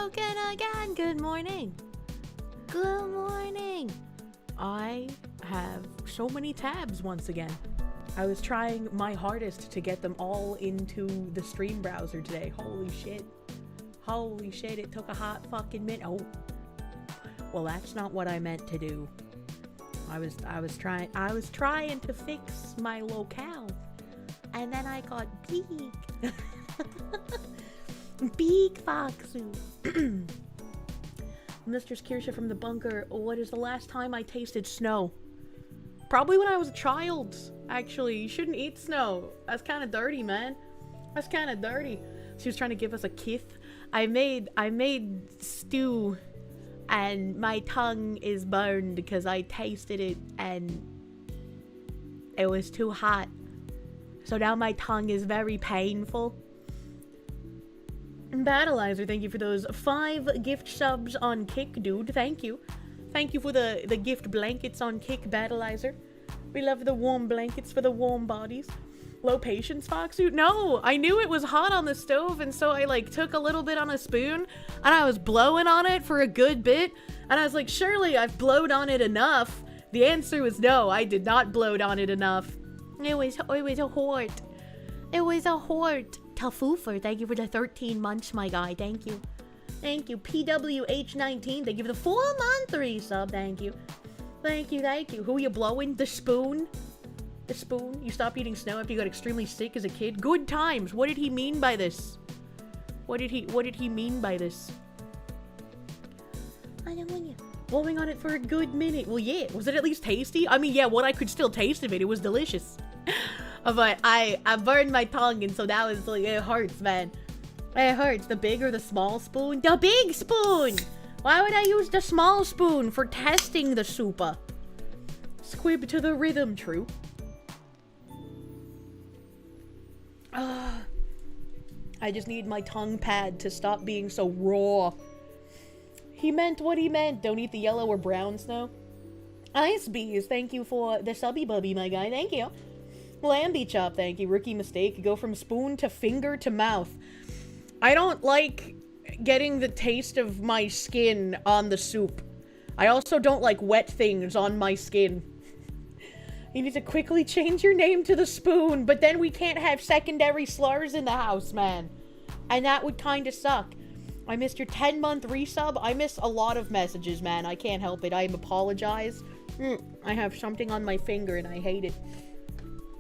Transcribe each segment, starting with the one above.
spoken again. Good morning. Good morning. I have so many tabs once again. I was trying my hardest to get them all into the stream browser today. Holy shit. Holy shit, it took a hot fucking minute. Oh. Well, that's not what I meant to do. I was trying to fix my locale. And then I got big. Big Foxu. Mistress Kirsche from the bunker. What is the last time I tasted snow? Probably when I was a child, actually. You shouldn't eat snow. That's kind of dirty, man. That's kind of dirty. She was trying to give us a kiss. I made stew and my tongue is burned because I tasted it and it was too hot. So now my tongue is very painful. Battleizer, thank you for those 5 gift subs on Kick, dude. Thank you. Thank you for the gift blankets on Kick, Battleizer. We love the warm blankets for the warm bodies. Low patience, Foxsuit? No, I knew it was hot on the stove, and so I, like, took a little bit on a spoon, and I was blowing on it for a good bit, and I was like, surely I've blowed on it enough. The answer was no, I did not blow on it enough. It was a hort. It was a hort. Tafoofer, thank you for the 13 months, my guy. Thank you. Thank you. PWH19, thank you for the 4-month resub. Thank you. Thank you, thank you. Who are you blowing? The spoon? The spoon? You stopped eating snow after you got extremely sick as a kid? Good times. What did he mean by this? What did he mean by this? I don't want you. Blowing on it for a good minute. Well, yeah. Was it at least tasty? I mean, yeah, what I could still taste of it. It was delicious. But I burned my tongue, and so that was like, it hurts, man. It hurts. The big or the small spoon? The big spoon! Why would I use the small spoon for testing the soupa? Squib to the rhythm, true. I just need my tongue pad to stop being so raw. He meant what he meant. Don't eat the yellow or brown snow. Ice Bees, thank you for the subby bubby, my guy. Thank you. Lamby Chop, thank you. Rookie mistake. Go from spoon to finger to mouth. I don't like getting the taste of my skin on the soup. I also don't like wet things on my skin. You need to quickly change your name to the spoon, but then we can't have secondary slurs in the house, man. And that would kind of suck. I missed your 10-month resub. I miss a lot of messages, man. I can't help it. I apologize. I have something on my finger and I hate it.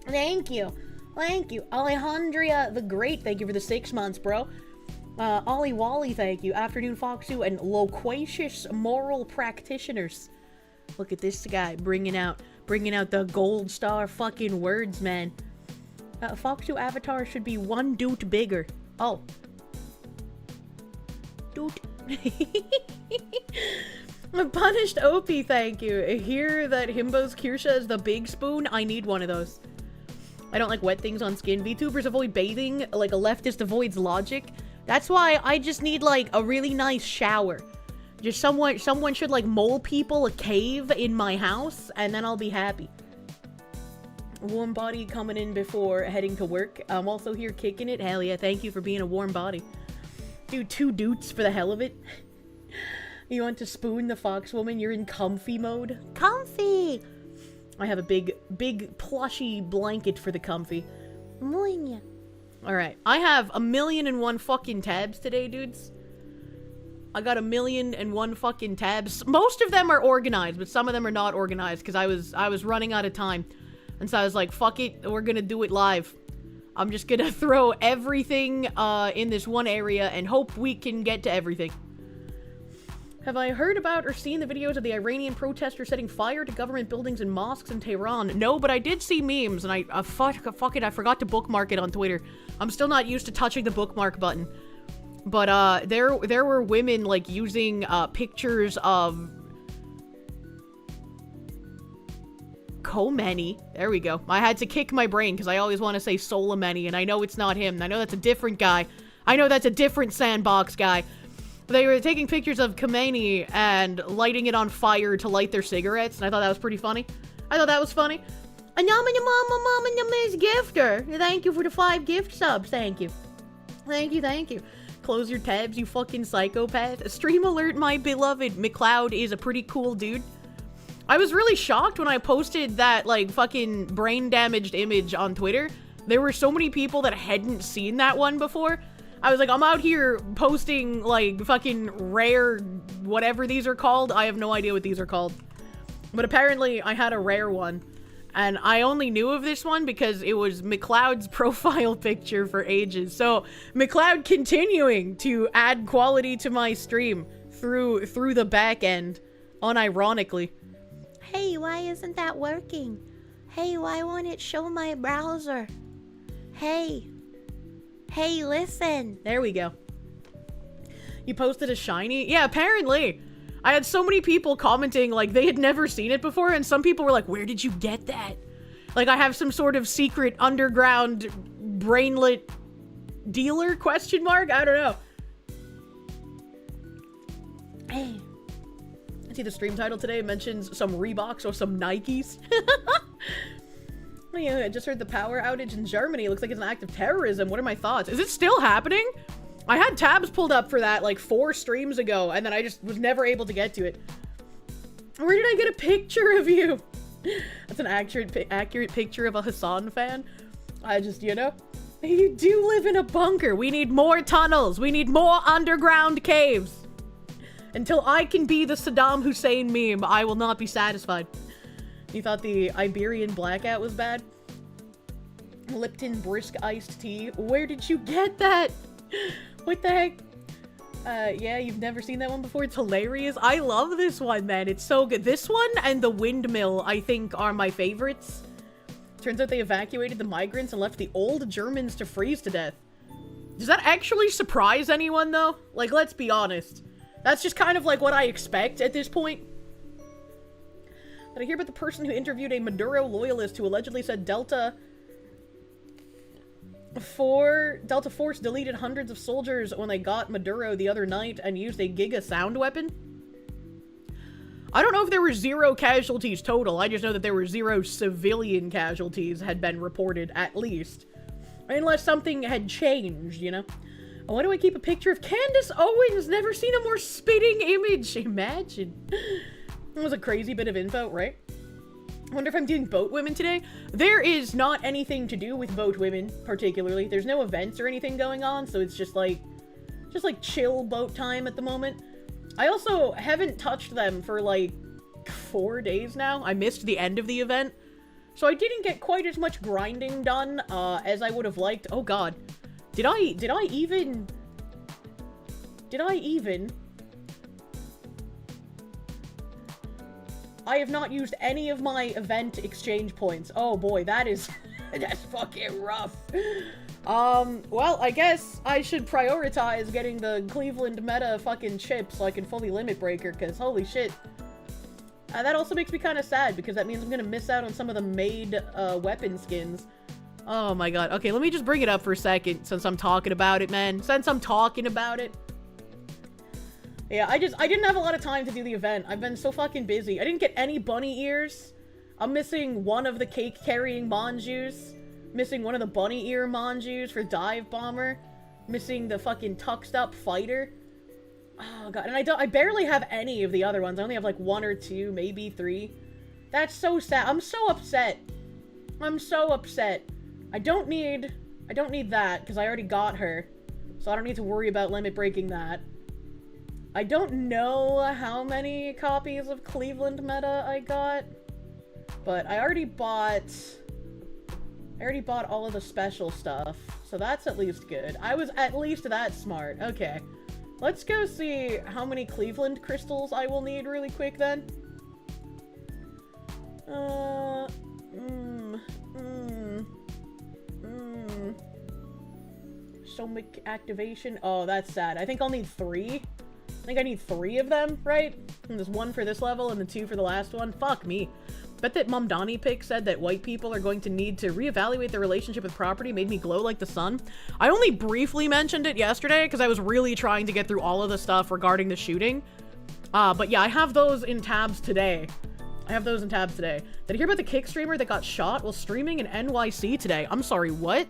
Thank you. Thank you. Alejandria the Great, thank you for the 6 months, bro. Ollie Wally, thank you. Afternoon Foxu and loquacious moral practitioners. Look at this guy bringing out the gold star fucking words, man. Foxu avatar should be 1 doot bigger. Oh. Doot. Punished Opie, thank you. Hear that Himbo's Kirsche is the big spoon? I need one of those. I don't like wet things on skin. VTubers avoid bathing like a leftist avoids logic. That's why I just need, like, a really nice shower. Just someone should, like, mole people a cave in my house, and then I'll be happy. Warm body coming in before heading to work. I'm also here kicking it. Hell yeah, thank you for being a warm body. Dude, 2 doots for the hell of it. You want to spoon the fox woman? You're in comfy mode? Comfy! I have a big plushy blanket for the comfy. Alright, I have 1,000,001 fucking tabs today, dudes. I got 1,000,001 fucking tabs. Most of them are organized, but some of them are not organized because I was running out of time. And so I was like, fuck it, we're gonna do it live. I'm just gonna throw everything in this one area and hope we can get to everything. Have I heard about or seen the videos of the Iranian protesters setting fire to government buildings and mosques in Tehran? No, but I did see memes, and I forgot to bookmark it on Twitter. I'm still not used to touching the bookmark button. But, there were women, like, using, pictures of Khomeini. There we go. I had to kick my brain, because I always want to say Soleimani, and I know it's not him. I know that's a different guy. I know that's a different sandbox guy. They were taking pictures of Khomeini and lighting it on fire to light their cigarettes, and I thought that was pretty funny. I thought that was funny. Anonymous Gifter, thank you for the 5 gift subs, thank you. Thank you, thank you. Close your tabs, you fucking psychopath. Stream alert, my beloved. McLeod is a pretty cool dude. I was really shocked when I posted that, like, fucking brain-damaged image on Twitter. There were so many people that hadn't seen that one before. I was like, I'm out here posting, like, fucking rare whatever these are called. I have no idea what these are called. But apparently, I had a rare one. And I only knew of this one because it was McLeod's profile picture for ages. So, McLeod continuing to add quality to my stream through the back end, unironically. Hey, why isn't that working? Hey, why won't it show my browser? Hey, listen. There we go. You posted a shiny? Yeah, apparently. I had so many people commenting like they had never seen it before, and some people were like, where did you get that? Like I have some sort of secret underground brainlet dealer, question mark? I don't know. Hey. I see the stream title today mentions some Reeboks or some Nikes. Yeah, I just heard the power outage in Germany. It looks like it's an act of terrorism. What are my thoughts? Is it still happening? I had tabs pulled up for that like 4 streams ago, and then I just was never able to get to it. Where did I get a picture of you? That's an accurate picture of a Hassan fan. I just, you know, you do live in a bunker. We need more tunnels. We need more underground caves. Until I can be the Saddam Hussein meme, I will not be satisfied. You thought the Iberian blackout was bad? Lipton brisk iced tea. Where did you get that? What the heck? Yeah, you've never seen that one before? It's hilarious. I love this one, man. It's so good. This one and the windmill, I think, are my favorites. Turns out they evacuated the migrants and left the old Germans to freeze to death. Does that actually surprise anyone, though? Like, let's be honest. That's just kind of like what I expect at this point. Did I hear about the person who interviewed a Maduro loyalist who allegedly said Delta Force deleted hundreds of soldiers when they got Maduro the other night and used a Giga sound weapon? I don't know if there were 0 casualties total. I just know that there were 0 civilian casualties had been reported, at least. Unless something had changed, you know? Why do I keep a picture of Candace Owens? Never seen a more spitting image. Imagine. That was a crazy bit of info, right? I wonder if I'm doing boat women today. There is not anything to do with boat women, particularly. There's no events or anything going on, so it's just like chill boat time at the moment. I also haven't touched them for like 4 days now. I missed the end of the event, so I didn't get quite as much grinding done as I would have liked. Oh god. Did I even... I have not used any of my event exchange points. Oh boy, that is... that's fucking rough. Well, I guess I should prioritize getting the Cleveland meta fucking chip so I can fully limit breaker, because holy shit. That also makes me kind of sad, because that means I'm gonna miss out on some of the made weapon skins. Oh my god. Okay, let me just bring it up for a second, since I'm talking about it, man. Since I'm talking about it. Yeah, I didn't have a lot of time to do the event. I've been so fucking busy. I didn't get any bunny ears. I'm missing one of the cake-carrying Monjus. Missing one of the bunny ear Monjus for Dive Bomber. Missing the fucking tuxed up fighter. Oh god, and I barely have any of the other ones. I only have like 1 or 2, maybe 3. That's so sad. I'm so upset. I'm so upset. I don't need that, because I already got her. So I don't need to worry about limit breaking that. I don't know how many copies of Cleveland meta I got, but I already bought all of the special stuff, so that's at least good. I was at least that smart. Okay. Let's go see how many Cleveland crystals I will need really quick then. Somic activation. Oh, that's sad. I think I'll need 3. I think I need 3 of them, right? And there's 1 for this level and then 2 for the last one. Fuck me. Bet that Momdani Pick said that white people are going to need to reevaluate their relationship with property made me glow like the sun. I only briefly mentioned it yesterday because I was really trying to get through all of the stuff regarding the shooting. But yeah, I have those in tabs today. Did I hear about the kick streamer that got shot while streaming in NYC today? I'm sorry, what?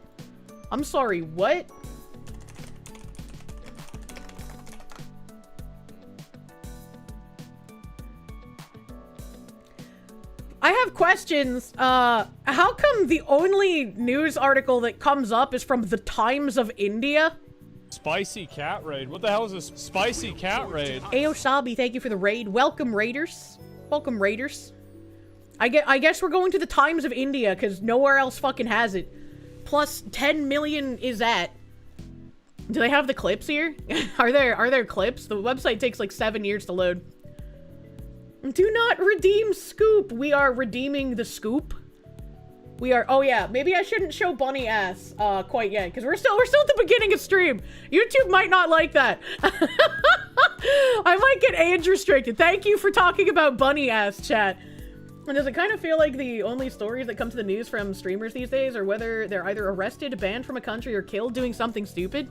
I have questions. How come the only news article that comes up is from the Times of India? Spicy cat raid. What the hell is this spicy cat raid? Aosabi, thank you for the raid. Welcome, Raiders. Welcome, Raiders. I guess we're going to the Times of India, because nowhere else fucking has it. Plus 10 million is at. Do they have the clips here? Are there clips? The website takes like 7 years to load. Do not redeem Scoop. We are redeeming the Scoop. We are, oh yeah, maybe I shouldn't show bunny ass quite yet, because we're still at the beginning of stream. YouTube might not like that. I might get age restricted. Thank you for talking about bunny ass, chat. And does it kind of feel like the only stories that come to the news from streamers these days are whether they're either arrested, banned from a country, or killed doing something stupid?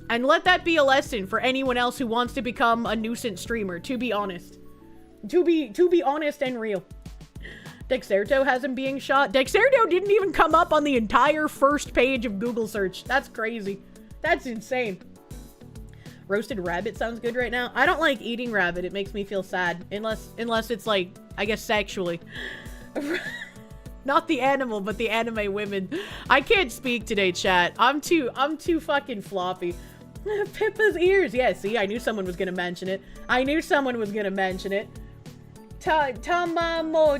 And let that be a lesson for anyone else who wants to become a nuisance streamer, to be honest. To be honest and real. Dexerto has him being shot. Dexerto didn't even come up on the entire first page of Google search. That's crazy. That's insane. Roasted rabbit sounds good right now. I don't like eating rabbit. It makes me feel sad. Unless it's like, I guess sexually. Not the animal, but the anime women. I can't speak today, chat. I'm too fucking floppy. Pippa's ears. Yeah, see, I knew someone was gonna mention it. Tamamo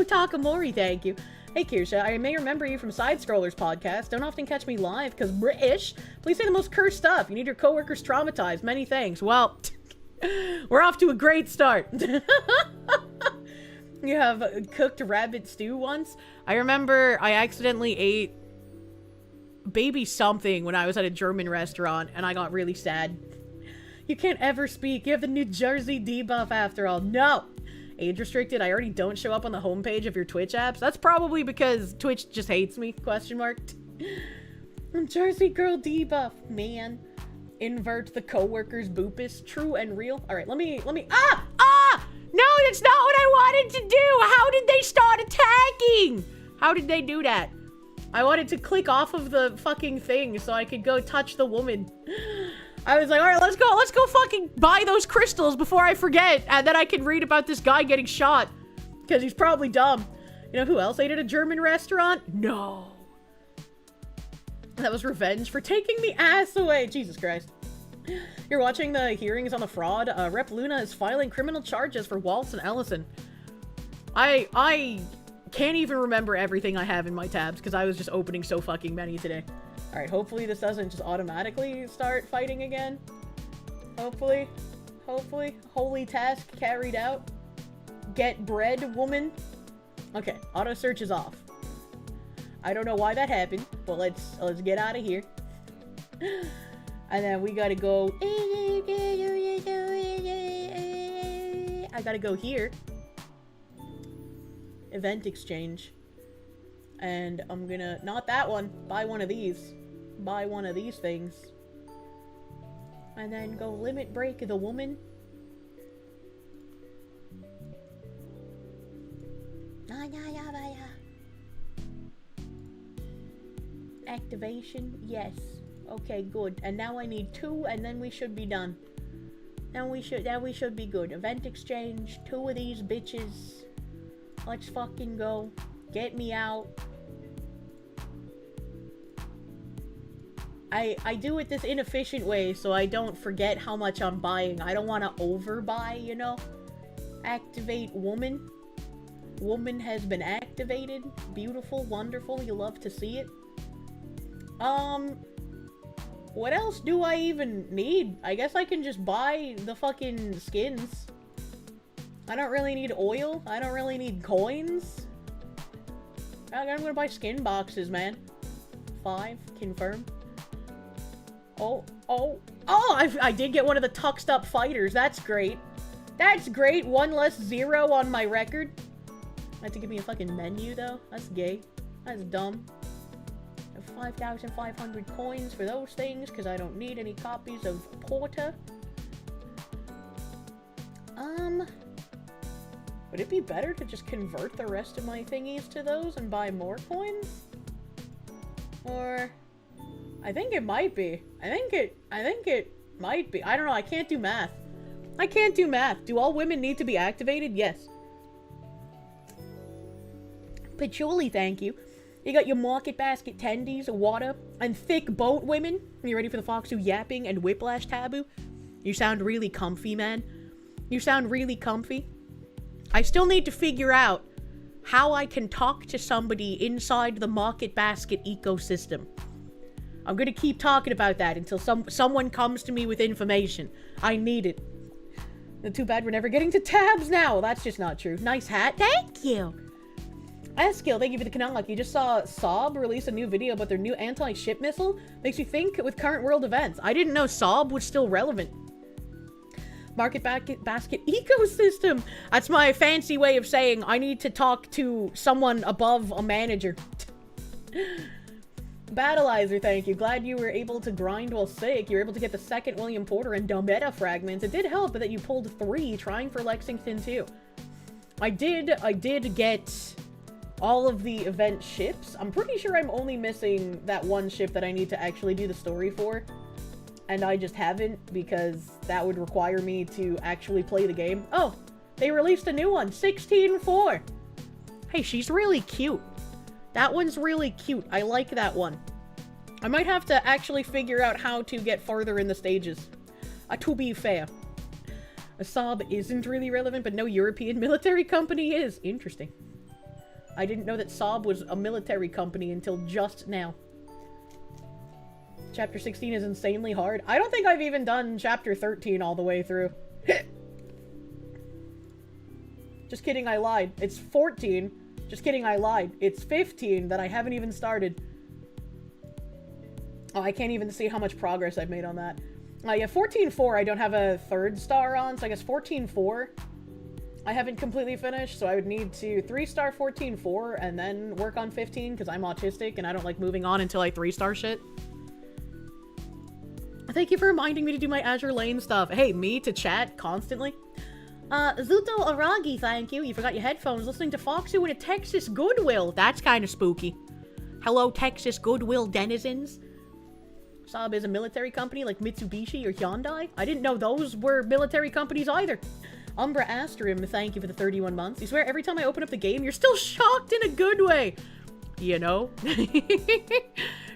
Takamori, thank you. Hey, Kirsche, I may remember you from Side Scrollers podcast. Don't often catch me live, because British. Please say the most cursed stuff. You need your coworkers traumatized. Many thanks. Well, we're off to a great start. You have cooked rabbit stew once? I remember I accidentally ate baby something when I was at a German restaurant, and I got really sad. You can't ever speak. You have the New Jersey debuff after all. No! Age restricted. I already don't show up on the homepage of your Twitch apps. That's probably because Twitch just hates me, question mark. Jersey girl debuff, man. Invert the coworkers boopus. True and real. Alright, let me, no, that's not what I wanted to do! How did they start attacking? How did they do that? I wanted to click off of the fucking thing so I could go touch the woman. I was like, alright, let's go fucking buy those crystals before I forget, and then I can read about this guy getting shot. Because he's probably dumb. You know who else ate at a German restaurant? No. That was revenge for taking the ass away. Jesus Christ. You're watching the hearings on the fraud. Rep Luna is filing criminal charges for Waltz and Ellison. I can't even remember everything I have in my tabs because I was just opening so fucking many today. Alright, hopefully this doesn't just automatically start fighting again. Hopefully. Holy task carried out. Get bread, woman. Okay, auto search is off. I don't know why that happened, but let's get out of here. And then we gotta go. I gotta go here. Event exchange. And I'm gonna, not that one, buy one of these. Buy one of these things. And then go limit break the woman. Activation, yes. Okay, good. And now I need 2, and then we should be done. Now we should be good. Event exchange, 2 of these bitches. Let's fucking go. Get me out. I do it this inefficient way so I don't forget how much I'm buying. I don't want to overbuy, you know? Activate woman. Woman has been activated. Beautiful, wonderful. You love to see it. What else do I even need? I guess I can just buy the fucking skins. I don't really need oil. I don't really need coins. I'm gonna buy skin boxes, man. 5, confirm. I did get one of the tuxed up fighters. That's great. That's great. 1 less 0 on my record. I have to give me a fucking menu, though. That's gay. That's dumb. 5,500 coins for those things, because I don't need any copies of Porter. Would it be better to just convert the rest of my thingies to those and buy more coins? Or... I think it might be. I think it might be. I don't know. I can't do math. I can't do math. Do all women need to be activated? Yes. Patchouli, thank you. You got your market basket tendies, water, and thick boat women. You ready for the Foxu yapping and whiplash taboo? You sound really comfy, man. You sound really comfy. I still need to figure out how I can talk to somebody inside the market basket ecosystem. I'm gonna keep talking about that until someone comes to me with information. I need it. Too bad we're never getting to tabs now. That's just not true. Nice hat. Thank you. Eskill, thank you for the canonic. You just saw Saab release a new video about their new anti-ship missile. Makes you think with current world events. I didn't know Saab was still relevant. Market basket ecosystem. That's my fancy way of saying I need to talk to someone above a manager. Battleizer, thank you. Glad you were able to grind while sick. You were able to get the second William Porter and Dometta fragments. It did help that you pulled 3 trying for Lexington too. I did get all of the event ships. I'm pretty sure I'm only missing that one ship that I need to actually do the story for. And I just haven't because that would require me to actually play the game. Oh, they released a new one, 16-4. Hey, she's really cute. That one's really cute. I like that one. I might have to actually figure out how to get farther in the stages. To be fair. A Saab isn't really relevant, but no European military company is. Interesting. I didn't know that Saab was a military company until just now. Chapter 16 is insanely hard. I don't think I've even done Chapter 13 all the way through. Just kidding, I lied. It's 14. Just kidding, I lied. It's 15 that I haven't even started. Oh, I can't even see how much progress I've made on that. Yeah, 14-4 I don't have a 3rd star on, so I guess 14-4 I haven't completely finished, so I would need to 3-star 14-4 and then work on 15, because I'm autistic and I don't like moving on until I 3-star shit. Thank you for reminding me to do my Azure Lane stuff. Hey, me to chat constantly. Zuto Aragi, thank you. You forgot your headphones listening to Foxu in a Texas Goodwill. That's kind of spooky. Hello, Texas Goodwill denizens. Saab is a military company like Mitsubishi or Hyundai. I didn't know those were military companies either. Umbra Astrum, thank you for the 31 months. You swear every time I open up the game, you're still shocked in a good way. You know?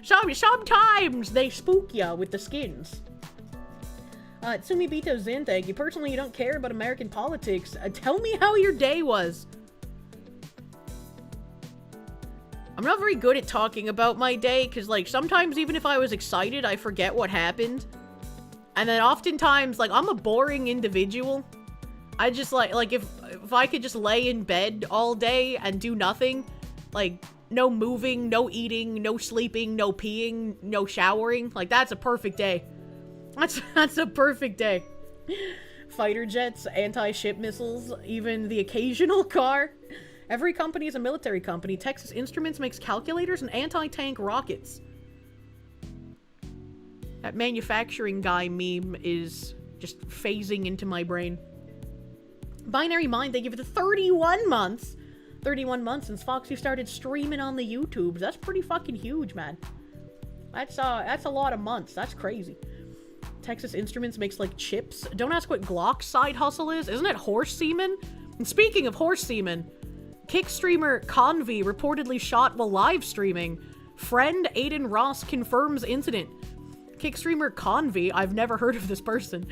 Sometimes they spook ya with the skins. Tsumibito Zin, thank you. Personally, you don't care about American politics. Tell me how your day was. I'm not very good at talking about my day, because, like, sometimes even if I was excited, I forget what happened. And then oftentimes, like, I'm a boring individual. I just, like, if I could just lay in bed all day and do nothing, like, no moving, no eating, no sleeping, no peeing, no showering, like, that's a perfect day. That's a perfect day. Fighter jets, anti-ship missiles, even the occasional car. Every company is a military company. Texas Instruments makes calculators and anti-tank rockets. That manufacturing guy meme is just phasing into my brain. Binary Mind, they give it 31 months. 31 months since Foxy started streaming on the YouTubes. That's pretty fucking huge, man. That's a lot of months. That's crazy. Texas Instruments makes, like, chips. Don't ask what Glock's side hustle is. Isn't it horse semen? And speaking of horse semen, Kick streamer Convy reportedly shot while live streaming. Friend Aiden Ross confirms incident. Kick streamer Convy, I've never heard of this person.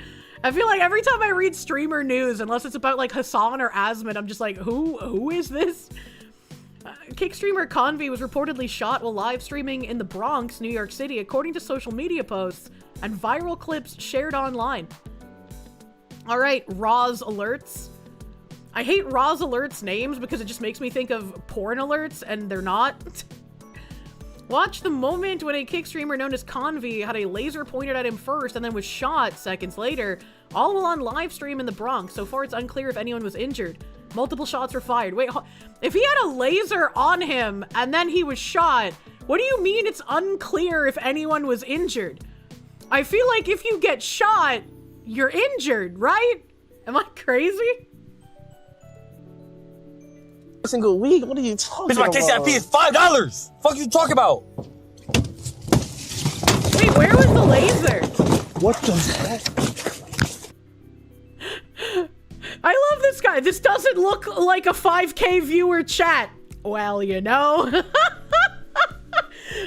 I feel like every time I read streamer news, unless it's about, like, Hassan or Asmund, I'm just like, who is this? Kick streamer Convy was reportedly shot while live streaming in the Bronx, New York City, according to social media posts and viral clips shared online. Alright, Roz Alerts. I hate Roz Alerts names because it just makes me think of porn alerts, and they're not. Watch the moment when a Kick streamer known as Convy had a laser pointed at him first and then was shot seconds later, all while on live stream in the Bronx. So far, it's unclear if anyone was injured. Multiple shots were fired. Wait, if he had a laser on him and then he was shot, what do you mean it's unclear if anyone was injured? I feel like if you get shot, you're injured, right? Am I crazy? Single week? What are you talking about? My KCIP is $5. Fuck you talking about? Wait, where was the laser? What the heck? I love this guy. This doesn't look like a 5K viewer chat. Well, you know.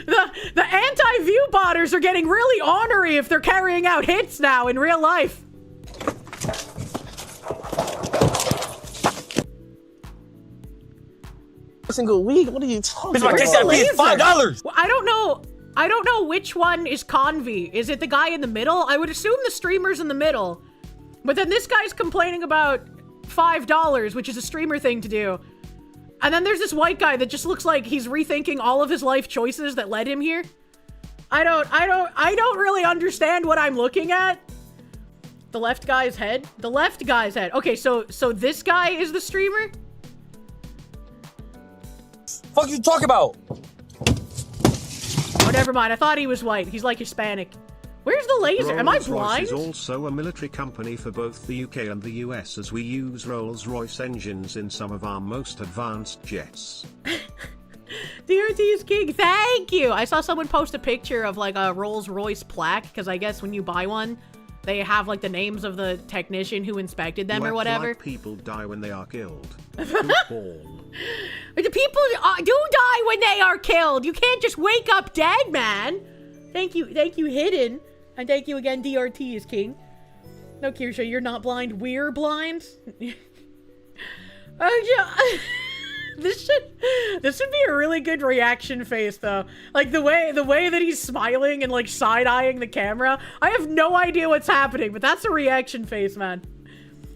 The anti-view botters are getting really ornery if they're carrying out hits now in real life. Single week? What are you talking about? It's $5. Well, I don't know which one is Convy. Is it the guy in the middle? I would assume the streamer's in the middle. But then this guy's complaining about $5, which is a streamer thing to do. And then there's this white guy that just looks like he's rethinking all of his life choices that led him here. I don't really understand what I'm looking at. The left guy's head? The left guy's head. Okay, so this guy is the streamer? Fuck you talking about? Oh, never mind. I thought he was white. He's like Hispanic. Where's the laser? Am I blind? Rolls-Royce is also a military company for both the UK and the US, as we use Rolls-Royce engines in some of our most advanced jets. DRT is king. Thank you. I saw someone post a picture of like a Rolls-Royce plaque, because I guess when you buy one, they have like the names of the technician who inspected them or whatever. Like people die when they are killed. Good ball. The people do die when they are killed. You can't just wake up dead, man. Thank you, Hidden. And thank you again, DRT is king. No, Kirsche, you're not blind. We're blind. This should be a really good reaction face, though. Like, the way that he's smiling and, like, side-eyeing the camera. I have no idea what's happening, but that's a reaction face, man.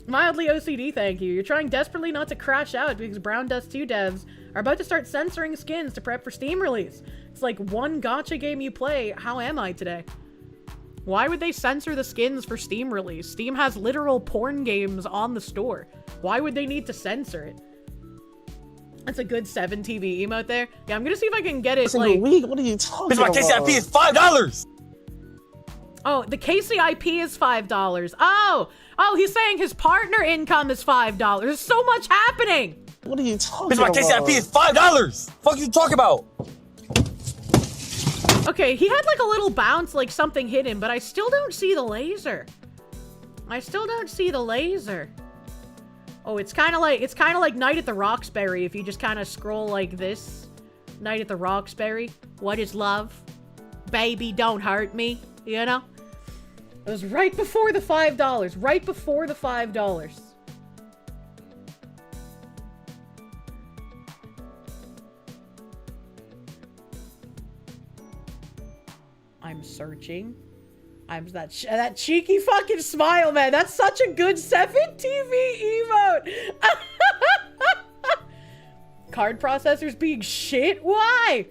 Mildly OCD, thank you. You're trying desperately not to crash out because Brown Dust 2 devs are about to start censoring skins to prep for Steam release. It's like one gacha game you play. How am I today? Why would they censor the skins for Steam release? Steam has literal porn games on the store. Why would they need to censor it? That's a good 7 TV emote there. Yeah, I'm gonna see if I can get it, Single like... week? What are you talking My about? KCIP is $5. Oh, the KCIP is $5. Oh, he's saying his partner income is $5. There's so much happening. What are you talking My about? KCIP is $5. Fuck you talking about? Okay, he had like a little bounce, like something hit him, but I still don't see the laser. Oh, it's kind of like Night at the Roxbury if you just kind of scroll like this. Night at the Roxbury. What is love? Baby, don't hurt me. You know? It was right before the $5. Right before the $5. I'm searching. I'm that cheeky fucking smile, man. That's such a good 7 TV emote. Card processors being shit? Why?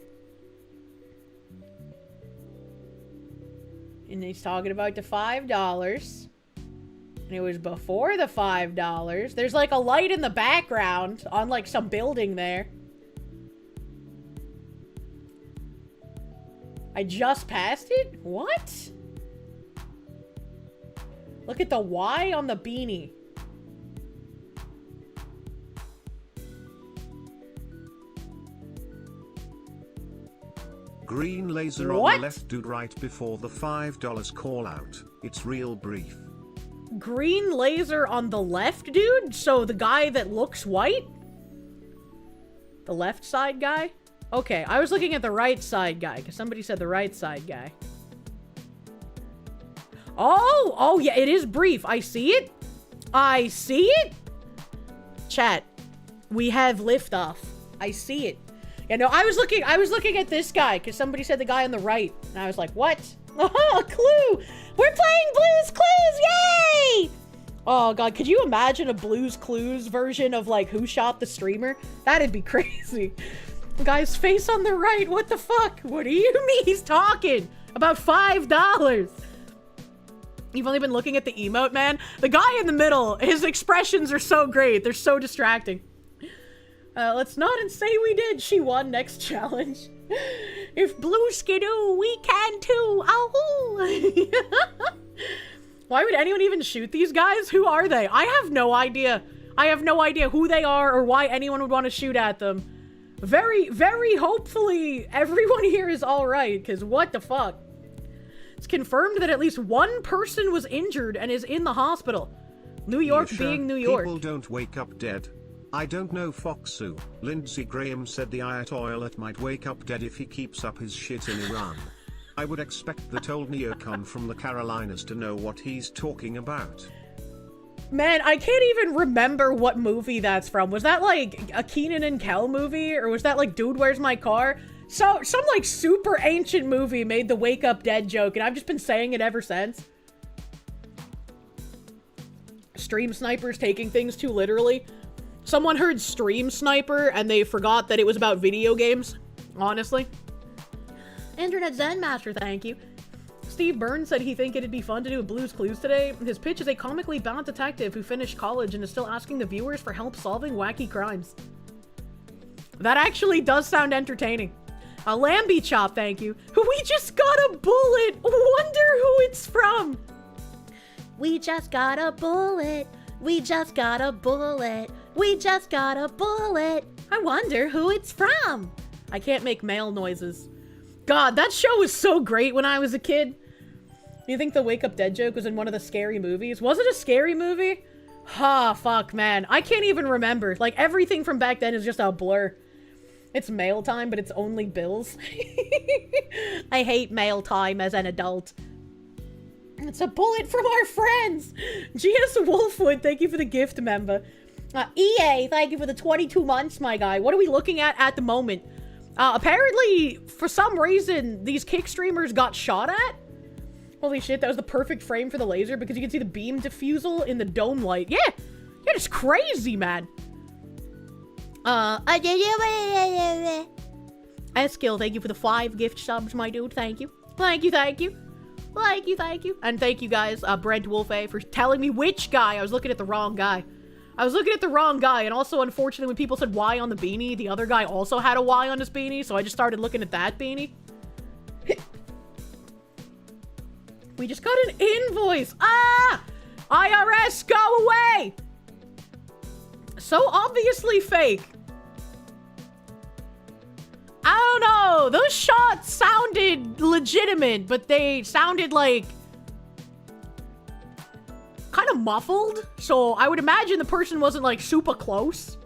And he's talking about the $5. And it was before the $5. There's like a light in the background on like some building there. I just passed it? What? Look at the Y on the beanie. Green laser What? on the left, dude, right before the $5 call out. It's real brief. Green laser on the left, dude? So the guy that looks white? The left side guy? Okay, I was looking at the right side guy, because somebody said the right side guy. Oh, yeah, it is brief. I see it. Chat, we have liftoff. I see it. Yeah, no, I was looking at this guy, because somebody said the guy on the right. And I was like, what? Oh, Clue! We're playing Blue's Clues! Yay! Oh, God, could you imagine a Blue's Clues version of, like, Who Shot the Streamer? That'd be crazy. Guy's face on the right, what the fuck? What do you mean he's talking about $5? You've only been looking at the emote, man? The guy in the middle, his expressions are so great. They're so distracting. Let's nod and say we did. She won next challenge. If Blue Skidoo, we can too. Ow! Why would anyone even shoot these guys? Who are they? I have no idea. I have no idea who they are or why anyone would want to shoot at them. Very, very hopefully everyone here is alright, because what the fuck? It's confirmed that at least one person was injured and is in the hospital. New York being New York. People don't wake up dead. I don't know Foxu. Lindsey Graham said the Ayatollah might wake up dead if he keeps up his shit in Iran. I would expect that old neocon from the Carolinas to know what he's talking about. Man, I can't even remember what movie that's from. Was that like a Kenan and Kel movie? Or was that like Dude, Where's My Car? So, some like super ancient movie made the wake up dead joke, and I've just been saying it ever since. Stream snipers taking things too literally. Someone heard stream sniper and they forgot that it was about video games. Honestly. Internet Zen Master, thank you. Steve Burns said he think it'd be fun to do a Blue's Clues today. His pitch is a comically bound detective who finished college and is still asking the viewers for help solving wacky crimes. That actually does sound entertaining. A Lambie Chop, thank you. We just got a bullet. Wonder who it's from. We just got a bullet. We just got a bullet. We just got a bullet. I wonder who it's from. I can't make male noises. God, that show was so great when I was a kid. You think the Wake Up Dead joke was in one of the scary movies? Was it a scary movie? Ha, fuck, man. I can't even remember. Like, everything from back then is just a blur. It's mail time, but it's only bills. I hate mail time as an adult. It's a bullet from our friends. GS Wolfwood, thank you for the gift, member. EA, thank you for the 22 months, my guy. What are we looking at the moment? Apparently, for some reason, these kick streamers got shot at. Holy shit, that was the perfect frame for the laser because you can see the beam diffusal in the dome light. Yeah, it's crazy, man. Eskill, thank you for the 5 gift subs, my dude. Thank you. Thank you, thank you. Thank you, thank you. And thank you guys, Brent Wolfe, for telling me which guy. I was looking at the wrong guy. And also, unfortunately, when people said Y on the beanie, the other guy also had a Y on his beanie, so I just started looking at that beanie. We just got an invoice. Ah! IRS, go away! So obviously fake. I don't know. Those shots sounded legitimate, but they sounded like kind of muffled. So I would imagine the person wasn't like super close.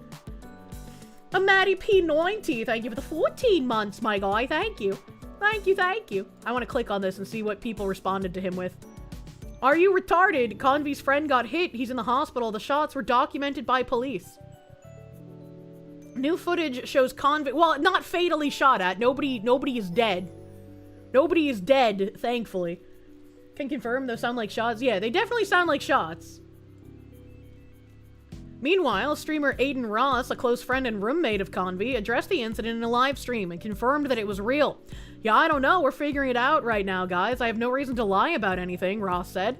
A Maddie P90, thank you for the 14 months, my guy. Thank you. Thank you, thank you. I want to click on this and see what people responded to him with. Are you retarded? Convy's friend got hit. He's in the hospital. The shots were documented by police. New footage shows Convy, well, not fatally shot at. Nobody is dead. Nobody is dead, thankfully. Can confirm those sound like shots. Yeah, they definitely sound like shots. Meanwhile, streamer Aiden Ross, a close friend and roommate of Convy, addressed the incident in a live stream and confirmed that it was real. Yeah, I don't know. We're figuring it out right now, guys. I have no reason to lie about anything, Ross said.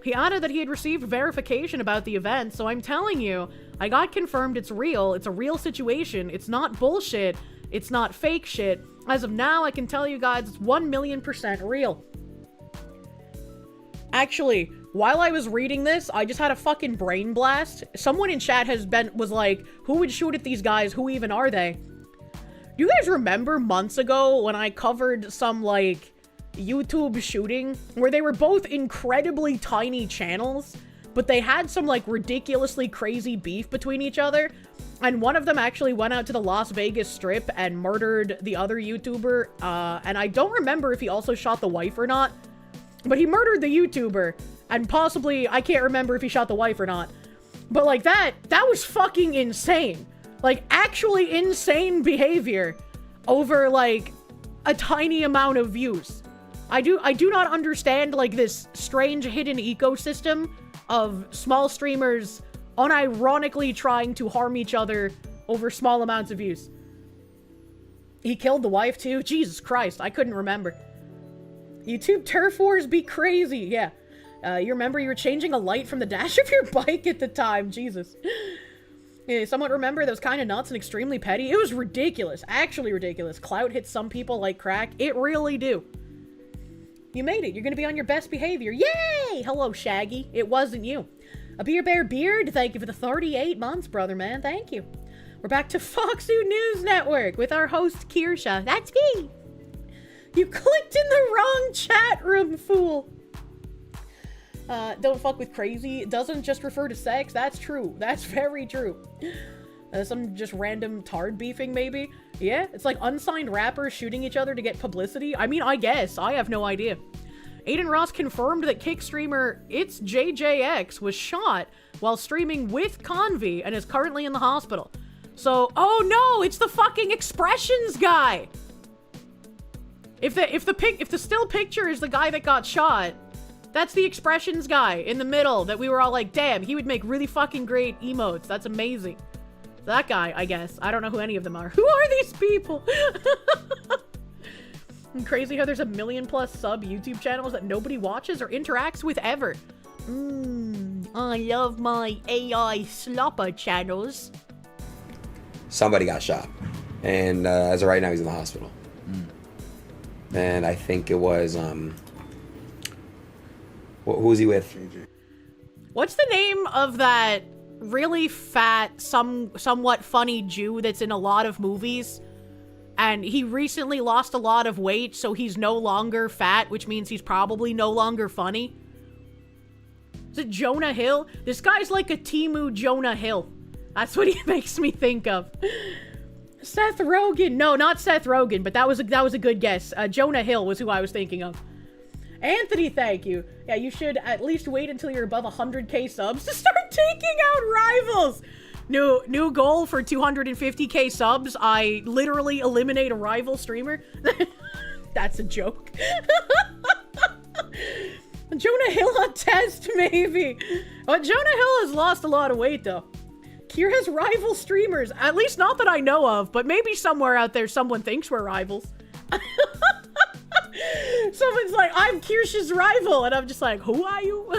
He added that he had received verification about the event, so I'm telling you, I got confirmed it's real. It's a real situation. It's not bullshit. It's not fake shit. As of now, I can tell you guys it's 1,000,000% real. Actually, while I was reading this, I just had a fucking brain blast. Someone in chat was like, who would shoot at these guys? Who even are they? Do you guys remember months ago when I covered some, like, YouTube shooting where they were both incredibly tiny channels, but they had some, like, ridiculously crazy beef between each other? And one of them actually went out to the Las Vegas Strip and murdered the other YouTuber, and I don't remember if he also shot the wife or not, but he murdered the YouTuber, and possibly, I can't remember if he shot the wife or not. But, like, that was fucking insane. Like, actually insane behavior over, like, a tiny amount of views. I do not understand, like, this strange hidden ecosystem of small streamers unironically trying to harm each other over small amounts of views. He killed the wife, too? Jesus Christ, I couldn't remember. YouTube turf wars be crazy, yeah. You remember you were changing a light from the dash of your bike at the time, Jesus. Yeah, someone remember that was kind of nuts and extremely petty? It was ridiculous, actually ridiculous. Clout hits some people like crack. It really do. You made it. You're gonna be on your best behavior. Yay! Hello, Shaggy. It wasn't you. A Beer Bear Beard, thank you for the 38 months, brother man. Thank you. We're back to Foxu News Network with our host, Kirsche. That's me. You clicked in the wrong chat room, fool. Don't fuck with crazy. It doesn't just refer to sex. That's true. That's very true. Some just random tard beefing, maybe? Yeah, it's like unsigned rappers shooting each other to get publicity. I mean, I guess. I have no idea. Aiden Ross confirmed that Kick streamer It's JJX was shot while streaming with Convy and is currently in the hospital. So, oh no, it's the fucking expressions guy. If the still picture is the guy that got shot, that's the expressions guy in the middle that we were all like, damn, he would make really fucking great emotes. That's amazing. That guy, I guess. I don't know who any of them are. Who are these people? Crazy how there's 1 million+ sub YouTube channels that nobody watches or interacts with ever. I love my AI slopper channels. Somebody got shot. And as of right now, he's in the hospital. And I think it was, who was he with? What's the name of that really fat, somewhat funny Jew that's in a lot of movies? And he recently lost a lot of weight, so he's no longer fat, which means he's probably no longer funny. Is it Jonah Hill? This guy's like a Temu Jonah Hill. That's what he makes me think of. Seth Rogen. No, not Seth Rogen, but that was a good guess. Jonah Hill was who I was thinking of. Anthony, thank you. Yeah, you should at least wait until you're above 100k subs to start taking out rivals. New goal for 250k subs. I literally eliminate a rival streamer. That's a joke. Jonah Hill on test, maybe. But Jonah Hill has lost a lot of weight, though. Kier has rival streamers. At least not that I know of, but maybe somewhere out there someone thinks we're rivals. Someone's like, I'm Kirsche's rival, and I'm just like, who are you?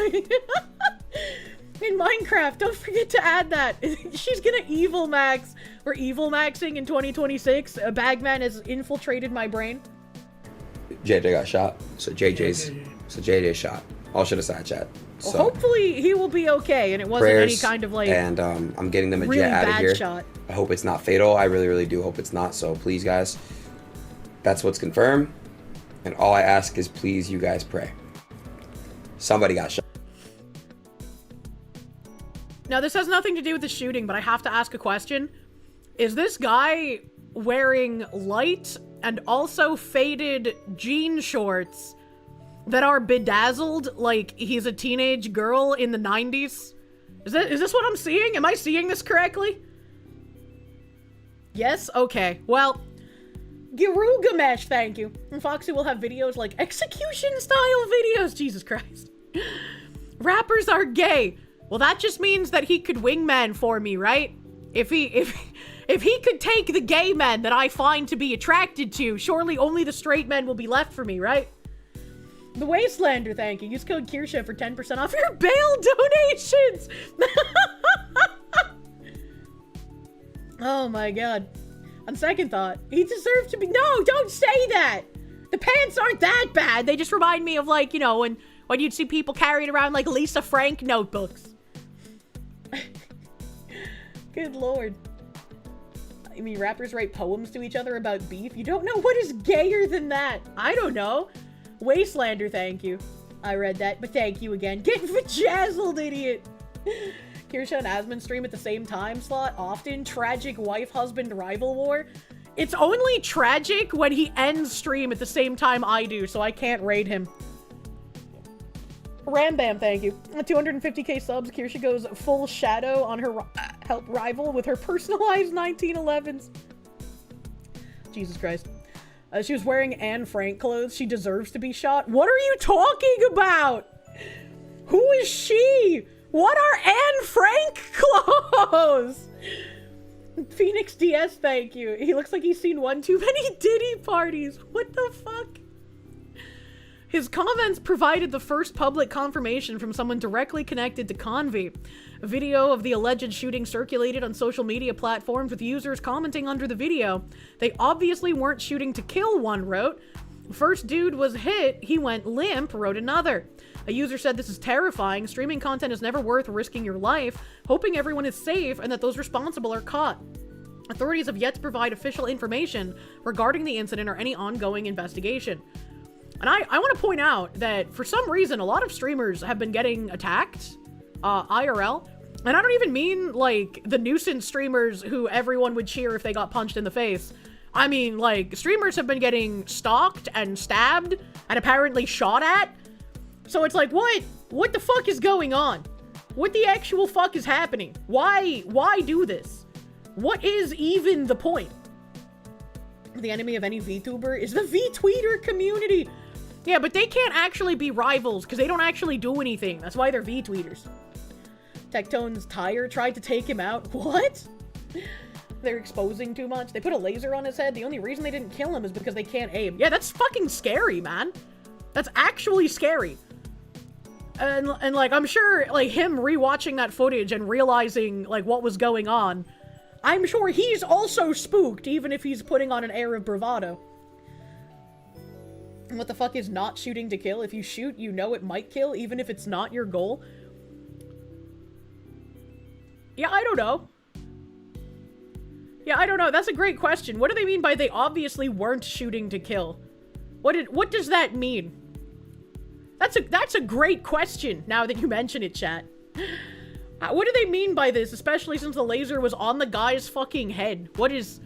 In Minecraft, don't forget to add that. She's gonna evil max. We're evil maxing in 2026. A bagman has infiltrated my brain. JJ got shot. So JJ's shot. All shit aside, chat. Well, So hopefully he will be okay, and it wasn't prayers, any kind of like and I'm getting them a really jet out of bad here. shot. I hope it's not fatal. I really, really do hope it's not. So please, guys, that's what's confirmed. And all I ask is, please, you guys pray. Somebody got shot. Now, this has nothing to do with the shooting, but I have to ask a question. Is this guy wearing light and also faded jean shorts that are bedazzled like he's a teenage girl in the 90s? Is this what I'm seeing? Am I seeing this correctly? Yes? Okay. Well, Girugamesh, thank you. And Foxy will have videos like execution-style videos. Jesus Christ. Rappers are gay. Well, that just means that he could wingman for me, right? If he could take the gay men that I find to be attracted to, surely only the straight men will be left for me, right? The Wastelander, thank you. Use code Kirsche for 10% off your bail donations! Oh my god. On second thought, he deserved to be- No, don't say that! The pants aren't that bad. They just remind me of, like, you know, when you'd see people carrying around, like, Lisa Frank notebooks. Good lord. I mean, rappers write poems to each other about beef? You don't know what is gayer than that? I don't know. Wastelander, thank you. I read that, but thank you again. Get vajazzled, idiot! Kirsche and Asmund stream at the same time slot. Often tragic wife-husband rival war. It's only tragic when he ends stream at the same time I do, so I can't raid him. Rambam, thank you. 250k subs. Kirsche goes full shadow on her help rival with her personalized 1911s. Jesus Christ. She was wearing Anne Frank clothes. She deserves to be shot. What are you talking about? Who is she? What are Anne Frank clothes? Phoenix DS, thank you. He looks like he's seen one too many Diddy parties. What the fuck? His comments provided the first public confirmation from someone directly connected to Convy. A video of the alleged shooting circulated on social media platforms with users commenting under the video. They obviously weren't shooting to kill, one wrote. First dude was hit, he went limp, wrote another. A user said, this is terrifying. Streaming content is never worth risking your life. Hoping everyone is safe and that those responsible are caught. Authorities have yet to provide official information regarding the incident or any ongoing investigation. And I want to point out that for some reason, a lot of streamers have been getting attacked, IRL. And I don't even mean, like, the nuisance streamers who everyone would cheer if they got punched in the face. I mean, like, streamers have been getting stalked and stabbed and apparently shot at. So it's like, what the fuck is going on? What the actual fuck is happening? Why do this? What is even the point? The enemy of any VTuber is the VTweeter community. Yeah, but they can't actually be rivals because they don't actually do anything. That's why they're VTweeters. Tectone's tire tried to take him out. What? They're exposing too much. They put a laser on his head. The only reason they didn't kill him is because they can't aim. Yeah, that's fucking scary, man. That's actually scary. And like, I'm sure, like, him rewatching that footage and realizing, like, what was going on, I'm sure he's also spooked, even if he's putting on an air of bravado. What the fuck is not shooting to kill? If you shoot, you know it might kill, even if it's not your goal. Yeah, I don't know. Yeah, I don't know. That's a great question. What do they mean by they obviously weren't shooting to kill? What does that mean? That's a great question, now that you mention it, chat. What do they mean by this, especially since the laser was on the guy's fucking head? Is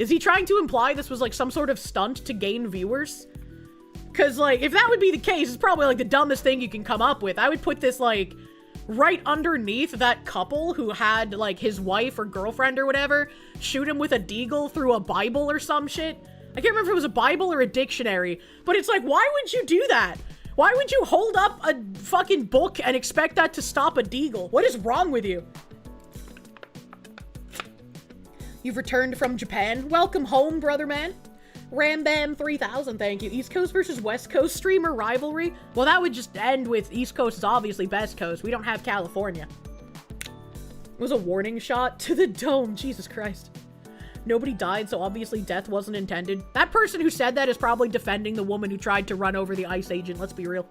he trying to imply this was like some sort of stunt to gain viewers? Because, like, if that would be the case, it's probably like the dumbest thing you can come up with. I would put this, like, right underneath that couple who had, like, his wife or girlfriend or whatever shoot him with a deagle through a Bible or some shit. I can't remember if it was a Bible or a dictionary, but it's like, why would you do that? Why would you hold up a fucking book and expect that to stop a deagle? What is wrong with you? You've returned from Japan. Welcome home, brother man. Rambam 3000, thank you. East Coast versus West Coast streamer rivalry? Well, that would just end with East Coast is obviously best coast. We don't have California. It was a warning shot to the dome. Jesus Christ. Nobody died, so obviously death wasn't intended. That person who said that is probably defending the woman who tried to run over the ICE agent. Let's be real.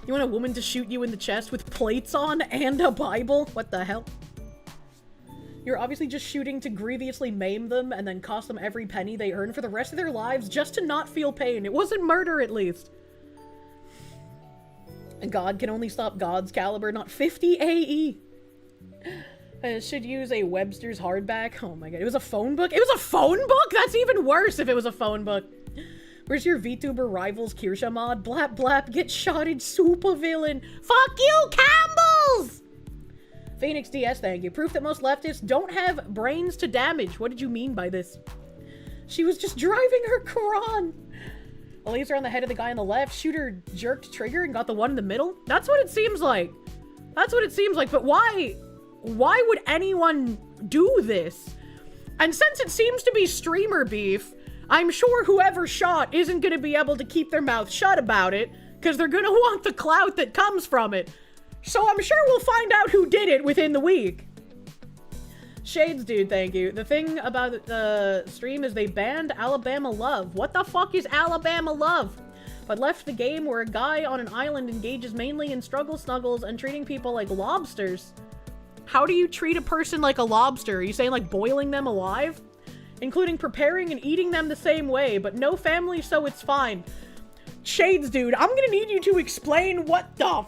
You want a woman to shoot you in the chest with plates on and a Bible? What the hell? You're obviously just shooting to grievously maim them and then cost them every penny they earn for the rest of their lives just to not feel pain. It wasn't murder, at least. And God can only stop God's caliber, not 50 AE. Should use a Webster's hardback. Oh my god, it was a phone book? It was a phone book? That's even worse if it was a phone book. Where's your VTuber rivals Kirsche mod? Blap blap, get shotted, supervillain. Fuck you, Campbells! Phoenix DS, thank you. Proof that most leftists don't have brains to damage. What did you mean by this? She was just driving her Quran. A laser on the head of the guy on the left. Shooter jerked trigger and got the one in the middle. That's what it seems like. That's what it seems like. But why would anyone do this? And since it seems to be streamer beef, I'm sure whoever shot isn't going to be able to keep their mouth shut about it because they're going to want the clout that comes from it. So I'm sure we'll find out who did it within the week. Shades, dude, thank you. The thing about the stream is they banned Alabama Love. What the fuck is Alabama Love? But left the game where a guy on an island engages mainly in struggle snuggles and treating people like lobsters. How do you treat a person like a lobster? Are you saying like boiling them alive? Including preparing and eating them the same way, but no family, so it's fine. Shades, dude, I'm gonna need you to explain what the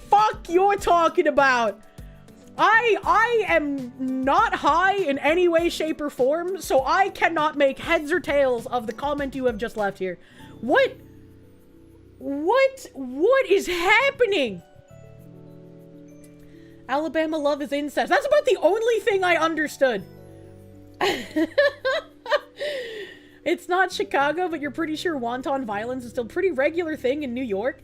fuck you're talking about. I am not high in any way, shape, or form, so I cannot make heads or tails of the comment you have just left here. What is happening? Alabama Love is incest. That's about the only thing I understood. It's not Chicago, but you're pretty sure wanton violence is still a pretty regular thing in New York.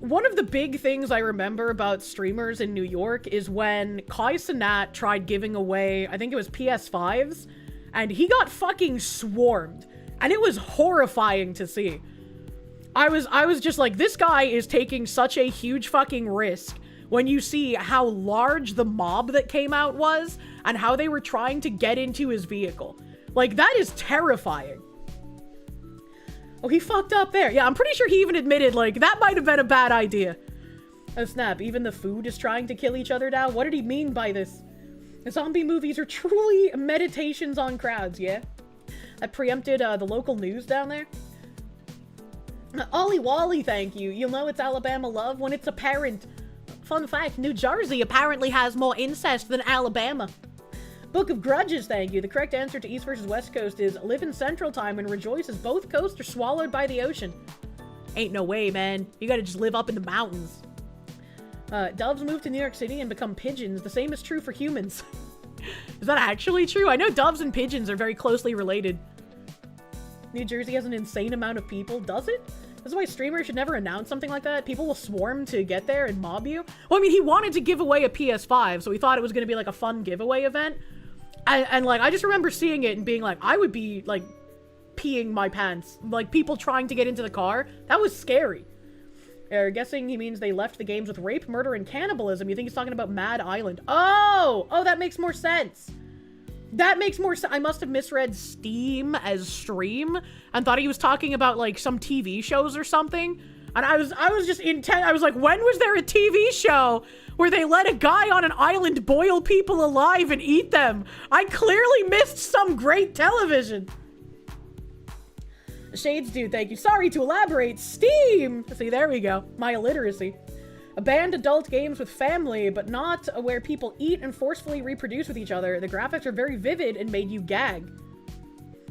One of the big things I remember about streamers in New York is when Kai Cenat tried giving away, I think it was PS5s, and he got fucking swarmed. And it was horrifying to see. I was just like, this guy is taking such a huge fucking risk when you see how large the mob that came out was and how they were trying to get into his vehicle. Like, that is terrifying. Oh, he fucked up there. Yeah, I'm pretty sure he even admitted, like, that might have been a bad idea. Oh, snap. Even the food is trying to kill each other now? What did he mean by this? The zombie movies are truly meditations on crowds, yeah? That preempted the local news down there. Ollie Wally, thank you. You'll know it's Alabama love when it's apparent. Fun fact, New Jersey apparently has more incest than Alabama. Book of Grudges, thank you. The correct answer to East versus West Coast is live in Central Time and rejoice as both coasts are swallowed by the ocean. Ain't no way, man. You gotta just live up in the mountains. Doves move to New York City and become pigeons. The same is true for humans. Is that actually true? I know doves and pigeons are very closely related. New Jersey has an insane amount of people. Does it? That's why streamers should never announce something like that. People will swarm to get there and mob you. Well, I mean, he wanted to give away a PS5, so he thought it was going to be like a fun giveaway event. And like, I just remember seeing it and being like, I would be like peeing my pants. Like, people trying to get into the car. That was scary. Guessing he means they left the games with rape, murder, and cannibalism. You think he's talking about Mad Island. Oh, that makes more sense. That makes more sense. I must have misread Steam as stream and thought he was talking about like some TV shows or something. And I was just intent. I was like, when was there a TV show where they let a guy on an island boil people alive and eat them? I clearly missed some great television. Shades dude, thank you. Sorry to elaborate. Steam! See, there we go. My illiteracy. Banned adult games with family, but not where people eat and forcefully reproduce with each other. The graphics are very vivid and made you gag.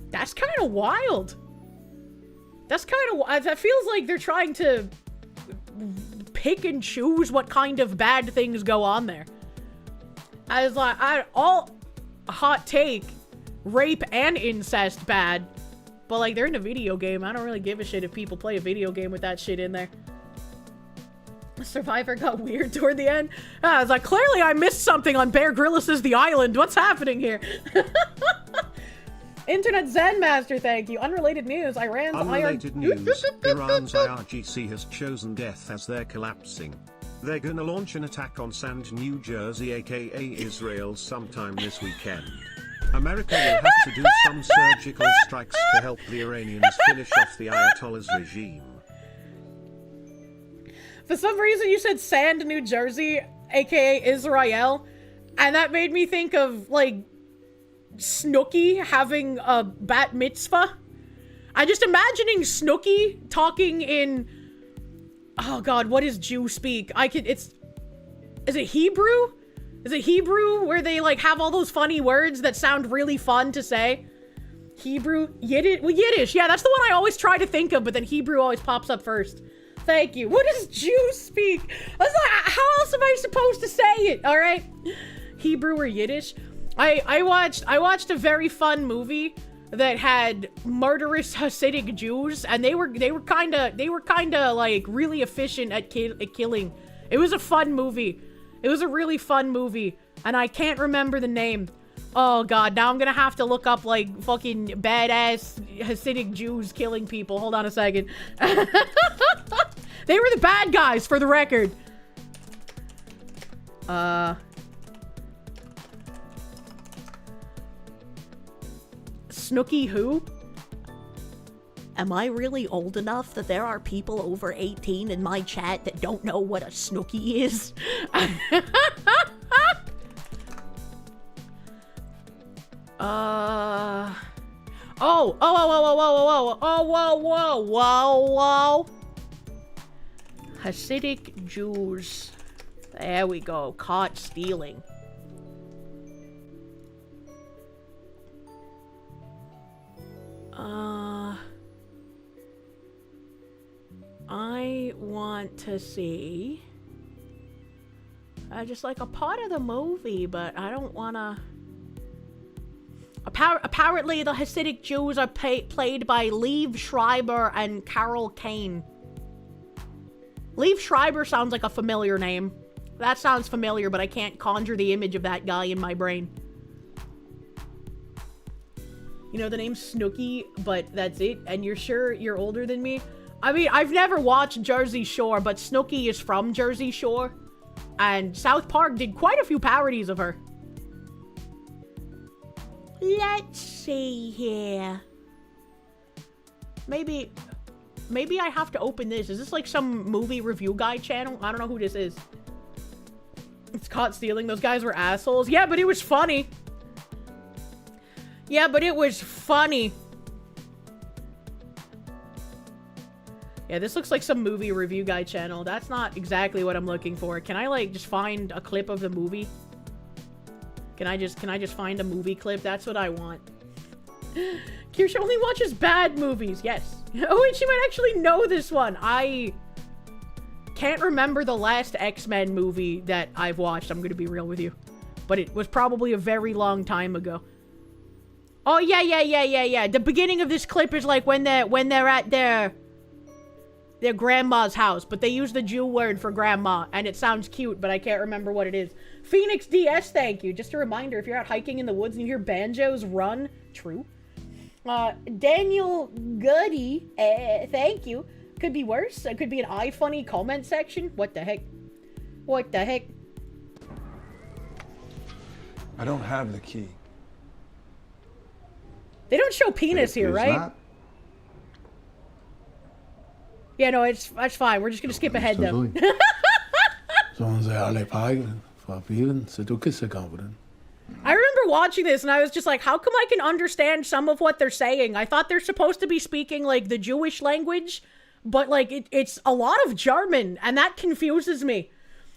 That's kind of wild. That's kind of... That feels like they're trying to pick and choose what kind of bad things go on there. I was like, all hot take, rape and incest bad. But like, they're in a video game. I don't really give a shit if people play a video game with that shit in there. Survivor got weird toward the end. I was like, clearly I missed something on Bear Grylls' The Island. What's happening here? Internet Zen Master, thank you. Unrelated news. Unrelated news. Iran's IRGC has chosen death as their collapsing. They're gonna launch an attack on Sand, New Jersey, aka Israel, sometime this weekend. America will have to do some surgical strikes to help the Iranians finish off the Ayatollah's regime. For some reason you said Sand, New Jersey, aka Israel, and that made me think of, like, Snooki having a bat mitzvah. I'm just imagining Snooki talking in... Oh god, what is Jew speak? Is it Hebrew? Is it Hebrew where they, like, have all those funny words that sound really fun to say? Hebrew? Yiddish? Well, Yiddish. Yeah, that's the one I always try to think of, but then Hebrew always pops up first. Thank you. What does Jew speak? I was like, how else am I supposed to say it? All right, Hebrew or Yiddish. I watched a very fun movie that had murderous Hasidic Jews, and they were kind of like really efficient at killing. It was a fun movie. It was a really fun movie, and I can't remember the name. Oh god, now I'm gonna have to look up like fucking badass Hasidic Jews killing people. Hold on a second. They were the bad guys, for the record. Snooki who? Am I really old enough that there are people over 18 in my chat that don't know what a Snooki is? Whoa. Hasidic Jews. There we go. Caught stealing. I want to see just like a part of the movie, but I don't want to. Apparently, the Hasidic Jews are played by Liev Schreiber and Carol Kane. Liev Schreiber sounds like a familiar name. That sounds familiar, but I can't conjure the image of that guy in my brain. You know the name Snooki, but that's it? And you're sure you're older than me? I mean, I've never watched Jersey Shore, but Snooki is from Jersey Shore. And South Park did quite a few parodies of her. Let's see here. Maybe I have to open this. Is this like some movie review guy channel? I don't know who this is. It's caught stealing. Those guys were assholes. Yeah, but it was funny. Yeah, but it was funny. Yeah, this looks like some movie review guy channel. That's not exactly what I'm looking for. Can I, like, just find a clip of the movie? Can I just find a movie clip? That's what I want. Kirsche only watches bad movies. Yes. Oh, wait, she might actually know this one. I can't remember the last X-Men movie that I've watched. I'm gonna be real with you. But it was probably a very long time ago. Oh, yeah. The beginning of this clip is like when they're at their grandma's house, but they use the Jew word for grandma, and it sounds cute, but I can't remember what it is. Phoenix DS, thank you. Just a reminder, if you're out hiking in the woods and you hear banjos, run. True. Daniel Goody, thank you. Could be worse. It could be an iFunny comment section. What the heck? What the heck? I don't have the key. They don't show penis here, right? Not? Yeah, no, it's fine. We're just gonna skip ahead, though. I remember watching this, and I was just like, how come I can understand some of what they're saying? I thought they're supposed to be speaking, like, the Jewish language, but, like, it's a lot of German, and that confuses me.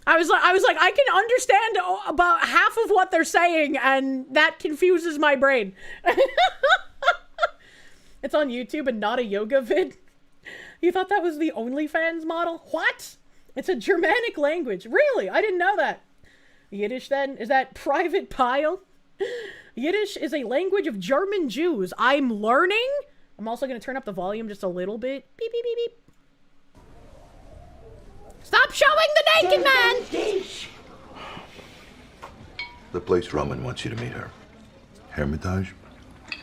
I was like, I can understand about half of what they're saying, and that confuses my brain. It's on YouTube and not a yoga vid. You thought that was the OnlyFans model? What? It's a Germanic language. Really? I didn't know that. Yiddish, then? Is that private pile? Yiddish is a language of German Jews. I'm learning? I'm also going to turn up the volume just a little bit. Beep, beep, beep, beep. Stop showing the naked man! The place Roman wants you to meet her. Hermitage?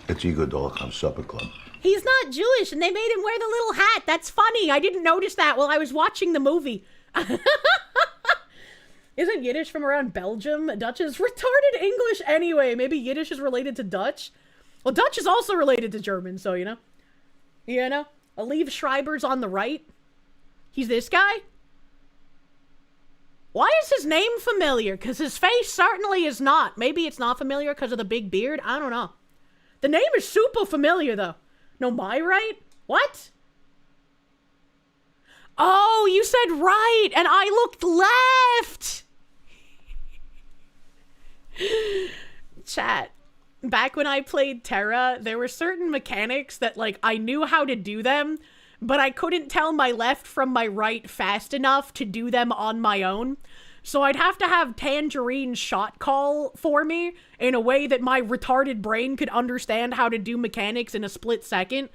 It's Igor Dolokhan's supper club. He's not Jewish, and they made him wear the little hat. That's funny. I didn't notice that while I was watching the movie. Isn't Yiddish from around Belgium? Dutch is retarded English anyway. Maybe Yiddish is related to Dutch? Well, Dutch is also related to German, so, you know. You know? Leave Schreiber's on the right. He's this guy? Why is his name familiar? Because his face certainly is not. Maybe it's not familiar because of the big beard. I don't know. The name is super familiar, though. No, my right? What? Oh, you said right, and I looked left. Chat. Back when I played Terra, there were certain mechanics that, like, I knew how to do them, but I couldn't tell my left from my right fast enough to do them on my own. So I'd have to have Tangerine shot call for me in a way that my retarded brain could understand how to do mechanics in a split second.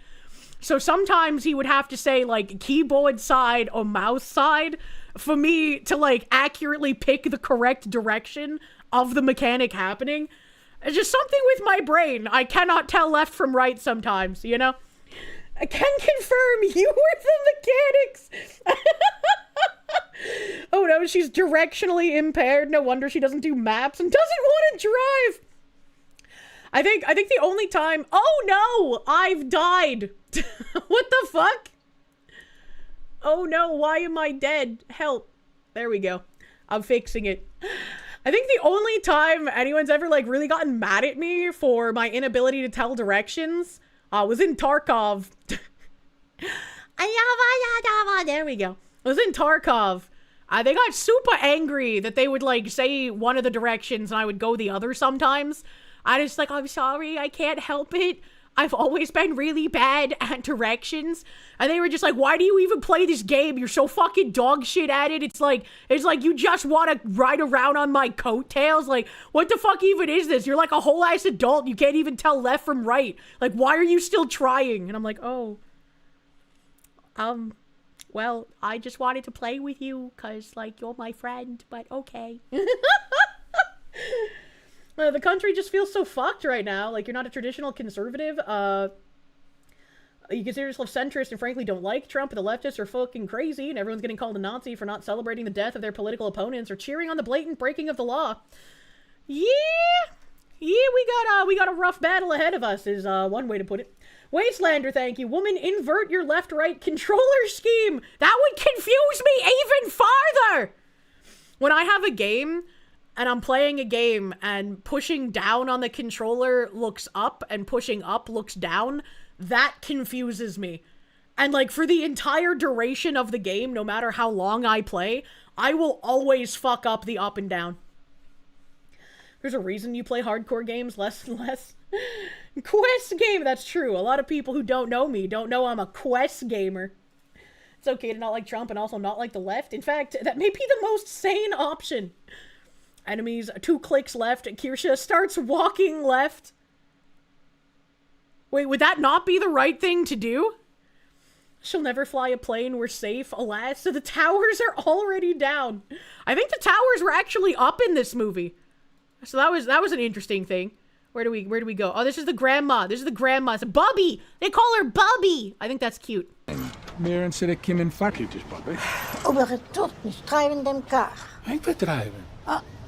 So sometimes he would have to say, like, keyboard side or mouse side for me to, like, accurately pick the correct direction of the mechanic happening. It's just something with my brain. I cannot tell left from right sometimes, you know? I can confirm you were the mechanics. Oh no, she's directionally impaired. No wonder she doesn't do maps and doesn't want to drive. I think the only time... Oh no, I've died. What the fuck? Oh no, why am I dead? Help. There we go. I'm fixing it. I think the only time anyone's ever, like, really gotten mad at me for my inability to tell directions was in Tarkov. There we go. I was in Tarkov. They got super angry that they would, like, say one of the directions and I would go the other sometimes. I just, like, I'm sorry, I can't help it. I've always been really bad at directions. And they were just like, why do you even play this game? You're so fucking dog shit at it. It's like you just want to ride around on my coattails. Like, what the fuck even is this? You're like a whole ass adult. You can't even tell left from right. Like, why are you still trying? And I'm like, oh. Well, I just wanted to play with you because, like, you're my friend, but okay. The country just feels so fucked right now. Like, you're not a traditional conservative. You consider yourself centrist and frankly don't like Trump, but the leftists are fucking crazy, and everyone's getting called a Nazi for not celebrating the death of their political opponents or cheering on the blatant breaking of the law. Yeah, we got a rough battle ahead of us, is one way to put it. Wastelander, thank you. Woman, invert your left-right controller scheme. That would confuse me even farther. When I have a game and I'm playing a game and pushing down on the controller looks up and pushing up looks down, that confuses me. And, like, for the entire duration of the game, no matter how long I play, I will always fuck up the up and down. There's a reason you play hardcore games less and less. Quest game, that's true. A lot of people who don't know me don't know I'm a quest gamer. It's okay to not like Trump and also not like the left. In fact, that may be the most sane option. Enemies, 2 clicks left. Kirsche starts walking left. Wait, would that not be the right thing to do? She'll never fly a plane, we're safe, alas. So the towers are already down. I think the towers were actually up in this movie. So that was an interesting thing. Where do we go? Oh, this is the grandma. This is the grandma. It's Bubby. They call her Bubby. I think that's cute. Meer zullen Kim en vakjes, papi. Aber het tot niet drijven dem kaag. Ik bedrijven.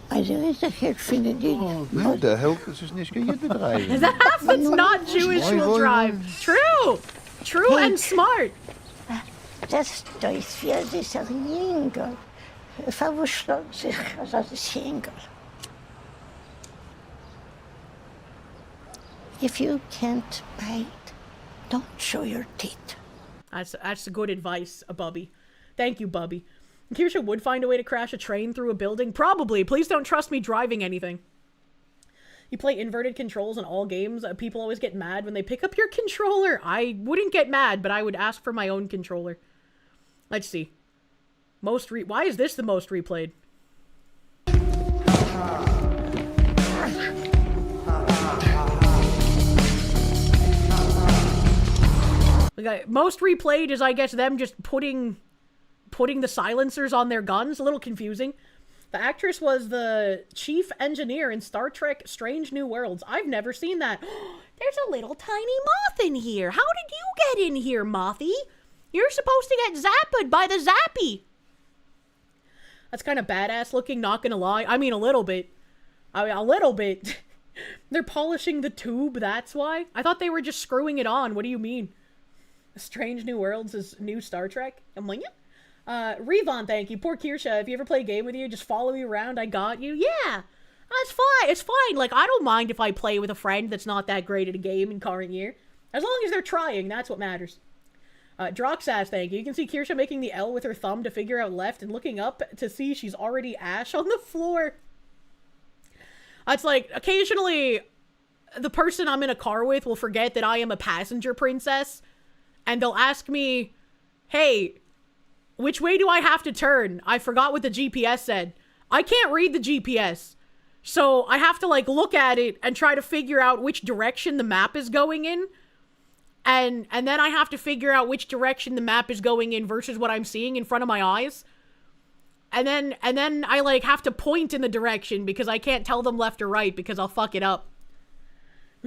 Also is dat ik vind het niet. Nou, de helft is niet je bedrijven. That's not Jewish will drive. True. True and smart. Dat is via deze jingle. Verwuschelt zich als dat is jingle. If you can't bite, don't show your teeth. That's good advice, Bubby. Thank you, Bubby. Kirsche would find a way to crash a train through a building. Probably. Please don't trust me driving anything. You play inverted controls in all games. People always get mad when they pick up your controller. I wouldn't get mad, but I would ask for my own controller. Let's see. Why is this the most replayed? Like, most replayed is, I guess, them just putting the silencers on their guns. A little confusing. The actress was the chief engineer in Star Trek Strange New Worlds. I've never seen that. There's a little tiny moth in here. How did you get in here, Mothy? You're supposed to get zapped by the zappy. That's kind of badass looking, not gonna lie. I mean, a little bit. They're polishing the tube, that's why. I thought they were just screwing it on. What do you mean? Strange New Worlds is new Star Trek. Revon, thank you. Poor Kirsche, if you ever play a game with you, just follow me around, I got you. Yeah, that's fine. It's fine. Like, I don't mind if I play with a friend that's not that great at a game in current year. As long as they're trying, that's what matters. Droxass, thank you. You can see Kirsche making the L with her thumb to figure out left and looking up to see she's already ash on the floor. It's like, occasionally, the person I'm in a car with will forget that I am a passenger princess. And they'll ask me, hey, which way do I have to turn? I forgot what the GPS said. I can't read the GPS. So I have to, like, look at it and try to figure out which direction the map is going in. And then I have to figure out which direction the map is going in versus what I'm seeing in front of my eyes. And then I, like, have to point in the direction because I can't tell them left or right because I'll fuck it up.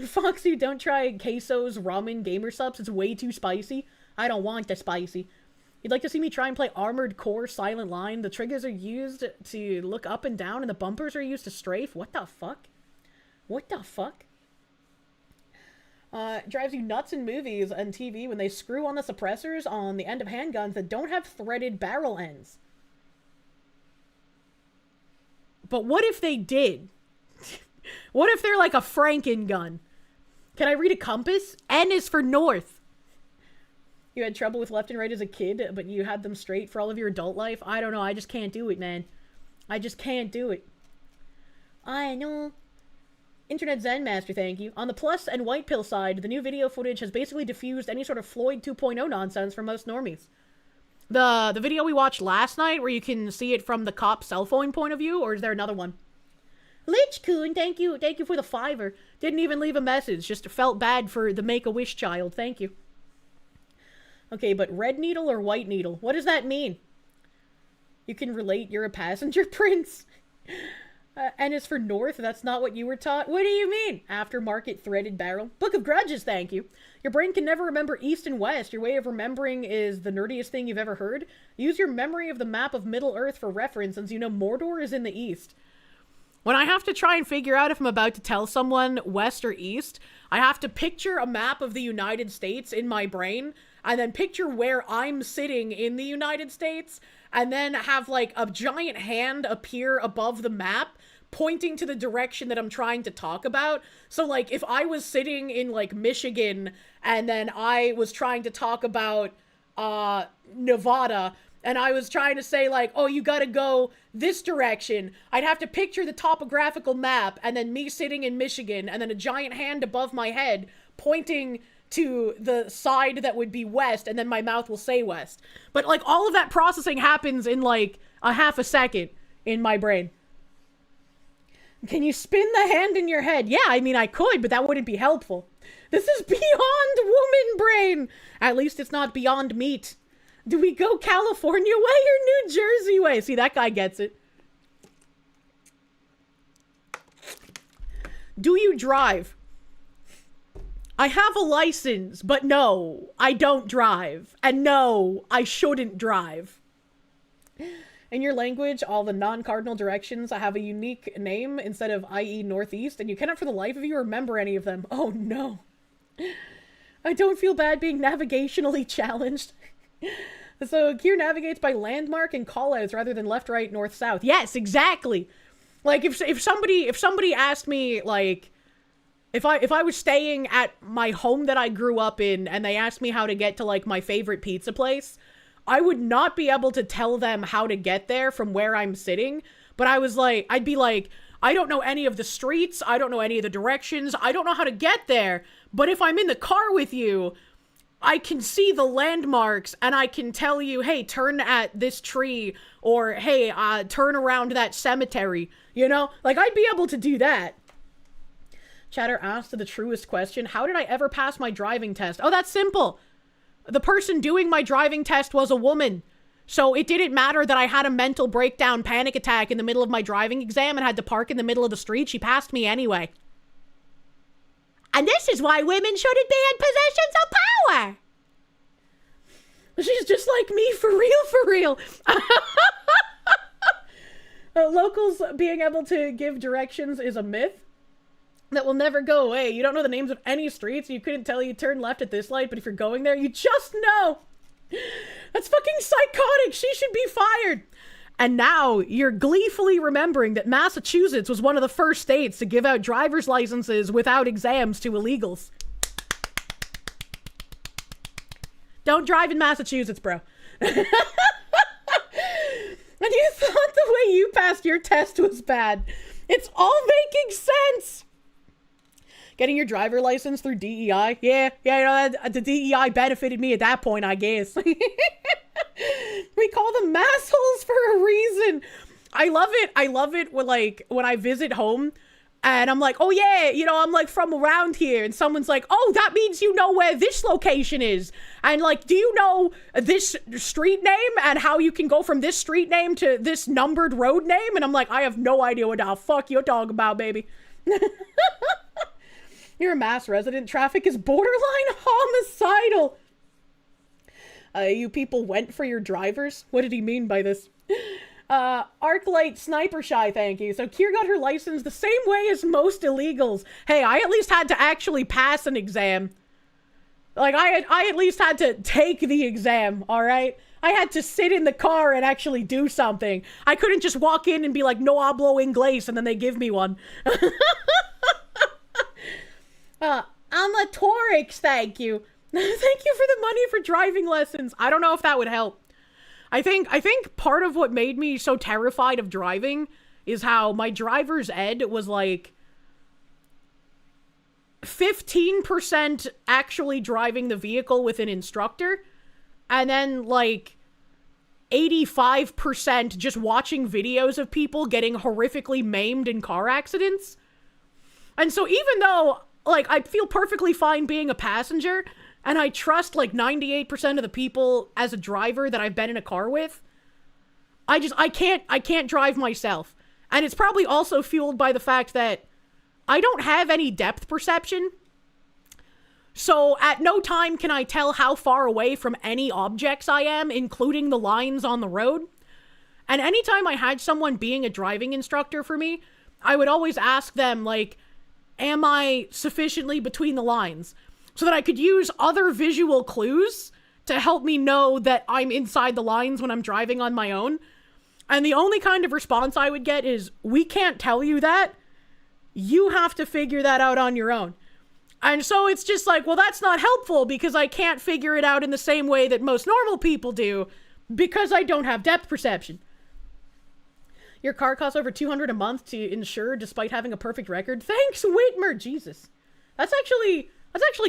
Foxy, don't try Queso's ramen gamer subs. It's way too spicy. I don't want the spicy. You'd like to see me try and play Armored Core Silent Line. The triggers are used to look up and down and the bumpers are used to strafe. What the fuck? What the fuck? Drives you nuts in movies and TV when they screw on the suppressors on the end of handguns that don't have threaded barrel ends. But what if they did? What if they're like a Franken gun? Can I read a compass? N is for north. You had trouble with left and right as a kid, but you had them straight for all of your adult life? I don't know. I just can't do it, man. I just can't do it. I know. Internet Zen Master, thank you. On the plus and white pill side, the new video footage has basically diffused any sort of Floyd 2.0 nonsense for most normies. The video we watched last night, where you can see it from the cop's cell phone point of view, or is there another one? Lich-kun, thank you for the $5. Didn't even leave a message, just felt bad for the Make-A-Wish child, thank you. Okay, but red needle or white needle? What does that mean? You can relate you're a passenger prince? And it's for north, that's not what you were taught? What do you mean? Aftermarket threaded barrel? Book of Grudges, thank you. Your brain can never remember east and west. Your way of remembering is the nerdiest thing you've ever heard. Use your memory of the map of Middle-earth for reference, since you know Mordor is in the east. When I have to try and figure out if I'm about to tell someone west or east, I have to picture a map of the United States in my brain, and then picture where I'm sitting in the United States, and then have, like, a giant hand appear above the map, pointing to the direction that I'm trying to talk about. So, like, if I was sitting in, like, Michigan, and then I was trying to talk about Nevada, and I was trying to say like, oh, you gotta go this direction, I'd have to picture the topographical map and then me sitting in Michigan and then a giant hand above my head pointing to the side that would be west, and then my mouth will say west. But like all of that processing happens in like a half a second in my brain. Can you spin the hand in your head? Yeah, I mean I could, but that wouldn't be helpful. This is beyond woman brain. At least it's not beyond meat. Do we go California way or New Jersey way? See, that guy gets it. Do you drive? I have a license, but no, I don't drive. And no, I shouldn't drive. In your language, all the non-cardinal directions have a unique name instead of i.e. northeast, and you cannot for the life of you remember any of them. Oh no. I don't feel bad being navigationally challenged. So Kier navigates by landmark and callouts rather than left, right, north, south. Yes, exactly. Like if somebody asked me like if I was staying at my home that I grew up in and they asked me how to get to like my favorite pizza place, I would not be able to tell them how to get there from where I'm sitting, but I'd be like, I don't know any of the streets, I don't know any of the directions, I don't know how to get there, but if I'm in the car with you, I can see the landmarks and I can tell you, hey, turn at this tree, or hey, turn around that cemetery, you know? Like, I'd be able to do that. Chatter asked the truest question, how did I ever pass my driving test? Oh, that's simple. The person doing my driving test was a woman. So it didn't matter that I had a mental breakdown, panic attack in the middle of my driving exam and had to park in the middle of the street. She passed me anyway. And this is why women shouldn't be in positions of power. She's just like me, for real. Locals being able to give directions is a myth that will never go away. You don't know the names of any streets. You couldn't tell you turn left at this light, but if you're going there, you just know. That's fucking psychotic. She should be fired. And now you're gleefully remembering that Massachusetts was one of the first states to give out driver's licenses without exams to illegals. Don't drive in Massachusetts, bro. And you thought the way you passed your test was bad. It's all making sense. Getting your driver license through DEI? Yeah, you know, the DEI benefited me at that point, I guess. We call them massholes for a reason. I love it when I visit home and I'm like, oh yeah, you know, I'm like from around here, and someone's like, oh, that means you know where this location is. And like, do you know this street name and how you can go from this street name to this numbered road name? And I'm like, I have no idea what the fuck you're talking about, baby. You're a Mass resident. Traffic is borderline homicidal. You people went for your drivers? What did he mean by this? Arclight Sniper Shy, thank you. So Kier got her license the same way as most illegals. Hey, I at least had to actually pass an exam. Like, I at least had to take the exam, alright? I had to sit in the car and actually do something. I couldn't just walk in and be like, no hablo inglés, and then they give me one. Amatorix, thank you. Thank you for the money for driving lessons. I don't know if that would help. I think part of what made me so terrified of driving is how my driver's ed was like 15% actually driving the vehicle with an instructor, and then like 85% just watching videos of people getting horrifically maimed in car accidents. And so even though like I feel perfectly fine being a passenger, and I trust like 98% of the people as a driver that I've been in a car with, I can't drive myself. And it's probably also fueled by the fact that I don't have any depth perception. So at no time can I tell how far away from any objects I am, including the lines on the road. And anytime I had someone being a driving instructor for me, I would always ask them, like, am I sufficiently between the lines? So that I could use other visual clues to help me know that I'm inside the lines when I'm driving on my own. And the only kind of response I would get is, we can't tell you that. You have to figure that out on your own. And so it's just like, well, that's not helpful because I can't figure it out in the same way that most normal people do because I don't have depth perception. Your car costs over $200 a month to insure despite having a perfect record. Thanks, Whitmer. Jesus. That's actually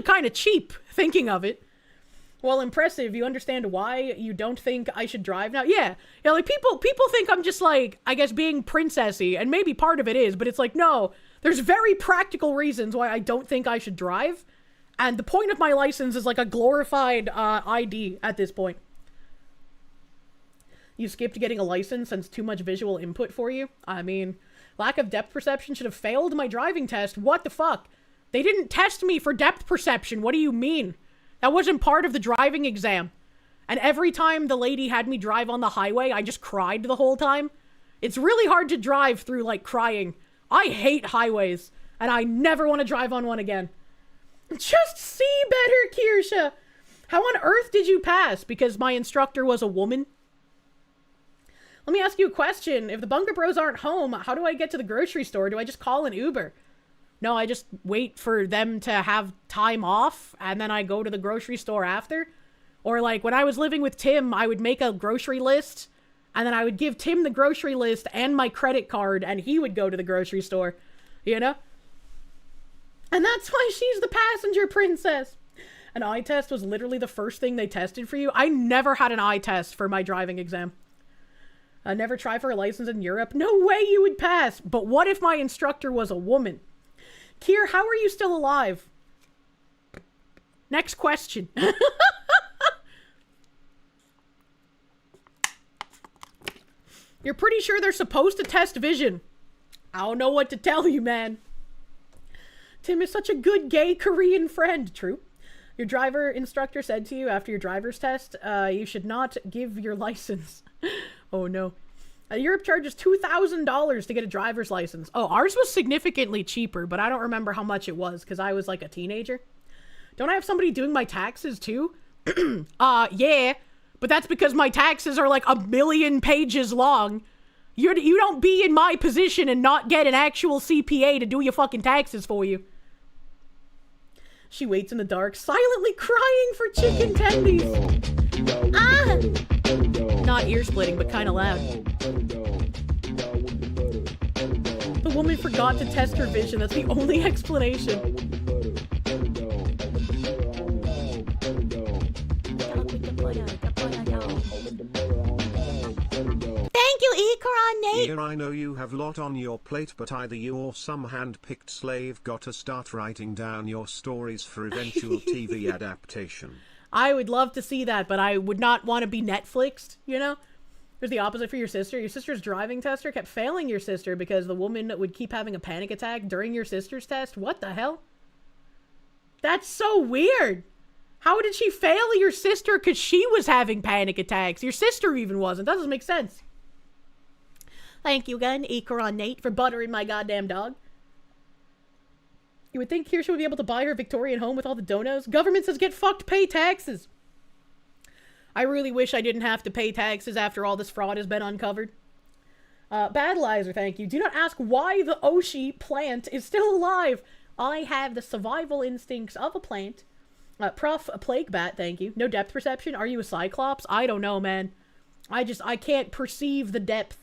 kind of cheap, thinking of it. Well, impressive. You understand why you don't think I should drive now? Yeah, like people think I'm just like, I guess, being princessy, and maybe part of it is, but it's like, no, there's very practical reasons why I don't think I should drive, and the point of my license is like a glorified ID at this point. You skipped getting a license since too much visual input for you? I mean, lack of depth perception should have failed my driving test. What the fuck? They didn't test me for depth perception. What do you mean? That wasn't part of the driving exam. And every time the lady had me drive on the highway, I just cried the whole time. It's really hard to drive through, like, crying. I hate highways, and I never want to drive on one again. Just see better, Kirsche. How on earth did you pass? Because my instructor was a woman? Let me ask you a question. If the Bunker Bros aren't home, how do I get to the grocery store? Do I just call an Uber? No, I just wait for them to have time off, and then I go to the grocery store after. Or like, when I was living with Tim, I would make a grocery list, and then I would give Tim the grocery list and my credit card, and he would go to the grocery store, you know? And that's why she's the passenger princess. An eye test was literally the first thing they tested for you. I never had an eye test for my driving exam. Never try for a license in Europe. No way you would pass. But what if my instructor was a woman? Kier, how are you still alive? Next question. You're pretty sure they're supposed to test vision. I don't know what to tell you, man. Tim is such a good gay Korean friend. True. Your driver instructor said to you after your driver's test, you should not give your license. Oh no. Europe charges $2,000 to get a driver's license. Oh, ours was significantly cheaper, but I don't remember how much it was because I was like a teenager. Don't I have somebody doing my taxes too? Yeah, but that's because my taxes are like 1,000,000 pages long. You don't be in my position and not get an actual CPA to do your fucking taxes for you. She waits in the dark, silently crying for chicken tendies. Ah! Not ear splitting, but kind of loud. The woman forgot to test her vision. That's the only explanation. Thank you, Ikaron Nate. Here I know you have lot on your plate, but either you or some hand-picked slave got to start writing down your stories for eventual TV adaptation. I would love to see that, but I would not want to be Netflixed, you know? There's the opposite for your sister. Your sister's driving tester kept failing your sister because the woman would keep having a panic attack during your sister's test. What the hell? That's so weird. How did she fail your sister because she was having panic attacks? Your sister even wasn't. That doesn't make sense. Thank you again, Ikaron Nate, for buttering my goddamn dog. You would think Kirsche would be able to buy her Victorian home with all the donos. Government says get fucked, pay taxes. I really wish I didn't have to pay taxes after all this fraud has been uncovered. Battleizer, thank you. Do not ask why the Oshi plant is still alive. I have the survival instincts of a plant. Prof, a plague bat, thank you. No depth perception. Are you a cyclops? I don't know, man. I can't perceive the depth.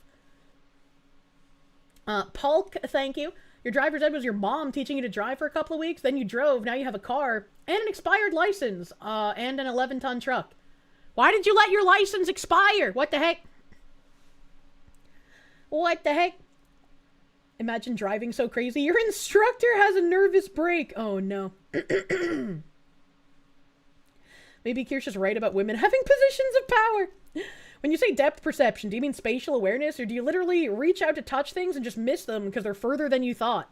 Pulk, thank you. Your driver's ed was your mom teaching you to drive for a couple of weeks. Then you drove. Now you have a car and an expired license and an 11-ton truck. Why did you let your license expire? What the heck? What the heck? Imagine driving so crazy. Your instructor has a nervous break. Oh, no. Maybe Kirsch's right about women having positions of power. When you say depth perception, do you mean spatial awareness, or do you literally reach out to touch things and just miss them because they're further than you thought?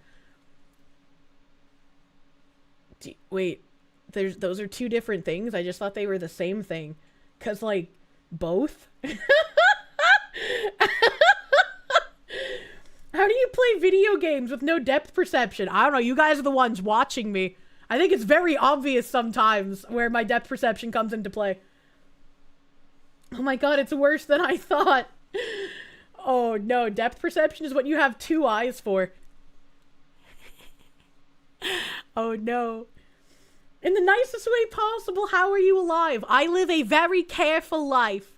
Wait, those are two different things? I just thought they were the same thing. Because, like, both? How do you play video games with no depth perception? I don't know, you guys are the ones watching me. I think it's very obvious sometimes where my depth perception comes into play. Oh my god, it's worse than I thought. Oh no, depth perception is what you have two eyes for. Oh no. In the nicest way possible, how are you alive? I live a very careful life.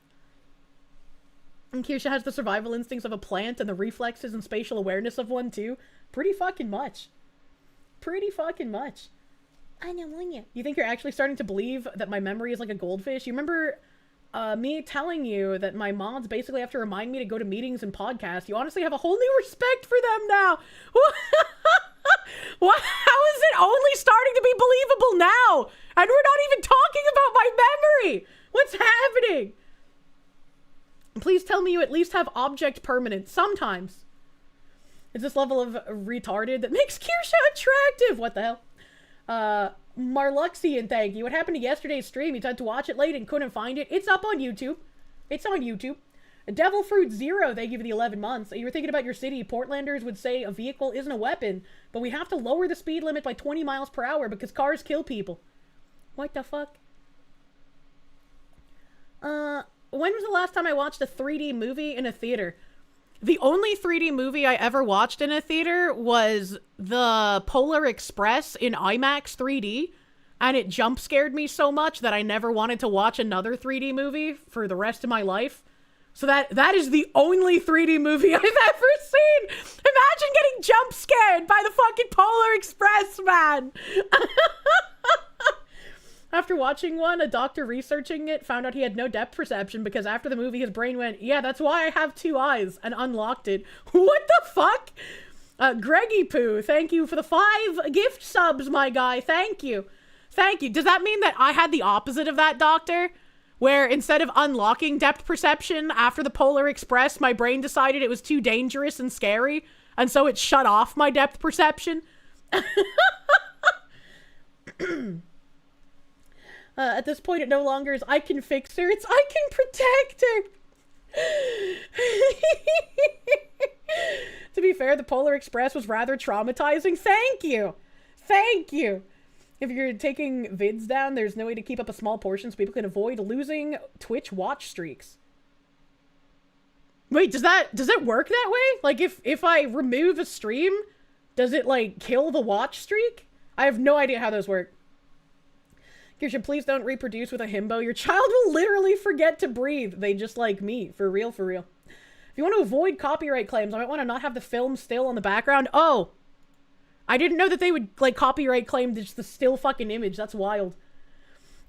And Kirsche has the survival instincts of a plant and the reflexes and spatial awareness of one too. Pretty fucking much. Pretty fucking much. I know, you think you're actually starting to believe that my memory is like a goldfish? You remember me telling you that my mods basically have to remind me to go to meetings and podcasts? You honestly have a whole new respect for them now. What? How is it only starting to be believable now? And we're not even talking about my memory. What's happening? Please tell me you at least have object permanence sometimes. It's this level of retarded that makes Kirsche attractive. What the hell? Marluxian, thank you. What happened to yesterday's stream? You tried to watch it late and couldn't find it. It's up on YouTube. It's on YouTube. Devil Fruit Zero, thank you for the 11 months. You were thinking about your city. Portlanders would say a vehicle isn't a weapon, but we have to lower the speed limit by 20 miles per hour because cars kill people. What the fuck? When was the last time I watched a 3D movie in a theater? The only 3D movie I ever watched in a theater was the Polar Express in IMAX 3D, and it jump scared me so much that I never wanted to watch another 3D movie for the rest of my life. So that is the only 3D movie I've ever seen. Imagine getting jump scared by the fucking Polar Express, man. After watching one, a doctor researching it found out he had no depth perception because after the movie, his brain went, yeah, that's why I have two eyes, and unlocked it. What the fuck? Greggy Poo, thank you for the 5 gift subs, my guy. Thank you. Thank you. Does that mean that I had the opposite of that doctor? Where instead of unlocking depth perception after the Polar Express, my brain decided it was too dangerous and scary, and so it shut off my depth perception? At this point, it no longer is I can fix her, it's I can protect her. To be fair, the Polar Express was rather traumatizing. Thank you. Thank you. If you're taking vids down, there's no way to keep up a small portion so people can avoid losing Twitch watch streaks. Wait, does that work that way? Like, if I remove a stream, does it, like, kill the watch streak? I have no idea how those work. Kirsche, please don't reproduce with a himbo. Your child will literally forget to breathe. They just like me. For real, for real. If you want to avoid copyright claims, I might want to not have the film still on the background. Oh! I didn't know that they would, like, copyright claim just the still fucking image. That's wild.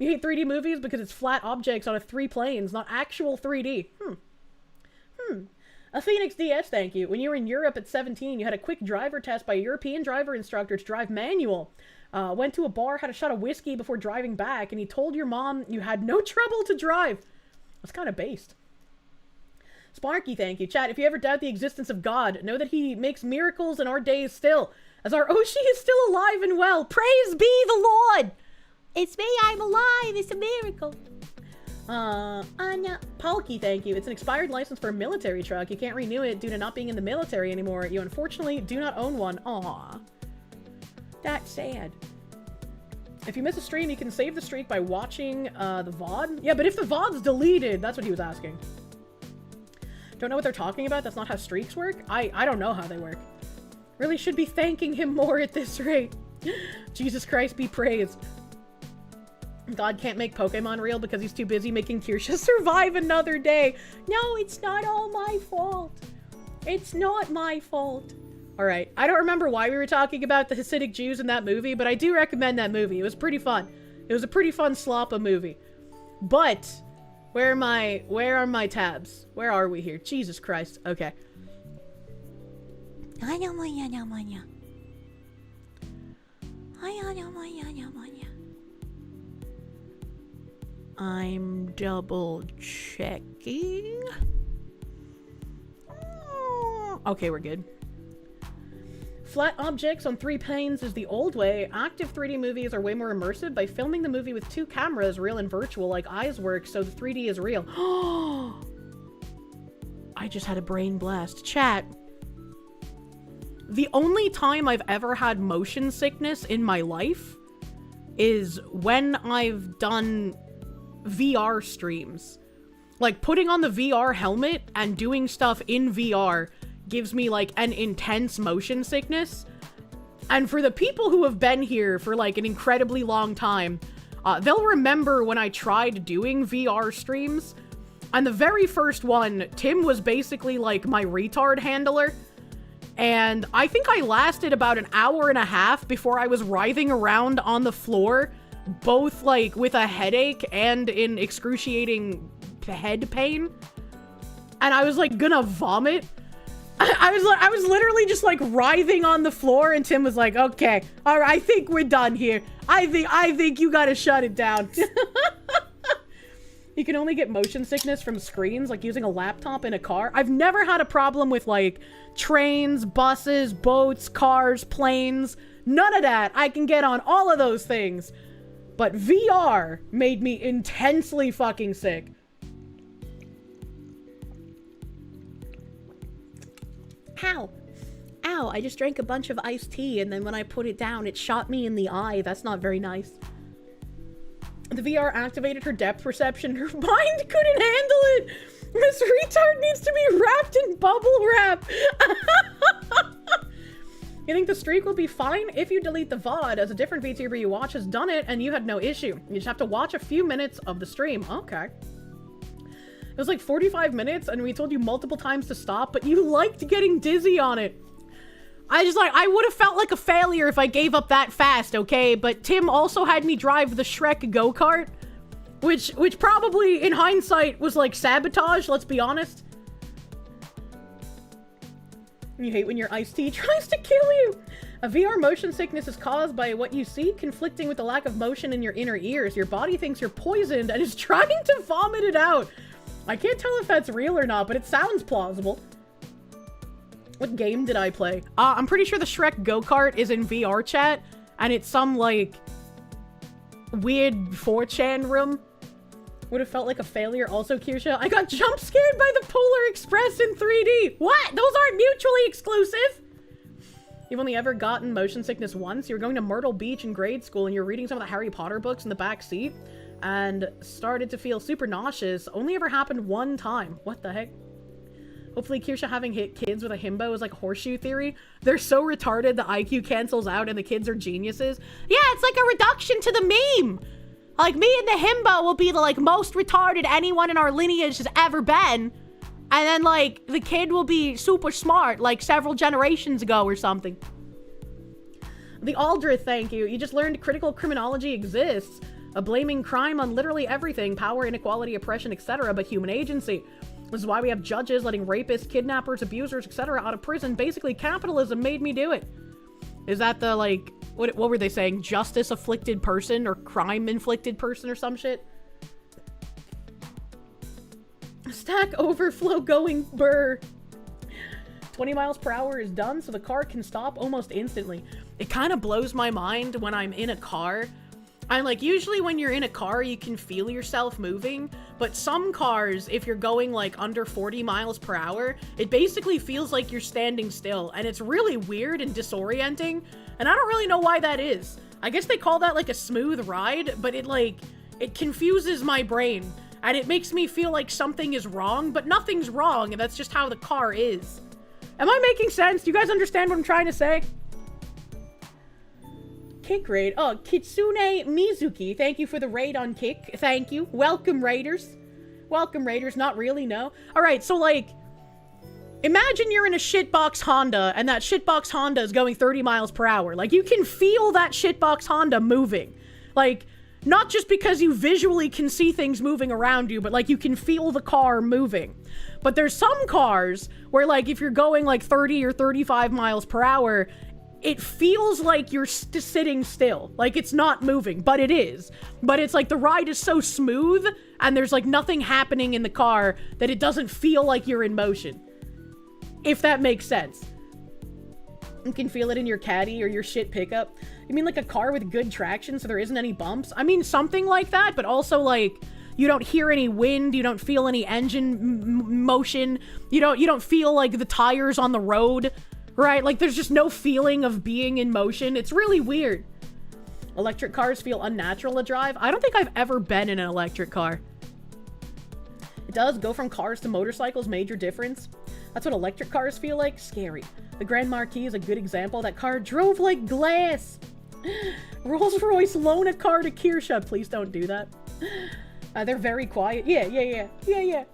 You hate 3D movies because it's flat objects on 3 planes, not actual 3D. A Phoenix DS, thank you. When you were in Europe at 17, you had a quick driver test by a European driver instructor to drive manual. Went to a bar, had a shot of whiskey before driving back, and he told your mom you had no trouble to drive. That's kind of based. Sparky, thank you. Chat, if you ever doubt the existence of God, know that he makes miracles in our days still. As our Oshi is still alive and well. Praise be the Lord! It's me, I'm alive, it's a miracle. Anya. Palky, thank you. It's an expired license for a military truck. You can't renew it due to not being in the military anymore. You unfortunately do not own one. Aww. That's sad. If you miss a stream, you can save the streak by watching the VoD. Yeah, but if the VoD's deleted, that's what he was asking. Don't know what they're talking about? That's not how streaks work? I don't know how they work. Really should be thanking him more at this rate. Jesus Christ be praised. God can't make Pokemon real because he's too busy making Kirsche survive another day. No, it's not all my fault. It's not my fault. Alright, I don't remember why we were talking about the Hasidic Jews in that movie, but I do recommend that movie. It was pretty fun. It was a pretty fun sloppa movie. But, where are my tabs? Where are we here? Jesus Christ. Okay. I'm double checking. Okay, we're good. Flat objects on 3 planes is the old way. Active 3D movies are way more immersive by filming the movie with 2 cameras, real and virtual, like eyes work, so the 3D is real. I just had a brain blast. Chat. The only time I've ever had motion sickness in my life is when I've done VR streams. Like, putting on the VR helmet and doing stuff in VR gives me, like, an intense motion sickness. And for the people who have been here for like an incredibly long time, they'll remember when I tried doing VR streams. On the very first one, Tim was basically like my retard handler. And I think I lasted about an hour and a half before I was writhing around on the floor, both like with a headache and in excruciating head pain. And I was like gonna vomit. I was literally just like writhing on the floor, and Tim was like, okay, all right, I think we're done here. I think you gotta shut it down. You can only get motion sickness from screens, like using a laptop in a car. I've never had a problem with like trains, buses, boats, cars, planes. None of that. I can get on all of those things. But VR made me intensely fucking sick. Ow. Ow, I just drank a bunch of iced tea, and then when I put it down, it shot me in the eye. That's not very nice. The VR activated her depth perception. Her mind couldn't handle it. This retard needs to be wrapped in bubble wrap. You think the streak will be fine if you delete the VoD, as a different VTuber you watch has done it and you had no issue. You just have to watch a few minutes of the stream. Okay. It was like 45 minutes and we told you multiple times to stop, but you liked getting dizzy on it. I would have felt like a failure if I gave up that fast, okay? But Tim also had me drive the Shrek go-kart, which probably, in hindsight, was like sabotage, let's be honest. You hate when your iced tea tries to kill you. A VR motion sickness is caused by what you see conflicting with the lack of motion in your inner ears. Your body thinks you're poisoned and is trying to vomit it out. I can't tell if that's real or not, but it sounds plausible. What game did I play? I'm pretty sure the Shrek go-kart is in VR chat, and it's some, like, weird 4chan room. Would have felt like a failure. Also, Kirsche, I got jump scared by the Polar Express in 3D. What? Those aren't mutually exclusive. You've only ever gotten motion sickness once. You were going to Myrtle Beach in grade school, and you're reading some of the Harry Potter books in the back seat, and started to feel super nauseous. Only ever happened one time. What the heck? Hopefully Kirsche having hit kids with a himbo is like horseshoe theory. They're so retarded the IQ cancels out and the kids are geniuses. Yeah, it's like a reduction to the meme. Like, me and the himbo will be the, like, most retarded anyone in our lineage has ever been. And then, like, the kid will be super smart, like, several generations ago or something. The Aldrich, thank you. You just learned critical criminology exists. Blaming crime on literally everything. Power, inequality, oppression, etc. But human agency. This is why we have judges letting rapists, kidnappers, abusers, etc. out of prison. Basically, capitalism made me do it. Is that the, like, what were they saying? Justice-afflicted person or crime-inflicted person or some shit? Stack overflow going burr. 20 miles per hour is done, so the car can stop almost instantly. It kind of blows my mind when I'm in a car. I'm like, usually when you're in a car, you can feel yourself moving, but some cars, if you're going like under 40 miles per hour, it basically feels like you're standing still, and it's really weird and disorienting, and I don't really know why that is. I guess they call that like a smooth ride, but it confuses my brain, and it makes me feel like something is wrong, but nothing's wrong, and that's just how the car is. Am I making sense? Do you guys understand what I'm trying to say? Kick raid. Oh, Kitsune Mizuki. Thank you for the raid on Kick. Thank you. Welcome, raiders. Welcome, raiders. Not really, no. Alright, so, like, imagine you're in a shitbox Honda, and that shitbox Honda is going 30 miles per hour. Like, you can feel that shitbox Honda moving. Like, not just because you visually can see things moving around you, but, like, you can feel the car moving. But there's some cars where, like, if you're going, like, 30 or 35 miles per hour, it feels like you're sitting still. Like, it's not moving, but it is. But it's like the ride is so smooth, and there's, like, nothing happening in the car that it doesn't feel like you're in motion. If that makes sense. You can feel it in your caddy or your shit pickup. You mean like a car with good traction so there isn't any bumps? I mean something like that, but also, like, you don't hear any wind, you don't feel any engine motion, you don't feel, like, the tires on the road. Right? Like, there's just no feeling of being in motion. It's really weird. Electric cars feel unnatural to drive. I don't think I've ever been in an electric car. It does. Go from cars to motorcycles, major difference. That's what electric cars feel like. Scary. The Grand Marquis is a good example. That car drove like glass. Rolls-Royce loan a car to Kirsche. Please don't do that. They're very quiet. Yeah.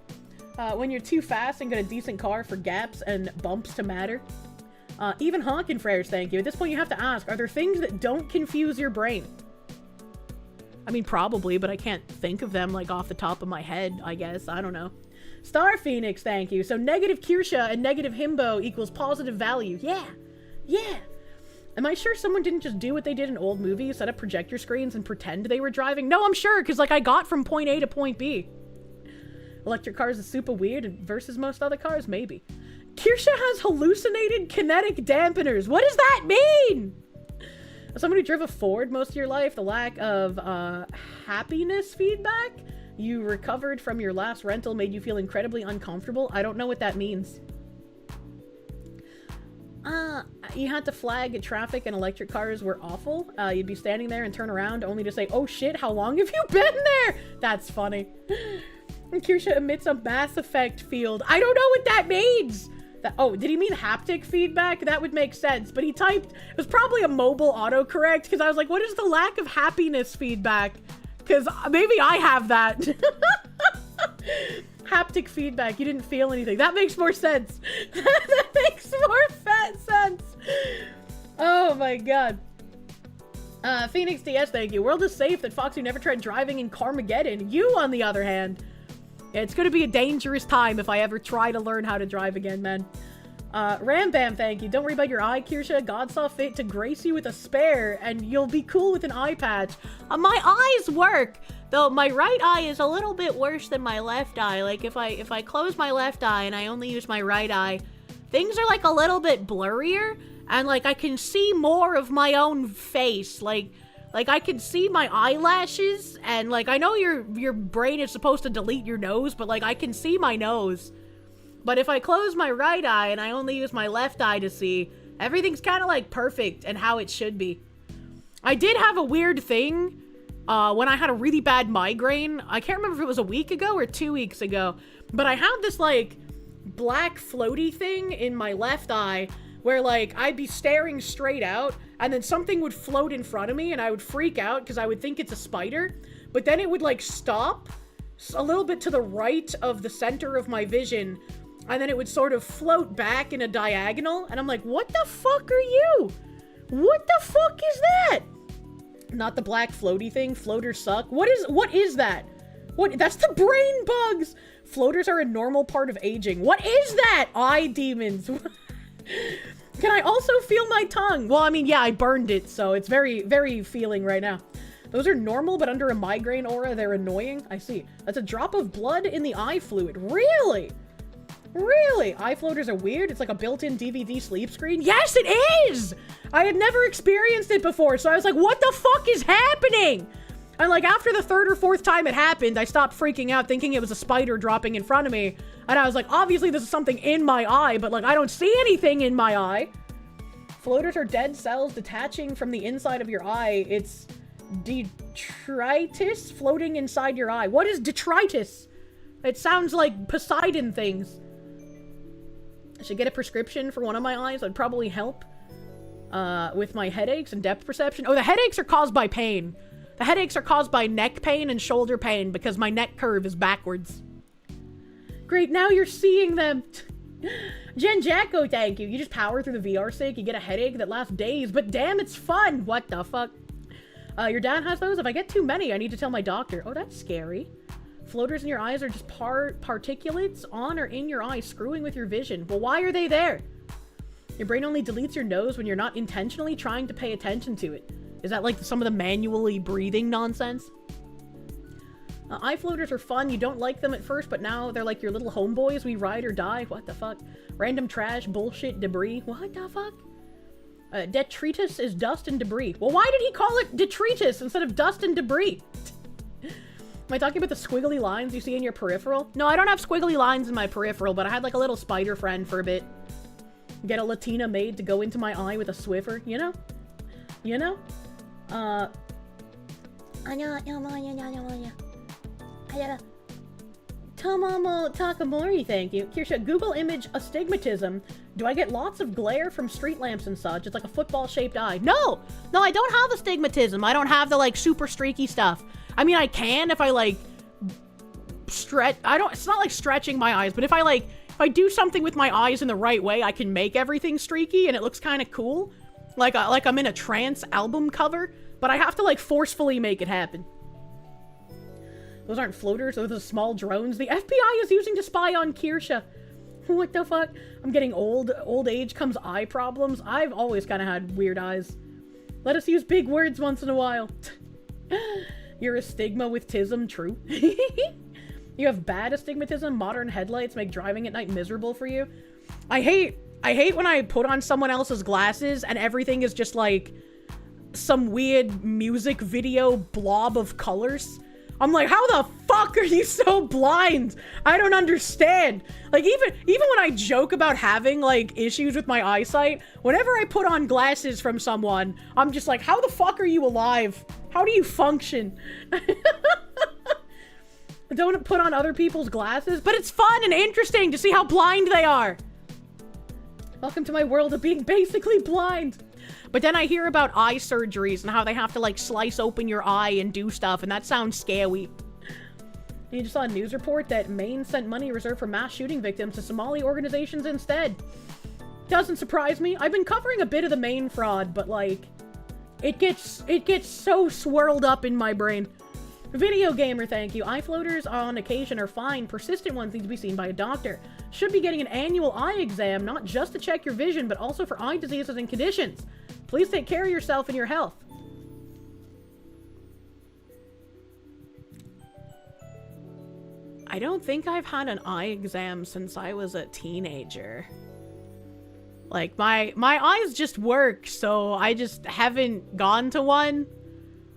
When you're too fast and got a decent car for gaps and bumps to matter. Even honkin' frares, thank you. At this point you have to ask, are there things that don't confuse your brain? I mean, probably, but I can't think of them, like, off the top of my head, I guess. I don't know. Star Phoenix, thank you. So negative Kirsche and negative himbo equals positive value. Yeah. Am I sure someone didn't just do what they did in old movies, set up projector screens and pretend they were driving? No, I'm sure, because, like, I got from point A to point B. Electric cars is super weird versus most other cars? Maybe. Kirsche has hallucinated kinetic dampeners. What does that mean? As someone who drove a Ford most of your life, the lack of happiness feedback you recovered from your last rental made you feel incredibly uncomfortable. I don't know what that means. You had to flag traffic and electric cars were awful. You'd be standing there and turn around only to say, oh shit, how long have you been there? That's funny. And Kirsche emits a Mass Effect field. I don't know what that means. Oh, did he mean haptic feedback? That would make sense. But he typed, it was probably a mobile autocorrect because I was like, what is the lack of happiness feedback? Because maybe I have that. Haptic feedback. You didn't feel anything. That makes more sense. That makes more sense. Oh my god. Phoenix DS, thank you. World is safe that Foxy never tried driving in Carmageddon. You, on the other hand. Yeah, it's gonna be a dangerous time if I ever try to learn how to drive again, man. Ram Bam, thank you. Don't worry about your eye, Kirsche. God saw fit to grace you with a spare, and you'll be cool with an eye patch. My eyes work, though my right eye is a little bit worse than my left eye. Like, if I close my left eye and I only use my right eye, things are, like, a little bit blurrier, and, like, I can see more of my own face. Like, I can see my eyelashes, and, like, I know your brain is supposed to delete your nose, but, like, I can see my nose. But if I close my right eye and I only use my left eye to see, everything's kind of, like, perfect and how it should be. I did have a weird thing when I had a really bad migraine. I can't remember if it was a week ago or 2 weeks ago, but I had this, like, black floaty thing in my left eye where, like, I'd be staring straight out, and then something would float in front of me, and I would freak out because I would think it's a spider, but then it would, like, stop a little bit to the right of the center of my vision, and then it would sort of float back in a diagonal, and I'm like, what the fuck are you? What the fuck is that? Not the black floaty thing. Floaters suck. What is that? That's the brain bugs! Floaters are a normal part of aging. What is that? Eye demons. Can I also feel my tongue? Well, I mean, yeah, I burned it, so it's very, very feeling right now. Those are normal, but under a migraine aura, they're annoying. I see. That's a drop of blood in the eye fluid. Really? Really? Eye floaters are weird? It's like a built-in DVD sleep screen? Yes, it is! I had never experienced it before, so I was like, what the fuck is happening? And, like, after the third or fourth time it happened, I stopped freaking out thinking it was a spider dropping in front of me. And I was like, obviously this is something in my eye, but, like, I don't see anything in my eye. Floaters are dead cells detaching from the inside of your eye. It's detritus floating inside your eye. What is detritus? It sounds like Poseidon things. I should get a prescription for one of my eyes. That'd probably help with my headaches and depth perception. Oh, the headaches are caused by pain. The headaches are caused by neck pain and shoulder pain because my neck curve is backwards. Great, now you're seeing them. Jen Jacko, thank you. You just power through the VR stick, you get a headache that lasts days, but damn, it's fun. What the fuck? Your dad has those? If I get too many, I need to tell my doctor. Oh, that's scary. Floaters in your eyes are just particulates on or in your eye, screwing with your vision. Well, why are they there? Your brain only deletes your nose when you're not intentionally trying to pay attention to it. Is that like some of the manually breathing nonsense? Eye floaters are fun. You don't like them at first, but now they're like your little homeboys. We ride or die. What the fuck? Random trash, bullshit, debris. What the fuck? Detritus is dust and debris. Well, why did he call it detritus instead of dust and debris? Am I talking about the squiggly lines you see in your peripheral? No, I don't have squiggly lines in my peripheral, but I had like a little spider friend for a bit. Get a Latina maid to go into my eye with a Swiffer, you know? You know? Tamamo Takamori, thank you. Kirsche, Google image astigmatism. Do I get lots of glare from street lamps and such? It's like a football-shaped eye. No! No, I don't have astigmatism. I don't have the, like, super streaky stuff. I mean, I can if I, like, stretch... It's not like stretching my eyes, but if I do something with my eyes in the right way, I can make everything streaky and it looks kind of cool. Like I'm in a trance album cover, but I have to, like, forcefully make it happen. Those aren't floaters, those are small drones the FBI is using to spy on Kirsche. What the fuck? I'm getting old. Old age comes eye problems. I've always kind of had weird eyes. Let us use big words once in a while. You're astigma with tism, true. You have bad astigmatism. Modern headlights make driving at night miserable for you. I hate when I put on someone else's glasses and everything is just like some weird music video blob of colors. I'm like, how the fuck are you so blind? I don't understand. Like, even when I joke about having, like, issues with my eyesight, whenever I put on glasses from someone, I'm just like, how the fuck are you alive? How do you function? Don't put on other people's glasses, but it's fun and interesting to see how blind they are. Welcome to my world of being basically blind. But then I hear about eye surgeries and how they have to, like, slice open your eye and do stuff, and that sounds scary. You just saw a news report that Maine sent money reserved for mass shooting victims to Somali organizations instead. Doesn't surprise me. I've been covering a bit of the Maine fraud, but, like, it gets so swirled up in my brain. Video gamer, thank you. Eye floaters on occasion are fine. Persistent ones need to be seen by a doctor. Should be getting an annual eye exam, not just to check your vision, but also for eye diseases and conditions. Please take care of yourself and your health. I don't think I've had an eye exam since I was a teenager. Like, my eyes just work, so I just haven't gone to one.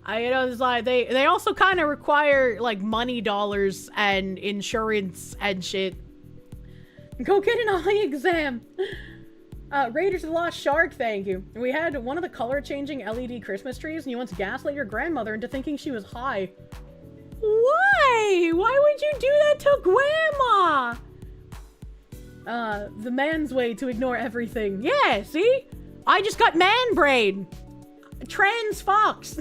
It's like, they also kind of require, like, money dollars and insurance and shit. Go get an eye exam. Raiders of the Lost Shark, thank you. We had one of the color-changing LED Christmas trees, and you once gaslit your grandmother into thinking she was high. Why? Why would you do that to Grandma? The man's way to ignore everything. Yeah, see? I just got man brain. Trans fox.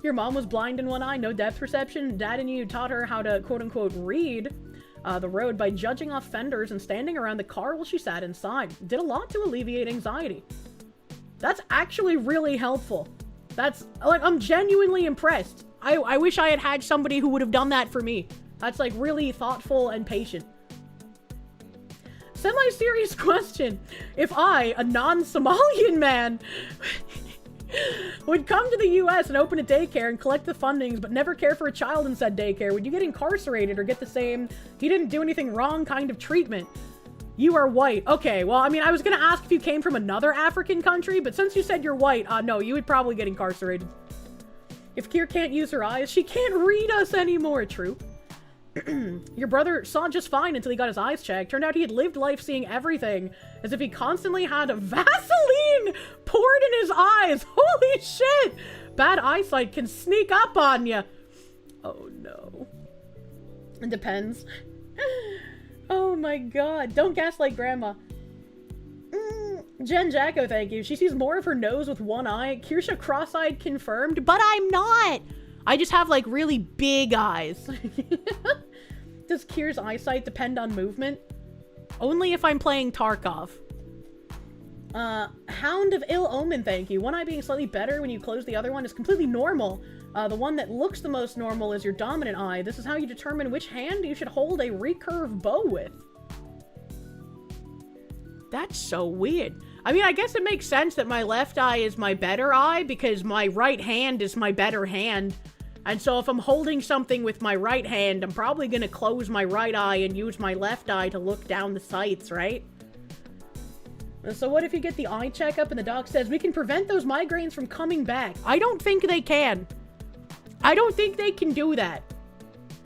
Your mom was blind in one eye, no depth perception. Dad and you taught her how to, quote-unquote, read the road by judging off fenders and standing around the car while she sat inside. Did a lot to alleviate anxiety. That's actually really helpful. That's, like, I'm genuinely impressed. I wish I had somebody who would have done that for me. That's, like, really thoughtful and patient. Semi-serious question. If I, a non-Somalian man, would come to the US and open a daycare and collect the fundings but never care for a child in said daycare, would you get incarcerated or get the same he didn't do anything wrong kind of treatment? You are white. Okay, well, I mean, I was gonna ask if you came from another African country, but since you said you're white, no, you would probably get incarcerated. If Kier can't use her eyes, she can't read us anymore. True. Your brother saw just fine until he got his eyes checked. Turned out he had lived life seeing everything, as if he constantly had Vaseline poured in his eyes. Holy shit! Bad eyesight can sneak up on you. Oh no. It depends. Oh my god. Don't gaslight Grandma. Jen Jacko, thank you. She sees more of her nose with one eye. Kirsche cross-eyed confirmed, but I'm not. I just have, like, really big eyes. Does Kier's eyesight depend on movement? Only if I'm playing Tarkov. Hound of Ill Omen, thank you. One eye being slightly better when you close the other one is completely normal. The one that looks the most normal is your dominant eye. This is how you determine which hand you should hold a recurve bow with. That's so weird. I mean, I guess it makes sense that my left eye is my better eye because my right hand is my better hand. And so if I'm holding something with my right hand, I'm probably going to close my right eye and use my left eye to look down the sights, right? So what if you get the eye checkup and the doc says, we can prevent those migraines from coming back? I don't think they can. I don't think they can do that.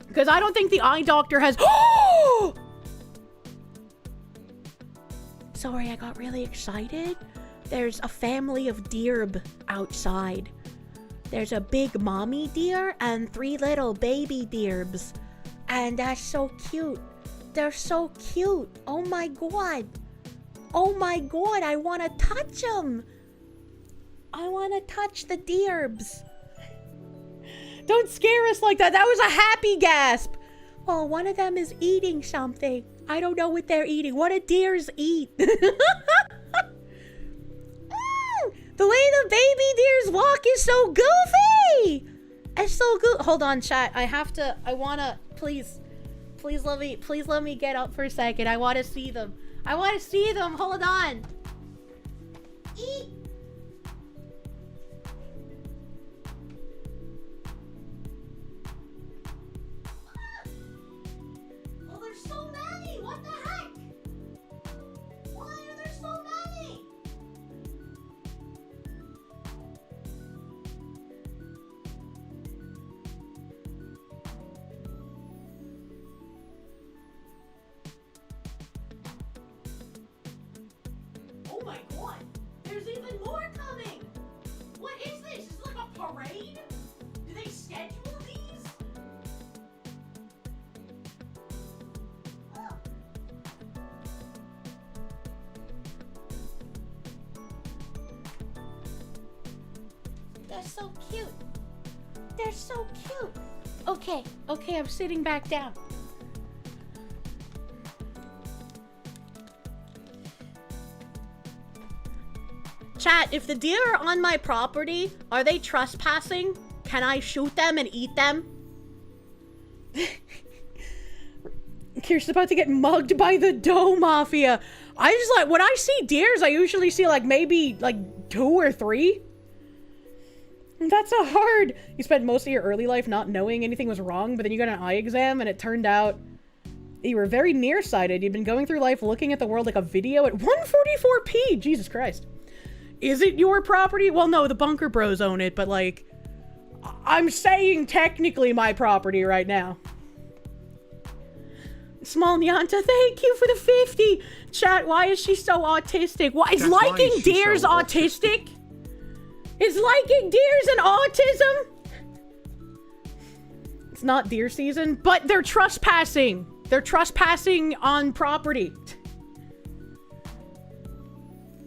Because I don't think the eye doctor has... Sorry, I got really excited. There's a family of deer outside. There's a big mommy deer and 3 little baby deers. And that's so cute. They're so cute. Oh my god. Oh my god, I want to touch them. I want to touch the deerbs. Don't scare us like that. That was a happy gasp. Oh, one of them is eating something. I don't know what they're eating. What do deers eat? The way the baby deers walk is so goofy. It's so good. Hold on, chat. I wanna, please let me get up for a second. I want to see them. Hold on. Eat. Oh, there's so many. What the heck? Why are there so many? Oh my god! There's even more coming! What is this? Is it like a parade? Do they schedule these? Oh. They're so cute. They're so cute. Okay, I'm sitting back down. Chat, if the deer are on my property, are they trespassing? Can I shoot them and eat them? Kirsche about to get mugged by the doe mafia. I just like, when I see deers, I usually see like maybe like 2 or 3. That's so hard. You spent most of your early life not knowing anything was wrong, but then you got an eye exam and it turned out you were very nearsighted. You'd been going through life looking at the world like a video at 144p. Jesus Christ. Is it your property? Well, no, the Bunker Bros own it, but like, I'm saying technically my property right now. Small Nyanta, thank you for the 50. Chat, why is she so autistic? Why is liking deers autistic? Is liking deers an autism? It's not deer season, but they're trespassing. They're trespassing on property.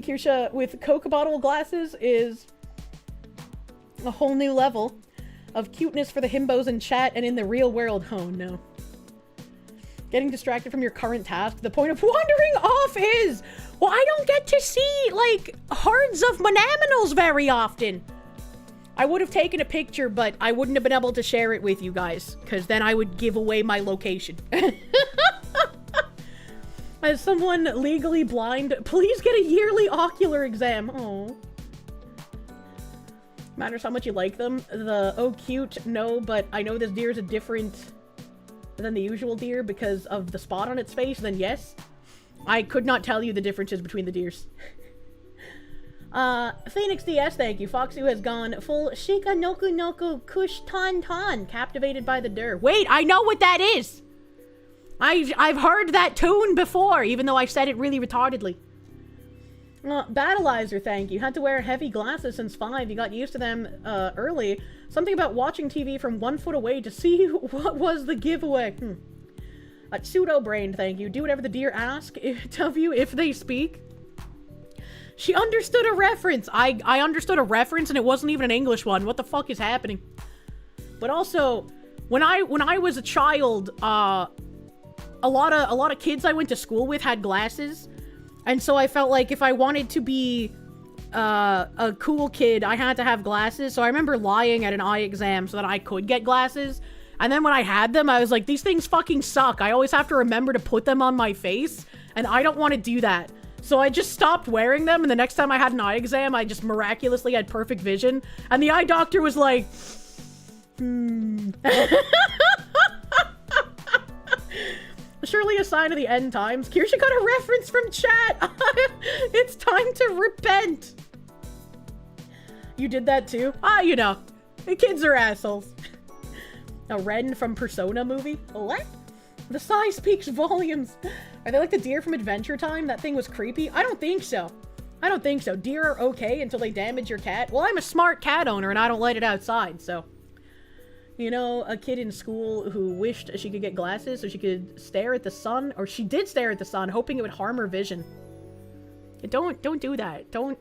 Kirsche with Coke bottle glasses is a whole new level of cuteness for the himbos in chat and in the real world. Oh no. Getting distracted from your current task. The point of wandering off is, well, I don't get to see, like, herds of monaminals very often. I would have taken a picture, but I wouldn't have been able to share it with you guys, because then I would give away my location. As someone legally blind, please get a yearly ocular exam. Oh. Matters how much you like them. The, oh cute, no, but I know this deer is a different than the usual deer because of the spot on its face, then yes. I could not tell you the differences between the deers. Phoenix DS, thank you. Foxy has gone full Shika Noku Noku Kush Tan Tan, captivated by the deer. Wait, I know what that is! I've heard that tune before, even though I said it really retardedly. Battleizer, thank you. Had to wear heavy glasses since 5. You got used to them early. Something about watching TV from 1 foot away to see what was the giveaway. Pseudo-brained, thank you. Do whatever the deer ask of you if they speak. She understood a reference. I understood a reference and it wasn't even an English one. What the fuck is happening? But also, when I was a child, a lot of kids I went to school with had glasses. And so I felt like if I wanted to be a cool kid, I had to have glasses. So I remember lying at an eye exam so that I could get glasses. And then when I had them, I was like, these things fucking suck. I always have to remember to put them on my face. And I don't want to do that. So I just stopped wearing them. And the next time I had an eye exam, I just miraculously had perfect vision. And the eye doctor was like, surely a sign of the end times. Kirsche got a reference from chat. It's time to repent. You did that too? You know, the kids are assholes. A Ren from Persona movie? What? The size speaks volumes. Are they like the deer from Adventure Time? That thing was creepy. I don't think so. I don't think so. Deer are okay until they damage your cat. Well, I'm a smart cat owner and I don't let it outside, so. You know, a kid in school who wished she could get glasses so she could stare at the sun, or she did stare at the sun, hoping it would harm her vision. Don't do that. Don't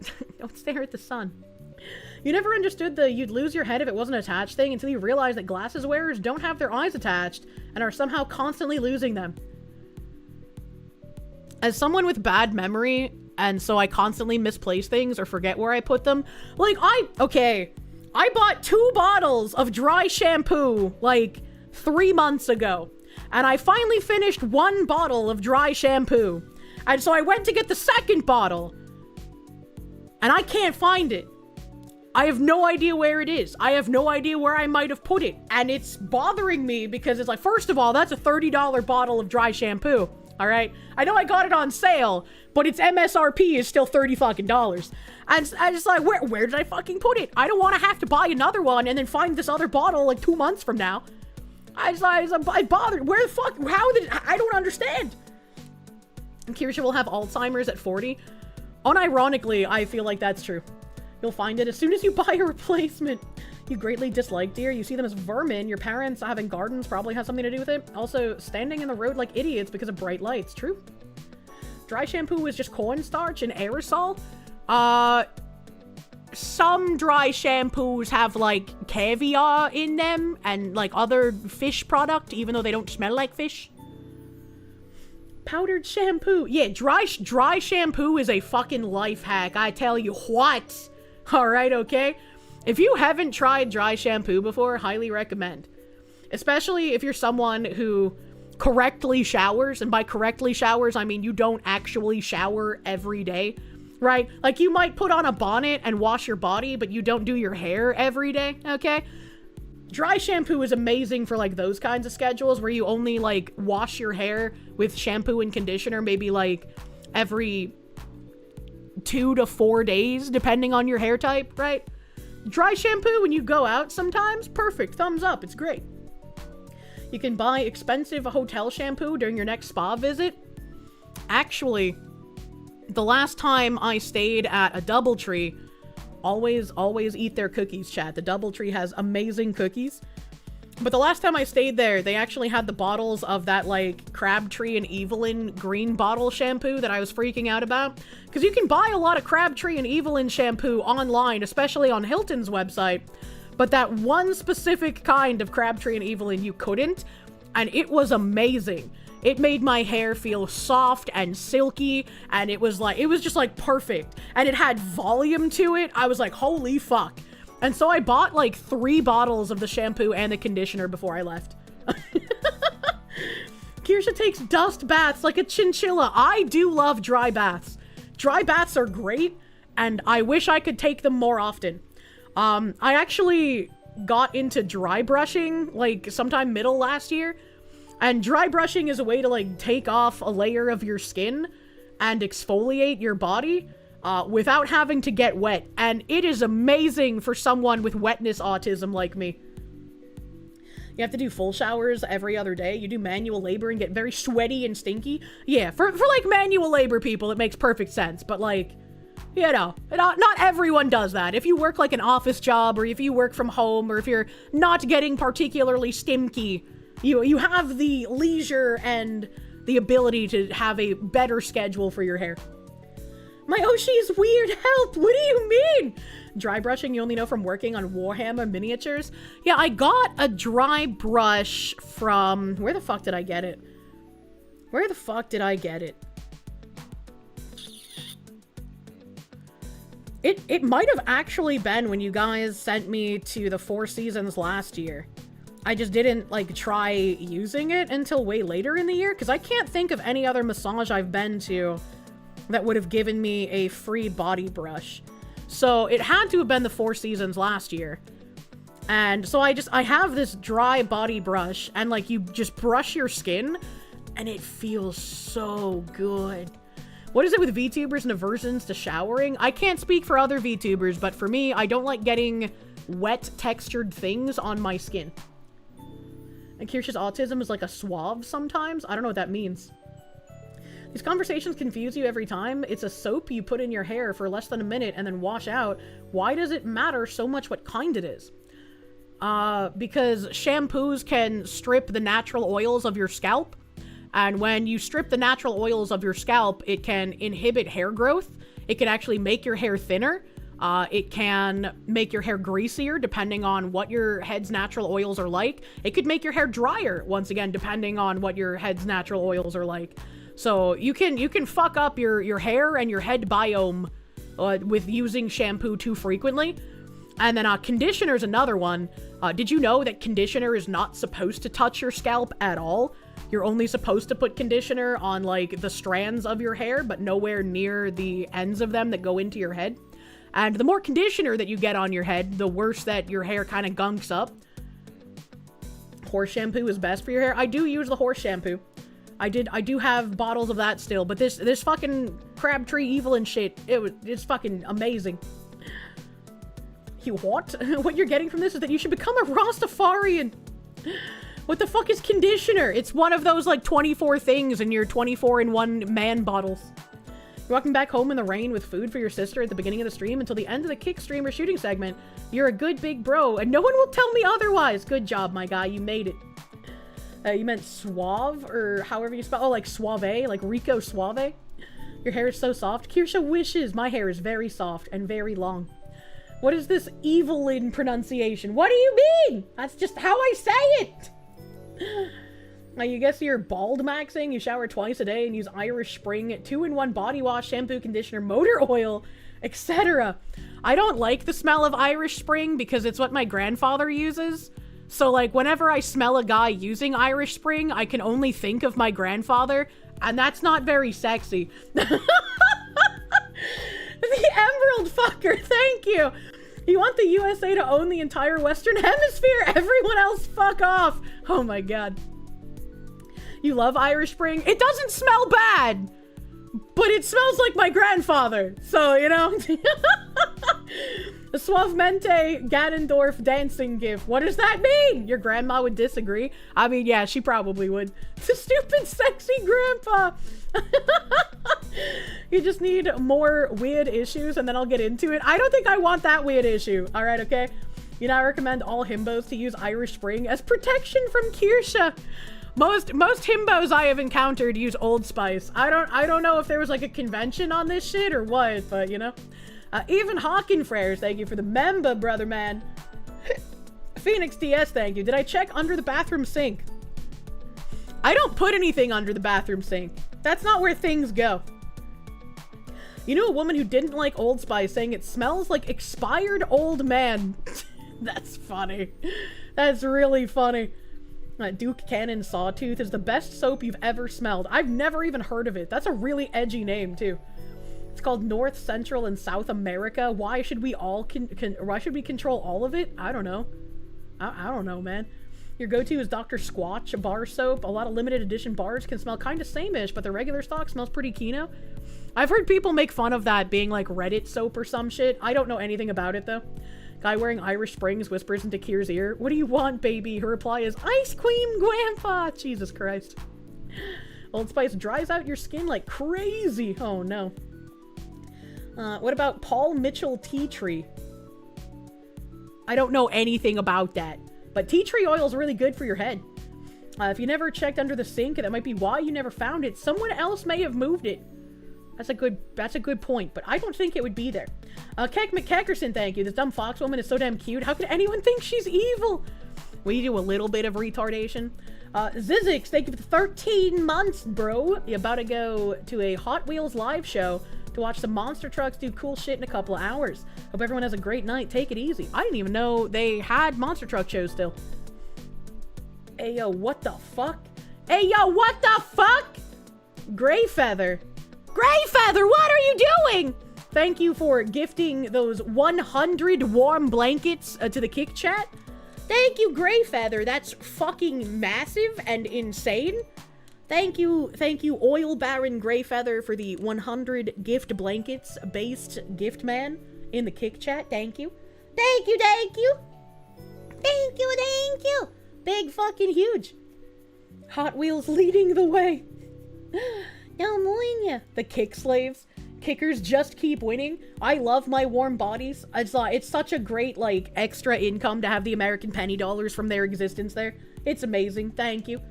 stare at the sun. You never understood the you'd lose your head if it wasn't attached thing until you realized that glasses wearers don't have their eyes attached and are somehow constantly losing them. As someone with bad memory, and so I constantly misplace things or forget where I put them, like, I bought 2 bottles of dry shampoo, like, 3 months ago. And I finally finished 1 bottle of dry shampoo. And so I went to get the second bottle. And I can't find it. I have no idea where it is. I have no idea where I might have put it. And it's bothering me because it's like, first of all, that's a $30 bottle of dry shampoo. All right? I know I got it on sale, but its MSRP is still $30 fucking. And I just like, where did I fucking put it? I don't want to have to buy another one and then find this other bottle like 2 months from now. I bothered. Where the fuck? I don't understand. Kirsche will have Alzheimer's at 40. Unironically, I feel like that's true. You'll find it as soon as you buy a replacement. You greatly dislike deer. You see them as vermin. Your parents having gardens probably has something to do with it. Also, standing in the road like idiots because of bright lights. True. Dry shampoo is just cornstarch and aerosol. Some dry shampoos have, like, caviar in them and, like, other fish product, even though they don't smell like fish. Powdered shampoo. Yeah, dry shampoo is a fucking life hack. I tell you what. Alright, okay? If you haven't tried dry shampoo before, highly recommend. Especially if you're someone who correctly showers, and by correctly showers, I mean you don't actually shower every day, right? Like, you might put on a bonnet and wash your body, but you don't do your hair every day, okay? Dry shampoo is amazing for, like, those kinds of schedules where you only, like, wash your hair with shampoo and conditioner maybe, like, every 2 to 4 days, depending on your hair type, right? Dry shampoo when you go out sometimes, perfect, thumbs up, it's great. You can buy expensive hotel shampoo during your next spa visit. Actually, the last time I stayed at a DoubleTree, always eat their cookies, chat. The DoubleTree has amazing cookies. But the last time I stayed there, they actually had the bottles of that, like, Crabtree and Evelyn green bottle shampoo that I was freaking out about. Because you can buy a lot of Crabtree and Evelyn shampoo online, especially on Hilton's website. But that one specific kind of Crabtree and Evelyn you couldn't. And it was amazing. It made my hair feel soft and silky. And it was just like perfect. And it had volume to it. I was like, holy fuck. And so I bought like 3 bottles of the shampoo and the conditioner before I left. Kirsche takes dust baths like a chinchilla. I do love dry baths. Dry baths are great, and I wish I could take them more often. I actually got into dry brushing like sometime middle last year. And dry brushing is a way to, like, take off a layer of your skin and exfoliate your body without having to get wet. And it is amazing for someone with wetness autism like me. You have to do full showers every other day. You do manual labor and get very sweaty and stinky. Yeah, for like, manual labor people, it makes perfect sense. But, like, you know, not everyone does that. If you work, like, an office job, or if you work from home, or if you're not getting particularly stinky, you have the leisure and the ability to have a better schedule for your hair. My Oshi's weird help. What do you mean? Dry brushing you only know from working on Warhammer miniatures? Yeah, I got a dry brush from... Where the fuck did I get it? Where the fuck did I get it? It might have actually been when you guys sent me to the Four Seasons last year. I just didn't, like, try using it until way later in the year, because I can't think of any other massage I've been to that would have given me a free body brush. So it had to have been the Four Seasons last year. And so I have this dry body brush, and, like, you just brush your skin, and it feels so good. What is it with VTubers and aversions to showering? I can't speak for other VTubers, but for me, I don't like getting wet textured things on my skin. And Kirsche's autism is like a swab sometimes? I don't know what that means. These conversations confuse you every time. It's a soap you put in your hair for less than a minute and then wash out. Why does it matter so much what kind it is? because shampoos can strip the natural oils of your scalp. And when you strip the natural oils of your scalp, it can inhibit hair growth. It can actually make your hair thinner. It can make your hair greasier, depending on what your head's natural oils are like. It could make your hair drier, once again, depending on what your head's natural oils are like. So you can fuck up your hair and your head biome with using shampoo too frequently. And then conditioner is another one. Did you know that conditioner is not supposed to touch your scalp at all? You're only supposed to put conditioner on, like, the strands of your hair, but nowhere near the ends of them that go into your head. And the more conditioner that you get on your head, the worse that your hair kind of gunks up. Horse shampoo is best for your hair. I do use the horse shampoo. I do have bottles of that still, but this fucking Crabtree evil and shit, it's fucking amazing. You what? What you're getting from this is that you should become a Rastafarian. What the fuck is conditioner? It's one of those, like, 24 things in your 24-in-1 man bottles. You're walking back home in the rain with food for your sister at the beginning of the stream until the end of the kick stream or shooting segment. You're a good big bro, and no one will tell me otherwise. Good job, my guy. You made it. You meant suave, or however you spell. Oh, like suave, like Rico Suave. Your hair is so soft. Kirsche wishes my hair is very soft and very long. What is this evil in pronunciation? What do you mean? That's just how I say it. You guess you're bald maxing, you shower twice a day and use Irish Spring 2-in-1 body wash, shampoo, conditioner, motor oil, etc. I don't like the smell of Irish Spring because it's what my grandfather uses. So, like, whenever I smell a guy using Irish Spring, I can only think of my grandfather, and that's not very sexy. The Emerald Fucker, thank you! You want the USA to own the entire Western Hemisphere? Everyone else fuck off! Oh my god. You love Irish Spring? It doesn't smell bad! But it smells like my grandfather! So, you know? The Suavemente Ganondorf dancing gif. What does that mean? Your grandma would disagree? I mean, yeah, she probably would. The stupid sexy grandpa! You just need more weird issues and then I'll get into it. I don't think I want that weird issue. Alright, okay? You know, I recommend all himbos to use Irish Spring as protection from Kirsche. Most himbos I have encountered use Old Spice. I don't know if there was like a convention on this shit or what, but you know. Even Hawkin Frères, thank you for the member, brother man. Phoenix DS, thank you. Did I check under the bathroom sink? I don't put anything under the bathroom sink. That's not where things go. You know a woman who didn't like Old Spice saying it smells like expired old man. That's funny. That's really funny. Duke Cannon Sawtooth is the best soap you've ever smelled. I've never even heard of it. That's a really edgy name, too. It's called North, Central, and South America. Why should we all why should we control all of it? I don't know. I don't know, man. Your go-to is Dr. Squatch bar soap. A lot of limited edition bars can smell kind of same-ish, but the regular stock smells pretty kino. I've heard people make fun of that being like Reddit soap or some shit. I don't know anything about it, though. Guy wearing Irish Springs whispers into Kier's ear, "What do you want, baby?" Her reply is, "Ice cream, grandpa!" Jesus Christ. Old Spice dries out your skin like crazy. Oh, no. What about Paul Mitchell tea tree? I don't know anything about that. But tea tree oil is really good for your head. If you never checked under the sink, that might be why you never found it. Someone else may have moved it. That's a good point, but I don't think it would be there. Keck McKeckerson, thank you. This dumb fox woman is so damn cute. How could anyone think she's evil? We do a little bit of retardation. Zizix, thank you for the 13 months, bro. You're about to go to a Hot Wheels live show to watch some monster trucks do cool shit in a couple of hours. Hope everyone has a great night. Take it easy. I didn't even know they had monster truck shows still. Hey, yo, what the fuck? Hey, yo, what the fuck? Greyfeather. Greyfeather, what are you doing? Thank you for gifting those 100 warm blankets to the Kick chat. Thank you, Greyfeather. That's fucking massive and insane. Thank you, Oil Baron Greyfeather, for the 100 gift blankets based gift man in the Kick chat. Thank you. Thank you, thank you. Thank you, thank you. Big fucking huge. Hot Wheels leading the way. The Kick slaves. kickers just keep winning. I love my warm bodies. It's such a great, like, extra income to have the American penny dollars from their existence there. It's amazing. Thank you.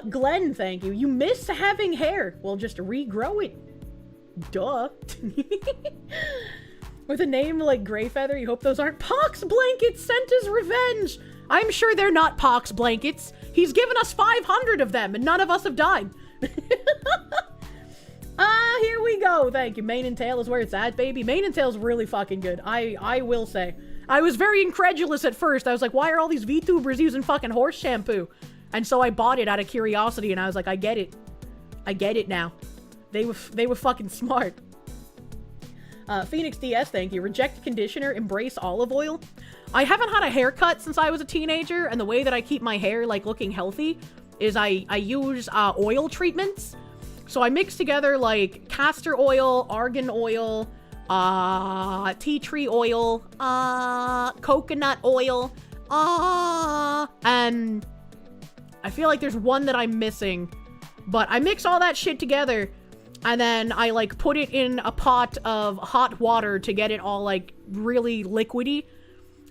Glenn, thank you. You miss having hair. Well, just regrow it. Duh. With a name like Greyfeather, you hope those aren't Pox blankets sent as revenge. I'm sure they're not Pox blankets. He's given us 500 of them, and none of us have died. Here we go. Thank you. Mane and tail is where it's at, baby. Mane and tail's really fucking good. I will say. I was very incredulous at first. I was like, why are all these VTubers using fucking horse shampoo? And so I bought it out of curiosity, and I was like, I get it. I get it now. They were fucking smart. Phoenix DS, thank you. Reject conditioner, embrace olive oil. I haven't had a haircut since I was a teenager, and the way that I keep my hair, like, looking healthy is I use oil treatments. So I mix together, like, castor oil, argan oil, tea tree oil, coconut oil, and I feel like there's one that I'm missing. But I mix all that shit together, and then I, like, put it in a pot of hot water to get it all, like, really liquidy.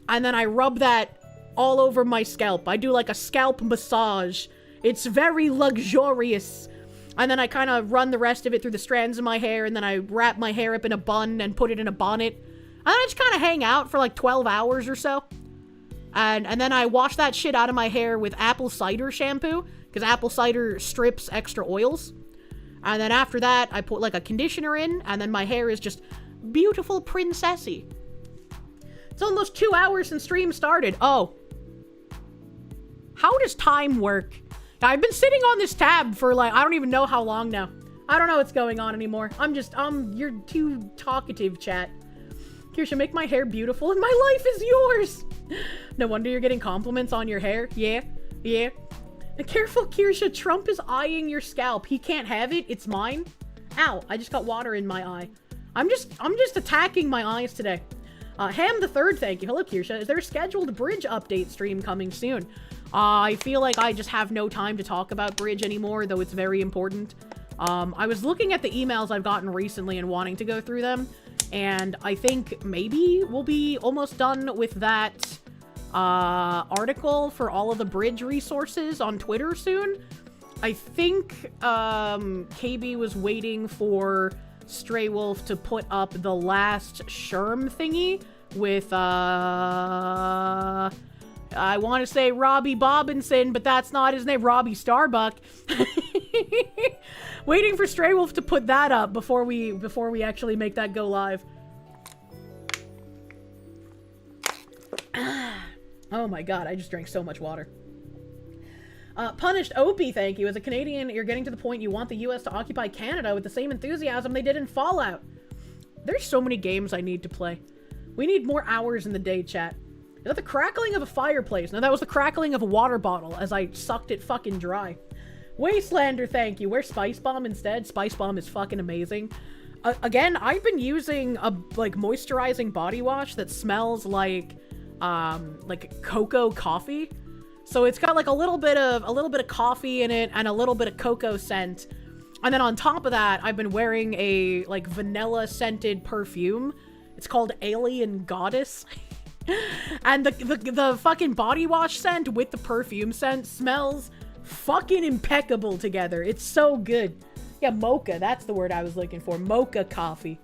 And then I rub that all over my scalp. I do, like, a scalp massage. It's very luxurious. And then I kind of run the rest of it through the strands of my hair, and then I wrap my hair up in a bun and put it in a bonnet. And then I just kind of hang out for, like, 12 hours or so. And then I wash that shit out of my hair with apple cider shampoo, because apple cider strips extra oils. And then after that, I put, like, a conditioner in, and then my hair is just beautiful princessy. It's almost 2 hours since stream started. Oh. How does time work? I've been sitting on this tab for, like, I don't even know how long now. I don't know what's going on anymore. You're too talkative, chat. Kirsche, make my hair beautiful and my life is yours. No wonder you're getting compliments on your hair. Yeah. Careful, Kirsche. Trump is eyeing your scalp. He can't have it. It's mine. Ow, I just got water in my eye. I'm just attacking my eyes today. Ham the Third, thank you. Hello, Kirsche. Is there a scheduled Bridge update stream coming soon? I feel like I just have no time to talk about Bridge anymore, though it's very important. I was looking at the emails I've gotten recently and wanting to go through them, and I think maybe we'll be almost done with that article for all of the Bridge resources on Twitter soon. I think KB was waiting for Stray Wolf to put up the last Sherm thingy with I want to say Robbie Bobinson, but that's not his name. Robbie Starbuck. Waiting for Stray Wolf to put that up before we actually make that go live. Oh my god, I just drank so much water. Punished Opie, thank you. As a Canadian, you're getting to the point you want the US to occupy Canada with the same enthusiasm they did in Fallout. There's so many games I need to play. We need more hours in the day, chat. Is that the crackling of a fireplace? No, that was the crackling of a water bottle as I sucked it fucking dry. Wastelander, thank you. Wear Spice Bomb instead. Spice Bomb is fucking amazing. Again, I've been using a, like, moisturizing body wash that smells like cocoa coffee. So it's got, like, a little bit of coffee in it and a little bit of cocoa scent. And then on top of that, I've been wearing a, like, vanilla scented perfume. It's called Alien Goddess. And the fucking body wash scent with the perfume scent smells fucking impeccable together. It's so good. Yeah, mocha. That's the word I was looking for. Mocha coffee.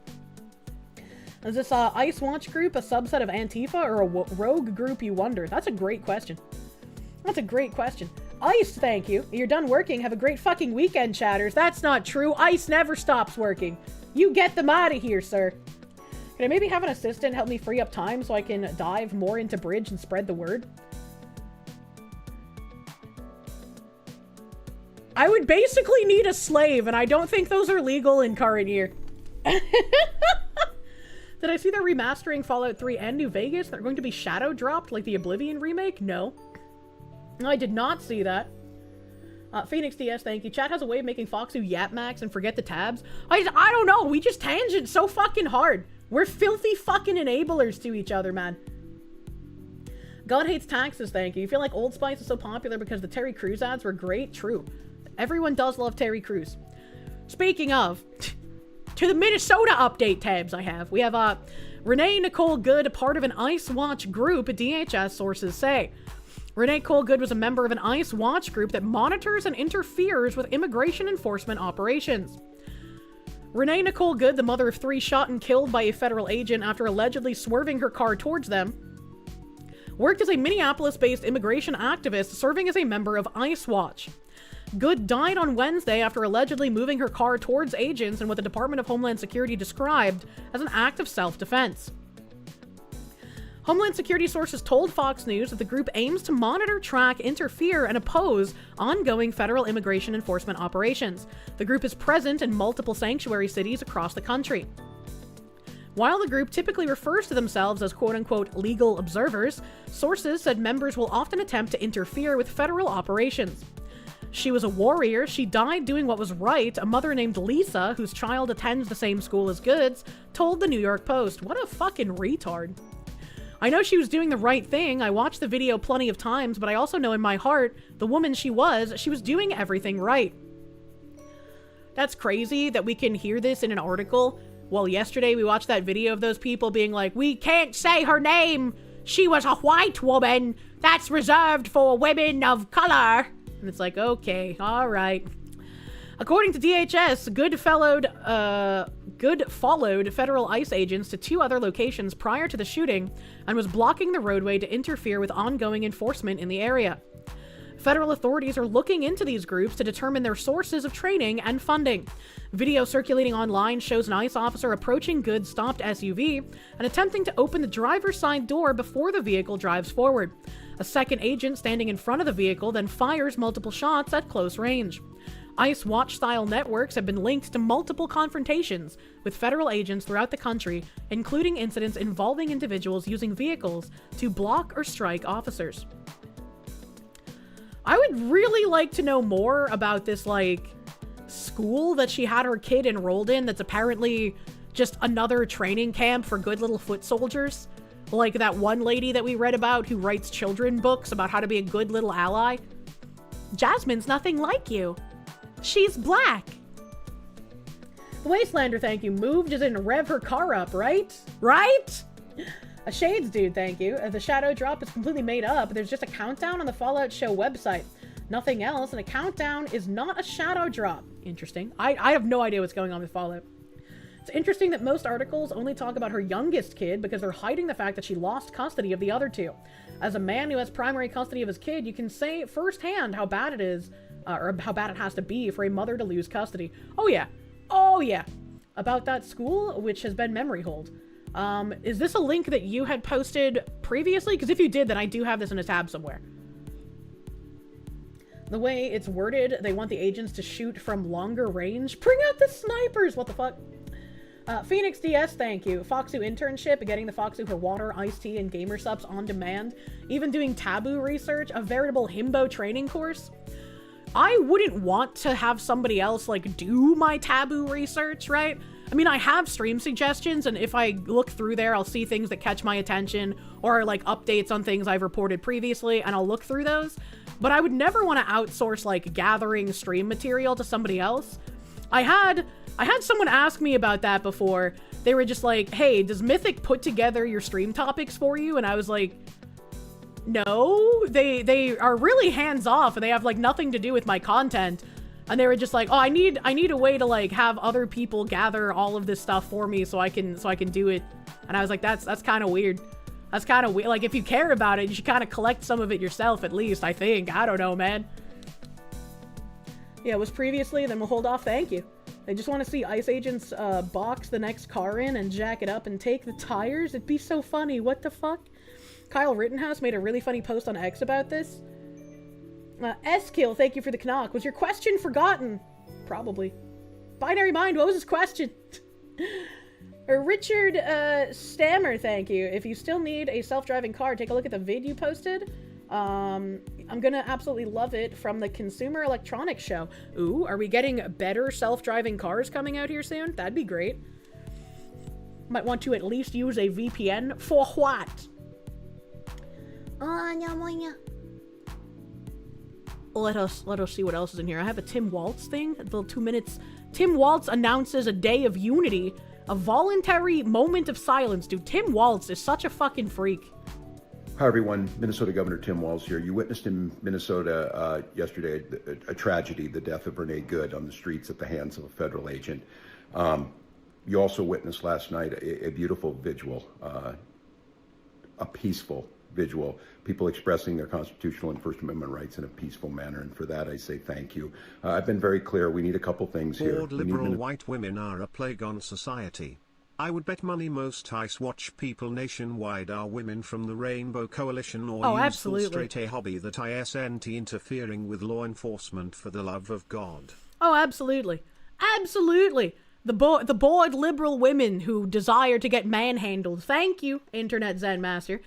Is this Ice Watch group a subset of Antifa or a rogue group, you wonder? That's a great question. That's a great question. Ice, thank you. You're done working. Have a great fucking weekend, chatters. That's not true. Ice never stops working. You get them out of here, sir. Can I maybe have an assistant help me free up time so I can dive more into Bridge and spread the word? I would basically need a slave, and I don't think those are legal in current year. Did I see they're remastering Fallout 3 and New Vegas? They're going to be shadow dropped like the Oblivion remake? No. I did not see that. Phoenix DS, thank you. Chat has a way of making Foxu yap max and forget the tabs. I don't know. We just tangent so fucking hard. We're filthy fucking enablers to each other, man. God hates taxes, thank you. You feel like Old Spice is so popular because the Terry Crews ads were great? True. Everyone does love Terry Crews. Speaking of, To the Minnesota update tabs I have. We have Renee Nicole Good, part of an ICE Watch group, DHS sources say. Renee Nicole Good was a member of an ICE Watch group that monitors and interferes with immigration enforcement operations. Renee Nicole Good, the mother of 3 shot and killed by a federal agent after allegedly swerving her car towards them, worked as a Minneapolis-based immigration activist serving as a member of ICE Watch. Good died on Wednesday after allegedly moving her car towards agents in what the Department of Homeland Security described as an act of self-defense. Homeland Security sources told Fox News that the group aims to monitor, track, interfere, and oppose ongoing federal immigration enforcement operations. The group is present in multiple sanctuary cities across the country. While the group typically refers to themselves as quote-unquote legal observers, sources said members will often attempt to interfere with federal operations. She was a warrior. She died doing what was right, a mother named Lisa, whose child attends the same school as Goods, told the New York Post. What a fucking retard. I know she was doing the right thing. I watched the video plenty of times, but I also know in my heart, the woman she was doing everything right. That's crazy that we can hear this in an article. Well, yesterday we watched that video of those people being like, we can't say her name. She was a white woman. That's reserved for women of color. And it's like, okay, all right. According to DHS, Good followed federal ICE agents to 2 other locations prior to the shooting and was blocking the roadway to interfere with ongoing enforcement in the area. Federal authorities are looking into these groups to determine their sources of training and funding. Video circulating online shows an ICE officer approaching Good's stopped SUV and attempting to open the driver's side door before the vehicle drives forward. A second agent standing in front of the vehicle then fires multiple shots at close range. ICE Watch-style networks have been linked to multiple confrontations with federal agents throughout the country, including incidents involving individuals using vehicles to block or strike officers. I would really like to know more about this, like, school that she had her kid enrolled in that's apparently just another training camp for good little foot soldiers. Like that one lady that we read about who writes children books about how to be a good little ally. Jasmine's nothing like you. She's black. The Wastelander, thank you. Moved as in rev her car up, right? Right? A Shades dude, thank you. The shadow drop is completely made up. There's just a countdown on the Fallout Show website. Nothing else, and a countdown is not a shadow drop. Interesting. I have no idea what's going on with Fallout. It's interesting that most articles only talk about her youngest kid because they're hiding the fact that she lost custody of the other 2. As a man who has primary custody of his kid, you can say firsthand how bad it is, or how bad it has to be for a mother to lose custody. Oh yeah. Oh yeah. About that school, which has been memory hold. Is this a link that you had posted previously? Because if you did, then I do have this in a tab somewhere. The way it's worded, they want the agents to shoot from longer range. Bring out the snipers! What the fuck? Phoenix DS, thank you. Foxu internship, getting the Foxu her water, iced tea, and gamer subs on demand. Even doing taboo research, a veritable himbo training course. I wouldn't want to have somebody else, like, do my taboo research, right? I mean, I have stream suggestions, and if I look through there, I'll see things that catch my attention, or, like, updates on things I've reported previously, and I'll look through those. But I would never want to outsource, like, gathering stream material to somebody else. I had someone ask me about that before. They were just like, hey, does Mythic put together your stream topics for you? And I was like, no, they are really hands off and they have like nothing to do with my content. And they were just like, oh, I need a way to like have other people gather all of this stuff for me so I can do it. And I was like, that's kind of weird. That's kind of weird. Like, if you care about it, you should kind of collect some of it yourself at least, I think. I don't know, man. Yeah, it was previously, then we'll hold off. Thank you. They just want to see ICE agents box the next car in and jack it up and take the tires. It'd be so funny. What the fuck? Kyle Rittenhouse made a really funny post on X about this. S-Kill, thank you for the knock. Was your question forgotten? Probably. Binary Mind, what was his question? Richard Stammer, thank you. If you still need a self-driving car, take a look at the vid you posted. I'm gonna absolutely love it from the Consumer Electronics Show. Ooh, are we getting better self-driving cars coming out here soon? That'd be great. Might want to at least use a VPN. For what? let us see what else is in here. I have a Tim Waltz thing, a little 2 minutes. Tim Waltz announces a day of unity, a voluntary moment of silence. Dude, Tim Waltz is such a fucking freak. Hi everyone, Minnesota Governor Tim Walz here. You witnessed in Minnesota yesterday a tragedy, the death of Renee Good on the streets at the hands of a federal agent. You also witnessed last night a beautiful vigil, a peaceful vigil, people expressing their constitutional and First Amendment rights in a peaceful manner, and for that I say thank you. I've been very clear, we need a couple things here. Bored liberal white women are a plague on society. I would bet money most ICE watch people nationwide are women from the Rainbow Coalition or useful straight a hobby that isn't interfering with law enforcement for the love of God. Oh, absolutely. Absolutely. The bored liberal women who desire to get manhandled. Thank you, Internet Zen Master.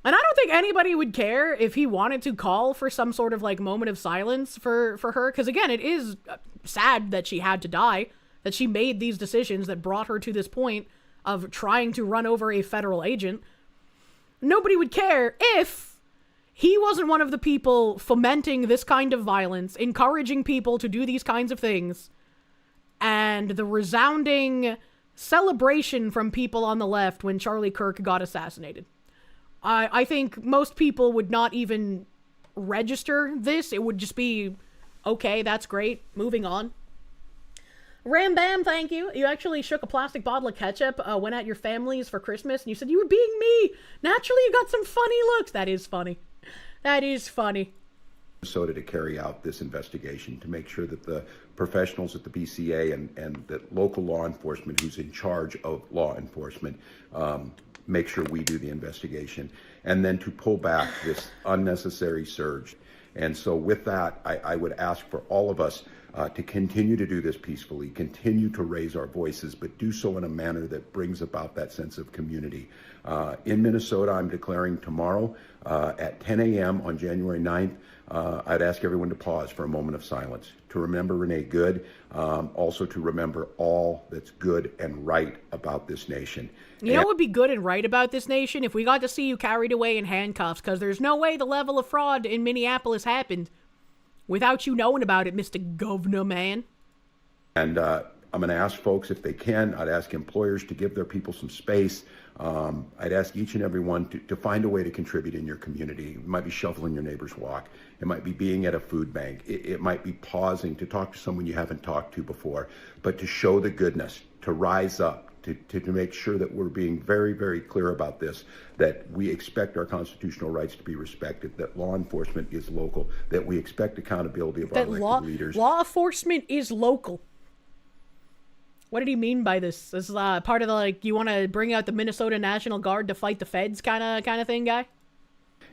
And I don't think anybody would care if he wanted to call for some sort of, like, moment of silence for her. Because, again, it is sad that she had to die. That she made these decisions that brought her to this point of trying to run over a federal agent. Nobody would care if he wasn't one of the people fomenting this kind of violence, encouraging people to do these kinds of things, and the resounding celebration from people on the left when Charlie Kirk got assassinated. I think most people would not even register this. It would just be, okay, that's great, moving on. Ram Bam, thank you. You actually shook a plastic bottle of ketchup, went at your families for Christmas, and you said you were being me. Naturally, you got some funny looks. That is funny. That is funny. Minnesota to carry out this investigation, to make sure that the professionals at the BCA and that local law enforcement who's in charge of law enforcement make sure we do the investigation, and then to pull back this unnecessary surge. And so with that, I would ask for all of us to continue to do this peacefully, continue to raise our voices, but do so in a manner that brings about that sense of community. In Minnesota, I'm declaring tomorrow at 10 a.m. on January 9th, I'd ask everyone to pause for a moment of silence, to remember Renee Good, also to remember all that's good and right about this nation. You know what would be good and right about this nation? If we got to see you carried away in handcuffs, because there's no way the level of fraud in Minneapolis happened without you knowing about it, Mr. Governor Man. And I'm going to ask folks, if they can, I'd ask employers to give their people some space. I'd ask each and every one to find a way to contribute in your community. It might be shoveling your neighbor's walk. It might be being at a food bank. It might be pausing to talk to someone you haven't talked to before, but to show the goodness, to rise up, to make sure that we're being very, very clear about this, that we expect our constitutional rights to be respected, that law enforcement is local, that we expect accountability of our elected leaders. Law enforcement is local. What did he mean by this? This is part of the, like, you want to bring out the Minnesota National Guard to fight the feds kind of thing, guy?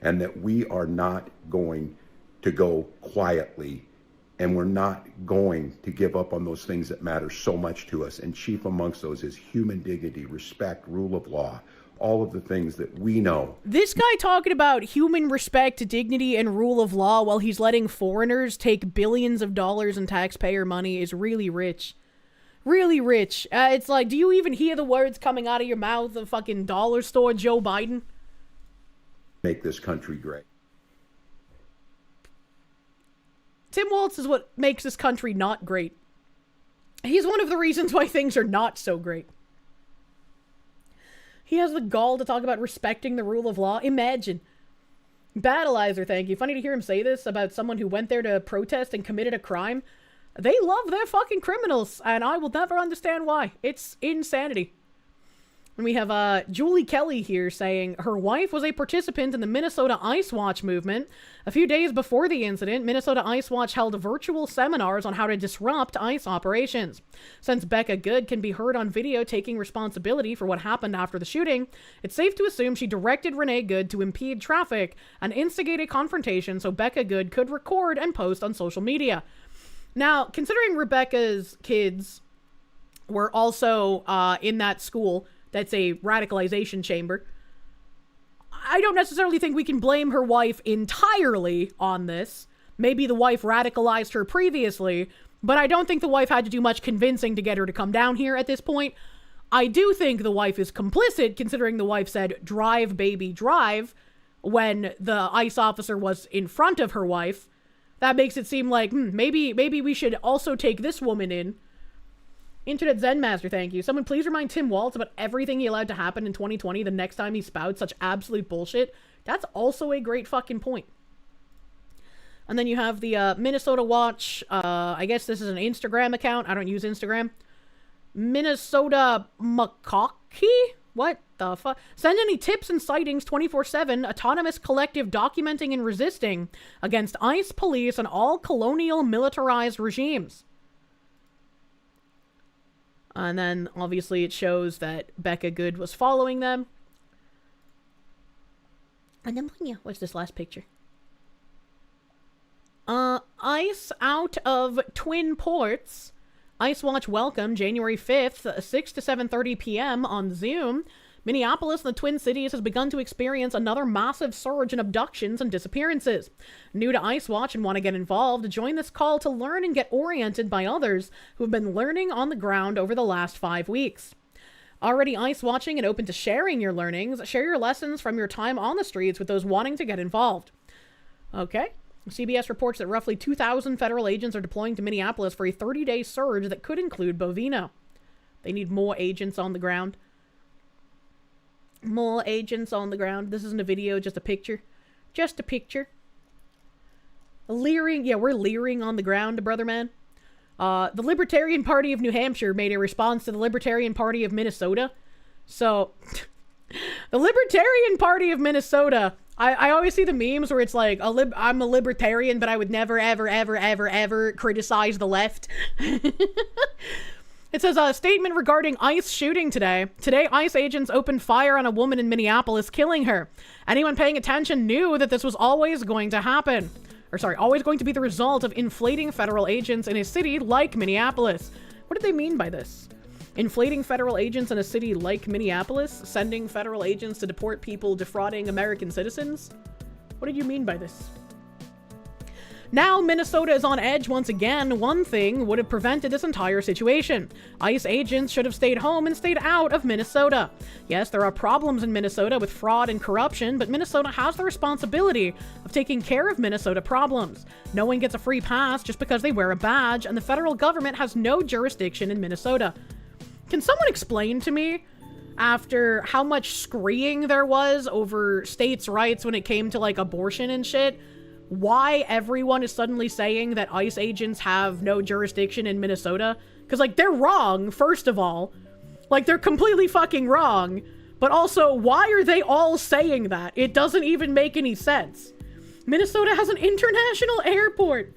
And that we are not going to go quietly, and we're not going to give up on those things that matter so much to us. And chief amongst those is human dignity, respect, rule of law, all of the things that we know. This guy talking about human respect, dignity, and rule of law while he's letting foreigners take billions of dollars in taxpayer money is really rich. Really rich. It's like, do you even hear the words coming out of your mouth of fucking dollar store Joe Biden? Make this country great. Tim Waltz is what makes this country not great. He's one of the reasons why things are not so great. He has the gall to talk about respecting the rule of law. Imagine. Battleizer, thank you. Funny to hear him say this about someone who went there to protest and committed a crime. They love their fucking criminals, and I will never understand why. It's insanity. And we have Julie Kelly here saying her wife was a participant in the Minnesota Ice Watch movement. A few days before the incident, Minnesota Ice Watch held virtual seminars on how to disrupt ICE operations. Since Becca Good can be heard on video taking responsibility for what happened after the shooting, it's safe to assume she directed Renee Good to impede traffic and instigate a confrontation so Becca Good could record and post on social media. Now, considering Rebecca's kids were also in that school, that's a radicalization chamber, I don't necessarily think we can blame her wife entirely on this. Maybe the wife radicalized her previously, but I don't think the wife had to do much convincing to get her to come down here at this point. I do think the wife is complicit, considering the wife said, "Drive, baby, drive," when the ICE officer was in front of her wife. That makes it seem like, maybe we should also take this woman in. Internet Zen Master, thank you. Someone please remind Tim Waltz about everything he allowed to happen in 2020 the next time he spouts such absolute bullshit. That's also a great fucking point. And then you have the Minnesota Watch. I guess this is an Instagram account. I don't use Instagram. Minnesota Macaque? What the fuck? Send any tips and sightings 24/7. Autonomous collective documenting and resisting against ICE, police, and all colonial militarized regimes. And then, obviously, it shows that Becca Good was following them. And then, what's this last picture? ICE out of Twin Ports. ICE Watch welcome, January 5th, 6 to 7:30 p.m. on Zoom. Minneapolis and the Twin Cities has begun to experience another massive surge in abductions and disappearances. New to ICE Watch and want to get involved, join this call to learn and get oriented by others who have been learning on the ground over the last 5 weeks. Already ICE watching and open to sharing your learnings, share your lessons from your time on the streets with those wanting to get involved. Okay. CBS reports that roughly 2,000 federal agents are deploying to Minneapolis for a 30-day surge that could include Bovino. They need more agents on the ground. More agents on the ground. This isn't a video, just a picture. Just a picture. Leering. Yeah, we're leering on the ground, brother man. The Libertarian Party of New Hampshire made a response to the Libertarian Party of Minnesota. So, the Libertarian Party of Minnesota... I always see the memes where it's like, I'm a libertarian, but I would never, ever, ever, ever, ever criticize the left. It says, a statement regarding ICE shooting today. Today, ICE agents opened fire on a woman in Minneapolis, killing her. Anyone paying attention knew that this was always going to happen. Always going to be the result of inflating federal agents in a city like Minneapolis. What did they mean by this? Inflating federal agents in a city like Minneapolis? Sending federal agents to deport people defrauding American citizens? What did you mean by this? Now Minnesota is on edge once again. One thing would have prevented this entire situation. ICE agents should have stayed home and stayed out of Minnesota. Yes, there are problems in Minnesota with fraud and corruption, but Minnesota has the responsibility of taking care of Minnesota problems. No one gets a free pass just because they wear a badge, and the federal government has no jurisdiction in Minnesota. Can someone explain to me, after how much screeing there was over states' rights when it came to, like, abortion and shit, why everyone is suddenly saying that ICE agents have no jurisdiction in Minnesota? Because, like, they're wrong, first of all. Like, they're completely fucking wrong. But also, why are they all saying that? It doesn't even make any sense. Minnesota has an international airport.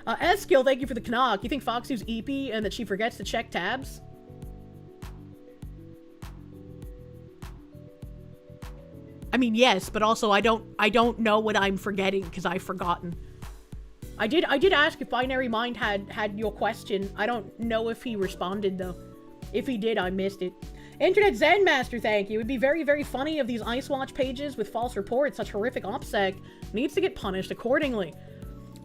Eskill, thank you for the knock. You think Foxy's eepy and that she forgets to check tabs? I mean, yes, but also I don't know what I'm forgetting because I've forgotten. I did ask if Binary Mind had your question. I don't know if he responded though. If he did, I missed it. Internet Zen Master, thank you. It'd be very, very funny if these ICE Watch pages with false reports, such horrific OPSEC, needs to get punished accordingly.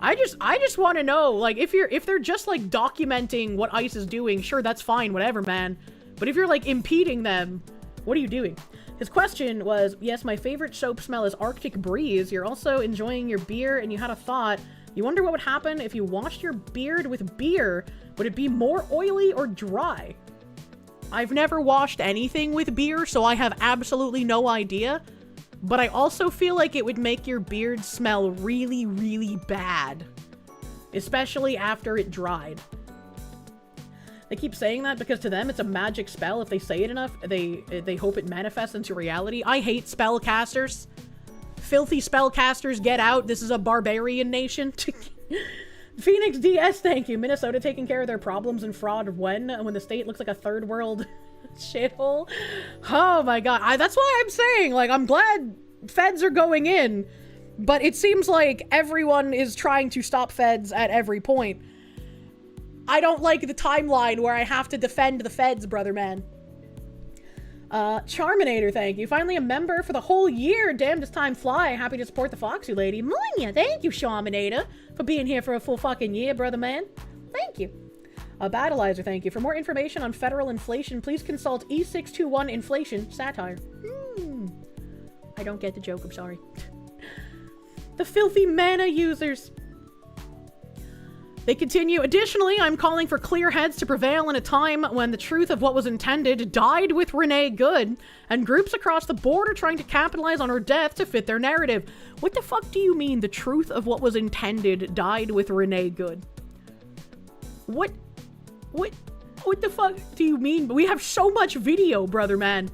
I just want to know, like, if they're just like documenting what ICE is doing, sure, that's fine, whatever, man. But if you're like impeding them, what are you doing? His question was, yes, my favorite soap smell is Arctic Breeze. You're also enjoying your beer and you had a thought. You wonder what would happen if you washed your beard with beer. Would it be more oily or dry? I've never washed anything with beer, so I have absolutely no idea. But I also feel like it would make your beard smell really, really bad. Especially after it dried. They keep saying that because to them it's a magic spell. If they say it enough, they hope it manifests into reality. I hate spellcasters. Filthy spellcasters, get out. This is a barbarian nation. Phoenix DS, thank you. Minnesota taking care of their problems and fraud when the state looks like a third world shithole. Oh my god. That's why I'm saying, like, I'm glad feds are going in, but it seems like everyone is trying to stop feds at every point. I don't like the timeline where I have to defend the feds, brother man. Charminator, thank you. Finally a member for the whole year. Damn, does time fly. Happy to support the Foxy lady. Munya, thank you, Charminator, for being here for a full fucking year, brother man. Thank you. Battleizer, thank you. For more information on federal inflation, please consult E621 Inflation Satire. I don't get the joke, I'm sorry. The filthy mana users. They continue, additionally, I'm calling for clear heads to prevail in a time when the truth of what was intended died with Renee Good, and groups across the board are trying to capitalize on her death to fit their narrative. What the fuck do you mean the truth of what was intended died with Renee Good? What the fuck do you mean? We have so much video, brother man.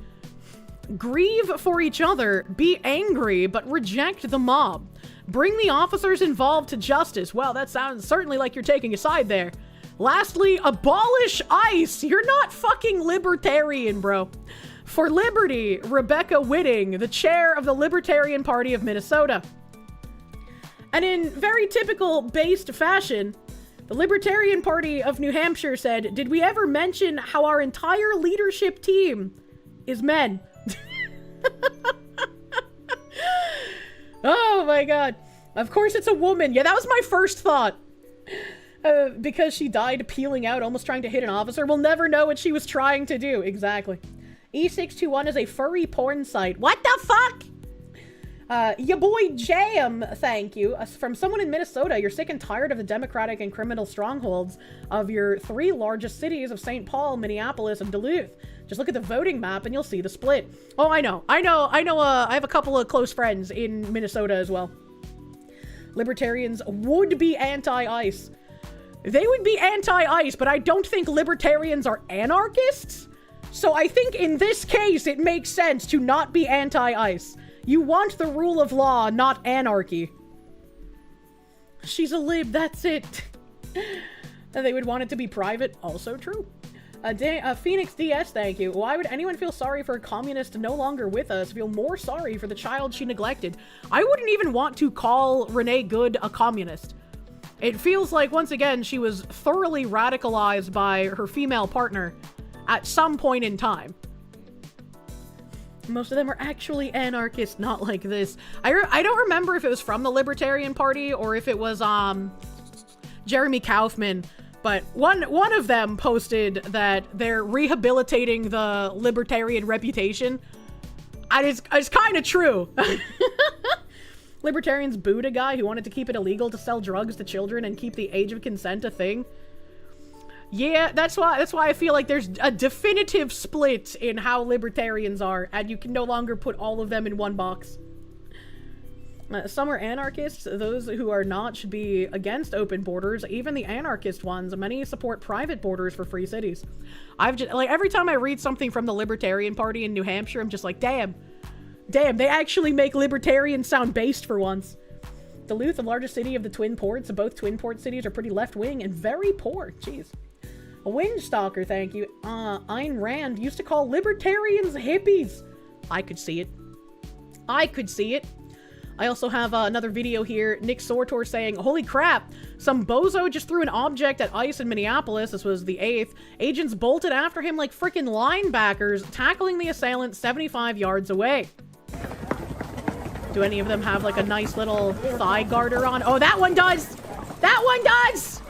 Grieve for each other, be angry, but reject the mob. Bring the officers involved to justice. Well, that sounds certainly like you're taking a side there. Lastly, abolish ICE. You're not fucking libertarian, bro. For liberty, Rebecca Whitting, the chair of the Libertarian Party of Minnesota. And in very typical based fashion, the Libertarian Party of New Hampshire said, did we ever mention how our entire leadership team is men? Oh my god. Of course it's a woman. Yeah, that was my first thought. Because she died peeling out, almost trying to hit an officer. We'll never know what she was trying to do. Exactly. E621 is a furry porn site. What the fuck? Ya boy Jam, thank you. From someone in Minnesota, you're sick and tired of the Democratic and criminal strongholds of your 3 largest cities of St. Paul, Minneapolis, and Duluth. Just look at the voting map and you'll see the split. Oh, I know. I have a couple of close friends in Minnesota as well. Libertarians would be anti-ICE. They would be anti-ICE, but I don't think libertarians are anarchists. So I think in this case, it makes sense to not be anti-ICE. You want the rule of law, not anarchy. She's a lib, that's it. And they would want it to be private, also true. Phoenix DS, thank you. Why would anyone feel sorry for a communist no longer with us, feel more sorry for the child she neglected? I wouldn't even want to call Renee Good a communist. It feels like, once again, she was thoroughly radicalized by her female partner at some point in time. Most of them are actually anarchists, not like this. I don't remember if it was from the Libertarian Party or if it was Jeremy Kaufman, but one of them posted that they're rehabilitating the libertarian reputation. And it's kind of true. Libertarians booed a guy who wanted to keep it illegal to sell drugs to children and keep the age of consent a thing. Yeah, that's why I feel like there's a definitive split in how libertarians are, and you can no longer put all of them in one box. Some are anarchists. Those who are not should be against open borders. Even the anarchist ones, many support private borders for free cities. I've just, like, every time I read something from the Libertarian Party in New Hampshire, I'm just like, damn, they actually make libertarians sound based for once. Duluth, the largest city of the Twin Ports. Both Twin Port cities are pretty left-wing and very poor. Jeez. A Windstalker, thank you. Ayn Rand used to call libertarians hippies. I could see it. I also have another video here. Nick Sortor saying, holy crap, some bozo just threw an object at ICE in Minneapolis. This was the 8th. Agents bolted after him like freaking linebackers, tackling the assailant 75 yards away. Do any of them have like a nice little thigh garter on? Oh, that one does! That one does!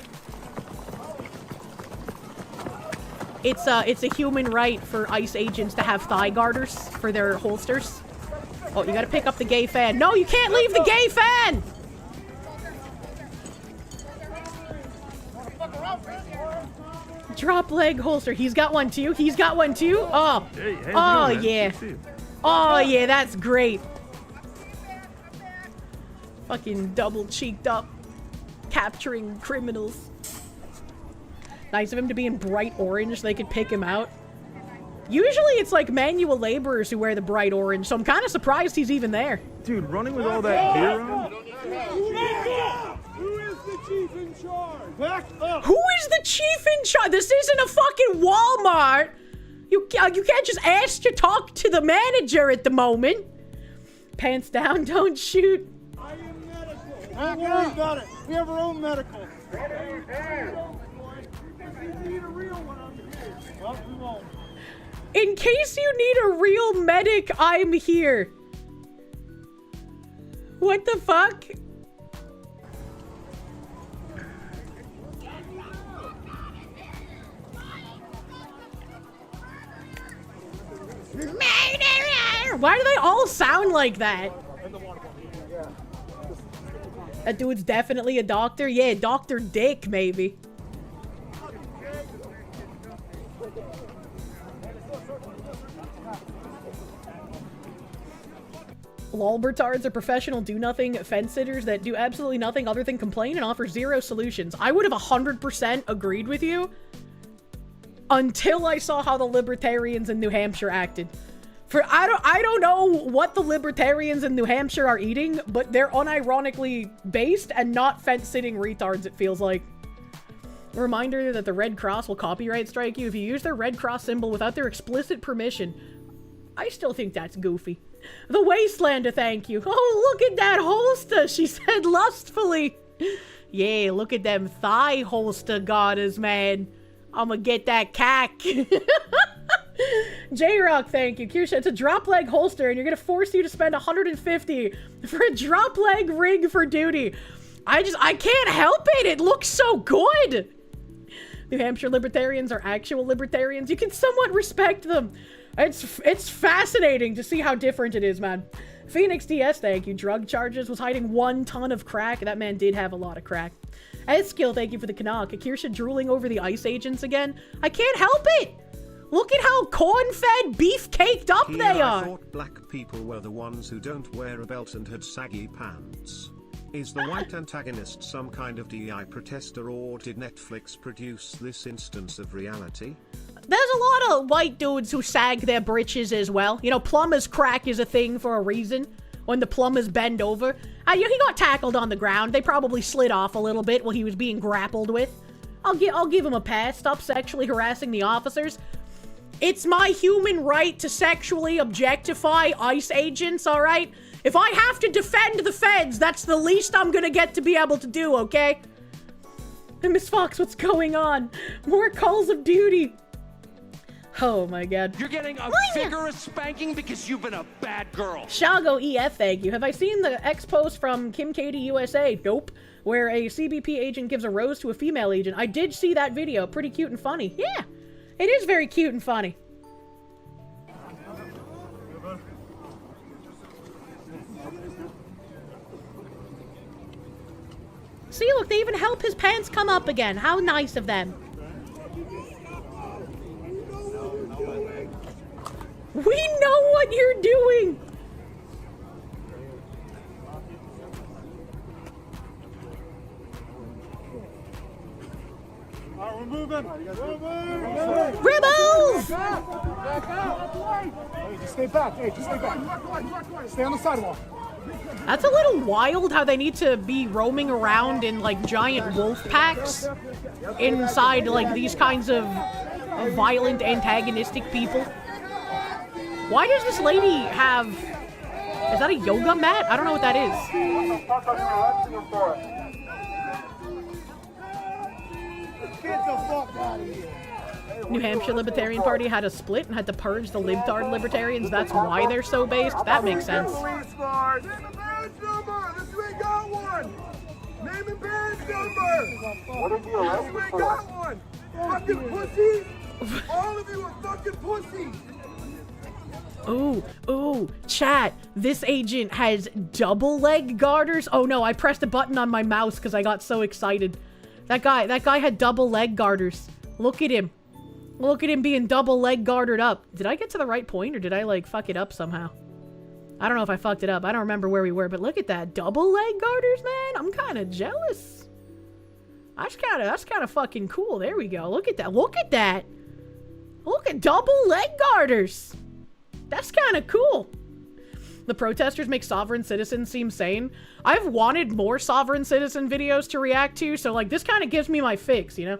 It's a human right for ICE agents to have thigh garters for their holsters. Oh, you gotta pick up the gay fan. No, you can't leave the gay fan! Drop leg holster. He's got one too. He's got one too. Oh. Oh, yeah. Oh, yeah, that's great. Fucking double cheeked up. Capturing criminals. Nice of him to be in bright orange so they could pick him out. Usually it's like manual laborers who wear the bright orange, so I'm kind of surprised he's even there. Dude, running with all that gear on? Who is the chief in charge? Back up! Who is the chief in charge? This isn't a fucking Walmart! You can't just ask to talk to the manager at the moment. Pants down, don't shoot. I am medical. Don't worry about it. We have our own medical. If you need a real one, I'm here. Well, we won't. In case you need a real medic, I'm here. What the fuck? Why do they all sound like that? That dude's definitely a doctor. Yeah, Dr. Dick, maybe. Lolbertards are professional do-nothing fence-sitters that do absolutely nothing other than complain and offer zero solutions. I would have 100% agreed with you until I saw how the libertarians in New Hampshire acted. I don't know what the libertarians in New Hampshire are eating, but they're unironically based and not fence-sitting retards, it feels like. A reminder that the Red Cross will copyright strike you if you use their Red Cross symbol without their explicit permission. I still think that's goofy. The Wastelander, thank you. Oh, look at that holster, she said lustfully. Yeah, look at them thigh holster garters, man. I'ma get that cack. J-Rock, thank you. Kirsche, it's a drop leg holster, and you're gonna force you to spend $150 for a drop leg rig for duty. I can't help it. It looks so good. New Hampshire libertarians are actual libertarians. You can somewhat respect them. It's fascinating to see how different it is, man. Phoenix DS, thank you. Drug charges, was hiding 1 ton of crack. That man did have a lot of crack. Skill, thank you for the Canuck. Kirsche drooling over the ICE agents again. I can't help it. Look at how corn-fed, beef-caked up they are. I thought black people were the ones who don't wear a belt and had saggy pants. Is the white antagonist some kind of DEI protester, or did Netflix produce this instance of reality? There's a lot of white dudes who sag their britches as well. You know, plumber's crack is a thing for a reason. When the plumbers bend over. He got tackled on the ground. They probably slid off a little bit while he was being grappled with. I'll give him a pass. Stop sexually harassing the officers. It's my human right to sexually objectify ICE agents, alright? If I have to defend the feds, that's the least I'm gonna get to be able to do, okay? And Miss Fox, what's going on? More calls of duty. Oh my god. You're getting a vigorous spanking because you've been a bad girl. Shago EF, thank you. Have I seen the X-post from Kim Katie USA? Nope. Where a CBP agent gives a rose to a female agent. I did see that video. Pretty cute and funny. Yeah. It is very cute and funny. See, look, they even help his pants come up again. How nice of them. We know what you're doing! Alright, we're moving. Rebels! Hey, just stay back. Hey, just stay back. Stay on the sidewalk. That's a little wild how they need to be roaming around in, like, giant wolf packs inside, like, these kinds of violent, antagonistic people. Why does this lady have... Is that a yoga mat? I don't know what that is. Get the fuck out of here. New Hampshire Libertarian Party had a split and had to purge the libtard libertarians. That's why they're so based. That makes sense. Name a badge number. This you ain't got one. Name a badge number. What if you ain't got one? Fucking pussies. All of you are fucking pussies. Ooh, chat. This agent has double leg garters. Oh no, I pressed a button on my mouse because I got so excited. That guy had double leg garters. Look at him. Look at him being double leg gartered up. Did I get to the right point or did I like fuck it up somehow? I don't know if I fucked it up. I don't remember where we were, but look at that. Double leg garters, man. I'm kind of jealous. That's kind of fucking cool. There we go. Look at that. Look at that. Look at double leg garters. That's kind of cool. The protesters make sovereign citizens seem sane. I've wanted more sovereign citizen videos to react to, so like this kind of gives me my fix, you know?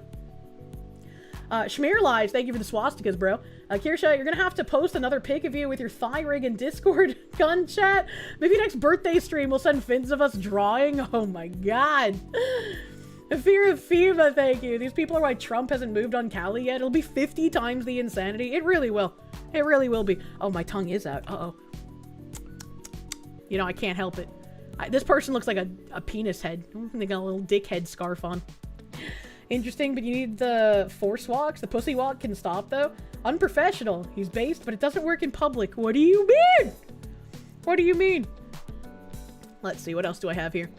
Schmear Lives, thank you for the swastikas, bro. Kirsche, you're gonna have to post another pic of you with your thigh rig in Discord gun chat. Maybe next birthday stream we'll send fins of us drawing. Oh my god. Fear of FEMA, thank you. These people are why Trump hasn't moved on Cali yet. It'll be 50 times the insanity. It really will. It really will be. Oh, my tongue is out. Uh-oh. You know, I can't help it. This person looks like a penis head. They got a little dick head scarf on. Interesting, but you need the force walks. The pussy walk can stop, though. Unprofessional. He's based, but it doesn't work in public. What do you mean? What do you mean? Let's see. What else do I have here?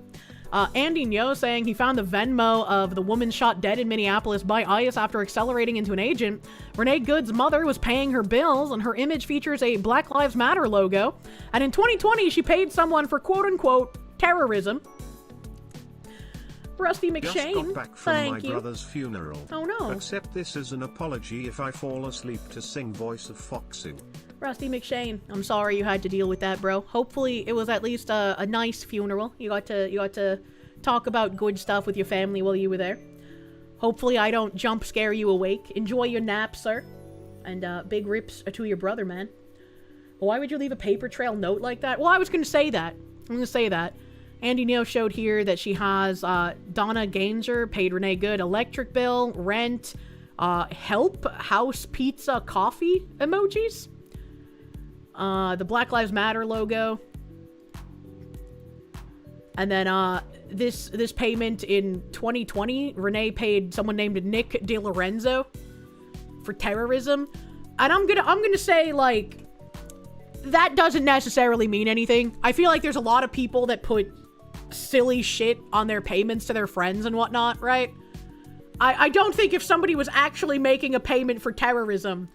Andy Nyo saying he found the Venmo of the woman shot dead in Minneapolis by ICE after accelerating into an agent. Renee Good's mother was paying her bills, and her image features a Black Lives Matter logo. And in 2020, she paid someone for quote-unquote terrorism. Rusty McShane, Just got back from thank my you. brother's funeral. Oh no. Accept this as an apology if I fall asleep to sing Voice of Foxu. Rusty McShane, I'm sorry you had to deal with that, bro. Hopefully it was at least a nice funeral. You got to talk about good stuff with your family while you were there. Hopefully I don't jump scare you awake. Enjoy your nap, sir. And big rips to your brother, man. Why would you leave a paper trail note like that? Well, I was going to say that. I'm going to say that. Andy Neal showed here that she has Donna Gainger paid Renee Good electric bill, rent, help, house, pizza, coffee emojis. The Black Lives Matter logo. And then this payment in 2020, Renee paid someone named Nick DiLorenzo for terrorism. And I'm gonna say, like, that doesn't necessarily mean anything. I feel like there's a lot of people that put silly shit on their payments to their friends and whatnot, right? I don't think if somebody was actually making a payment for terrorism,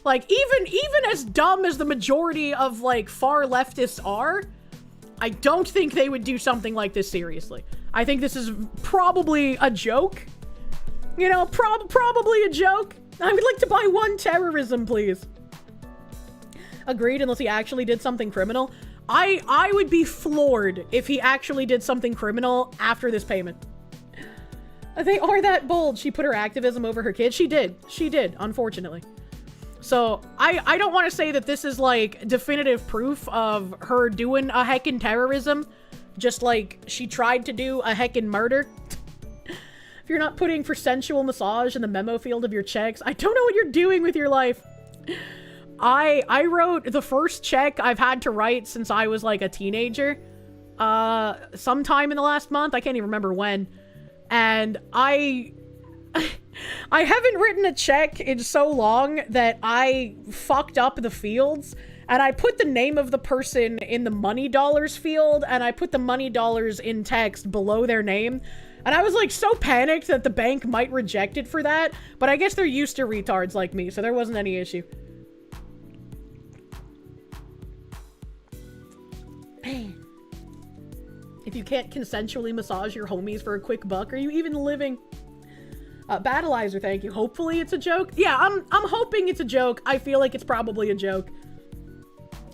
like, even as dumb as the majority of, like, far leftists are, I don't think they would do something like this seriously. I think this is probably a joke. You know, probably a joke. I would like to buy one terrorism, please. Agreed, unless he actually did something criminal. I would be floored if he actually did something criminal after this payment. They are that bold. She put her activism over her kids. She did, unfortunately. So, I don't want to say that this is, like, definitive proof of her doing a heckin' terrorism, just like she tried to do a heckin' murder. If you're not putting for sensual massage in the memo field of your checks, I don't know what you're doing with your life. I wrote the first check I've had to write since I was, like, a teenager. Sometime in the last month. I can't even remember when. And I haven't written a check in so long that I fucked up the fields, and I put the name of the person in the money dollars field, and I put the money dollars in text below their name, and I was, like, so panicked that the bank might reject it for that, but I guess they're used to retards like me, so there wasn't any issue. Man. If you can't consensually massage your homies for a quick buck, are you even living? Battleizer, thank you. Hopefully it's a joke. Yeah, I'm hoping it's a joke. I feel like it's probably a joke.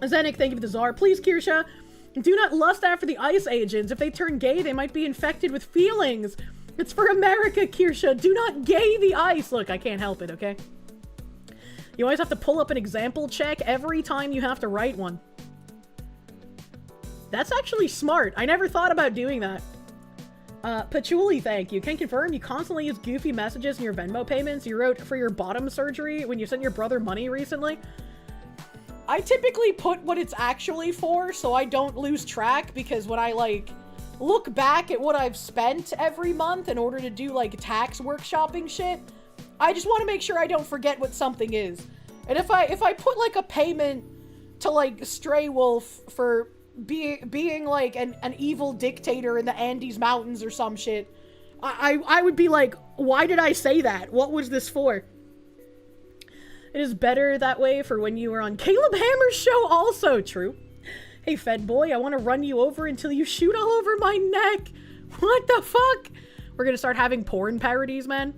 Zenik, thank you for the czar. Please, Kirsche, do not lust after the ICE agents. If they turn gay, they might be infected with feelings. It's for America, Kirsche. Do not gay the ICE. Look, I can't help it, okay? You always have to pull up an example check every time you have to write one. That's actually smart. I never thought about doing that. Patchouli, thank you. Can confirm you constantly use goofy messages in your Venmo payments you wrote for your bottom surgery when you sent your brother money recently. I typically put what it's actually for so I don't lose track, because when I, like, look back at what I've spent every month in order to do, like, tax workshopping shit, I just want to make sure I don't forget what something is. And if I put, like, a payment to, like, Stray Wolf for being like an evil dictator in the Andes Mountains or some shit, I would be like, why did I say that? What was this for? It is better that way for when you were on Caleb Hammer's show also. True. Hey, Fed Boy, I want to run you over until you shoot all over my neck. What the fuck? We're gonna start having porn parodies, man.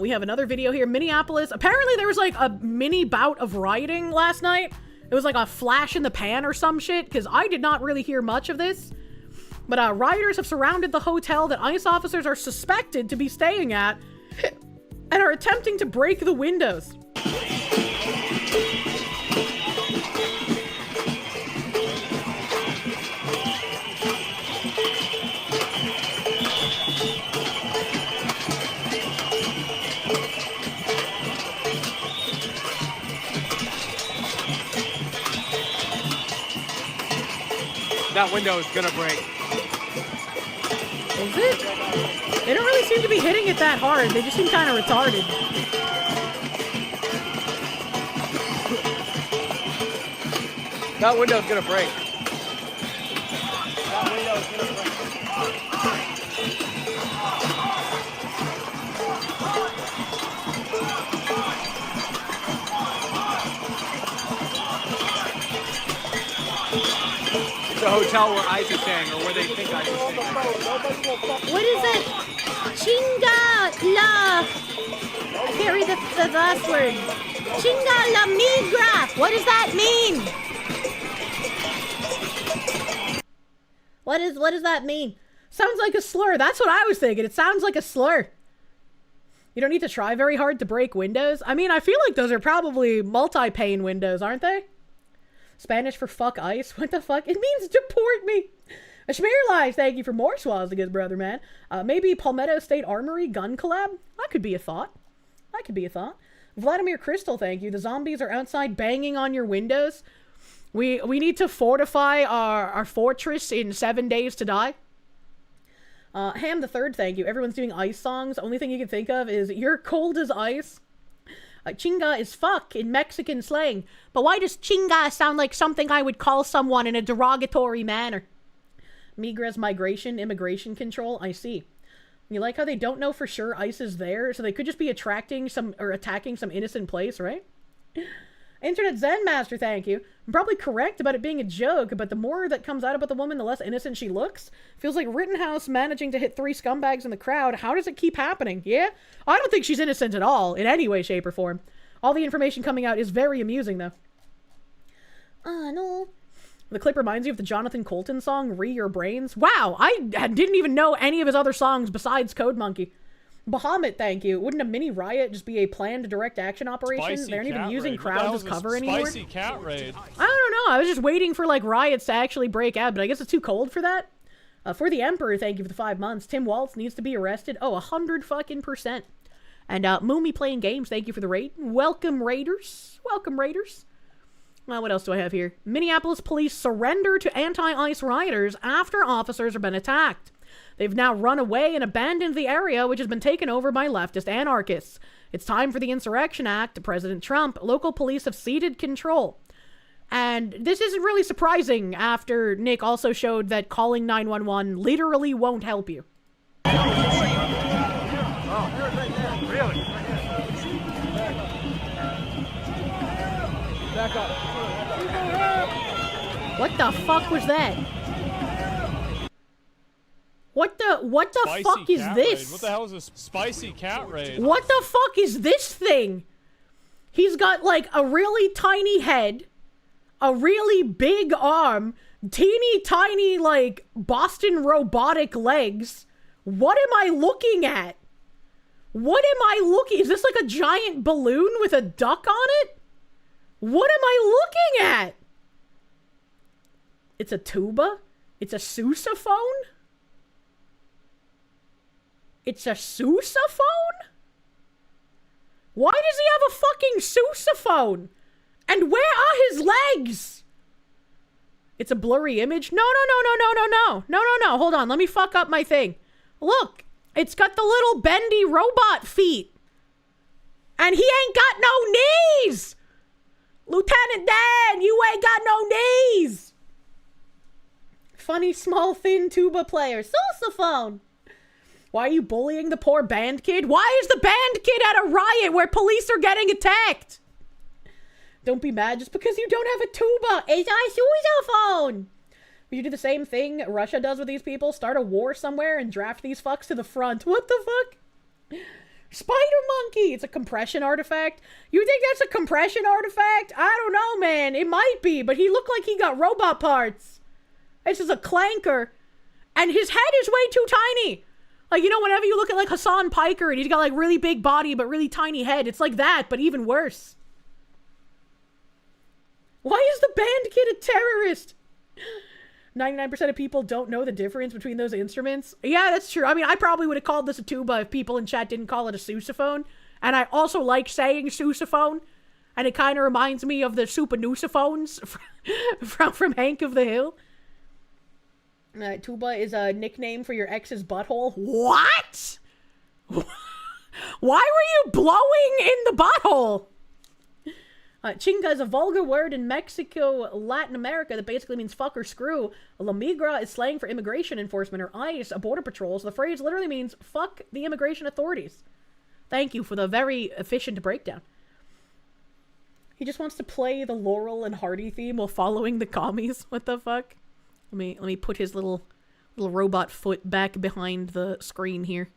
We have another video here. Minneapolis. Apparently there was like a mini bout of rioting last night. It was like a flash in the pan or some shit, because I did not really hear much of this. But rioters have surrounded the hotel that ICE officers are suspected to be staying at and are attempting to break the windows. That window is gonna break. Is it? They don't really seem to be hitting it that hard. They just seem kind of retarded. That window's gonna break. The hotel where Ice is staying, or where they think Ice is staying. What is it? Chinga la... I can't read the last word. Chinga la migra. What does that mean? What does that mean? Sounds like a slur. That's what I was thinking. It sounds like a slur. You don't need to try very hard to break windows. I mean, I feel like those are probably multi-pane windows, aren't they? Spanish for fuck ice? What the fuck? It means deport me. Ashmirlies, thank you for more swastikas, brother man. Maybe Palmetto State Armory gun collab? That could be a thought. That could be a thought. Vladimir Crystal, thank you. The zombies are outside banging on your windows. We need to fortify our fortress in 7 days to die. Ham the Third, thank you. Everyone's doing ice songs. Only thing you can think of is "You're cold as ice." Chinga is fuck in Mexican slang. But why does chinga sound like something I would call someone in a derogatory manner? Migra's migration, immigration control. I see. You like how they don't know for sure ICE is there, so they could just be attacking some innocent place, right? Internet Zen Master, thank you. I'm probably correct about it being a joke, but the more that comes out about the woman, the less innocent she looks. Feels like Rittenhouse managing to hit 3 scumbags in the crowd. How does it keep happening? Yeah? I don't think she's innocent at all, in any way, shape, or form. All the information coming out is very amusing, though. No. The clip reminds you of the Jonathan Colton song, Re Your Brains. Wow, I didn't even know any of his other songs besides Code Monkey. Bahamut, thank you. Wouldn't a mini riot just be a planned direct action operation? Spicy They aren't even using raid. crowds as cover anymore. Spicy cat raid. I don't know. I was just waiting for like riots to actually break out, but I guess it's too cold for that. For the Emperor, thank you for the 5 months. Tim Waltz needs to be arrested. Oh, 100%. And Moomy playing games, thank you for the raid. Welcome, Raiders. Welcome, Raiders. What else do I have here? Minneapolis police surrender to anti-ICE rioters after officers have been attacked. They've now run away and abandoned the area, which has been taken over by leftist anarchists. It's time for the Insurrection Act. President Trump, local police have ceded control. And this isn't really surprising after Nick also showed that calling 911 literally won't help you. Really? Back up. What the fuck was that? What the Spicy fuck is cat this? Raid. What the hell is this spicy cat raid? What the fuck is this thing? He's got like a really tiny head, a really big arm, teeny tiny like Boston Robotic legs. What am I looking at? What am I looking? Is this like a giant balloon with a duck on it? What am I looking at? It's a tuba? It's a sousaphone? It's a sousaphone? Why does he have a fucking sousaphone? And where are his legs? It's a blurry image? No. Hold on, let me fuck up my thing. Look, it's got the little bendy robot feet. And he ain't got no knees! Lieutenant Dan, you ain't got no knees! Funny, small, thin tuba player. Sousaphone! Why are you bullying the poor band kid? Why is the band kid at a riot where police are getting attacked? Don't be mad just because you don't have a tuba. It's a sousaphone! Would you do the same thing Russia does with these people? Start a war somewhere and draft these fucks to the front. What the fuck? Spider monkey! It's a compression artifact? You think that's a compression artifact? I don't know, man. It might be, but he looked like he got robot parts. This is a clanker. And his head is way too tiny. Like, you know, whenever you look at, like, Hassan Piker and he's got, like, really big body but really tiny head, it's like that, but even worse. Why is the band kid a terrorist? 99% of people don't know the difference between those instruments. Yeah, that's true. I mean, I probably would have called this a tuba if people in chat didn't call it a sousaphone. And I also like saying sousaphone. And it kind of reminds me of the Supernusaphones from Hank of the Hill. Tuba is a nickname for your ex's butthole. What? Why were you blowing in the butthole? Chinga is a vulgar word in Mexico, Latin America that basically means fuck or screw. La migra is slang for immigration enforcement or ICE, a border patrol. So the phrase literally means fuck the immigration authorities. Thank you for the very efficient breakdown. He just wants to play the Laurel and Hardy theme while following the commies. What the fuck? Let me put his little robot foot back behind the screen here.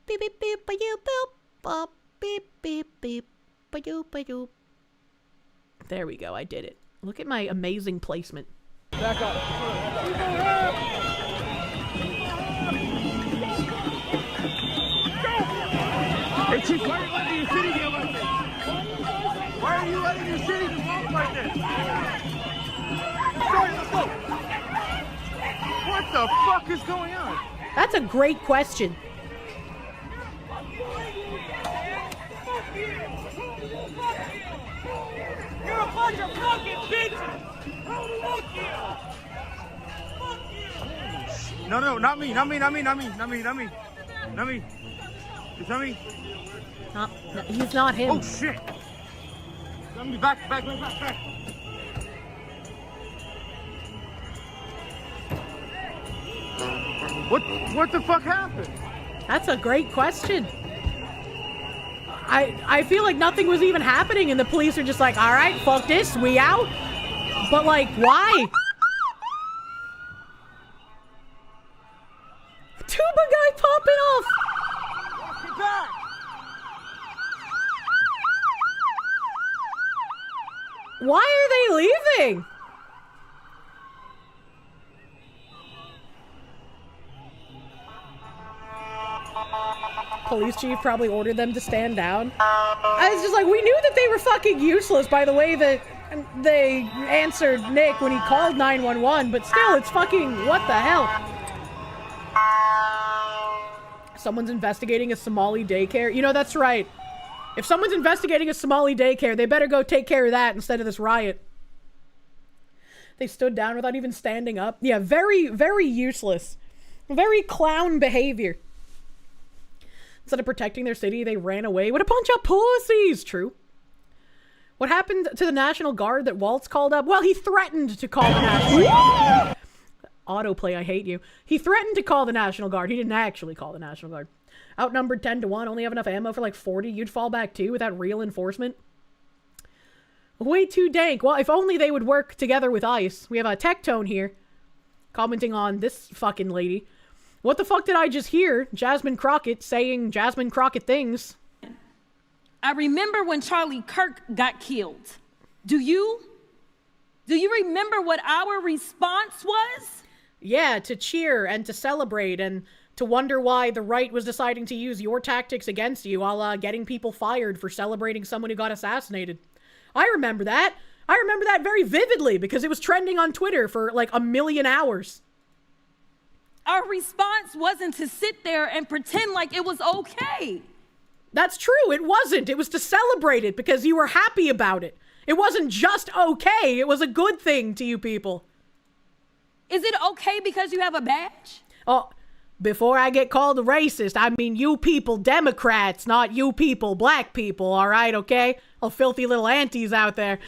Beep beep beep ba you boop bop beep beep beep ba you ba you. There we go, I did it. Look at my amazing placement. Back up. Hey, Chief, why are you letting your city get like this? Why are you letting your city just walk like this? Sorry, let's go. What the fuck is going on? That's a great question. You're a bunch of fucking bitches! Fuck you! No, not me. It's not me. No, he's not him. Oh shit! Let me back. What the fuck happened? That's a great question. I feel like nothing was even happening and the police are just like, all right, fuck this, we out. But like, why? Tuba guy popping off. Get back! Why are they leaving? Police chief probably ordered them to stand down. I was just like, we knew that they were fucking useless by the way that they answered Nick when he called 911, but still, it's fucking, what the hell? Someone's investigating a Somali daycare. You know, that's right. If someone's investigating a Somali daycare, they better go take care of that instead of this riot. They stood down without even standing up. Yeah, very, very useless. Very clown behavior. Instead of protecting their city, they ran away. What a bunch of pussies! True. What happened to the National Guard that Waltz called up? Well, he threatened to call the National Guard. Autoplay, I hate you. He threatened to call the National Guard. He didn't actually call the National Guard. Outnumbered 10-1, only have enough ammo for like 40. You'd fall back too without real enforcement. Way too dank. Well, if only they would work together with ICE. We have a Tectone here commenting on this fucking lady. What the fuck did I just hear? Jasmine Crockett saying Jasmine Crockett things. I remember when Charlie Kirk got killed. Do you remember what our response was? Yeah, to cheer and to celebrate and to wonder why the right was deciding to use your tactics against you, a la getting people fired for celebrating someone who got assassinated. I remember that. I remember that very vividly because it was trending on Twitter for like 1 million hours. Our response wasn't to sit there and pretend like it was okay. That's true. It wasn't. It was to celebrate it because you were happy about it. It wasn't just okay. It was a good thing to you people. Is it okay because you have a badge? Oh, before I get called a racist, I mean you people Democrats, not you people black people, all right, okay? Oh, filthy little aunties out there.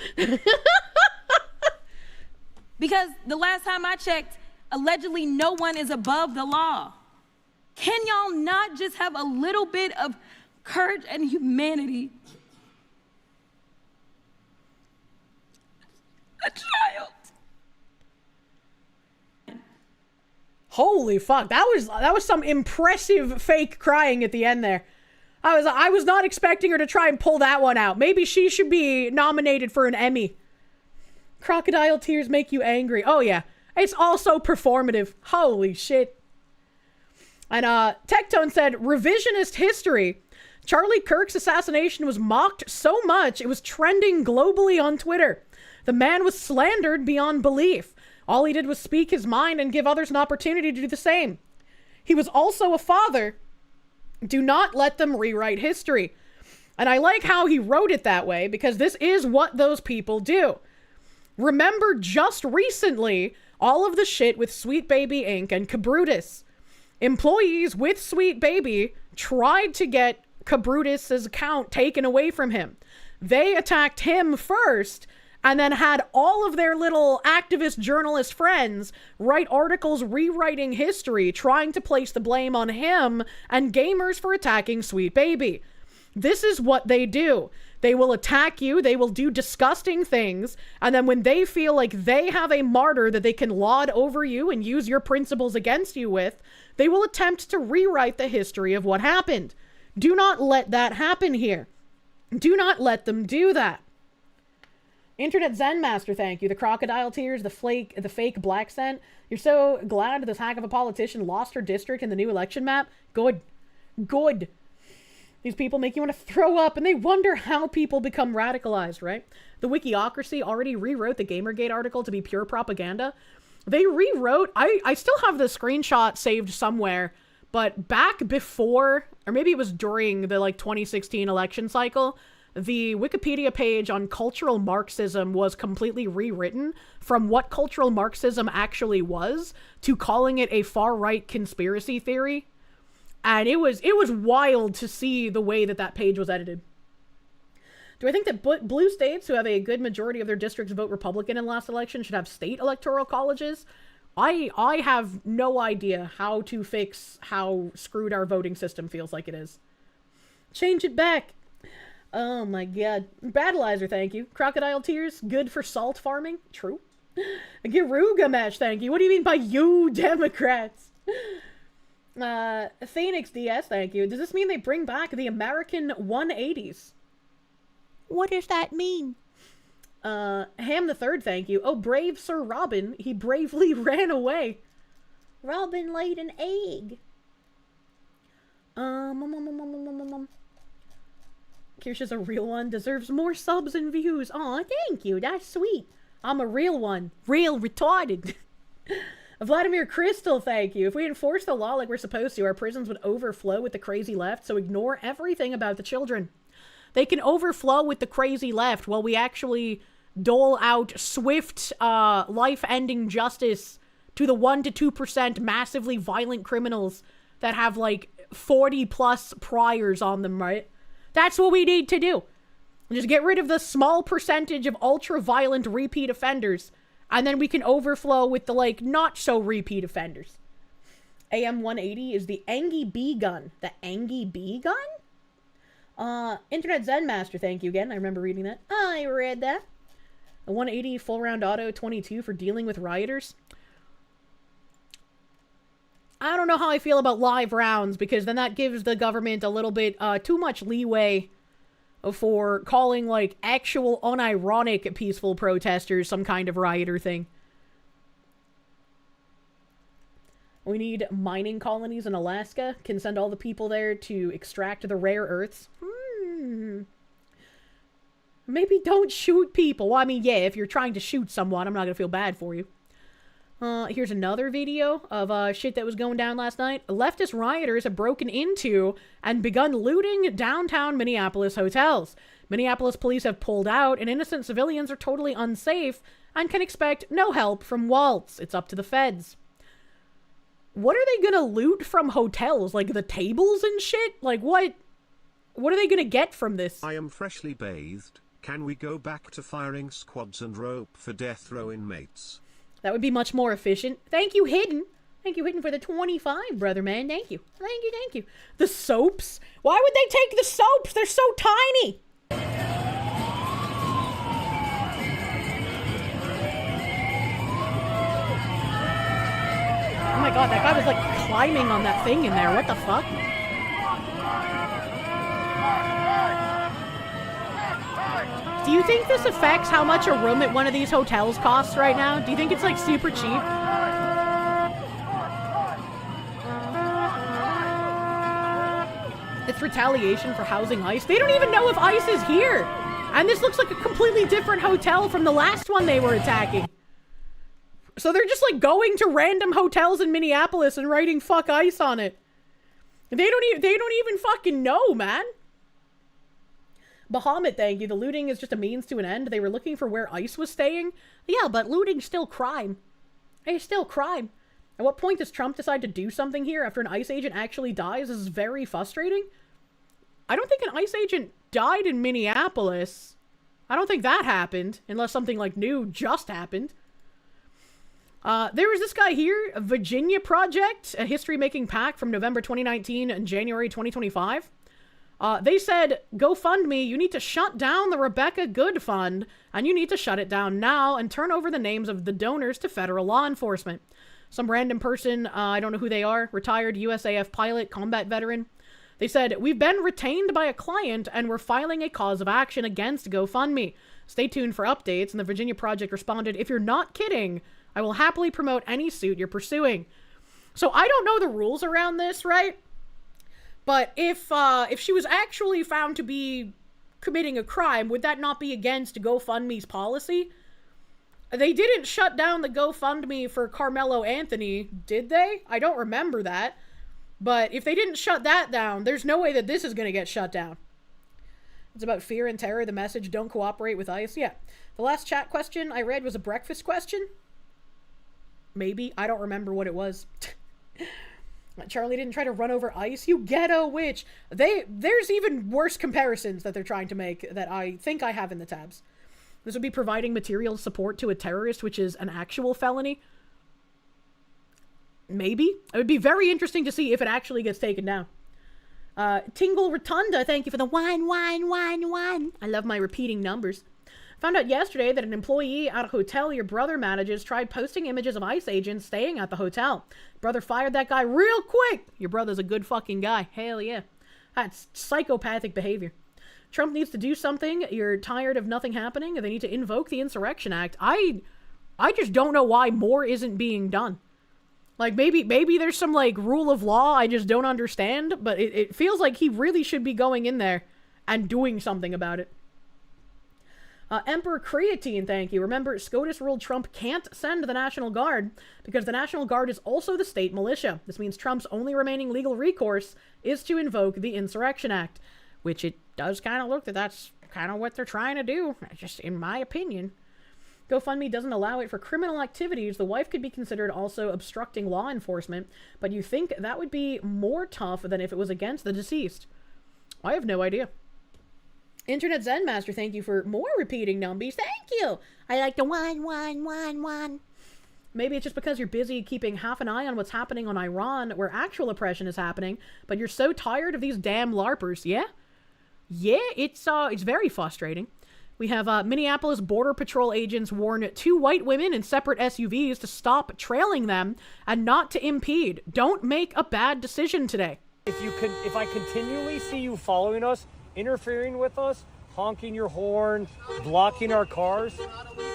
Because the last time I checked, allegedly no one is above the law. Can y'all not just have a little bit of courage and humanity? A child. Holy fuck, that was some impressive fake crying at the end there. I was not expecting her to try and pull that one out. Maybe she should be nominated for an Emmy. Crocodile tears make you angry. Oh yeah, it's also performative. Holy shit. And Tectone said, revisionist history. Charlie Kirk's assassination was mocked so much it was trending globally on Twitter. The man was slandered beyond belief. All he did was speak his mind and give others an opportunity to do the same. He was also a father. Do not let them rewrite history. And I like how he wrote it that way because this is what those people do. Remember just recently all of the shit with Sweet Baby Inc. and Cabrutus. Employees with Sweet Baby tried to get Cabrutus's account taken away from him. They attacked him first, and then had all of their little activist journalist friends write articles rewriting history, trying to place the blame on him and gamers for attacking Sweet Baby. This is what they do. They will attack you, they will do disgusting things, and then when they feel like they have a martyr that they can laud over you and use your principles against you with, they will attempt to rewrite the history of what happened. Do not let that happen here. Do not let them do that. Internet Zen Master, thank you. The crocodile tears, the fake black scent. You're so glad this hack of a politician lost her district in the new election map? Good. Good. These people make you want to throw up, and they wonder how people become radicalized, right? The Wikiocracy already rewrote the Gamergate article to be pure propaganda. They rewrote, I still have the screenshot saved somewhere, but back before, or maybe it was during the 2016 election cycle, the Wikipedia page on cultural Marxism was completely rewritten from what cultural Marxism actually was to calling it a far-right conspiracy theory. And it was wild to see the way that page was edited. Do I think that blue states who have a good majority of their districts vote Republican in last election should have state electoral colleges? I have no idea how to fix how screwed our voting system feels like it is. Change it back. Oh my god. Battleizer, thank you. Crocodile tears, good for salt farming. True. Garuga Mesh, thank you. What do you mean by you Democrats? Phoenix DS, thank you. Does this mean they bring back the American 180s? What does that mean? Ham the Third, thank you. Oh, brave Sir Robin. He bravely ran away. Robin laid an egg. Kirsche a real one. Deserves more subs and views. Aw, thank you. That's sweet. I'm a real one. Real retarded. Vladimir Crystal, thank you. If we enforce the law like we're supposed to, our prisons would overflow with the crazy left, so ignore everything about the children. They can overflow with the crazy left while we actually dole out swift, life-ending justice to the 1% to 2% massively violent criminals that have, 40-plus priors on them, right? That's what we need to do. Just get rid of the small percentage of ultra-violent repeat offenders, and then we can overflow with the, not-so-repeat offenders. AM-180 is the Angie B gun. The Angie B gun? Internet Zen Master, thank you again. I remember reading that. I read that. A 180 full-round auto 22 for dealing with rioters. I don't know how I feel about live rounds, because then that gives the government a little bit too much leeway for calling, actual unironic peaceful protesters some kind of rioter thing. We need mining colonies in Alaska. Can send all the people there to extract the rare earths. Maybe don't shoot people. Well, I mean, yeah, if you're trying to shoot someone, I'm not gonna feel bad for you. Here's another video of shit that was going down last night. Leftist rioters have broken into and begun looting downtown Minneapolis hotels. Minneapolis police have pulled out, and innocent civilians are totally unsafe and can expect no help from Waltz. It's up to the feds. What are they gonna loot from hotels? The tables and shit? What are they gonna get from this? I am freshly bathed. Can we go back to firing squads and rope for death row inmates? That would be much more efficient. Thank you, Hidden. Thank you, Hidden, for the 25, brother man. Thank you. Thank you, thank you. The soaps? Why would they take the soaps? They're so tiny. Oh my god, that guy was climbing on that thing in there. What the fuck? Do you think this affects how much a room at one of these hotels costs right now? Do you think it's super cheap? It's retaliation for housing ICE. They don't even know if ICE is here. And this looks like a completely different hotel from the last one they were attacking. So they're just going to random hotels in Minneapolis and writing "fuck ICE" on it. They don't even fucking know, man. Bahamut, thank you. The looting is just a means to an end. They were looking for where ICE was staying. Yeah, but looting's still crime. It's still crime. At what point does Trump decide to do something here after an ICE agent actually dies? This is very frustrating. I don't think an ICE agent died in Minneapolis. I don't think that happened, unless something like new just happened. There was this guy here, a Virginia Project, a history-making pack from November 2019 and January 2025. They said, GoFundMe, you need to shut down the Rebecca Good Fund, and you need to shut it down now and turn over the names of the donors to federal law enforcement. Some random person, I don't know who they are, retired USAF pilot, combat veteran. They said, we've been retained by a client and we're filing a cause of action against GoFundMe. Stay tuned for updates. And the Virginia Project responded, if you're not kidding, I will happily promote any suit you're pursuing. So I don't know the rules around this, right? But if she was actually found to be committing a crime, would that not be against GoFundMe's policy? They didn't shut down the GoFundMe for Carmelo Anthony, did they? I don't remember that. But if they didn't shut that down, there's no way that this is going to get shut down. It's about fear and terror. The message, don't cooperate with ICE. Yeah. The last chat question I read was a breakfast question. Maybe. I don't remember what it was. Charlie didn't try to run over ICE. You ghetto witch. There's even worse comparisons that they're trying to make that I think I have in the tabs. This would be providing material support to a terrorist, which is an actual felony. Maybe. It would be very interesting to see if it actually gets taken down. Tingle Rotunda, thank you for the wine. I love my repeating numbers. Found out yesterday that an employee at a hotel your brother manages tried posting images of ICE agents staying at the hotel. Brother fired that guy real quick. Your brother's a good fucking guy. Hell yeah. That's psychopathic behavior. Trump needs to do something. You're tired of nothing happening. They need to invoke the Insurrection Act. I just don't know why more isn't being done. Like, maybe there's some, like, rule of law I just don't understand, but it feels like he really should be going in there and doing something about it. Emperor Creatine, thank you. Remember, SCOTUS ruled Trump can't send the National Guard because the National Guard is also the state militia. This means Trump's only remaining legal recourse is to invoke the Insurrection Act, which it does kind of look that that's kind of what they're trying to do, just in my opinion. GoFundMe doesn't allow it for criminal activities. The wife could be considered also obstructing law enforcement, but you think that would be more tough than if it was against the deceased. I have no idea. Internet Zen Master, thank you for more repeating numbies. Thank you. I like the one. Maybe it's just because you're busy keeping half an eye on what's happening on Iran, where actual oppression is happening, but you're so tired of these damn LARPers. Yeah? Yeah, it's very frustrating. We have Minneapolis Border Patrol agents warn 2 white women in separate SUVs to stop trailing them and not to impede. Don't make a bad decision today. If I continually see you following us, interfering with us, honking your horn, blocking our cars,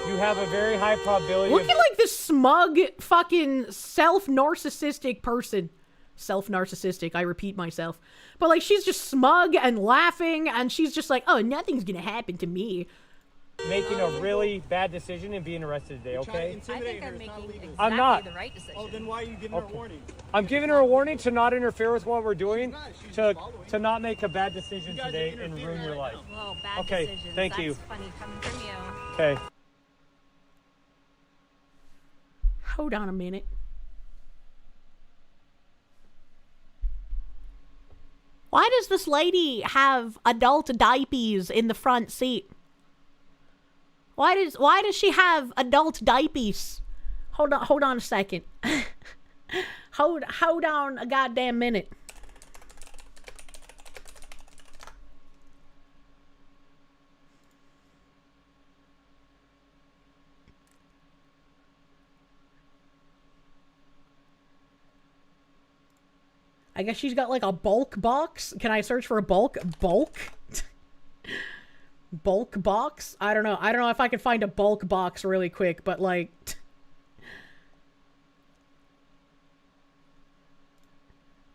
you have a very high probability. Look at like this smug fucking self-narcissistic person. Self-narcissistic, I repeat myself. But like, she's just smug and laughing, and she's just like, oh, nothing's gonna happen to me. Making a really bad decision and being arrested today, okay? I think I'm making exactly I'm not. the right decision. Oh, then why are you giving her a warning? I'm giving her a warning to not interfere with what we're doing, to not make a bad decision today and ruin your life. Well, bad okay, decisions. thank you. That's funny coming from you. Okay. Hold on a minute. Why does this lady have adult diapers in the front seat? Why does she have adult diapers? Hold on a second. hold on a goddamn minute. I guess she's got like a bulk box. Can I search for a bulk box? I don't know if I can find a bulk box really quick, but like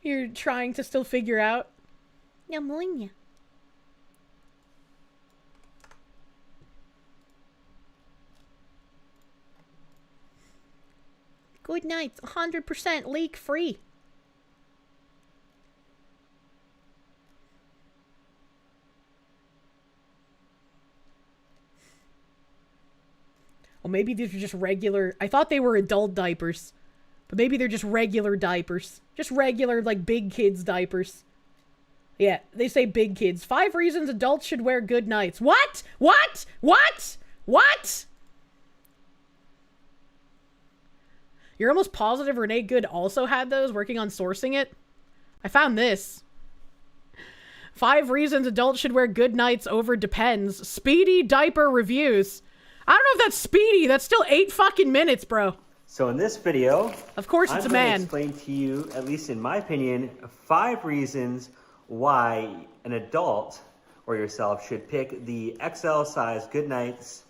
you're trying to still figure out. Good night. 100% leak free. Well, maybe these are just regular... I thought they were adult diapers. But maybe they're just regular diapers. Just regular, like, big kids' diapers. Yeah, they say big kids. 5 reasons adults should wear good nights. What? What? What? What? You're almost positive Renee Good also had those, working on sourcing it? I found this. 5 reasons adults should wear good nights over depends. Speedy diaper reviews. I don't know if that's speedy. That's still 8 fucking minutes, bro. So in this video, of course it's a man. I'm going to explain to you, at least in my opinion, 5 reasons why an adult or yourself should pick the XL size good nights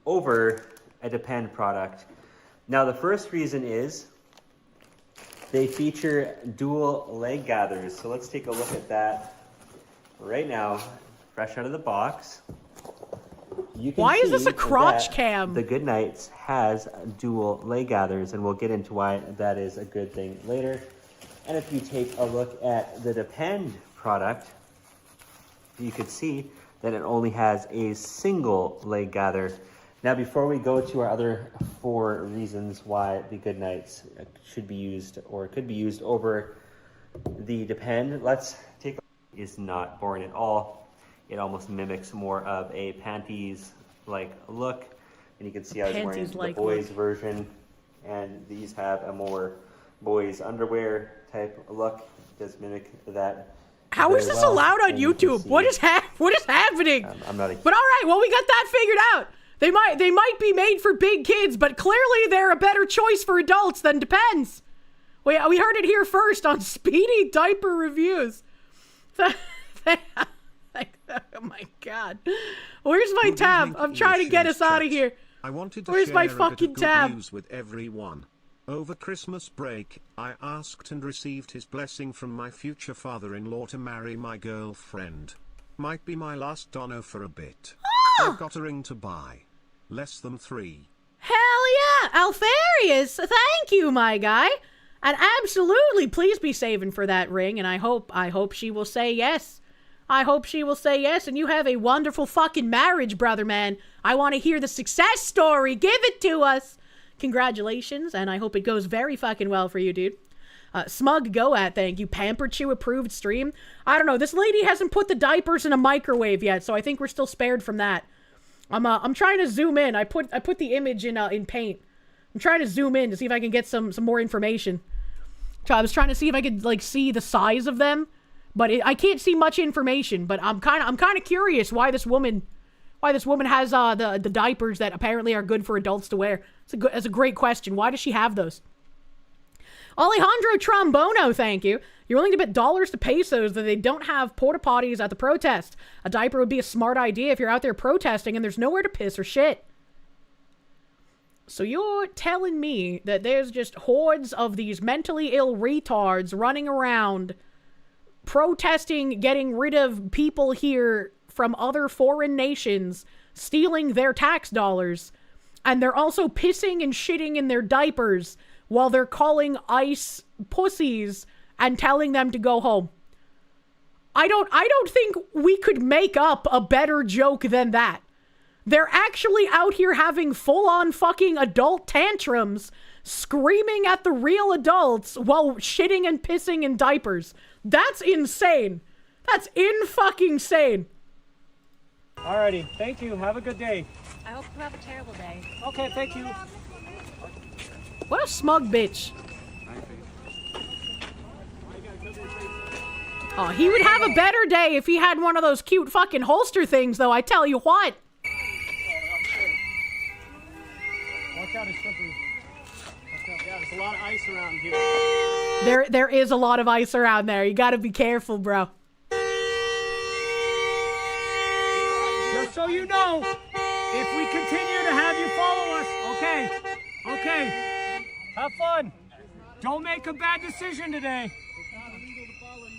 over a depend product. Now the first reason is they feature dual leg gathers. So let's take a look at that right now, fresh out of the box. You can why is see this a crotch that cam? The Good Nights has dual leg gathers, and we'll get into why that is a good thing later. And if you take a look at the Depend product, you could see that it only has a single leg gather. Now, before we go to our other 4 reasons why the Good Nights should be used or could be used over the Depend, let's take a look. Is not boring at all. It almost mimics more of a panties-like look. And you can see I was wearing the boys version, and these have a more boys underwear type look. It does mimic that. How is this allowed on YouTube? What is happening? I'm not. But all right, well, we got that figured out. They might be made for big kids, but clearly they're a better choice for adults than Depends. We heard it here first on Speedy Diaper Reviews. Oh my god. Where's my tab? I'm trying to get us out of here. I wanted to Where's share my a bit of fucking good tab? news with everyone. Over Christmas break, I asked and received his blessing from my future father-in-law to marry my girlfriend. Might be my last dono for a bit. I've got a ring to buy. Less than 3. Hell yeah! Alfarius, thank you, my guy. And absolutely, please be saving for that ring, and I hope she will say yes. I hope she will say yes, and you have a wonderful fucking marriage, brother man. I want to hear the success story. Give it to us. Congratulations, and I hope it goes very fucking well for you, dude. Smug Goat, thank you. Pampered Chew approved stream. I don't know, this lady hasn't put the diapers in a microwave yet, so I think we're still spared from that. I'm trying to zoom in. I put the image in Paint. I'm trying to zoom in to see if I can get some more information. So I was trying to see if I could like see the size of them, but I can't see much information. But I'm kind of curious why this woman has the diapers that apparently are good for adults to wear. It's a great question. Why does she have those? Alejandro Trombono, thank you. You're willing to bet dollars to pesos that they don't have porta potties at the protest. A diaper would be a smart idea if you're out there protesting and there's nowhere to piss or shit. So you're telling me that there's just hordes of these mentally ill retards running around protesting, getting rid of people here from other foreign nations, stealing their tax dollars, and they're also pissing and shitting in their diapers while they're calling ICE pussies and telling them to go home. I don't think we could make up a better joke than that. They're actually out here having full-on fucking adult tantrums, screaming at the real adults while shitting and pissing in diapers. That's insane. That's in-fucking-sane. Alrighty, thank you. Have a good day. I hope you have a terrible day. Okay, thank you. What a smug bitch. Oh, he would have a better day if he had one of those cute fucking holster things, though, I tell you what. Watch out, it's slippery. Watch out. Yeah, there's a lot of ice around here. There is a lot of ice around there. You gotta be careful, bro. Just so you know, if we continue to have you follow us, okay, have fun. Don't make a bad decision today. It's not illegal to follow you.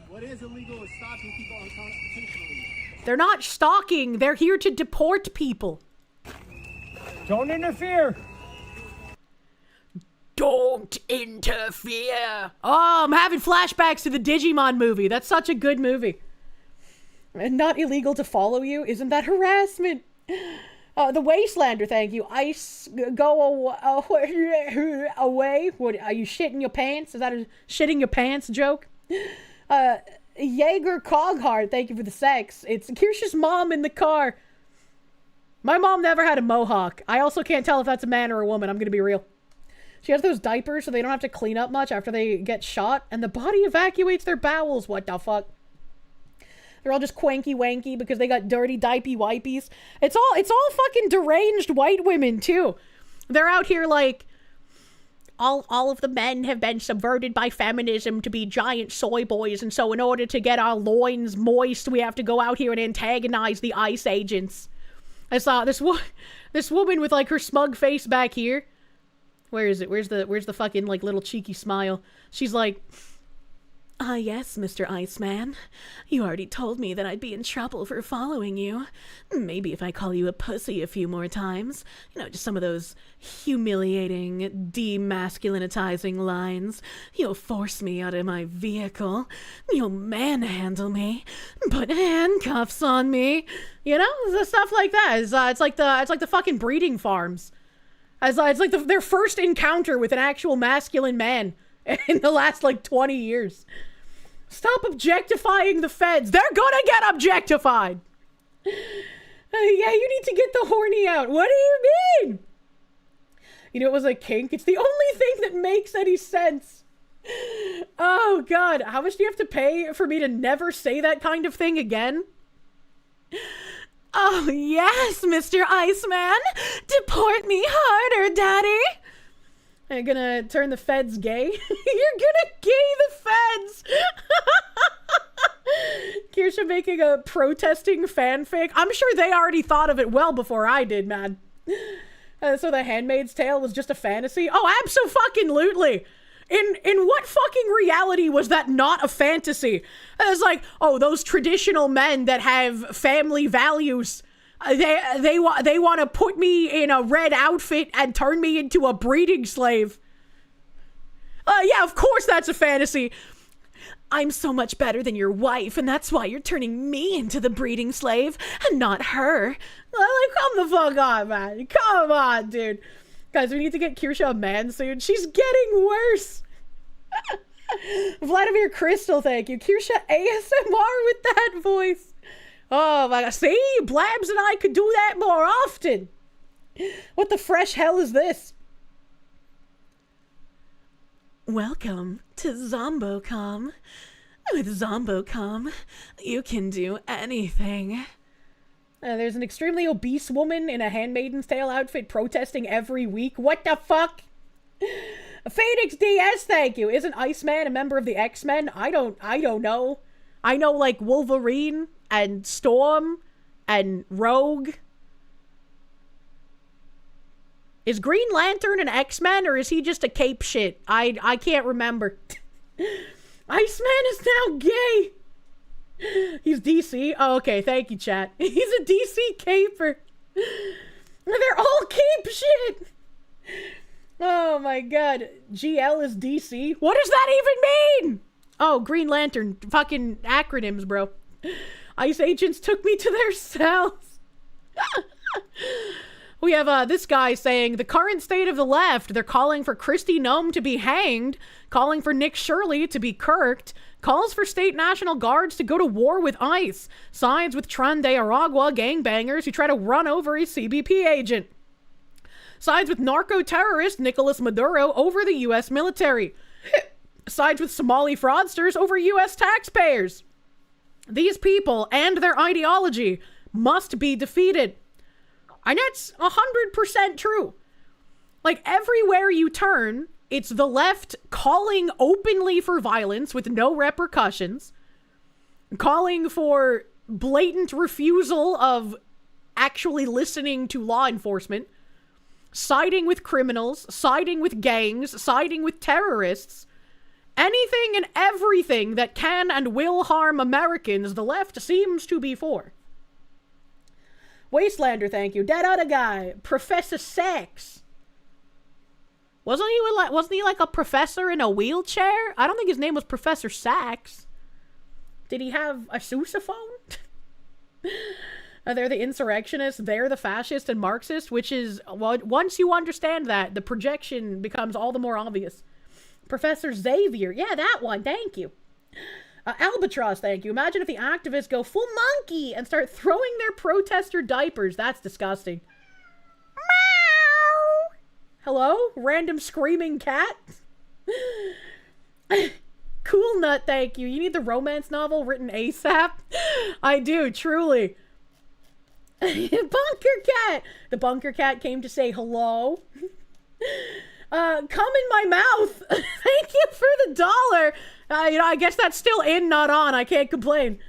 What is illegal is stopping people unconstitutionally. They're not stalking. They're here to deport people. Don't interfere. Don't interfere. Oh, I'm having flashbacks to the Digimon movie. That's such a good movie. And not illegal to follow you? Isn't that harassment? The Wastelander, thank you. Ice, go away. What, are you shitting your pants? Is that a shitting your pants joke? Jaeger Coghart, thank you for the sex. It's Kirsche's mom in the car. My mom never had a mohawk. I also can't tell if that's a man or a woman, I'm gonna be real. She has those diapers so they don't have to clean up much after they get shot, and the body evacuates their bowels. What the fuck? They're all just quanky wanky because they got dirty diaper wipies. It's all fucking deranged white women too. They're out here like, all of the men have been subverted by feminism to be giant soy boys, and so in order to get our loins moist, we have to go out here and antagonize the ICE agents. I saw this woman with like her smug face back here. Where is it? Where's the fucking like little cheeky smile? She's like, "Ah, yes, Mr. Iceman. You already told me that I'd be in trouble for following you. Maybe if I call you a pussy a few more times. You know, just some of those humiliating, demasculinizing lines. You'll force me out of my vehicle. You'll manhandle me. Put handcuffs on me. You know, the stuff like that. It's like the fucking breeding farms. It's like their first encounter with an actual masculine man in the last like 20 years. Stop objectifying the feds. They're gonna get objectified. Yeah, you need to get the horny out. What do you mean? You know, it was a kink. It's the only thing that makes any sense. Oh God, how much do you have to pay for me to never say that kind of thing again? Oh yes, Mr. Iceman. Deport me harder, Daddy. I'm gonna turn the feds gay. You're gonna gay the feds. Kirsche making a protesting fanfic. I'm sure they already thought of it well before I did, man. So the Handmaid's Tale was just a fantasy? Oh, abso-fucking-lutely. In what fucking reality was that not a fantasy? It's like, oh, those traditional men that have family values, they want to put me in a red outfit and turn me into a breeding slave. Yeah, of course that's a fantasy. I'm so much better than your wife, and that's why you're turning me into the breeding slave, and not her. Like, come the fuck on, man. Come on, dude. Guys, we need to get Kirsche a man soon. She's getting worse. Vladimir Crystal, thank you. Kirsche ASMR with that voice. Oh my God. See? Blabs and I could do that more often. What the fresh hell is this? Welcome to Zombocom. With Zombocom, you can do anything. There's an extremely obese woman in a Handmaid's Tale outfit protesting every week. What the fuck? Phoenix DS, thank you. Isn't Iceman a member of the X-Men? I don't know. I know like Wolverine and Storm and Rogue. Is Green Lantern an X-Men or is he just a cape shit? I can't remember. Iceman is now gay. He's DC? Oh, okay, thank you, chat. He's a DC caper. They're all cape shit. Oh my God. GL is DC? What does that even mean? Oh, Green Lantern. Fucking acronyms, bro. ICE agents took me to their cells. We have this guy saying, the current state of the left, they're calling for Kristi Noem to be hanged, calling for Nick Shirley to be kirked, calls for state national guards to go to war with ICE, sides with Tran de Aragua gangbangers who try to run over a CBP agent, sides with narco-terrorist Nicolas Maduro over the U.S. military, sides with Somali fraudsters over U.S. taxpayers. These people and their ideology must be defeated. And that's 100% true. Like, everywhere you turn, it's the left calling openly for violence with no repercussions, calling for blatant refusal of actually listening to law enforcement, siding with criminals, siding with gangs, siding with terrorists. Anything and everything that can and will harm Americans, the left seems to be for. Wastelander, thank you. That other guy, Professor Sachs. Wasn't he like a professor in a wheelchair? I don't think his name was Professor Sachs. Did he have a sousaphone? They're the insurrectionists, they're the fascist and Marxist, which is, well, once you understand that, the projection becomes all the more obvious. Professor Xavier. Yeah, that one. Thank you. Albatross, thank you. Imagine if the activists go full monkey and start throwing their protester diapers. That's disgusting. Meow. Hello? Random screaming cat? Cool Nut, thank you. You need the romance novel written ASAP? I do, truly. Bunker Cat! The Bunker Cat came to say hello. Come in my mouth! Thank you for the $1. You know, I guess that's still in, not on. I can't complain.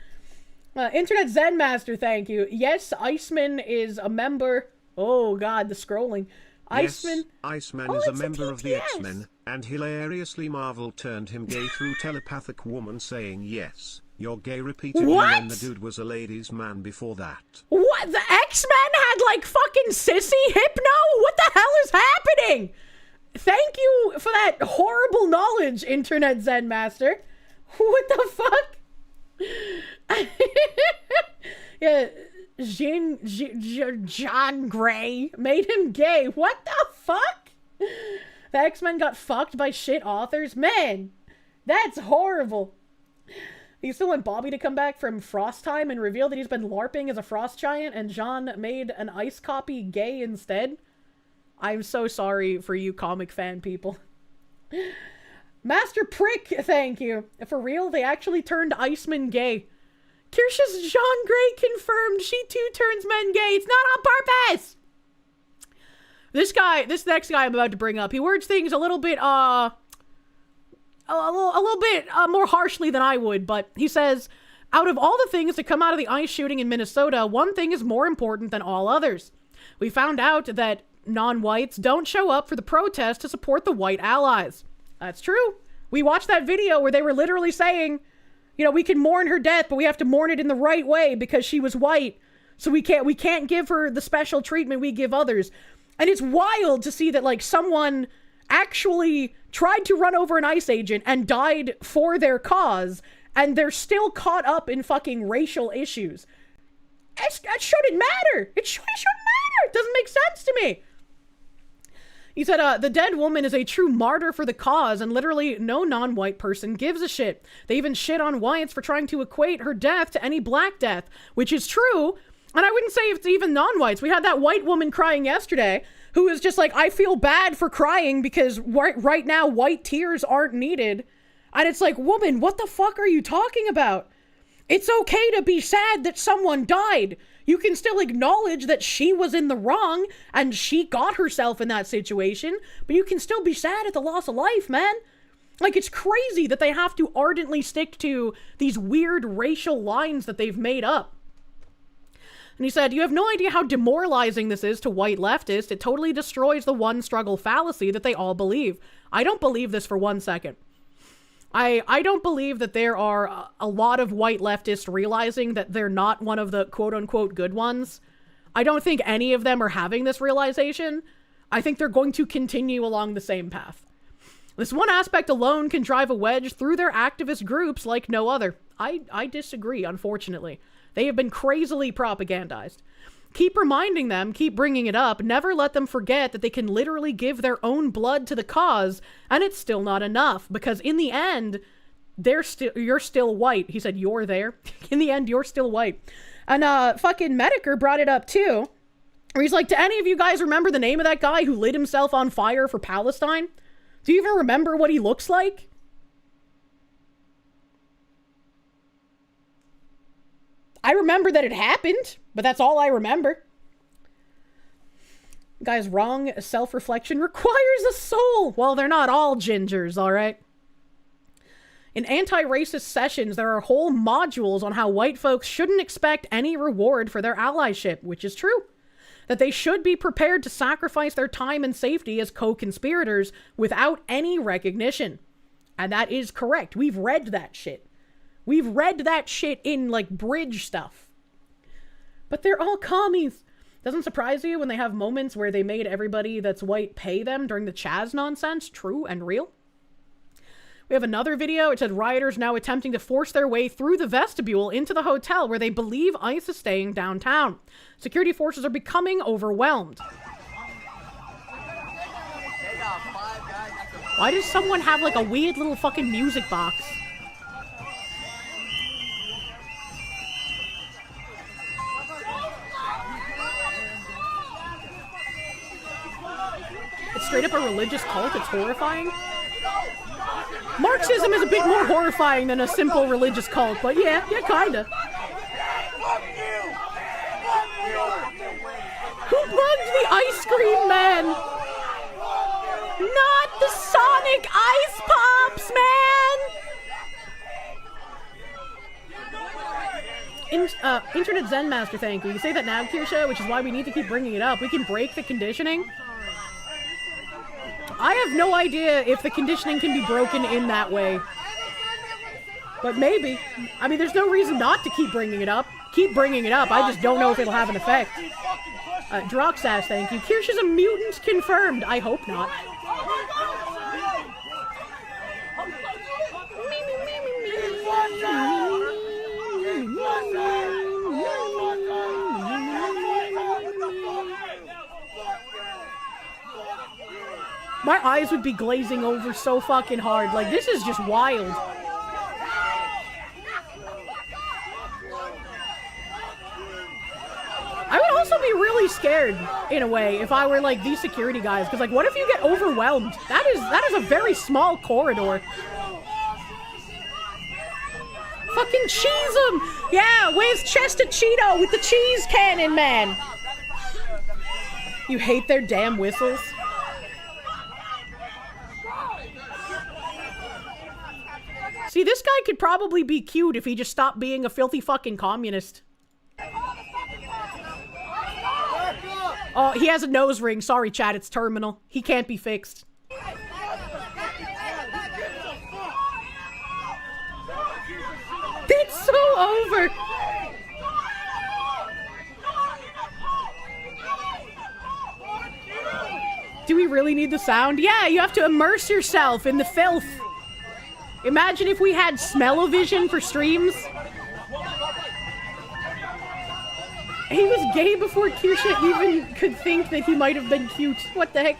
Internet Zen Master, thank you. Yes, Iceman is a member. Oh god, the scrolling. Iceman. Yes, Iceman is a member of the X-Men, and hilariously Marvel turned him gay through telepathic woman saying yes. You're gay repeatedly when the dude was a ladies' man before that. What? The X-Men had like fucking sissy hypno? What the hell is happening? Thank you for that horrible knowledge, Internet Zen Master. What the fuck? Yeah, John Gray made him gay. What the fuck? The X-Men got fucked by shit authors? Man, that's horrible. You still want Bobby to come back from Frost Time and reveal that he's been LARPing as a Frost Giant and John made an ice copy gay instead? I'm so sorry for you comic fan people. Master Prick, thank you. For real, they actually turned Iceman gay. Kirsche's John Gray confirmed she too turns men gay. It's not on purpose! This next guy I'm about to bring up, he words things a little bit, a little bit more harshly than I would, but he says, out of all the things that come out of the ICE shooting in Minnesota, one thing is more important than all others. We found out that non-whites don't show up for the protest to support the white allies. That's true. We watched that video where they were literally saying, you know, we can mourn her death, but we have to mourn it in the right way because she was white. So we can't give her the special treatment we give others. And it's wild to see that, like, someone actually tried to run over an ICE agent and died for their cause, and they're still caught up in fucking racial issues. That shouldn't matter. It shouldn't matter. It doesn't make sense to me. He said, the dead woman is a true martyr for the cause, and literally no non-white person gives a shit. They even shit on whites for trying to equate her death to any black death, which is true. And I wouldn't say it's even non-whites. We had that white woman crying yesterday who was just like, I feel bad for crying because right now white tears aren't needed. And it's like, woman, what the fuck are you talking about? It's okay to be sad that someone died. You can still acknowledge that she was in the wrong and she got herself in that situation, but you can still be sad at the loss of life, man. Like, it's crazy that they have to ardently stick to these weird racial lines that they've made up. And he said, you have no idea how demoralizing this is to white leftists. It totally destroys the one struggle fallacy that they all believe. I don't believe this for 1 second. I don't believe that there are a lot of white leftists realizing that they're not one of the quote-unquote good ones. I don't think any of them are having this realization. I think they're going to continue along the same path. This one aspect alone can drive a wedge through their activist groups like no other. I disagree, unfortunately. They have been crazily propagandized. Keep reminding them, keep bringing it up, never let them forget that they can literally give their own blood to the cause, and it's still not enough, because in the end, you're still white. He said, you're there. In the end, you're still white. And fucking Mediker brought it up too, where he's like, do any of you guys remember the name of that guy who lit himself on fire for Palestine? Do you even remember what he looks like? I remember that it happened, but that's all I remember. Guys, wrong. Self-reflection requires a soul. Well, they're not all gingers, all right? In anti-racist sessions, there are whole modules on how white folks shouldn't expect any reward for their allyship, which is true. That they should be prepared to sacrifice their time and safety as co-conspirators without any recognition. And that is correct. We've read that shit. We've read that shit in, like, bridge stuff. But they're all commies. Doesn't surprise you when they have moments where they made everybody that's white pay them during the Chaz nonsense true and real? We have another video. It said rioters now attempting to force their way through the vestibule into the hotel where they believe ICE is staying downtown. Security forces are becoming overwhelmed. Why does someone have, like, a weird little fucking music box? straight up a religious cult, it's horrifying. Marxism is a bit more horrifying than a simple religious cult, but yeah, kinda. Who bugged the ice cream man? Not the Sonic Ice Pops, man! Internet Zen Master, thank you. You say that now, Kirsche, which is why we need to keep bringing it up. We can break the conditioning. I have no idea if the conditioning can be broken in that way. But maybe. I mean, there's no reason not to keep bringing it up. Keep bringing it up. I just don't know if it'll have an effect. Droxash, thank you. Kirsche is a mutant confirmed. I hope not. My eyes would be glazing over so fucking hard. Like, this is just wild. I would also be really scared, in a way, if I were, like, these security guys. Because, like, what if you get overwhelmed? That is a very small corridor. Fucking cheese him! Yeah, where's Chester Cheeto with the cheese cannon, man? You hate their damn whistles? See, this guy could probably be cute if he just stopped being a filthy fucking communist. Oh, he has a nose ring. Sorry, chat, it's terminal. He can't be fixed. It's so over! Do we really need the sound? Yeah, you have to immerse yourself in the filth. Imagine if we had smell-o-vision for streams. He was gay before Kirsche even could think that he might have been cute. What the heck?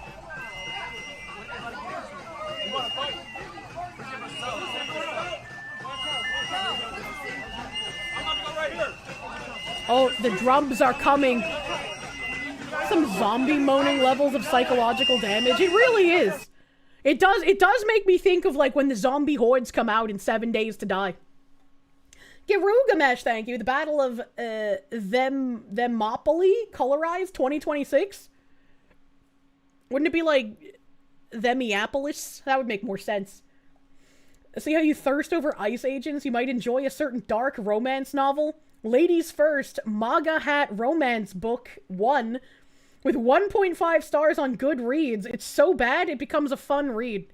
Oh, the drums are coming. Some zombie moaning levels of psychological damage. It really is. It does make me think of, like, when the zombie hordes come out in 7 Days to Die. Girugamesh, thank you. The Battle of Thermopylae, colorized 2026. Wouldn't it be like Themiapolis? That would make more sense. See how you thirst over ice agents? You might enjoy a certain dark romance novel. Ladies First, MAGA Hat Romance Book 1. With 1.5 stars on Goodreads. It's so bad, it becomes a fun read.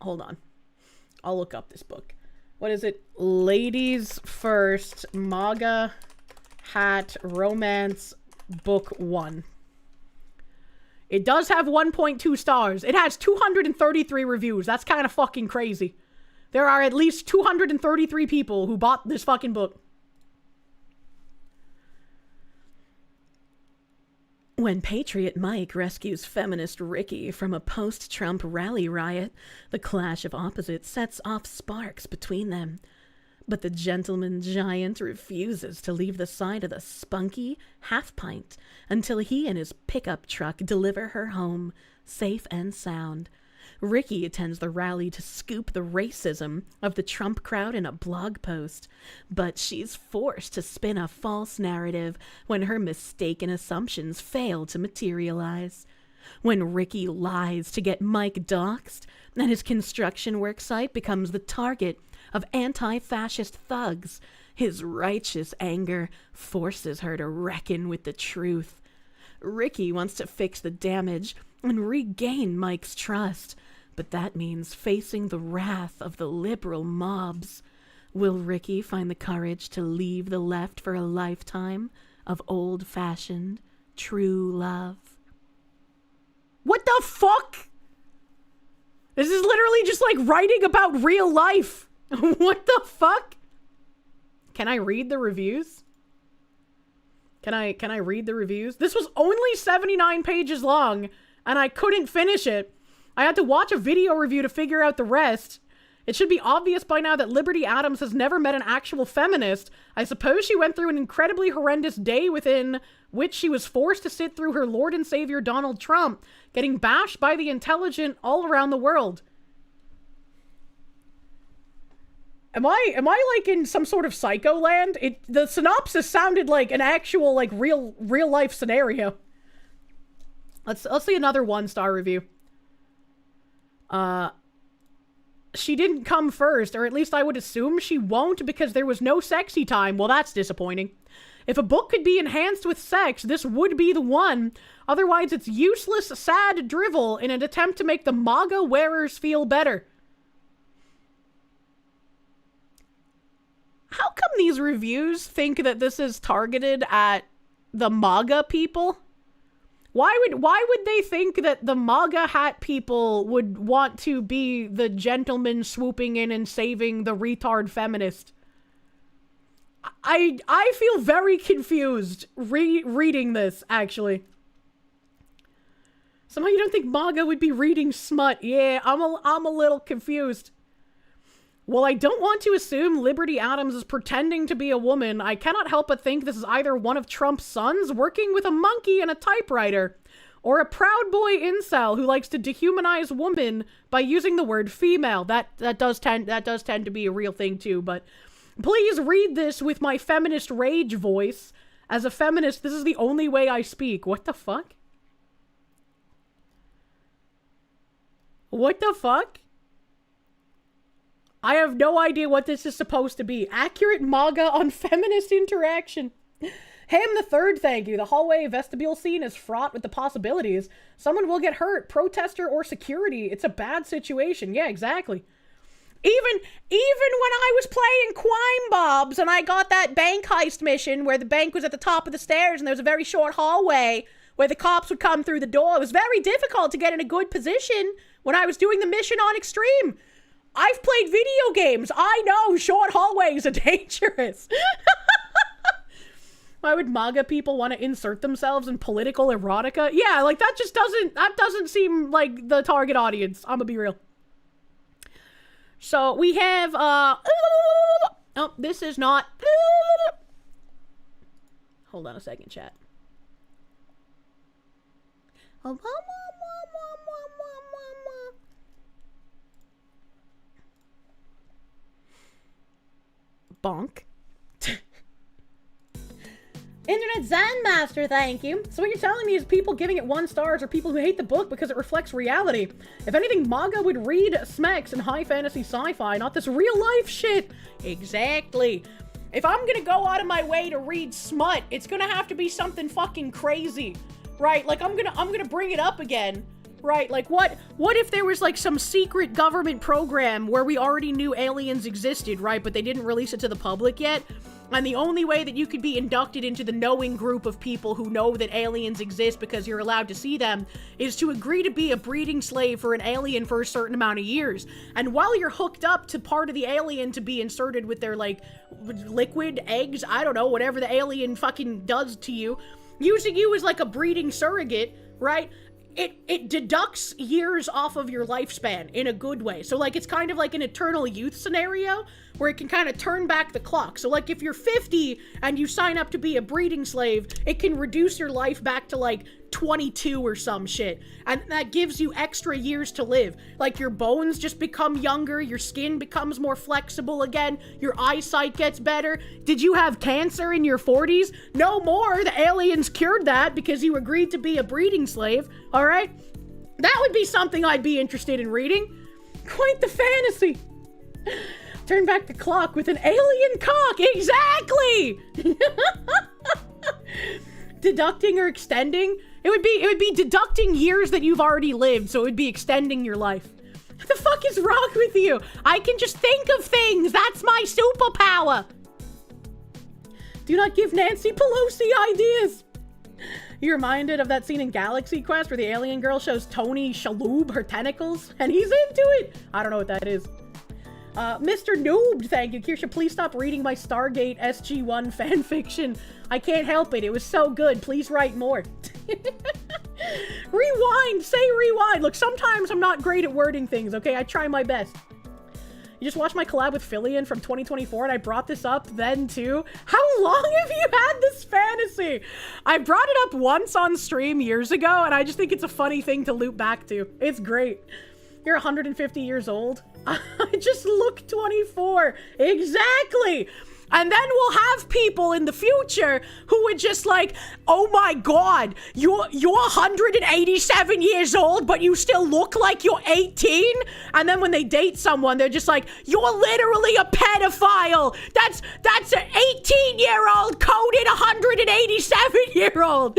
Hold on. I'll look up this book. What is it? Ladies First, MAGA Hat Romance Book 1. It does have 1.2 stars. It has 233 reviews. That's kind of fucking crazy. There are at least 233 people who bought this fucking book. When Patriot Mike rescues feminist Ricky from a post-Trump rally riot, the clash of opposites sets off sparks between them. But the gentleman giant refuses to leave the side of the spunky half-pint until he and his pickup truck deliver her home, safe and sound. Ricky attends the rally to scoop the racism of the Trump crowd in a blog post, but she's forced to spin a false narrative when her mistaken assumptions fail to materialize. When Ricky lies to get Mike doxxed, and his construction work site becomes the target of anti-fascist thugs, his righteous anger forces her to reckon with the truth. Ricky wants to fix the damage and regain Mike's trust, but that means facing the wrath of the liberal mobs. Will Ricky find the courage to leave the left for a lifetime of old-fashioned, true love? What the fuck? This is literally just like writing about real life. What the fuck? Can I read the reviews? Can I read the reviews? This was only 79 pages long, and I couldn't finish it. I had to watch a video review to figure out the rest, It should be obvious by now that Liberty Adams has never met an actual feminist. I suppose she went through an incredibly horrendous day within which she was forced to sit through her Lord and Savior Donald Trump, getting bashed by the intelligent all around the world. Am I like in some sort of psycho land? The synopsis sounded like an actual like real life scenario. Let's see another 1-star review. She didn't come first, or at least I would assume she won't because there was no sexy time. Well, that's disappointing. If a book could be enhanced with sex, this would be the one. Otherwise, it's useless, sad drivel in an attempt to make the MAGA wearers feel better. How come these reviews think that this is targeted at the MAGA people? Why would they think that the MAGA hat people would want to be the gentleman swooping in and saving the retard feminist? I feel very confused reading this, actually. Somehow you don't think MAGA would be reading smut. Yeah, I'm a little confused. While I don't want to assume Liberty Adams is pretending to be a woman, I cannot help but think this is either one of Trump's sons working with a monkey and a typewriter, or a Proud Boy incel who likes to dehumanize women by using the word female. That does tend to be a real thing too, but please read this with my feminist rage voice. As a feminist, this is the only way I speak. What the fuck? What the fuck? I have no idea what this is supposed to be. Accurate MAGA on feminist interaction. Ham the Third, thank you. The hallway vestibule scene is fraught with the possibilities. Someone will get hurt, protester or security. It's a bad situation. Yeah, exactly. Even when I was playing Quime Bobs and I got that bank heist mission where the bank was at the top of the stairs and there was a very short hallway where the cops would come through the door, it was very difficult to get in a good position when I was doing the mission on Extreme. I've played video games. I know short hallways are dangerous. Why would MAGA people want to insert themselves in political erotica? Yeah, like that doesn't seem like the target audience. I'm gonna be real. So we have, oh, this is not, hold on a second, chat. Bonk. Internet Zen Master, thank you. So what you're telling me is people giving it 1 stars are people who hate the book because it reflects reality. If anything, MAGA would read Smex and high fantasy sci-fi, not this real life shit. Exactly. If I'm gonna go out of my way to read smut, it's gonna have to be something fucking crazy, right? Like I'm gonna bring it up again, right? Like what if there was like some secret government program where we already knew aliens existed, right? But they didn't release it to the public yet? And the only way that you could be inducted into the knowing group of people who know that aliens exist because you're allowed to see them is to agree to be a breeding slave for an alien for a certain amount of years. And while you're hooked up to part of the alien to be inserted with their, like, liquid, eggs, I don't know, whatever the alien fucking does to you, using you as, like, a breeding surrogate, right? It deducts years off of your lifespan in a good way. So, like, it's kind of like an eternal youth scenario where it can kind of turn back the clock. So, like, if you're 50 and you sign up to be a breeding slave, it can reduce your life back to, like, 22 or some shit. And that gives you extra years to live. Like, your bones just become younger, your skin becomes more flexible again, your eyesight gets better. Did you have cancer in your 40s? No more. The aliens cured that because you agreed to be a breeding slave. All right? That would be something I'd be interested in reading. Quite the fantasy. Turn back the clock with an alien cock. Exactly. Deducting or extending? It would be deducting years that you've already lived, so it would be extending your life. What the fuck is wrong with you? I can just think of things. That's my superpower. Do not give Nancy Pelosi ideas. You reminded of that scene in Galaxy Quest where the alien girl shows Tony Shalhoub her tentacles, and he's into it. I don't know what that is. Mr. Noob, thank you. Kirsche, please stop reading my Stargate SG-1 fanfiction. I can't help it. It was so good. Please write more. Rewind. Say rewind. Look, sometimes I'm not great at wording things, okay? I try my best. You just watched my collab with Fillion from 2024, and I brought this up then too. How long have you had this fantasy? I brought it up once on stream years ago, and I just think it's a funny thing to loop back to. It's great. You're 150 years old. I just look 24. Exactly. And then we'll have people in the future who would just like, oh my god, you're 187 years old, but you still look like you're 18? And then when they date someone, they're just like, you're literally a pedophile. That's an 18-year-old coded 187-year-old.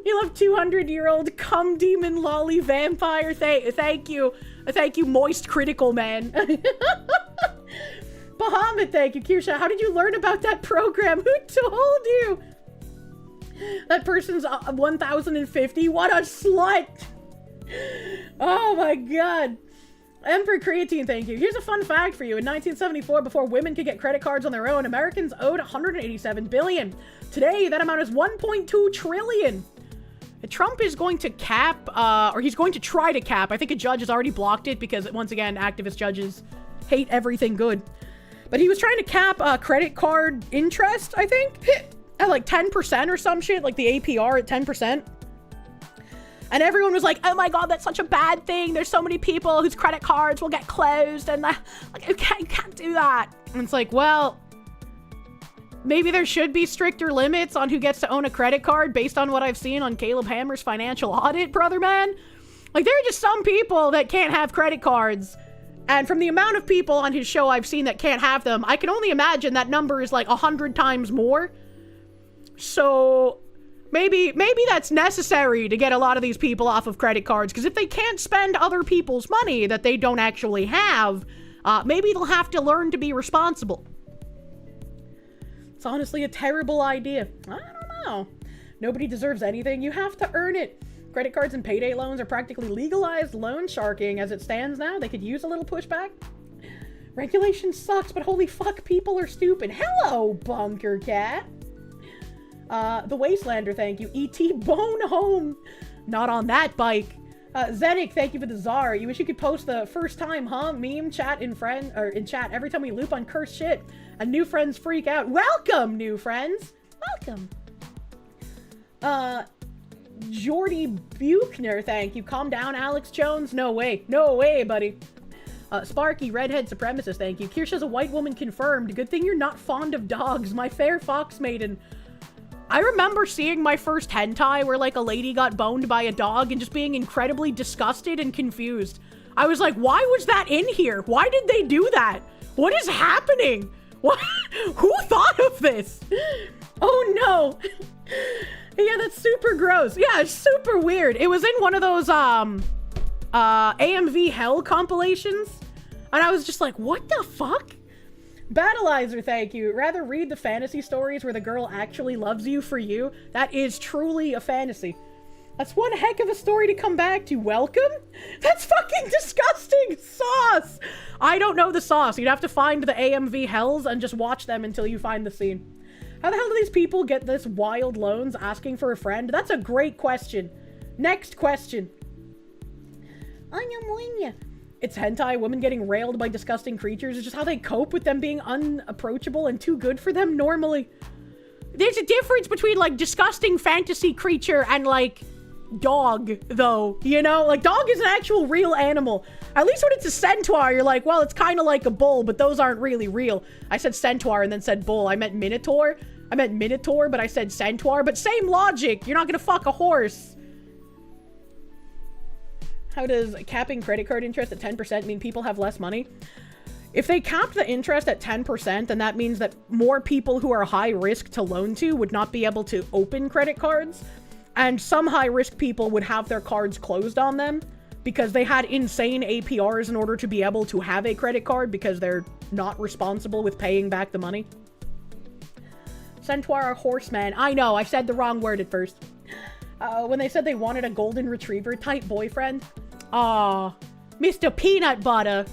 You love 200-year-old cum demon lolly vampire. Thank you. Thank you, moist critical man. Bahamut, thank you. Kirsche, how did you learn about that program? Who told you? That person's 1050. What a slut. Oh my god. Emperor Creatine, thank you. Here's a fun fact for you. In 1974, before women could get credit cards on their own, Americans owed 187 billion. Today, that amount is 1.2 trillion. Trump is going to cap, or he's going to try to cap. I think a judge has already blocked it because, once again, activist judges hate everything good. But he was trying to cap credit card interest, I think, at like 10% or some shit, like the APR at 10%. And everyone was like, oh my god, that's such a bad thing. There's so many people whose credit cards will get closed, and like, you can't do that. And it's like, well, maybe there should be stricter limits on who gets to own a credit card based on what I've seen on Caleb Hammer's financial audit, brother man. Like, there are just some people that can't have credit cards. And from the amount of people on his show I've seen that can't have them, I can only imagine that number is like 100 times more. So maybe that's necessary to get a lot of these people off of credit cards. Because if they can't spend other people's money that they don't actually have, maybe they'll have to learn to be responsible. It's honestly a terrible idea. I don't know. Nobody deserves anything. You have to earn it. Credit cards and payday loans are practically legalized loan sharking as it stands now. They could use a little pushback. Regulation sucks, but holy fuck, people are stupid. Hello, Bunker Cat. The Wastelander, thank you. E.T. Bone Home. Not on that bike. Zenik, thank you for the czar. You wish you could post the first time, huh? Meme chat in chat every time we loop on cursed shit. And new friends freak out. Welcome, new friends. Welcome. Jordy Buchner, thank you. Calm down, Alex Jones. No way. No way, buddy. Sparky, redhead supremacist, thank you. Kirsche is a white woman confirmed. Good thing you're not fond of dogs. My fair fox maiden. I remember seeing my first hentai where, like, a lady got boned by a dog and just being incredibly disgusted and confused. I was like, why was that in here? Why did they do that? What is happening? What? Who thought of this? Oh, no. Yeah, that's super gross. Yeah, it's super weird. It was in one of those, AMV Hell compilations. And I was just like, what the fuck? Battleizer, thank you. Rather read the fantasy stories where the girl actually loves you for you. That is truly a fantasy. That's one heck of a story to come back to. Welcome? That's fucking disgusting sauce. I don't know the sauce. You'd have to find the AMV Hells and just watch them until you find the scene. How the hell do these people get this wild loans asking for a friend? That's a great question. Next question. It's hentai, women getting railed by disgusting creatures. It's just how they cope with them being unapproachable and too good for them normally. There's a difference between, like, disgusting fantasy creature and, like, dog, though, you know? Like, dog is an actual real animal. At least when it's a centaur, you're like, well, it's kind of like a bull, but those aren't really real. I said centaur and then said bull. I meant minotaur. But I said centaur. But same logic. You're not gonna fuck a horse. How does capping credit card interest at 10% mean people have less money? If they capped the interest at 10%, then that means that more people who are high risk to loan to would not be able to open credit cards. And some high-risk people would have their cards closed on them because they had insane APRs in order to be able to have a credit card because they're not responsible with paying back the money. Centaur horseman. I know, I said the wrong word at first. When they said they wanted a golden retriever type boyfriend. Aw, Mr. Peanut Butter.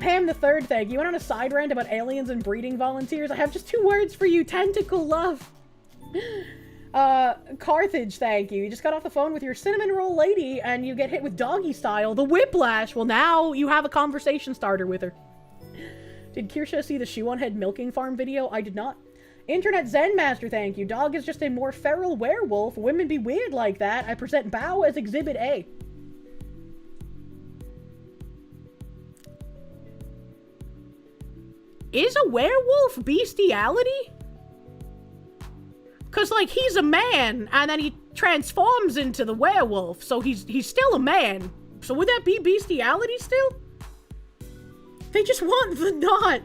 Ham the Third, thank you. You went on a side rant about aliens and breeding volunteers. I have just 2 words for you. Tentacle love. Carthage, thank you. You just got off the phone with your cinnamon roll lady and you get hit with doggy style. The whiplash. Well, now you have a conversation starter with her. Did Kirsche see the shoe-on-head milking farm video? I did not. Internet Zen Master, thank you. Dog is just a more feral werewolf. Women be weird like that. I present Bao as Exhibit A. Is a werewolf bestiality? Because, like, he's a man, and then he transforms into the werewolf, so he's still a man. So would that be bestiality still? They just want the knot.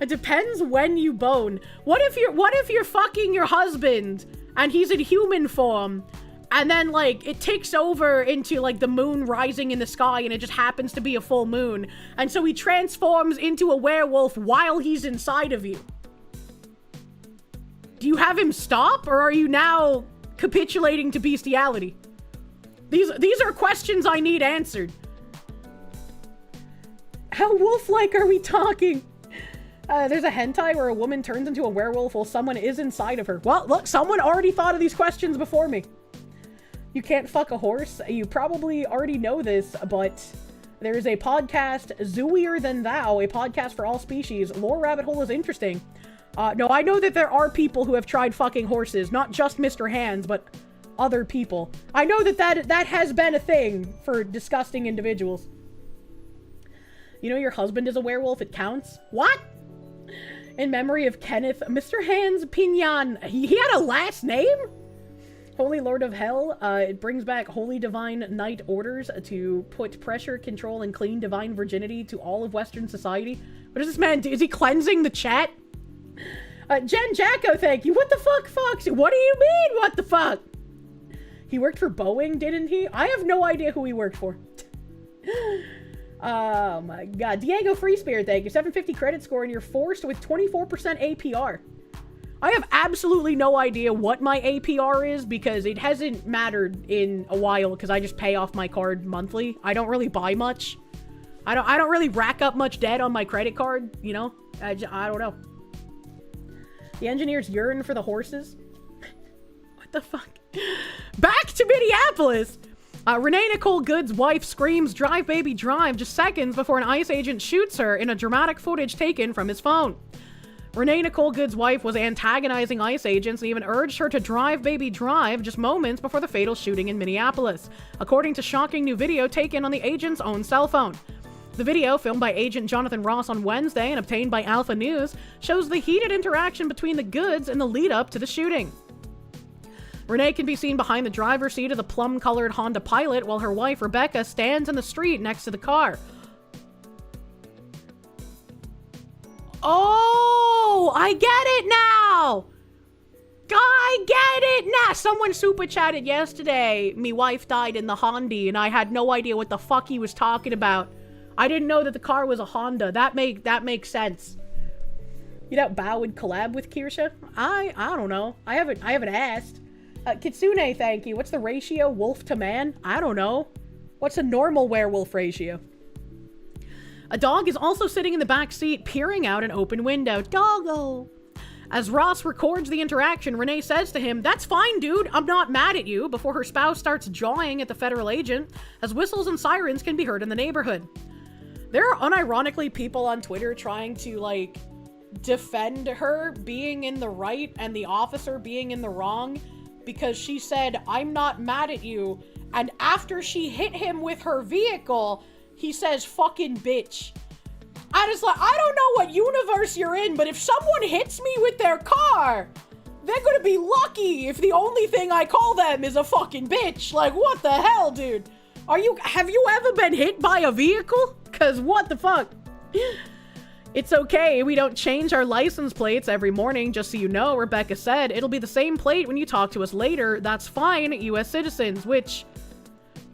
It depends when you bone. What if you're fucking your husband, and he's in human form, and then, like, it takes over into, like, the moon rising in the sky, and it just happens to be a full moon, and so he transforms into a werewolf while he's inside of you? Do you have him stop, or are you now capitulating to bestiality? These are questions I need answered. How wolf-like are we talking? There's a hentai where a woman turns into a werewolf while someone is inside of her. Well, look, someone already thought of these questions before me. You can't fuck a horse. You probably already know this, but there's a podcast, Zooier Than Thou, a podcast for all species. Lore Rabbit Hole is interesting. No, I know that there are people who have tried fucking horses, not just Mr. Hands, but other people. I know that has been a thing for disgusting individuals. You know your husband is a werewolf, it counts? What? In memory of Kenneth, Mr. Hands Pignon. He had a last name? Holy Lord of Hell, it brings back Holy Divine Knight orders to put pressure, control, and clean divine virginity to all of Western society. What does this man do? Is he cleansing the chat? Jen Jacko, thank you. What the fuck, Foxy? What do you mean, what the fuck? He worked for Boing, didn't he? I have no idea who he worked for. Oh my god. Diego Freespirit, thank you. 750 credit score and you're forced with 24% APR. I have absolutely no idea what my APR is because it hasn't mattered in a while because I just pay off my card monthly. I don't really buy much. I don't really rack up much debt on my credit card, you know? I don't know. The engineers yearn for the horses. What the fuck? Back to Minneapolis! Renee Nicole Good's wife screams, "Drive, baby, drive," just seconds before an ICE agent shoots her in a dramatic footage taken from his phone. Renee Nicole Good's wife was antagonizing ICE agents and even urged her to drive, baby, drive just moments before the fatal shooting in Minneapolis, according to shocking new video taken on the agent's own cell phone. The video, filmed by Agent Jonathan Ross on Wednesday and obtained by Alpha News, shows the heated interaction between the Goods in the lead-up to the shooting. Renee can be seen behind the driver's seat of the plum-colored Honda Pilot while her wife, Rebecca, stands in the street next to the car. Oh, I get it now! I get it now! Someone super chatted yesterday, "Me wife died in the Honda," and I had no idea what the fuck he was talking about. I didn't know that the car was a Honda. That makes sense. You doubt Bao would collab with Kirsche? I don't know. I haven't asked. Kitsune, thank you. What's the ratio wolf to man? I don't know. What's a normal werewolf ratio? A dog is also sitting in the back seat, peering out an open window. Doggo! As Ross records the interaction, Renee says to him, "That's fine, dude. I'm not mad at you," before her spouse starts jawing at the federal agent, as whistles and sirens can be heard in the neighborhood. There are unironically people on Twitter trying to, like, defend her being in the right and the officer being in the wrong because she said, "I'm not mad at you," and after she hit him with her vehicle, he says, "Fucking bitch." I just like, I don't know what universe you're in, but if someone hits me with their car, they're gonna be lucky if the only thing I call them is a fucking bitch. Like, what the hell, dude? Have you ever been hit by a vehicle? Cause what the fuck? It's okay, we don't change our license plates every morning, just so you know, Rebecca said. It'll be the same plate when you talk to us later. That's fine, US citizens, which,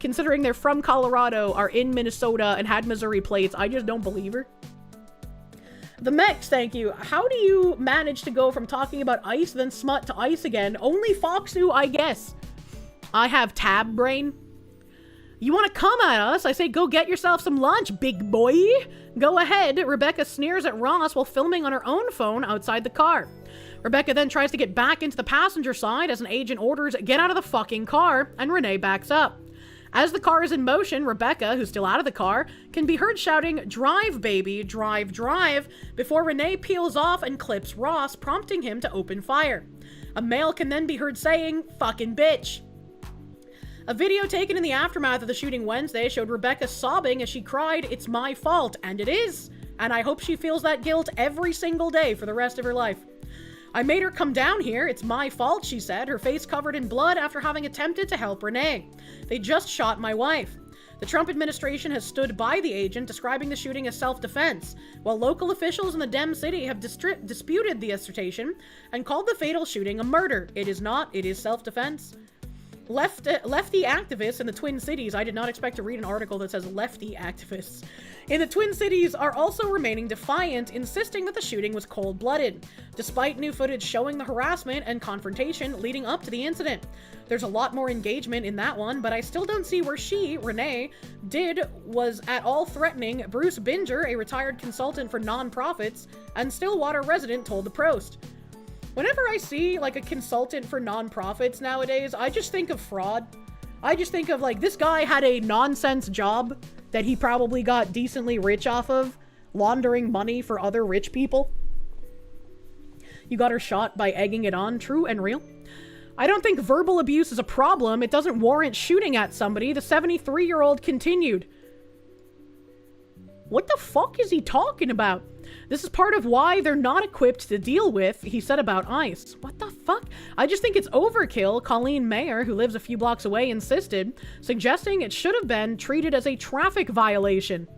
considering they're from Colorado, are in Minnesota, and had Missouri plates, I just don't believe her. The Mex, thank you. How do you manage to go from talking about ice, then smut to ice again? Only Foxu, I guess. I have tab brain. You want to come at us? I say go get yourself some lunch, big boy. Go ahead. Rebecca sneers at Ross while filming on her own phone outside the car. Rebecca then tries to get back into the passenger side as an agent orders, get out of the fucking car, and Renee backs up. As the car is in motion, Rebecca, who's still out of the car, can be heard shouting, "Drive, baby, drive, drive," before Renee peels off and clips Ross, prompting him to open fire. A male can then be heard saying, "Fucking bitch." A video taken in the aftermath of the shooting Wednesday showed Rebecca sobbing as she cried, "It's my fault," and it is. And I hope she feels that guilt every single day for the rest of her life. "I made her come down here. It's my fault," she said, her face covered in blood after having attempted to help Renee. "They just shot my wife." The Trump administration has stood by the agent, describing the shooting as self-defense, while local officials in the Dem City have disputed the assertion and called the fatal shooting a murder. It is not. It is self-defense. Lefty activists in the Twin Cities, I did not expect to read an article that says lefty activists, in the Twin Cities are also remaining defiant, insisting that the shooting was cold-blooded, despite new footage showing the harassment and confrontation leading up to the incident. There's a lot more engagement in that one, but I still don't see where she, Renee, was at all threatening, Bruce Binger, a retired consultant for non-profits and Stillwater resident, told the Post. Whenever I see, like, a consultant for non-profits nowadays, I just think of fraud. I just think of, like, this guy had a nonsense job that he probably got decently rich off of, laundering money for other rich people. You got her shot by egging it on, true and real. I don't think verbal abuse is a problem. It doesn't warrant shooting at somebody, the 73-year-old continued. What the fuck is he talking about? This is part of why they're not equipped to deal with, he said about ICE. What the fuck? I just think it's overkill, Colleen Mayer, who lives a few blocks away, insisted, suggesting it should have been treated as a traffic violation.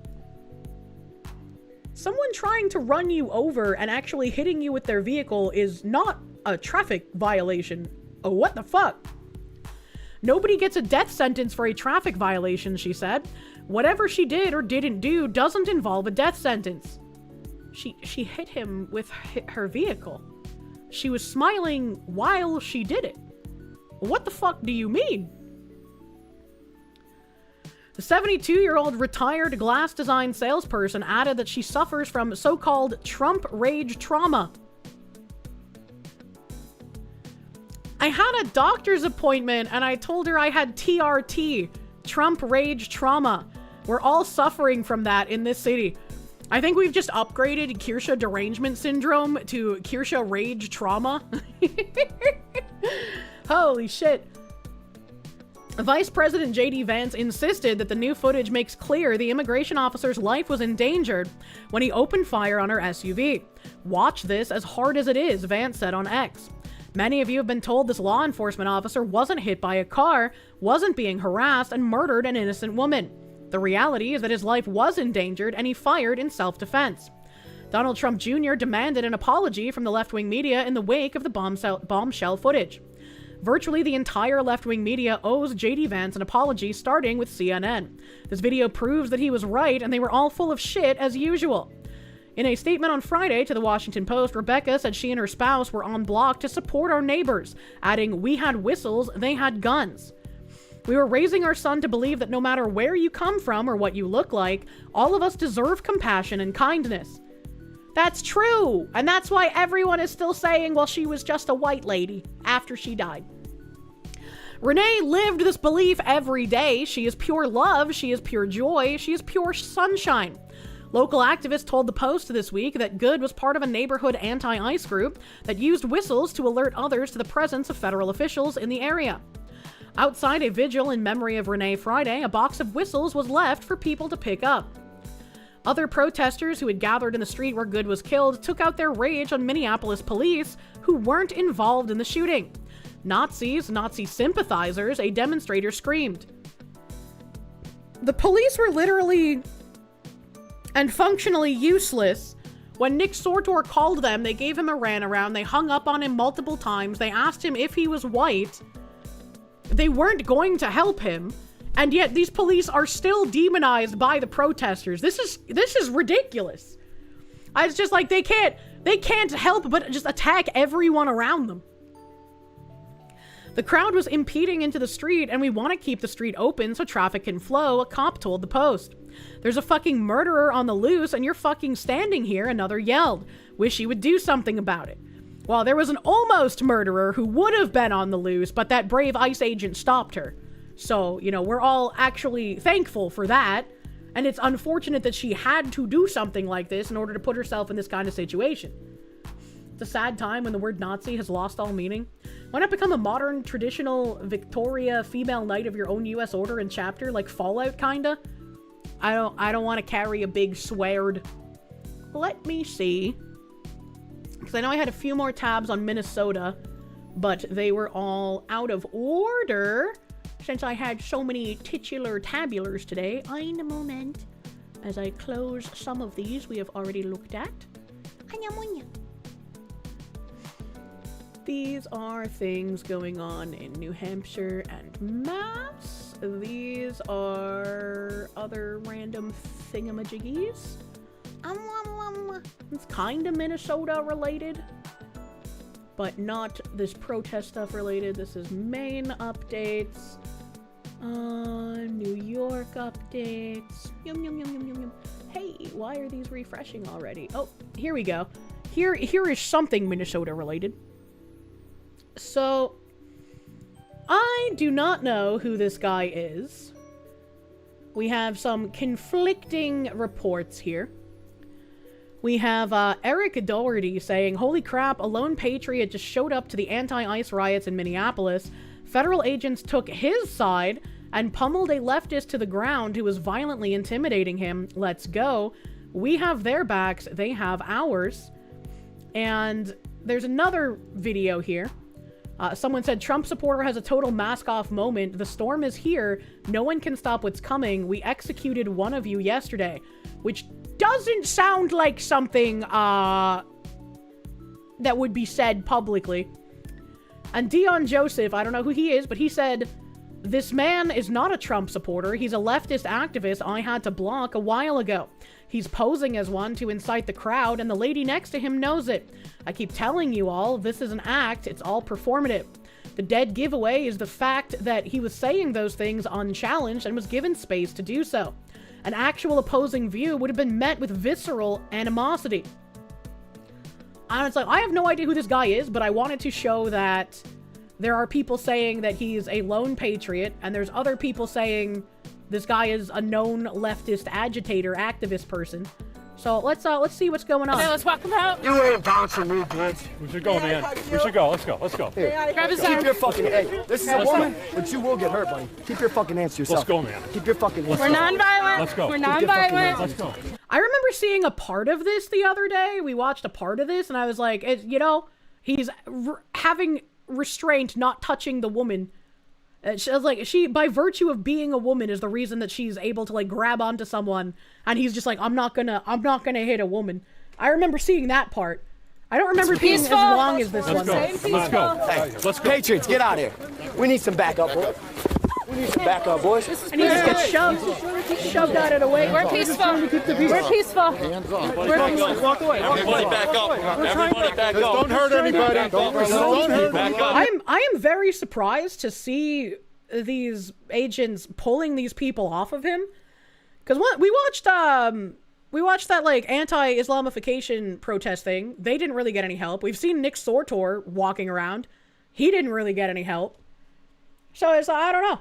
Someone trying to run you over and actually hitting you with their vehicle is not a traffic violation. Oh, what the fuck? Nobody gets a death sentence for a traffic violation, she said. Whatever she did or didn't do doesn't involve a death sentence. She hit him with her vehicle. She was smiling while she did it. What the fuck do you mean? The 72-year-old retired glass design salesperson added that she suffers from so-called Trump rage trauma. I had a doctor's appointment and I told her I had TRT, Trump rage trauma. We're all suffering from that in this city. I think we've just upgraded Kirsche derangement syndrome to Kirsche rage trauma. Holy shit. Vice President J.D. Vance insisted that the new footage makes clear the immigration officer's life was endangered when he opened fire on her SUV. "Watch this as hard as it is," Vance said on X. "Many of you have been told this law enforcement officer wasn't hit by a car, wasn't being harassed, and murdered an innocent woman. The reality is that his life was endangered and he fired in self-defense." Donald Trump Jr. demanded an apology from the left-wing media in the wake of the bombshell footage. Virtually the entire left-wing media owes J.D. Vance an apology, starting with CNN. This video proves that he was right and they were all full of shit as usual. In a statement on Friday to the Washington Post, Rebecca said she and her spouse were on block to support our neighbors, adding, "We had whistles, they had guns. We were raising our son to believe that no matter where you come from or what you look like, all of us deserve compassion and kindness." That's true, and that's why everyone is still saying, well, she was just a white lady after she died. Renee lived this belief every day. She is pure love, she is pure joy, she is pure sunshine. Local activists told the Post this week that Good was part of a neighborhood anti-ICE group that used whistles to alert others to the presence of federal officials in the area. Outside a vigil in memory of Renee Friday, a box of whistles was left for people to pick up. Other protesters who had gathered in the street where Good was killed took out their rage on Minneapolis police who weren't involved in the shooting. Nazis, Nazi sympathizers, a demonstrator screamed. The police were literally and functionally useless. When Nick Sortor called them, they gave him a runaround, they hung up on him multiple times, they asked him if he was white. They weren't going to help him, and yet these police are still demonized by the protesters. This is ridiculous. It's just like they can't help but just attack everyone around them. The crowd was impeding into the street, and we want to keep the street open so traffic can flow, a cop told the Post. There's a fucking murderer on the loose, and you're fucking standing here, another yelled. Wish you would do something about it. Well, there was an almost murderer who would have been on the loose, but that brave ICE agent stopped her. So, you know, we're all actually thankful for that. And it's unfortunate that she had to do something like this in order to put herself in this kind of situation. It's a sad time when the word Nazi has lost all meaning. Why not become a modern, traditional Victoria female knight of your own U.S. order and chapter, like Fallout, kinda? I don't want to carry a big sword. Let me see. Because I know I had a few more tabs on Minnesota, but they were all out of order since I had so many titular tabulars today. In a moment, as I close some of these we have already looked at. These are things going on in New Hampshire and Mass. These are other random thingamajiggies. It's kind of Minnesota related, but not this protest stuff related. This is Maine updates. New York updates. Yum, yum, yum, yum, yum, yum. Hey, why are these refreshing already? Oh, here we go. Here is something Minnesota related. So, I do not know who this guy is. We have some conflicting reports here. We have Eric Doherty saying, holy crap, a lone patriot just showed up to the anti-ICE riots in Minneapolis. Federal agents took his side and pummeled a leftist to the ground who was violently intimidating him. Let's go. We have their backs, they have ours. And there's another video here. Someone said, Trump supporter has a total mask-off moment. The storm is here. No one can stop what's coming. We executed one of you yesterday. Which doesn't sound like something, that would be said publicly. And Dion Joseph, I don't know who he is, but he said, this man is not a Trump supporter. He's a leftist activist I had to block a while ago. He's posing as one to incite the crowd, and the lady next to him knows it. I keep telling you all, this is an act. It's all performative. The dead giveaway is the fact that he was saying those things unchallenged and was given space to do so. An actual opposing view would have been met with visceral animosity. And it's like, I have no idea who this guy is, but I wanted to show that there are people saying that he's a lone patriot, and there's other people saying this guy is a known leftist agitator, activist person. So let's see what's going on. Okay, let's walk him out. You ain't bouncing me, bitch. We should go, man. We should go. Let's go. Let's go. Here. Grab his Keep arm. your fucking... Hey, this is a woman, but you will get hurt, buddy. Keep your fucking hands to yourself. Let's go, man. Keep your fucking hands. We're non-violent. Let's go. We're Keep your fucking non-violent. hands. Let's go. I remember seeing a part of this the other day. We watched a part of this, and I was like, you know, he's having restraint, not touching the woman. She was like, by virtue of being a woman is the reason that she's able to like grab onto someone, and he's just like, I'm not gonna hit a woman. I remember seeing that part. I don't remember being as long as this one. Let's go. Hey, Let's go. Patriots, get out of here. We need some backup, boys. We need some backup, boys. And he just gets shoved out of the way. We're peaceful. We're peaceful. We're peaceful. Walk away. Everybody back up. Everybody back up. Don't hurt anybody. Don't hurt anybody. I am very surprised to see these agents pulling these people off of him. Because we watched that like anti-Islamification protest thing. They didn't really get any help. We've seen Nick Sortor walking around. He didn't really get any help. So it's I don't know.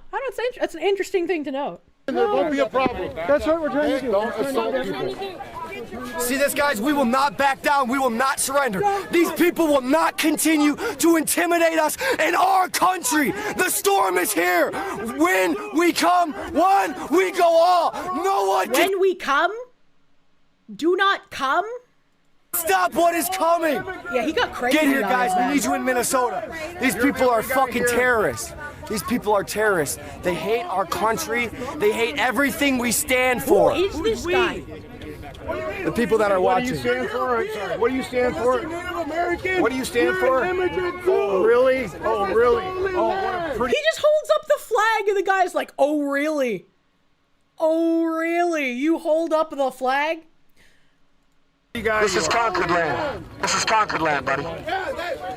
It's an interesting thing to note. There won't be a problem. That's what we're trying to do. Don't assault people. See this, guys? We will not back down. We will not surrender. These people will not continue to intimidate us in our country. The storm is here. When we come, one, we go all. No one can... When we come, do not come. Stop what is coming. Yeah, he got crazy. Get here, on guys. that. We need you in Minnesota. These people are fucking terrorists. These people are terrorists. They hate our country. They hate everything we stand for. Who is this guy? The people that are watching. What do you stand for? What do you stand for? Native American. What do you stand for? Oh, really? Oh, really? Oh, what a pretty... He just holds up the flag and the guy's like, oh, really? Oh, really? You hold up the flag? This is Concord land. This is Concord land, buddy. Yeah,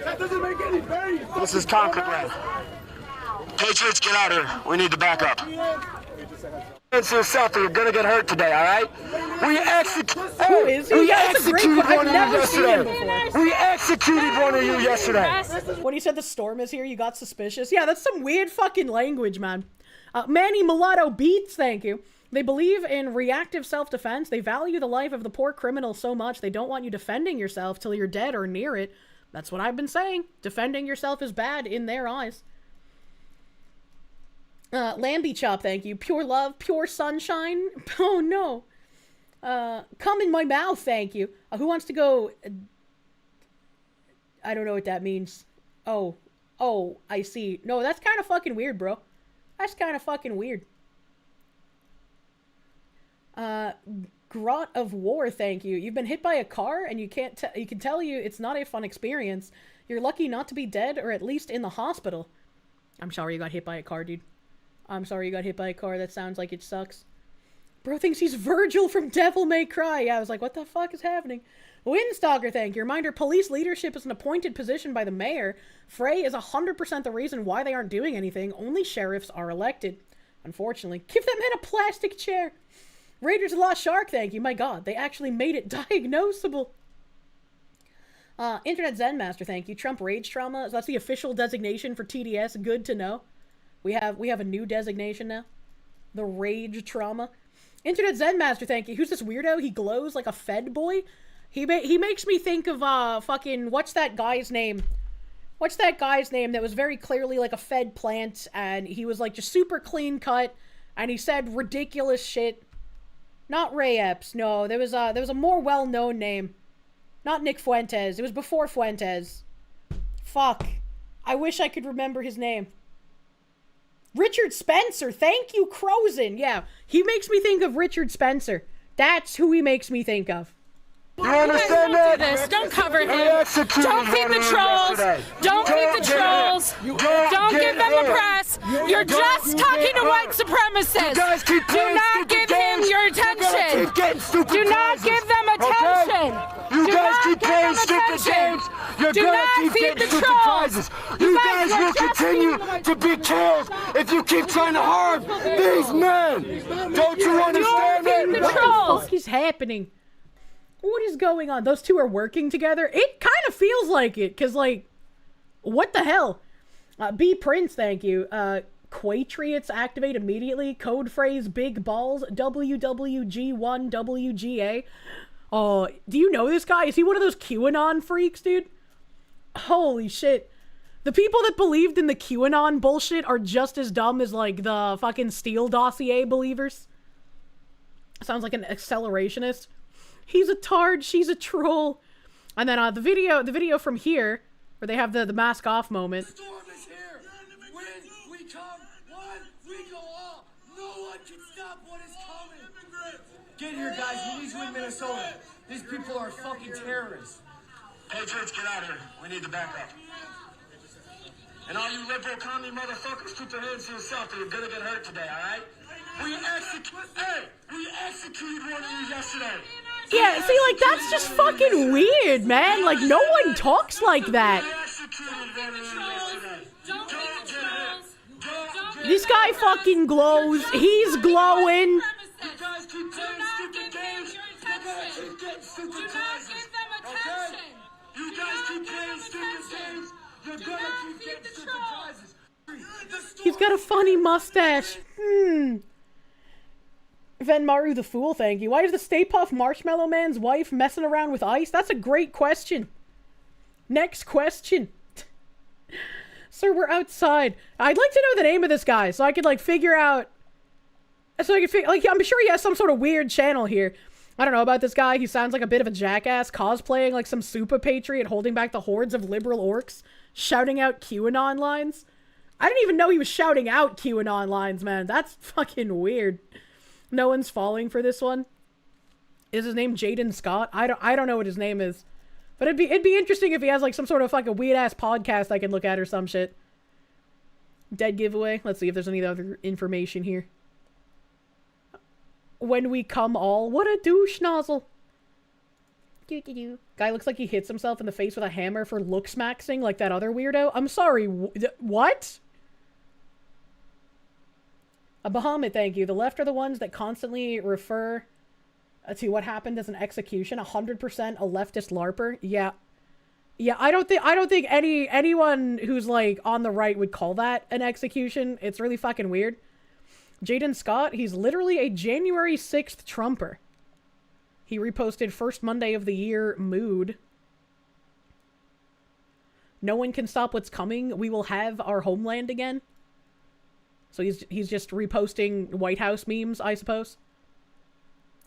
that doesn't make any sense. This is Concord land. Patriots, get out here. We need to back up. Hands to yourself or you're gonna get hurt today, alright? We executed one of you yesterday. We executed one of you yesterday. When he said the storm is here, you got suspicious. Yeah, that's some weird fucking language, man. Manny Mulatto Beats, thank you. They believe in reactive self-defense. They value the life of the poor criminal so much they don't want you defending yourself till you're dead or near it. That's what I've been saying. Defending yourself is bad in their eyes. Lambie Chop, thank you. Pure love, pure sunshine. Oh, no. Come in my mouth, thank you. Who wants to go... I don't know what that means. Oh, I see. No, that's kind of fucking weird, bro. That's kind of fucking weird. Grot of War, thank you. You've been hit by a car and you can tell you it's not a fun experience. You're lucky not to be dead or at least in the hospital. I'm sorry you got hit by a car, dude. I'm sorry you got hit by a car. That sounds like it sucks. Bro thinks he's Virgil from Devil May Cry. Yeah, I was like, what the fuck is happening? Windstalker, thank you. Reminder, police leadership is an appointed position by the mayor. Frey is 100% the reason why they aren't doing anything. Only sheriffs are elected. Unfortunately. Give that man a plastic chair. Raiders of the Lost Shark, thank you. My god, they actually made it diagnosable. Internet Zen Master, thank you. Trump Rage Trauma. So that's the official designation for TDS. Good to know. We have a new designation now. The Rage Trauma. Internet Zen Master, thank you. Who's this weirdo? He glows like a Fed boy. He makes me think of fucking what's that guy's name? What's that guy's name that was very clearly like a Fed plant and he was like just super clean cut and he said ridiculous shit. Not Ray Epps. No, there was a more well-known name. Not Nick Fuentes. It was before Fuentes. Fuck. I wish I could remember his name. Richard Spencer. Thank you, Crozen. Yeah, he makes me think of Richard Spencer. That's who he makes me think of. You understand that? This. Don't cover him. Don't feed the trolls. Don't feed the trolls. Don't give them the press. You're just talking to white supremacists. Do not give him your attention. Do not give them attention. You guys keep playing stupid games. You're gonna keep getting stupid prizes. You guys will continue to be killed if you keep trying to harm these men. Don't you understand that? What the fuck is happening? What is going on? Those two are working together? It kind of feels like it, because, like, what the hell? B Prince, thank you. Quatriots activate immediately. Code phrase big balls. WWG1WGA. Oh, do you know this guy? Is he one of those QAnon freaks, dude? Holy shit. The people that believed in the QAnon bullshit are just as dumb as, like, the fucking Steele dossier believers. Sounds like an accelerationist. He's a tard, she's a troll. And then the video from here, where they have the mask off moment. The storm is here. When we come, one, we go all. No one can stop what is coming. Get here, guys. We need you in Minnesota. These people are fucking terrorists. Patriots, get out of here. We need to back up. And all you liberal commie motherfuckers, keep your hands to yourself or you're gonna get hurt today, alright? We executed one of you yesterday. Yeah, see, like, that's just fucking weird, man. Like, no one talks like that. This guy fucking glows. He's glowing. You guys keep playing stupid games. You're gonna keep getting stupid prizes. Okay? You guys keep playing stupid games. You're gonna keep getting stupid prizes. He's got a funny mustache. Venmaru the Fool, thank you. Why is the Stay Puft Marshmallow Man's wife messing around with ice? That's a great question. Next question. Sir, we're outside. I'd like to know the name of this guy so I could, like, figure out... like, I'm sure he has some sort of weird channel here. I don't know about this guy. He sounds like a bit of a jackass, cosplaying like some super patriot, holding back the hordes of liberal orcs, shouting out QAnon lines. I didn't even know he was shouting out QAnon lines, man. That's fucking weird. No one's falling for this one. Is his name Jaden Scott? I don't know what his name is. But it'd be interesting if he has like some sort of fucking weird ass podcast I can look at or some shit. Dead giveaway. Let's see if there's any other information here. When we come all. What a douche nozzle. Guy looks like he hits himself in the face with a hammer for looks maxing like that other weirdo. I'm sorry. What? A Bahamut, thank you. The left are the ones that constantly refer to what happened as an execution. 100% a leftist LARPer. Yeah. Yeah, I don't think anyone who's like on the right would call that an execution. It's really fucking weird. Jaden Scott, he's literally a January 6th Trumper. He reposted first Monday of the year mood. No one can stop what's coming. We will have our homeland again. So he's just reposting White House memes, I suppose.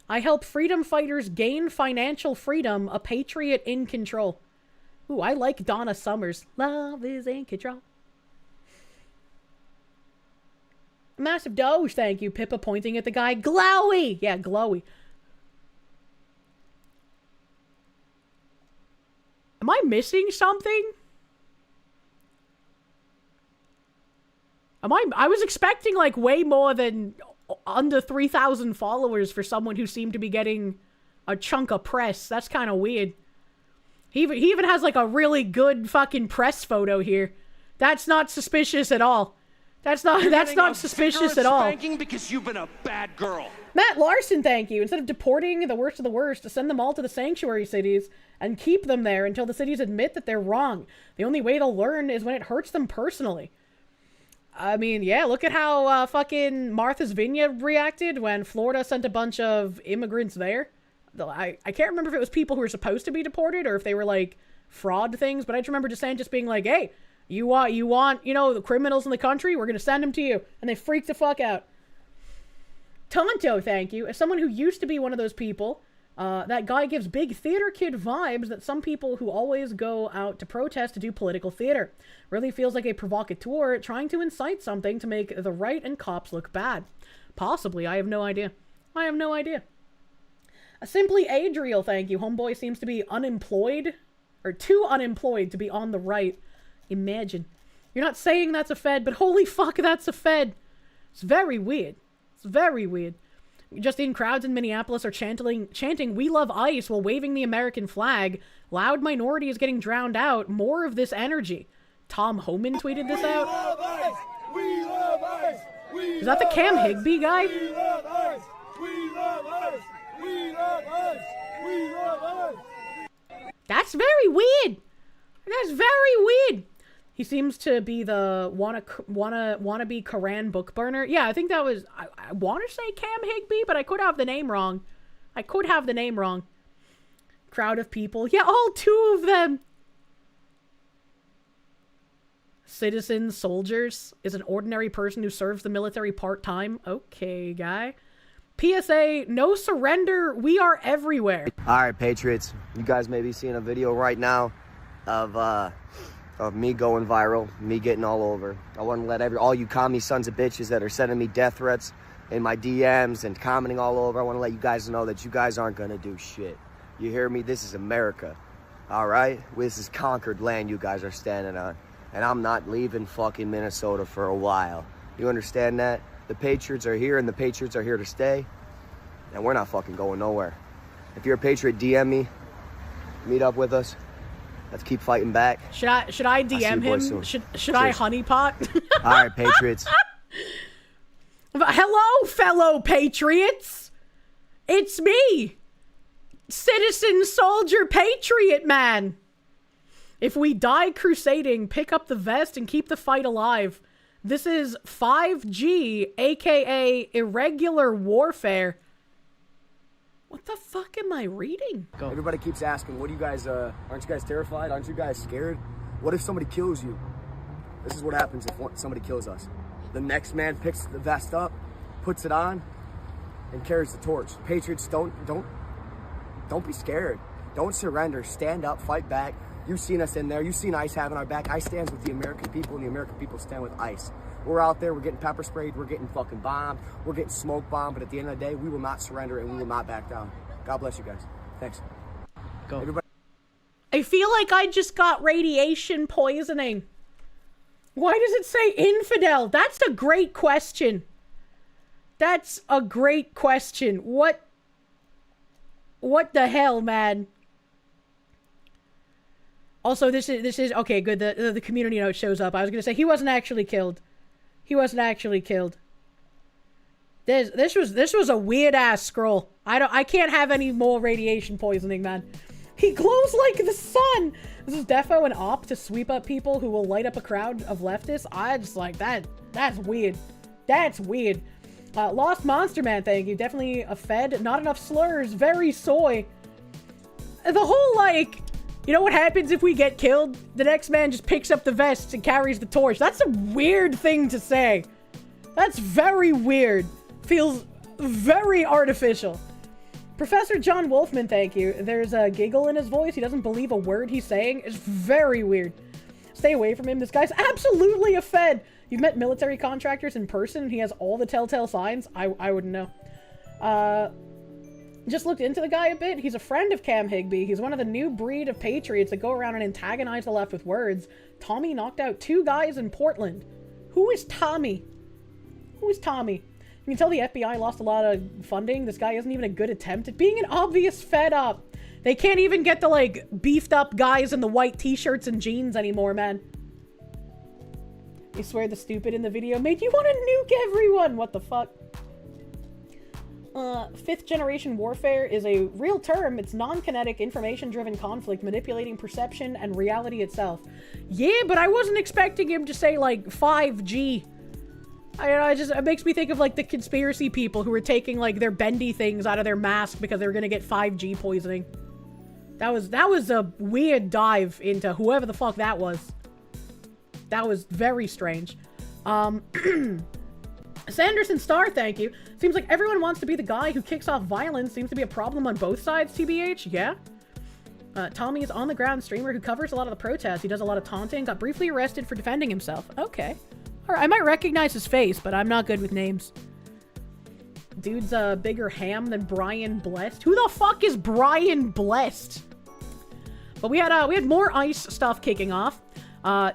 I help freedom fighters gain financial freedom, a patriot in control. Ooh, I like Donna Summers. Love is in control. Massive Doge, thank you. Pippa pointing at the guy. Glowy! Yeah, glowy. Am I missing something? I was expecting like way more than under 3,000 followers for someone who seemed to be getting a chunk of press. That's kind of weird. He even has like a really good fucking press photo here. That's not suspicious at all. That's not suspicious at all. Spanking because you've been a bad girl. Matt Larson, thank you. Instead of deporting the worst of the worst, to send them all to the sanctuary cities and keep them there until the cities admit that they're wrong. The only way they'll learn is when it hurts them personally. I mean, yeah, look at how fucking Martha's Vineyard reacted when Florida sent a bunch of immigrants there. I can't remember if it was people who were supposed to be deported or if they were like fraud things, but I just remember DeSantis being like, hey, you want, you know, the criminals in the country? We're going to send them to you. And they freaked the fuck out. Tonto, thank you. As someone who used to be one of those people, that guy gives big theater kid vibes that some people who always go out to protest to do political theater. Really feels like a provocateur trying to incite something to make the right and cops look bad. Possibly, I have no idea. I have no idea. Simply Adriel, thank you. Homeboy seems to be unemployed, or too unemployed to be on the right. Imagine. You're not saying that's a Fed, but holy fuck, that's a Fed. It's very weird. It's very weird. Just in crowds in Minneapolis are chanting "We love ICE" while waving the American flag. Loud minority is getting drowned out. More of this energy. Tom Homan tweeted this out. We love ICE. Is that the Cam Higbee guy? We love ICE. We love ICE. We love ICE. We love ICE. That's very weird. That's very weird. He seems to be the wannabe Koran book burner. Yeah, I think that was, I want to say Cam Higbee, but I could have the name wrong. Crowd of people. Yeah, all two of them. Citizen soldiers is an ordinary person who serves the military part-time. Okay, guy. PSA, no surrender. We are everywhere. All right, Patriots. You guys may be seeing a video right now of me going viral, me getting all over. I want to let all you commie sons of bitches that are sending me death threats in my DMs and commenting all over, I want to let you guys know that you guys aren't going to do shit. You hear me? This is America. All right? This is conquered land you guys are standing on. And I'm not leaving fucking Minnesota for a while. You understand that? The Patriots are here and the Patriots are here to stay. And we're not fucking going nowhere. If you're a Patriot, DM me. Meet up with us. Let's keep fighting back. Should I DM him? Should I honeypot? All right, Patriots. Hello, fellow Patriots. It's me, Citizen Soldier Patriot Man. If we die crusading, pick up the vest and keep the fight alive. This is 5G, aka irregular warfare. What the fuck am I reading? Everybody keeps asking, what do you guys, aren't you guys terrified? Aren't you guys scared? What if somebody kills you? This is what happens if somebody kills us. The next man picks the vest up, puts it on, and carries the torch. Patriots, don't be scared. Don't surrender. Stand up, fight back. You've seen us in there. You've seen ICE having our back. ICE stands with the American people, and the American people stand with ICE. We're out there. We're getting pepper sprayed. We're getting fucking bombed. We're getting smoke bombed. But at the end of the day, we will not surrender, and we will not back down. God bless you guys. Thanks. Go. Everybody. I feel like I just got radiation poisoning. Why does it say infidel? That's a great question. That's a great question. What the hell, man? Also, this is okay. Good. The community note shows up. I was gonna say he wasn't actually killed. He wasn't actually killed. This was a weird ass scroll. I can't have any more radiation poisoning, man. He glows like the sun. This is defo an op to sweep up people who will light up a crowd of leftists. I just like that. That's weird. That's weird. Lost Monster Man, thank you. Definitely a fed. Not enough slurs. Very soy. The whole, like, you know what happens if we get killed? The next man just picks up the vests and carries the torch. That's a weird thing to say. That's very weird. Feels very artificial. Professor John Wolfman, thank you. There's a giggle in his voice. He doesn't believe a word he's saying. It's very weird. Stay away from him. This guy's absolutely a fed. You've met military contractors in person and he has all the telltale signs? I wouldn't know. Just looked into the guy a bit. He's a friend of Cam Higbee. He's one of the new breed of patriots that go around and antagonize the left with words. Tommy knocked out 2 guys in Portland. Who is Tommy? Who is Tommy? You can tell the FBI lost a lot of funding. This guy isn't even a good attempt at being an obvious fed up. They can't even get the, like, beefed up guys in the white t-shirts and jeans anymore, man. I swear the stupid in the video made you want to nuke everyone. What the fuck? 5th generation warfare is a real term. It's non-kinetic, information-driven conflict, manipulating perception and reality itself. Yeah, but I wasn't expecting him to say, like, 5G. It makes me think of, like, the conspiracy people who were taking, like, their bendy things out of their mask because they were gonna get 5G poisoning. That was a weird dive into whoever the fuck that was. That was very strange. Sanderson Star, thank you. Seems like everyone wants to be the guy who kicks off violence. Seems to be a problem on both sides, TBH. Yeah. Tommy is on-the-ground streamer who covers a lot of the protests. He does a lot of taunting. Got briefly arrested for defending himself. Okay. Alright, I might recognize his face, but I'm not good with names. Dude's a bigger ham than Brian Blessed. Who the fuck is Brian Blessed? But we had more ICE stuff kicking off.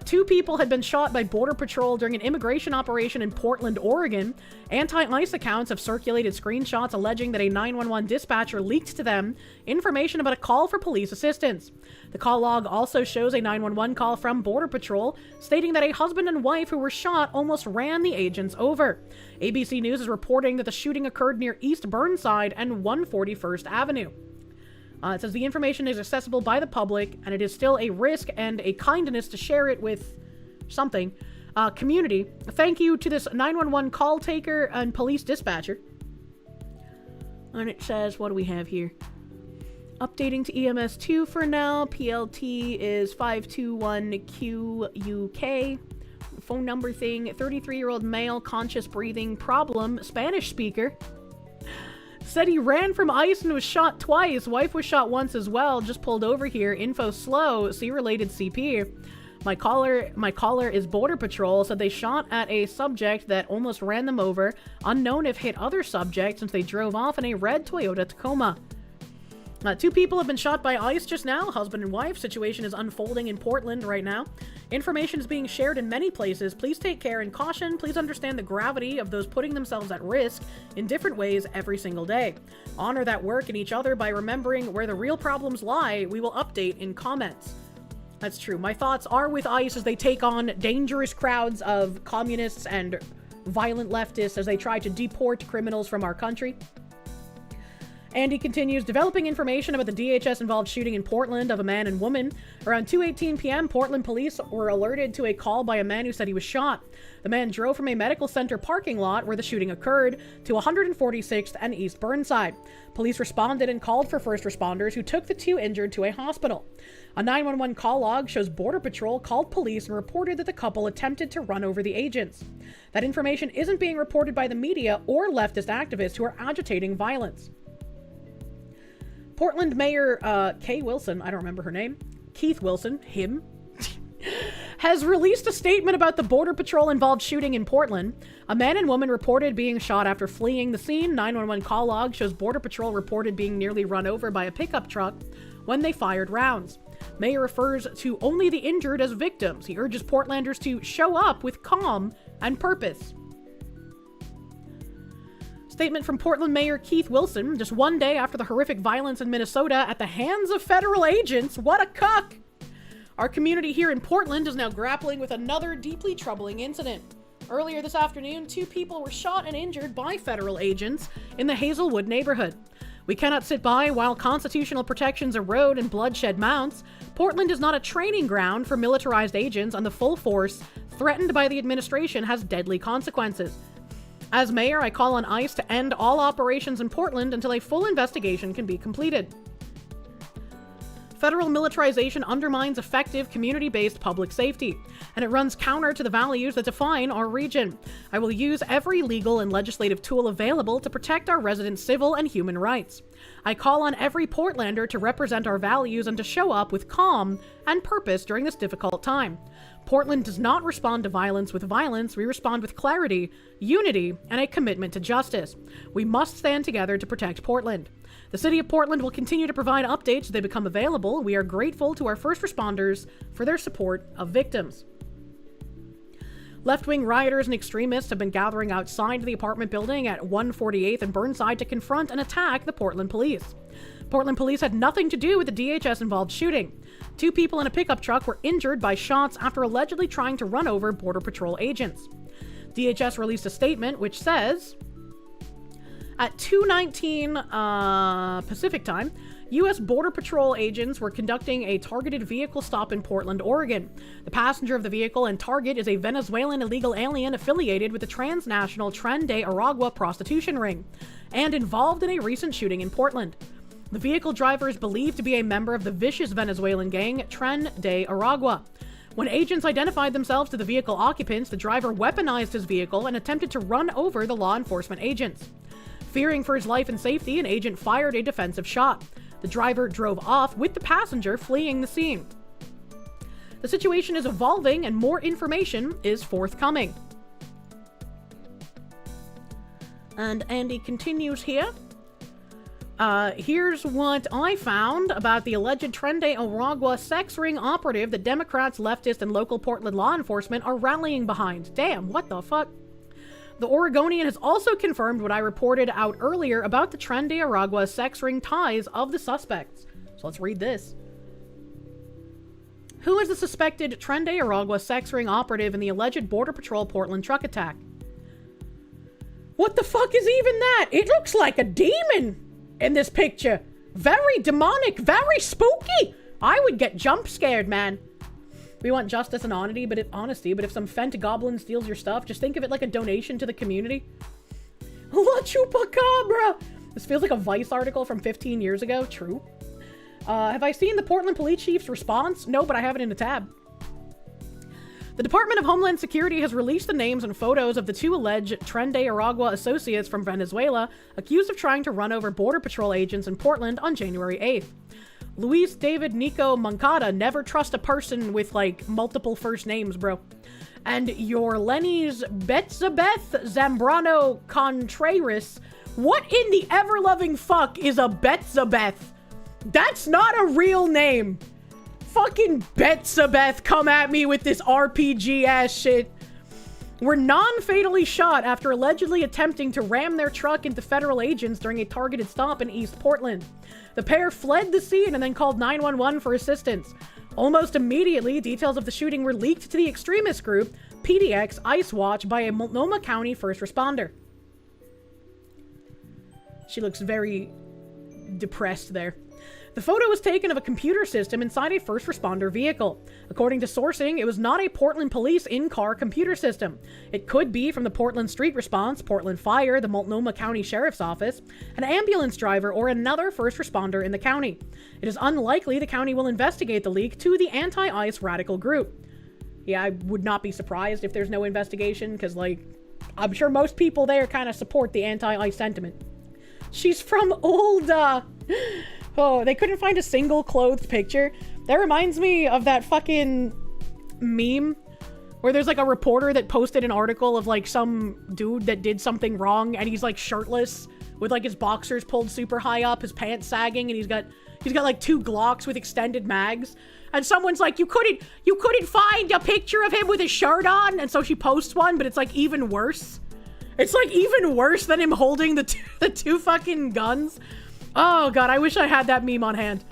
2 people had been shot by Border Patrol during an immigration operation in Portland, Oregon. Anti-ICE accounts have circulated screenshots alleging that a 911 dispatcher leaked to them information about a call for police assistance. The call log also shows a 911 call from Border Patrol stating that a husband and wife who were shot almost ran the agents over. ABC News is reporting that the shooting occurred near East Burnside and 141st Avenue. It says the information is accessible by the public, and it is still a risk and a kindness to share it with something. Community. Thank you to this 911 call taker and police dispatcher. And it says, what do we have here? Updating to EMS2 for now. PLT is 521QUK. Phone number thing, 33-year-old male, conscious breathing, problem, Spanish speaker. Said he ran from ICE and was shot twice. Wife was shot once as well. Just pulled over here. Info slow. See related CP. My caller is Border Patrol. Said they shot at a subject that almost ran them over. Unknown if hit other subjects since they drove off in a red Toyota Tacoma. 2 people have been shot by ICE just now, husband and wife. Situation is unfolding in Portland right now. Information is being shared in many places. Please take care and caution. Please understand the gravity of those putting themselves at risk in different ways every single day. Honor that work and each other by remembering where the real problems lie. We will update in comments. That's true. My thoughts are with ICE as they take on dangerous crowds of communists and violent leftists as they try to deport criminals from our country. And he continues, developing information about the DHS-involved shooting in Portland of a man and woman. Around 2:18 p.m., Portland police were alerted to a call by a man who said he was shot. The man drove from a medical center parking lot where the shooting occurred to 146th and East Burnside. Police responded and called for first responders who took the 2 injured to a hospital. A 911 call log shows Border Patrol called police and reported that the couple attempted to run over the agents. That information isn't being reported by the media or leftist activists who are agitating violence. Portland Mayor Kay Wilson, I don't remember her name, Keith Wilson, him, has released a statement about the Border Patrol-involved shooting in Portland. A man and woman reported being shot after fleeing the scene. 911 call log shows Border Patrol reported being nearly run over by a pickup truck when they fired rounds. Mayor refers to only the injured as victims. He urges Portlanders to show up with calm and purpose. Statement from Portland Mayor Keith Wilson, just one day after the horrific violence in Minnesota at the hands of federal agents. What a cuck! Our community here in Portland is now grappling with another deeply troubling incident. Earlier this afternoon, 2 people were shot and injured by federal agents in the Hazelwood neighborhood. We cannot sit by while constitutional protections erode and bloodshed mounts. Portland is not a training ground for militarized agents, and the full force threatened by the administration has deadly consequences. As mayor, I call on ICE to end all operations in Portland until a full investigation can be completed. Federal militarization undermines effective community-based public safety, and it runs counter to the values that define our region. I will use every legal and legislative tool available to protect our residents' civil and human rights. I call on every Portlander to represent our values and to show up with calm and purpose during this difficult time. Portland does not respond to violence with violence. We respond with clarity, unity, and a commitment to justice. We must stand together to protect Portland. The City of Portland will continue to provide updates as they become available. We are grateful to our first responders for their support of victims. Left-wing rioters and extremists have been gathering outside the apartment building at 148th and Burnside to confront and attack the Portland police. Portland police had nothing to do with the DHS-involved shooting. 2 people in a pickup truck were injured by shots after allegedly trying to run over Border Patrol agents. DHS released a statement which says, at 2:19 Pacific time, U.S. Border Patrol agents were conducting a targeted vehicle stop in Portland, Oregon. The passenger of the vehicle and target is a Venezuelan illegal alien affiliated with the transnational Tren de Aragua prostitution ring and involved in a recent shooting in Portland. The vehicle driver is believed to be a member of the vicious Venezuelan gang Tren de Aragua. When agents identified themselves to the vehicle occupants, the driver weaponized his vehicle and attempted to run over the law enforcement agents. Fearing for his life and safety, an agent fired a defensive shot. The driver drove off with the passenger fleeing the scene. The situation is evolving and more information is forthcoming. And Andy continues here. Here's what I found about the alleged Tren de Aragua sex ring operative that Democrats, leftist, and local Portland law enforcement are rallying behind. Damn, what the fuck? The Oregonian has also confirmed what I reported out earlier about the Tren de Aragua sex ring ties of the suspects. So let's read this. Who is the suspected Tren de Aragua sex ring operative in the alleged Border Patrol Portland truck attack? What the fuck is even that? It looks like a demon in this picture. Very demonic, very spooky. I would get jump scared, man. We want justice and honesty, but if some fent goblin steals your stuff, just think of it like a donation to the community. La chupacabra! This feels like a Vice article from 15 years ago. True. Have I seen the Portland police chief's response? No, but I have it in a tab. The Department of Homeland Security has released the names and photos of the 2 alleged Tren de Aragua associates from Venezuela accused of trying to run over Border Patrol agents in Portland on January 8th. Luis David Nico Moncada, never trust a person with, like, multiple first names, bro. And your Lenny's Betzabeth Zambrano Contreras. What in the ever-loving fuck is a Betzabeth? That's not a real name. Fucking Betzabeth come at me with this RPG-ass shit. Were non-fatally shot after allegedly attempting to ram their truck into federal agents during a targeted stop in East Portland. The pair fled the scene and then called 911 for assistance. Almost immediately, details of the shooting were leaked to the extremist group PDX Ice Watch by a Multnomah County first responder. She looks very depressed there. The photo was taken of a computer system inside a first responder vehicle. According to sourcing, it was not a Portland Police in-car computer system. It could be from the Portland Street Response, Portland Fire, the Multnomah County Sheriff's Office, an ambulance driver, or another first responder in the county. It is unlikely the county will investigate the leak to the anti-ICE radical group. Yeah, I would not be surprised if there's no investigation, because, like, I'm sure most people there kind of support the anti-ICE sentiment. She's from old, Oh, they couldn't find a single clothed picture. That reminds me of that fucking meme where there's like a reporter that posted an article of like some dude that did something wrong and he's like shirtless with like his boxers pulled super high up, his pants sagging, and he's got like 2 Glocks with extended mags. And someone's like, you couldn't find a picture of him with his shirt on, and so she posts one, but it's like even worse. It's like even worse than him holding the two fucking guns. Oh god, I wish I had that meme on hand.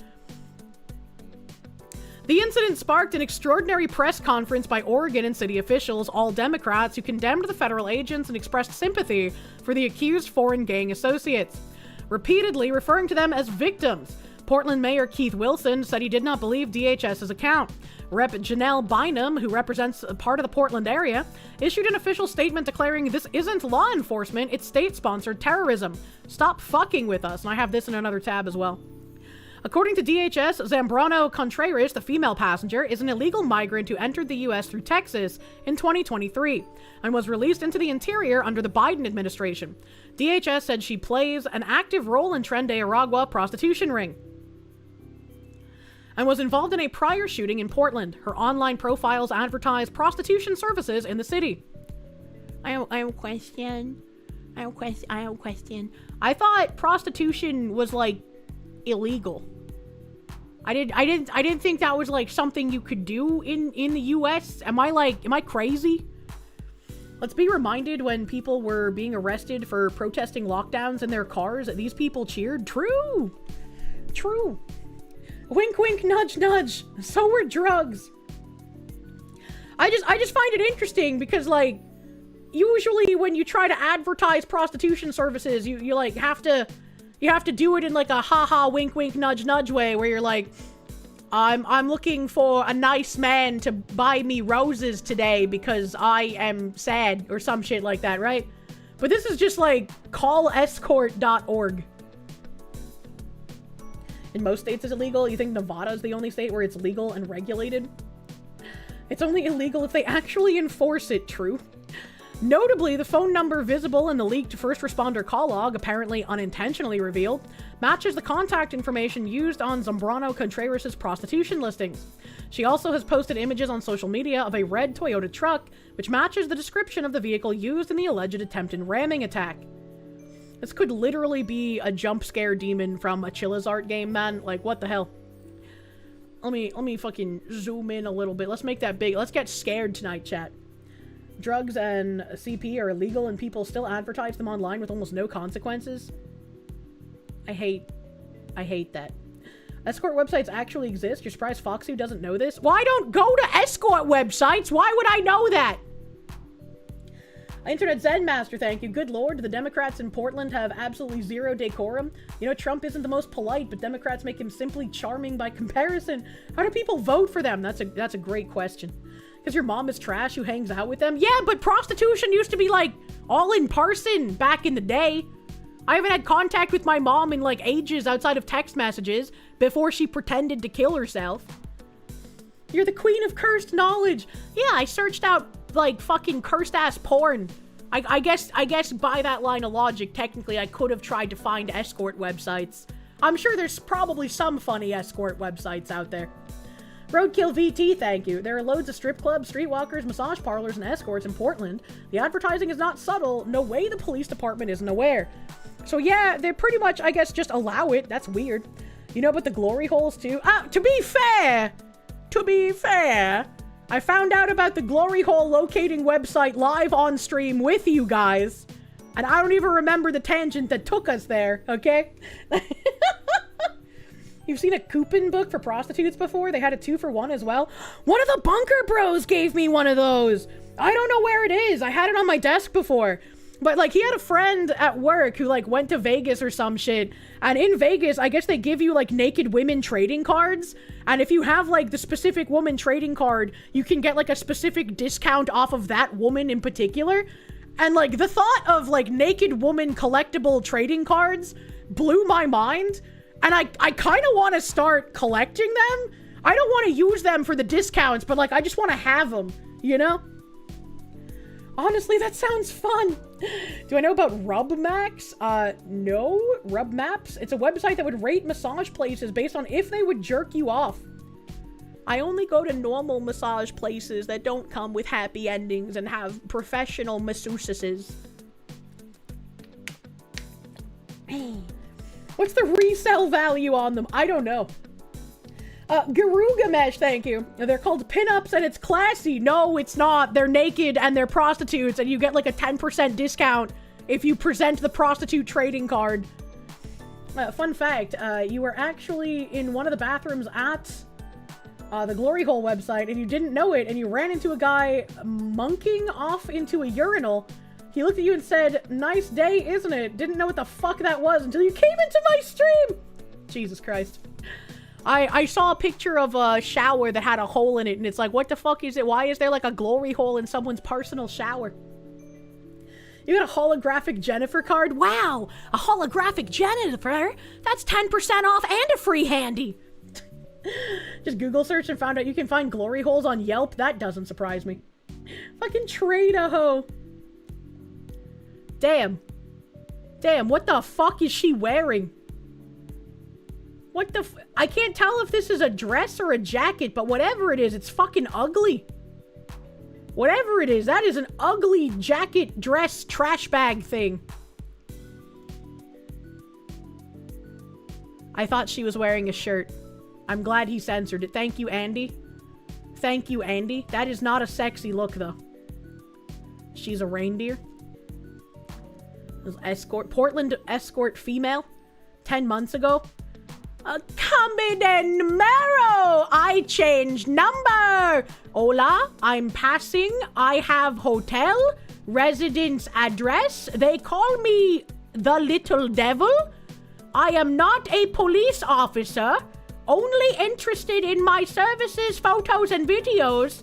The incident sparked an extraordinary press conference by Oregon and city officials, all Democrats, who condemned the federal agents and expressed sympathy for the accused foreign gang associates, repeatedly referring to them as victims. Portland Mayor Keith Wilson said he did not believe DHS's account. Rep. Janelle Bynum, who represents a part of the Portland area, issued an official statement declaring this isn't law enforcement, it's state-sponsored terrorism. Stop fucking with us. And I have this in another tab as well. According to DHS, Zambrano Contreras, the female passenger, is an illegal migrant who entered the U.S. through Texas in 2023 and was released into the interior under the Biden administration. DHS said she plays an active role in Tren de Aragua prostitution ring and was involved in a prior shooting in Portland. Her online profiles advertise prostitution services in the city. I have a question. I thought prostitution was like illegal. I didn't think that was like something you could do in the US. Am I crazy? Let's be reminded when people were being arrested for protesting lockdowns in their cars that these people cheered. True. Wink wink nudge nudge. So were drugs. I just find it interesting because like usually when you try to advertise prostitution services, you like have to do it in like a haha wink wink nudge nudge way where you're like, I'm looking for a nice man to buy me roses today because I am sad or some shit like that, right? But this is just like callescort.org. In most states it's illegal. You think Nevada's the only state where it's legal and regulated? It's only illegal if they actually enforce it, true. Notably, the phone number visible in the leaked first responder call log, apparently unintentionally revealed, matches the contact information used on Zambrano Contreras' prostitution listings. She also has posted images on social media of a red Toyota truck, which matches the description of the vehicle used in the alleged attempted ramming attack. This could literally be a jump scare demon from a Chillazart game, man. Like, what the hell? Let me fucking zoom in a little bit. Let's make that big. Let's get scared tonight, chat. Drugs and CP are illegal and people still advertise them online with almost no consequences. I hate that. Escort websites actually exist. You're surprised Foxy doesn't know this? Well, I don't go to escort websites. Why would I know that? Internet Zen Master, thank you. Good lord, the Democrats in Portland have absolutely zero decorum. You know, Trump isn't the most polite, but Democrats make him simply charming by comparison. How do people vote for them? That's a great question. Because your mom is trash who hangs out with them? Yeah, but prostitution used to be, like, all in person back in the day. I haven't had contact with my mom in, like, ages outside of text messages before she pretended to kill herself. You're the queen of cursed knowledge. Yeah, I searched out, like, fucking cursed-ass porn. I guess by that line of logic, technically, I could have tried to find escort websites. I'm sure there's probably some funny escort websites out there. Roadkill VT, thank you. There are loads of strip clubs, streetwalkers, massage parlors, and escorts in Portland. The advertising is not subtle. No way the police department isn't aware. So yeah, they pretty much, I guess, just allow it. That's weird. You know about the glory holes too? To be fair, I found out about the glory hole locating website live on stream with you guys. And I don't even remember the tangent that took us there, okay? You've seen a coupon book for prostitutes before? They had a 2-for-1 as well. One of the Bunker Bros gave me one of those. I don't know where it is. I had it on my desk before. But, like, he had a friend at work who, like, went to Vegas or some shit. And in Vegas, I guess they give you, like, naked women trading cards. And if you have, like, the specific woman trading card, you can get, like, a specific discount off of that woman in particular. And, like, the thought of, like, naked woman collectible trading cards blew my mind. And I kind of want to start collecting them. I don't want to use them for the discounts, but, like, I just want to have them, you know? Honestly, that sounds fun. Do I know about RubMax? No. RubMaps? It's a website that would rate massage places based on if they would jerk you off. I only go to normal massage places that don't come with happy endings and have professional masseuses. What's the resale value on them? I don't know. Garugamesh, thank you. They're called pinups and it's classy. No, it's not. They're naked and they're prostitutes and you get like a 10% discount if you present the prostitute trading card. Fun fact, you were actually in one of the bathrooms at the Glory Hole website, and you didn't know it, and you ran into a guy monking off into a urinal. He looked at you and said, "Nice day, isn't it?" Didn't know what the fuck that was until you came into my stream. Jesus Christ. I saw a picture of a shower that had a hole in it, and it's like, what the fuck is it? Why is there like a glory hole in someone's personal shower? You got a holographic Jennifer card? Wow, a holographic Jennifer? That's 10% off and a free handy. Just Google search and found out you can find glory holes on Yelp. That doesn't surprise me. Fucking trade a hoe. Damn. Damn, what the fuck is she wearing? What the I can't tell if this is a dress or a jacket, but whatever it is, it's fucking ugly. Whatever it is, that is an ugly jacket, dress, trash bag thing. I thought she was wearing a shirt. I'm glad he censored it. Thank you, Andy. Thank you, Andy. That is not a sexy look, though. She's a reindeer. Escort, Portland escort female. 10 months ago. Cambio numero! I changed number! Hola, I'm passing. I have hotel, residence address. They call me the little devil. I am not a police officer. Only interested in my services, photos, and videos.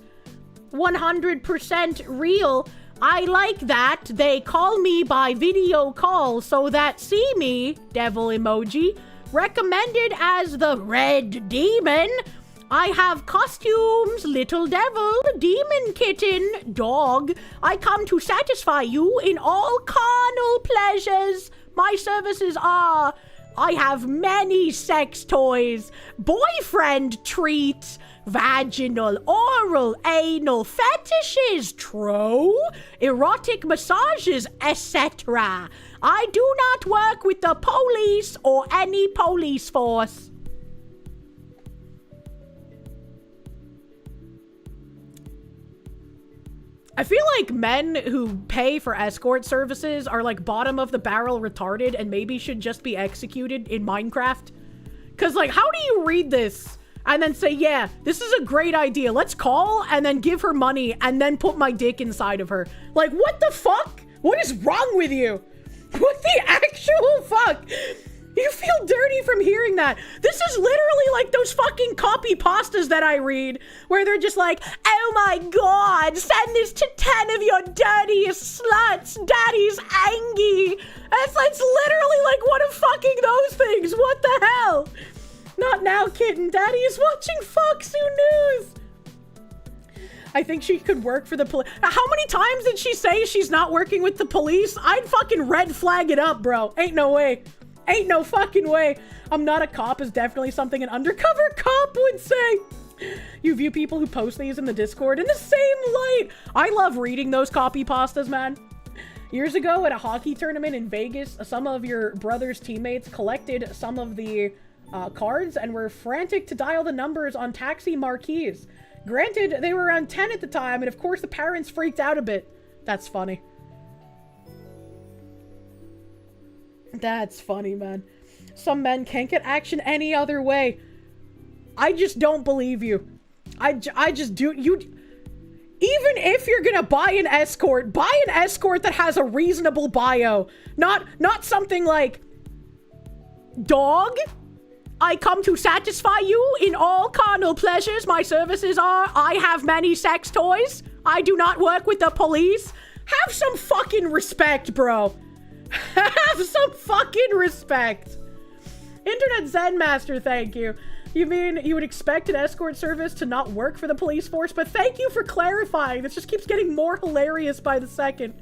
100% real. I like that. They call me by video call so that see me, devil emoji. Recommended as the Red Demon. I have costumes, little devil, demon kitten, dog. I come to satisfy you in all carnal pleasures. My services are... I have many sex toys, boyfriend treats, vaginal, oral, anal fetishes, erotic massages, etc. I do not work with the police or any police force. I feel like men who pay for escort services are like bottom of the barrel retarded and maybe should just be executed in Minecraft. Cause like, how do you read this and then say, yeah, this is a great idea. Let's call and then give her money and then put my dick inside of her. Like, what the fuck? What is wrong with you? What the actual fuck? You feel dirty from hearing that. This is literally like those fucking copy pastas that I read where they're just like, oh my god, send this to 10 of your dirtiest sluts. Daddy's angry. It's literally like one of fucking those things. What the hell? Not now, kitten. Daddy is watching Fox News. I think she could work for the police. How many times did she say she's not working with the police? I'd fucking red flag it up, bro. Ain't no way. Ain't no fucking way. I'm not a cop is definitely something an undercover cop would say. You view people who post these in the Discord in the same light. I love reading those copy pastas, man. Years ago at a hockey tournament in Vegas, some of your brother's teammates collected some of the cards and were frantic to dial the numbers on taxi marquees. Granted, they were around 10 at the time, and of course the parents freaked out a bit. That's funny. That's funny, man. Some men can't get action any other way. I just don't believe you. I just do. You, even if you're gonna buy an escort that has a reasonable bio. Not something like, dog, I come to satisfy you in all carnal pleasures. My services are, I have many sex toys. I do not work with the police. Have some fucking respect, bro. Have some fucking respect. Internet Zen Master, thank you. You mean you would expect an escort service to not work for the police force? But thank you for clarifying. This just keeps getting more hilarious by the second.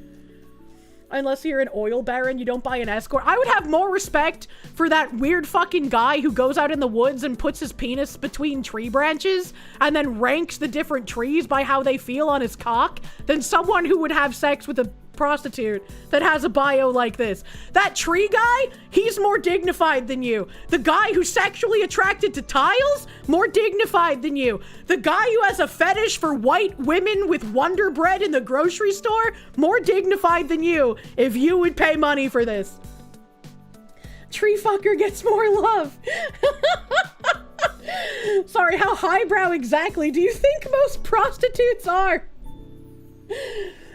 Unless you're an oil baron, you don't buy an escort. I would have more respect for that weird fucking guy who goes out in the woods and puts his penis between tree branches and then ranks the different trees by how they feel on his cock than someone who would have sex with a prostitute that has a bio like this. That tree guy, he's more dignified than you. The guy who's sexually attracted to tiles, more dignified than you. The guy who has a fetish for white women with Wonder Bread in the grocery store, more dignified than you if you would pay money for this. Tree fucker gets more love. Sorry, how highbrow exactly do you think most prostitutes are?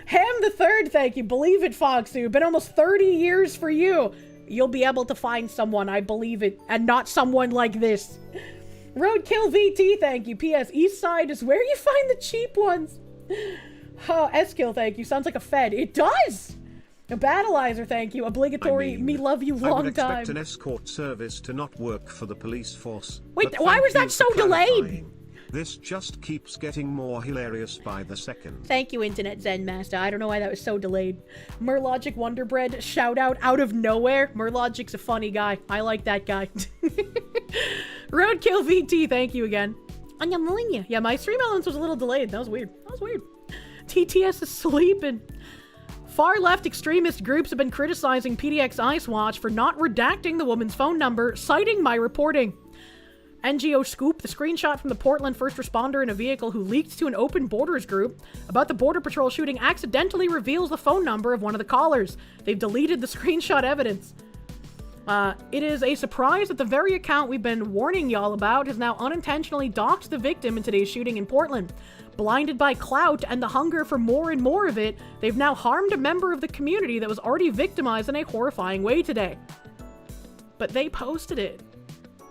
Ham the Third, thank you. Believe it, Foxu. Been almost 30 years for you. You'll be able to find someone, I believe it, and not someone like this. Roadkill VT, thank you. P.S. East Side is where you find the cheap ones. Oh, S-Kill, thank you. Sounds like a Fed. It does! A Battleizer, thank you. Obligatory me love you I long would time. expect an escort service to not work for the police force. Wait, but why thank was that you so for delayed? clarifying. This just keeps getting more hilarious by the second. Thank you, Internet Zen Master. I don't know why that was so delayed. Merlogic Wonderbread, shout out of nowhere. Merlogic's a funny guy. I like that guy. Roadkill VT, thank you again. Yeah, my stream elements was a little delayed. That was weird. TTS is sleeping. Far left extremist groups have been criticizing PDX Icewatch for not redacting the woman's phone number, citing my reporting. NGO Scoop, the screenshot from the Portland first responder in a vehicle who leaked to an open borders group about the Border Patrol shooting, accidentally reveals the phone number of one of the callers. They've deleted the screenshot evidence. It is a surprise that the very account we've been warning y'all about has now unintentionally doxed the victim in today's shooting in Portland. Blinded by clout and the hunger for more and more of it, they've now harmed a member of the community that was already victimized in a horrifying way today. But they posted it.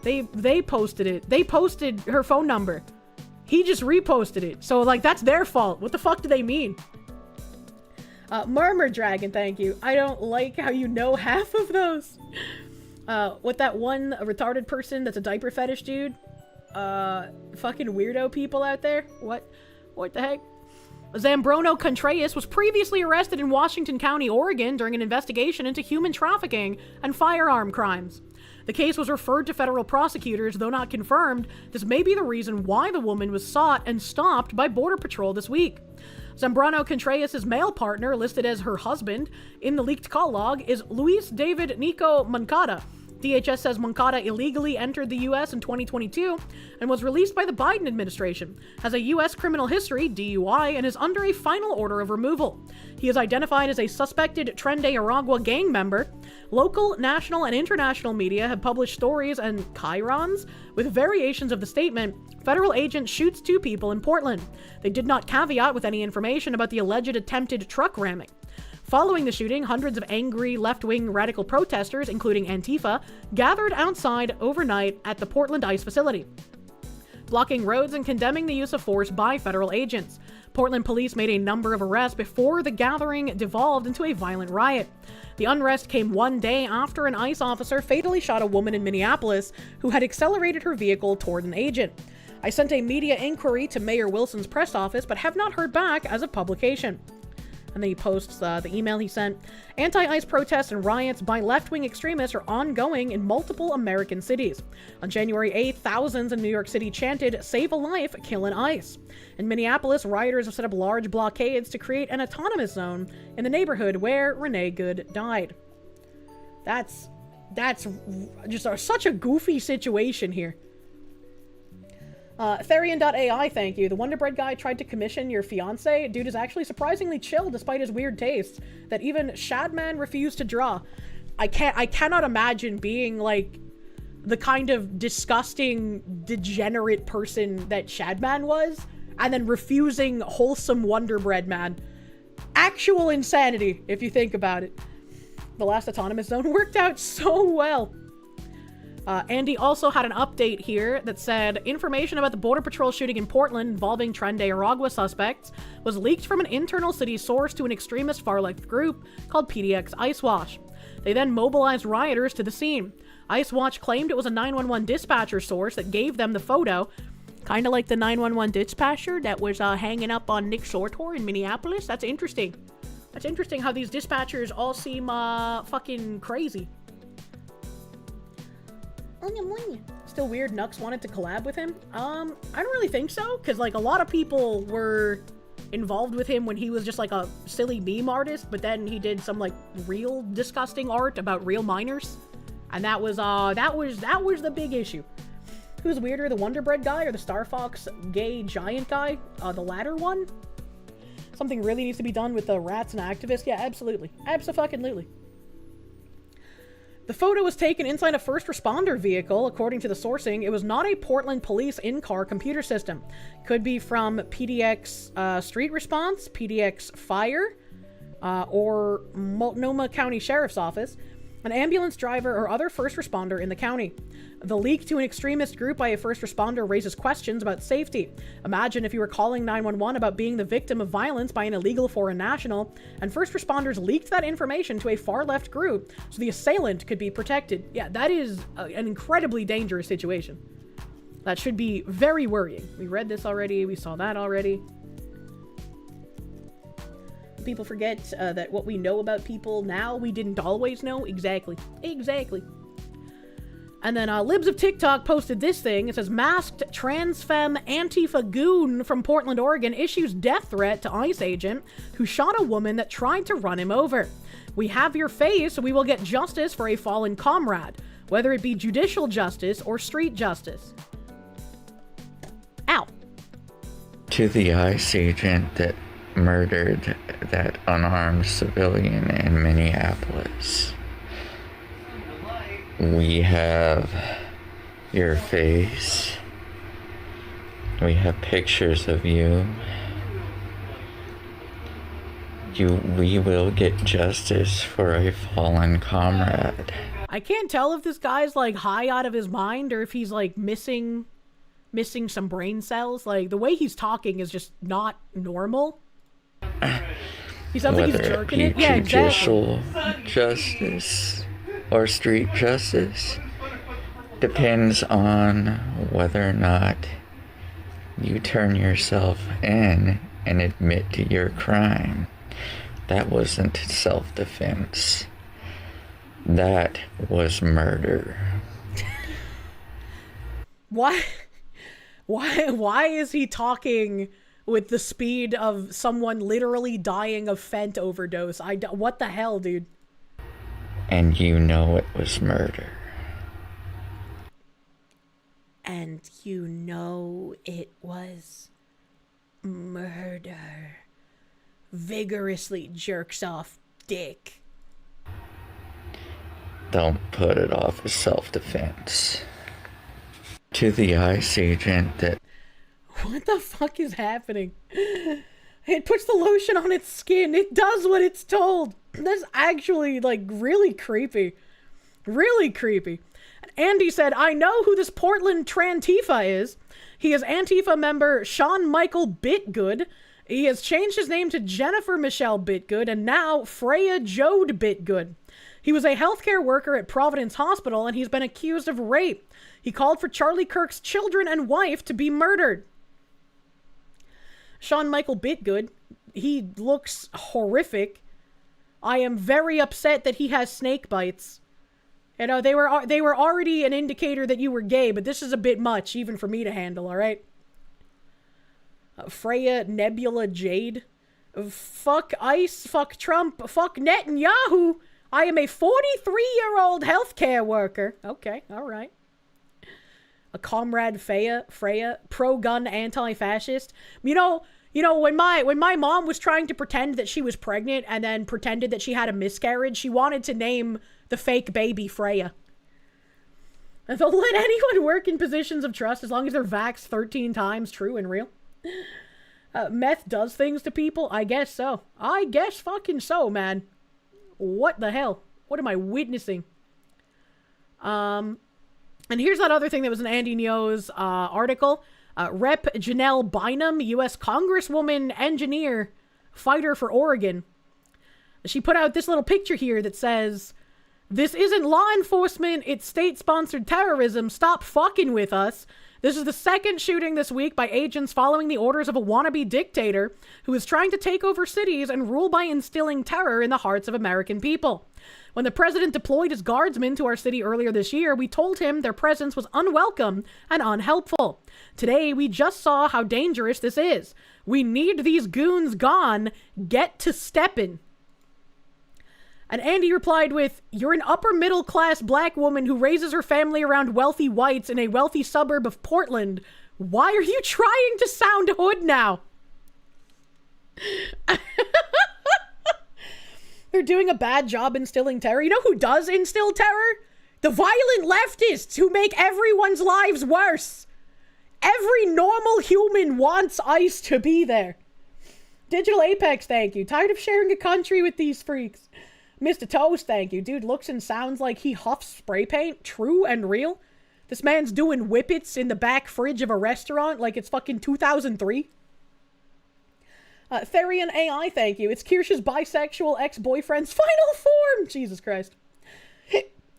They posted it. They posted her phone number. He just reposted it. So, like, that's their fault. What the fuck do they mean? Murmur Dragon, thank you. I don't like how you know half of those. With that one retarded person that's a diaper fetish dude. Fucking weirdo people out there. What the heck? Zambrono Contreras was previously arrested in Washington County, Oregon during an investigation into human trafficking and firearm crimes. The case was referred to federal prosecutors, though not confirmed. This may be the reason why the woman was sought and stopped by Border Patrol this week. Zambrano Contreras' male partner, listed as her husband in the leaked call log, is Luis David Nico Moncada. DHS says Moncada illegally entered the U.S. in 2022 and was released by the Biden administration, has a U.S. criminal history, DUI, and is under a final order of removal. He is identified as a suspected Tren de Aragua gang member. Local, national, and international media have published stories and chyrons with variations of the statement, "Federal agent shoots 2 people in Portland." They did not caveat with any information about the alleged attempted truck ramming. Following the shooting, hundreds of angry left-wing radical protesters, including Antifa, gathered outside overnight at the Portland ICE facility, blocking roads and condemning the use of force by federal agents. Portland police made a number of arrests before the gathering devolved into a violent riot. The unrest came one day after an ICE officer fatally shot a woman in Minneapolis who had accelerated her vehicle toward an agent. I sent a media inquiry to Mayor Wilson's press office, but have not heard back as of publication. And then he posts the email he sent. Anti-ICE protests and riots by left-wing extremists are ongoing in multiple American cities. On January 8th, thousands in New York City chanted, "Save a life, kill an ICE." In Minneapolis, rioters have set up large blockades to create an autonomous zone in the neighborhood where Renee Good died. That's just such a goofy situation here. Therian.ai, thank you. The Wonder Bread guy tried to commission your fiance. Dude is actually surprisingly chill despite his weird tastes that even Shadman refused to draw. I cannot imagine being like the kind of disgusting, degenerate person that Shadman was and then refusing wholesome Wonder Bread man. Actual insanity, if you think about it. The last autonomous zone worked out so well. Andy also had an update here that said information about the Border Patrol shooting in Portland involving Tren de Aragua suspects was leaked from an internal city source to an extremist far-left group called PDX Icewatch. They then mobilized rioters to the scene. Icewatch claimed it was a 911 dispatcher source that gave them the photo, kind of like the 911 dispatcher that was hanging up on Nick Sortor in Minneapolis. That's interesting. That's interesting how these dispatchers all seem fucking crazy. Still weird Nux wanted to collab with him. I don't really think so, because like a lot of people were involved with him when he was just like a silly meme artist, but then he did some like real disgusting art about real minors, and that was the big issue. Who's weirder, the Wonder Bread guy or the Star Fox gay giant guy? The latter one. Something really needs to be done with the rats and activists. Yeah, absolutely, abso-fucking-lutely. The photo was taken inside a first responder vehicle. According to the sourcing, it was not a Portland police in-car computer system. Could be from PDX Street Response, PDX Fire, or Multnomah County Sheriff's Office, an ambulance driver, or other first responder in the county. The leak to an extremist group by a first responder raises questions about safety. Imagine if you were calling 911 about being the victim of violence by an illegal foreign national, and first responders leaked that information to a far-left group so the assailant could be protected. Yeah, that is an incredibly dangerous situation. That should be very worrying. We read this already. We saw that already. People forget that what we know about people now, we didn't always know. Exactly. Exactly. And then Libs of TikTok posted this thing. It says, masked trans femme Antifa goon from Portland, Oregon issues death threat to ICE agent who shot a woman that tried to run him over. We have your face, we will get justice for a fallen comrade, whether it be judicial justice or street justice. Ow. To the ICE agent that murdered that unarmed civilian in Minneapolis, we have your face. We have pictures of you. We will get justice for a fallen comrade. I can't tell if this guy's like high out of his mind or if he's like missing some brain cells. Like the way he's talking is just not normal. He sounds like he's jerking it. Yeah, judicial justice or street justice depends on whether or not you turn yourself in and admit to your crime. That wasn't self-defense. That was murder. Why is he talking with the speed of someone literally dying of fent overdose? What the hell, dude? And you know it was murder. And you know it was murder. Vigorously jerks off dick. Don't put it off as self-defense. To the ICE agent that... What the fuck is happening? It puts the lotion on its skin. It does what it's told. That's actually, like, really creepy. Really creepy. Andy said, I know who this Portland Trantifa is. He is Antifa member Sean Michael Bitgood. He has changed his name to Jennifer Michelle Bitgood and now Freya Jode Bitgood. He was a healthcare worker at Providence Hospital and he's been accused of rape. He called for Charlie Kirk's children and wife to be murdered. Sean Michael Bitgood, he looks horrific. I am very upset that he has snake bites. You know, they were already an indicator that you were gay, but this is a bit much, even for me to handle, alright? Freya Nebula Jade. Fuck ICE, fuck Trump, fuck Netanyahu. I am a 43-year-old healthcare worker. Okay, alright. A comrade Freya, pro-gun anti-fascist. You know, when my mom was trying to pretend that she was pregnant and then pretended that she had a miscarriage, she wanted to name the fake baby Freya. And they'll let anyone work in positions of trust as long as they're vaxxed 13 times, true and real. Meth does things to people? I guess so. I guess fucking so, man. What the hell? What am I witnessing? And here's that other thing that was in Andy Neo's article. Rep. Janelle Bynum, U.S. Congresswoman, engineer, fighter for Oregon. She put out this little picture here that says, "This isn't law enforcement, it's state-sponsored terrorism. Stop fucking with us. This is the second shooting this week by agents following the orders of a wannabe dictator who is trying to take over cities and rule by instilling terror in the hearts of American people. When the president deployed his guardsmen to our city earlier this year, we told him their presence was unwelcome and unhelpful. Today, we just saw how dangerous this is. We need these goons gone. Get to steppin'." And Andy replied with, "You're an upper-middle-class black woman who raises her family around wealthy whites in a wealthy suburb of Portland. Why are you trying to sound hood now?" They're doing a bad job instilling terror. You know who does instill terror? The violent leftists who make everyone's lives worse. Every normal human wants ICE to be there. Digital Apex, thank you. Tired of sharing a country with these freaks. Mr. Toast, thank you. Dude looks and sounds like he huffs spray paint. True and real. This man's doing whippets in the back fridge of a restaurant like it's fucking 2003. Therian AI, thank you. It's Kirsche's bisexual ex-boyfriend's final form. Jesus Christ.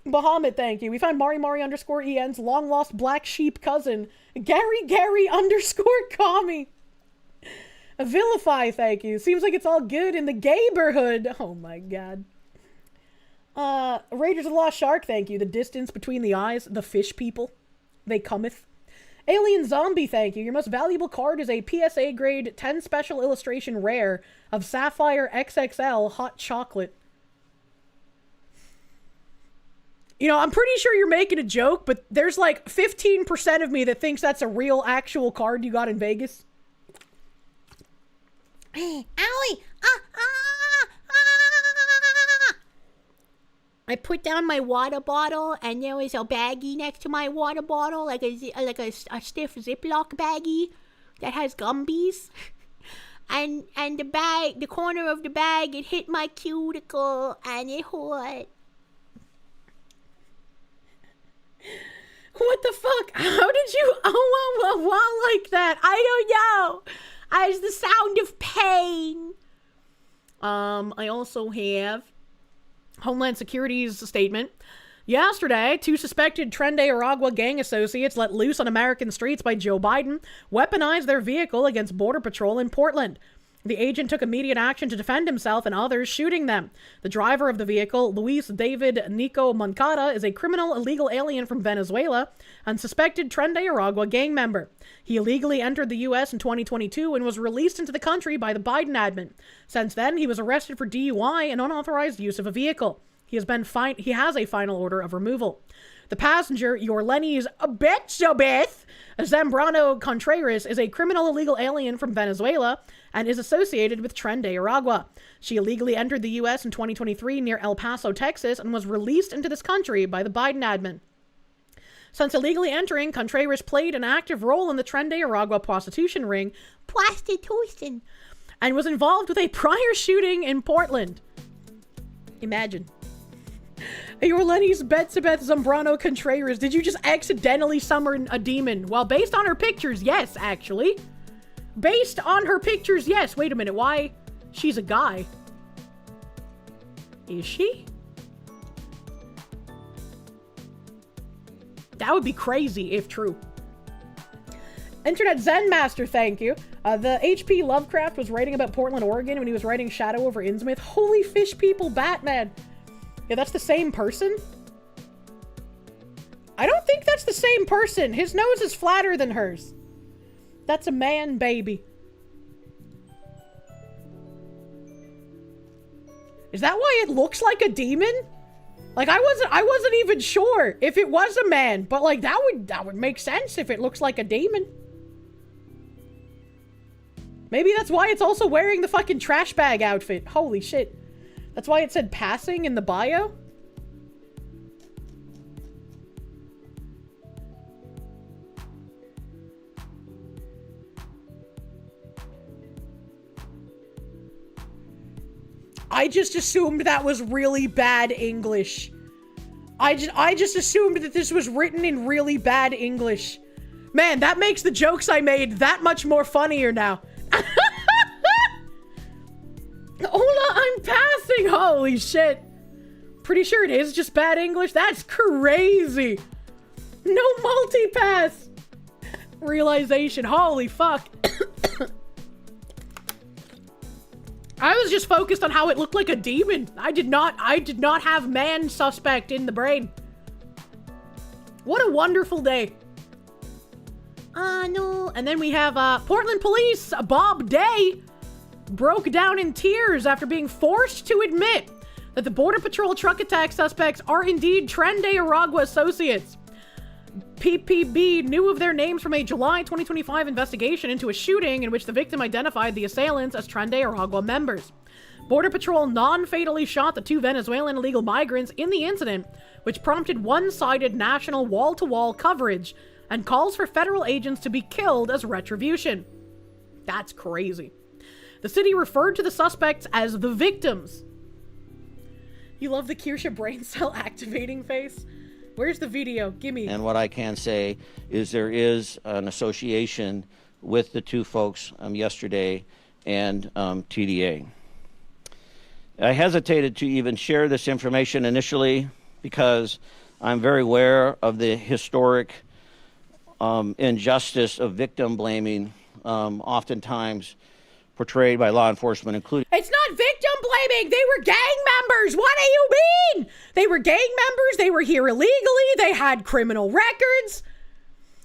Bahamut, thank you. We found Mari_EN's long-lost black sheep cousin, Gary _Kami. Vilify, thank you. Seems like it's all good in the gayborhood. Oh my god. Raiders of the Lost Shark, thank you. The distance between the eyes, the fish people. They cometh. Alien Zombie, thank you. Your most valuable card is a PSA grade 10 special illustration rare of Sapphire XXL hot chocolate. You know, I'm pretty sure you're making a joke, but there's like 15% of me that thinks that's a real actual card you got in Vegas. Owie! I put down my water bottle, and there was a baggie next to my water bottle, like a stiff Ziploc baggie that has Gumbies. And the corner of the bag, it hit my cuticle, and it hurt. What the fuck? How did you like that? I don't know. It's the sound of pain. I also have Homeland Security's statement. Yesterday, 2 suspected Tren de Aragua gang associates let loose on American streets by Joe Biden weaponized their vehicle against Border Patrol in Portland. The agent took immediate action to defend himself and others, shooting them. The driver of the vehicle, Luis David Nico Moncada, is a criminal illegal alien from Venezuela and suspected Tren de Aragua gang member. He illegally entered the U.S. in 2022 and was released into the country by the Biden admin. Since then, he was arrested for DUI and unauthorized use of a vehicle. He has a final order of removal. The passenger, Yorlenis Betsobeth Zambrano Contreras, is a criminal illegal alien from Venezuela and is associated with Tren de Aragua. She illegally entered the U.S. in 2023 near El Paso, Texas, and was released into this country by the Biden admin. Since illegally entering, Contreras played an active role in the Tren de Aragua prostitution ring, and was involved with a prior shooting in Portland. Imagine. Yorlenis Betsabeth Zambrano Contreras, did you just accidentally summon a demon? Well, based on her pictures, yes, actually. Based on her pictures, yes. Wait a minute, why? She's a guy. Is she? That would be crazy if true. Internet Zen Master, thank you. The H.P. Lovecraft was writing about Portland, Oregon when he was writing Shadow over Innsmouth. Holy fish people, Batman. Yeah, that's the same person? I don't think that's the same person. His nose is flatter than hers. That's a man, baby. Is that why it looks like a demon? Like, I wasn't even sure if it was a man, but like that would make sense if it looks like a demon. Maybe that's why it's also wearing the fucking trash bag outfit. Holy shit. That's why it said passing in the bio? I just assumed that was really bad English. I just assumed that this was written in really bad English. Man, that makes the jokes I made that much more funnier now. Hola, I'm passing! Holy shit. Pretty sure it is just bad English. That's crazy. No multipass. Realization. Holy fuck. I was just focused on how it looked like a demon. I did not have man suspect in the brain. What a wonderful day. No. And then we have Portland police, Bob Day, broke down in tears after being forced to admit that the Border Patrol truck attack suspects are indeed Tren de Aragua associates. PPB knew of their names from a July 2025 investigation into a shooting in which the victim identified the assailants as Tren de Aragua members. Border Patrol non-fatally shot the 2 Venezuelan illegal migrants in the incident, which prompted one-sided national wall-to-wall coverage and calls for federal agents to be killed as retribution. That's crazy. The city referred to the suspects as the victims. You love the Kirsche brain cell activating face? Where's the video? Gimme. And what I can say is there is an association with the 2 folks yesterday and TDA. I hesitated to even share this information initially because I'm very aware of the historic injustice of victim blaming, oftentimes portrayed by law enforcement, including... It's not victim blaming! They were gang members! What do you mean? They were gang members, they were here illegally, they had criminal records.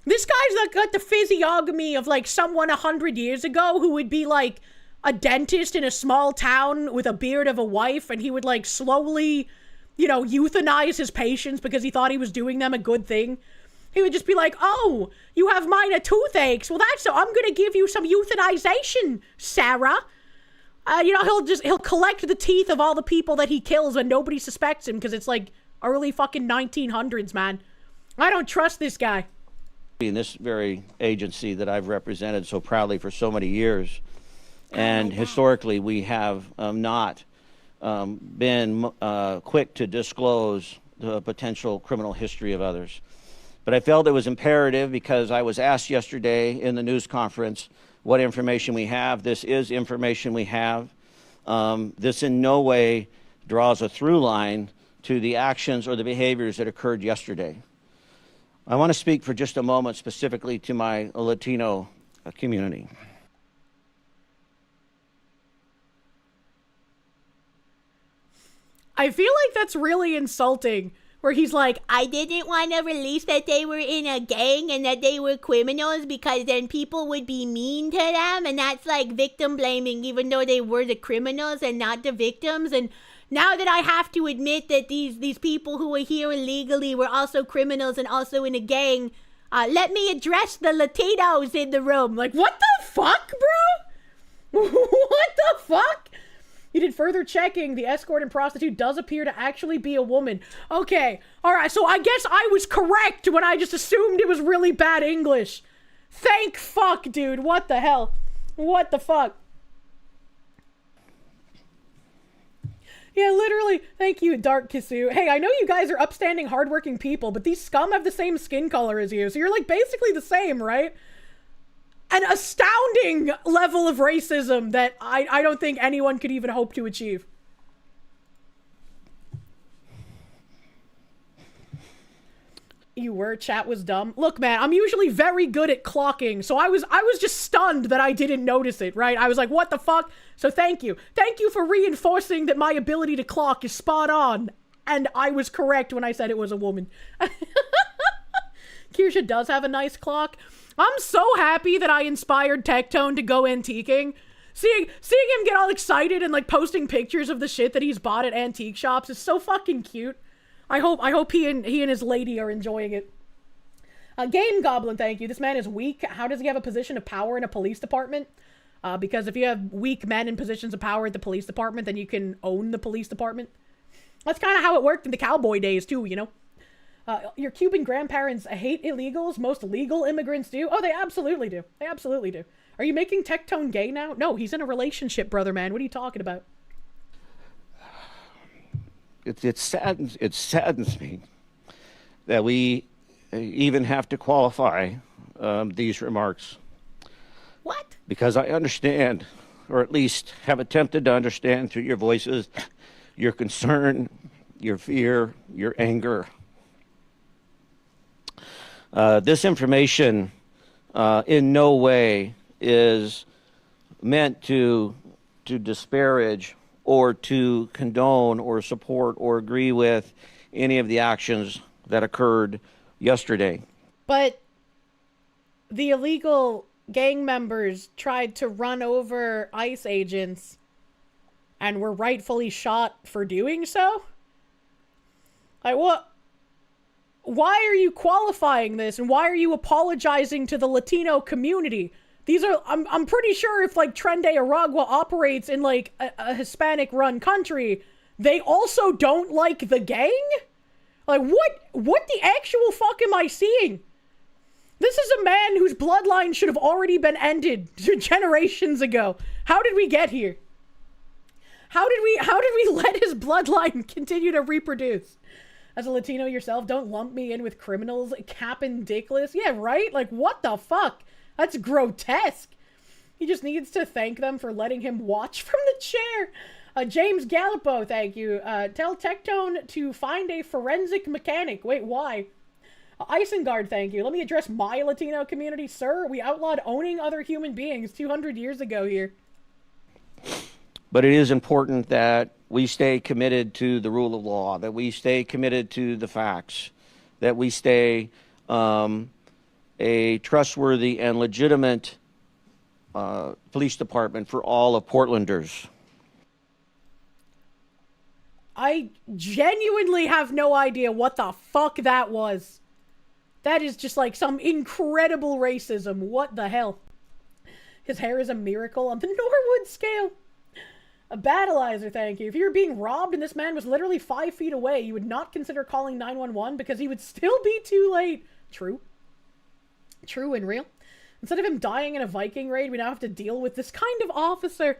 This guy's got the physiognomy of like someone 100 years ago who would be like a dentist in a small town with a beard of a wife, and he would like slowly, you know, euthanize his patients because he thought he was doing them a good thing. He would just be like, oh, you have minor toothaches. Well, I'm going to give you some euthanization, Sarah. You know, he'll collect the teeth of all the people that he kills and nobody suspects him because it's like early fucking 1900s, man. I don't trust this guy. In this very agency that I've represented so proudly for so many years. And historically, we have not been quick to disclose the potential criminal history of others. But I felt it was imperative because I was asked yesterday in the news conference what information we have. This is information we have. This in no way draws a through line to the actions or the behaviors that occurred yesterday. I want to speak for just a moment specifically to my Latino community. I feel like that's really insulting. Where he's like, I didn't want to release that they were in a gang and that they were criminals because then people would be mean to them. And that's like victim blaming, even though they were the criminals and not the victims. And now that I have to admit that these people who were here illegally were also criminals and also in a gang, let me address the Latinos in the room. Like, what the fuck, bro? What the fuck? You did further checking. The escort and prostitute does appear to actually be a woman. Okay. All right. So I guess I was correct when I just assumed it was really bad English. Thank fuck, dude. What the hell? What the fuck? Yeah, literally. Thank you, Dark Kisu. Hey, I know you guys are upstanding, hardworking people, but these scum have the same skin color as you. So you're like basically the same, right? An astounding level of racism that I don't think anyone could even hope to achieve. You were? Chat was dumb? Look, man, I'm usually very good at clocking, so I was just stunned that I didn't notice it, right? I was like, what the fuck? So thank you. Thank you for reinforcing that my ability to clock is spot on, and I was correct when I said it was a woman. Kirsche does have a nice clock. I'm so happy that I inspired Tectone to go antiquing. Seeing him get all excited and like posting pictures of the shit that he's bought at antique shops is so fucking cute. I hope he and his lady are enjoying it. Game Goblin, thank you. This man is weak. How does he have a position of power in a police department? Because if you have weak men in positions of power at the police department, then you can own the police department. That's kind of how it worked in the cowboy days too, you know? Your Cuban grandparents hate illegals. Most legal immigrants do. Oh, they absolutely do. They absolutely do. Are you making Tectone gay now? No, he's in a relationship, brother man. What are you talking about? It saddens me that we even have to qualify these remarks. What? Because I understand, or at least have attempted to understand through your voices, your concern, your fear, your anger. This information in no way is meant to disparage or to condone or support or agree with any of the actions that occurred yesterday. But the illegal gang members tried to run over ICE agents and were rightfully shot for doing so? Like, what? Why are you qualifying this, and why are you apologizing to the Latino community? These are, I'm pretty sure if, like, Tren de Aragua operates in, like, a Hispanic-run country, they also don't like the gang? Like, what the actual fuck am I seeing? This is a man whose bloodline should have already been ended generations ago. How did we get here? How did we let his bloodline continue to reproduce? As a Latino yourself, don't lump me in with criminals, Cap'n Dickless. Yeah, right? Like, what the fuck? That's grotesque. He just needs to thank them for letting him watch from the chair. James Gallipo, thank you. Tell Tectone to find a forensic mechanic. Wait, why? Isengard, thank you. Let me address my Latino community, sir. We outlawed owning other human beings 200 years ago here. But it is important that we stay committed to the rule of law, that we stay committed to the facts, that we stay a trustworthy and legitimate police department for all of Portlanders. I genuinely have no idea what the fuck that was. That is just like some incredible racism. What the hell? His hair is a miracle on the Norwood scale. A battleizer, thank you. If you were being robbed and this man was literally 5 feet away, you would not consider calling 911 because he would still be too late. True. True and real. Instead of him dying in a Viking raid, we now have to deal with this kind of officer.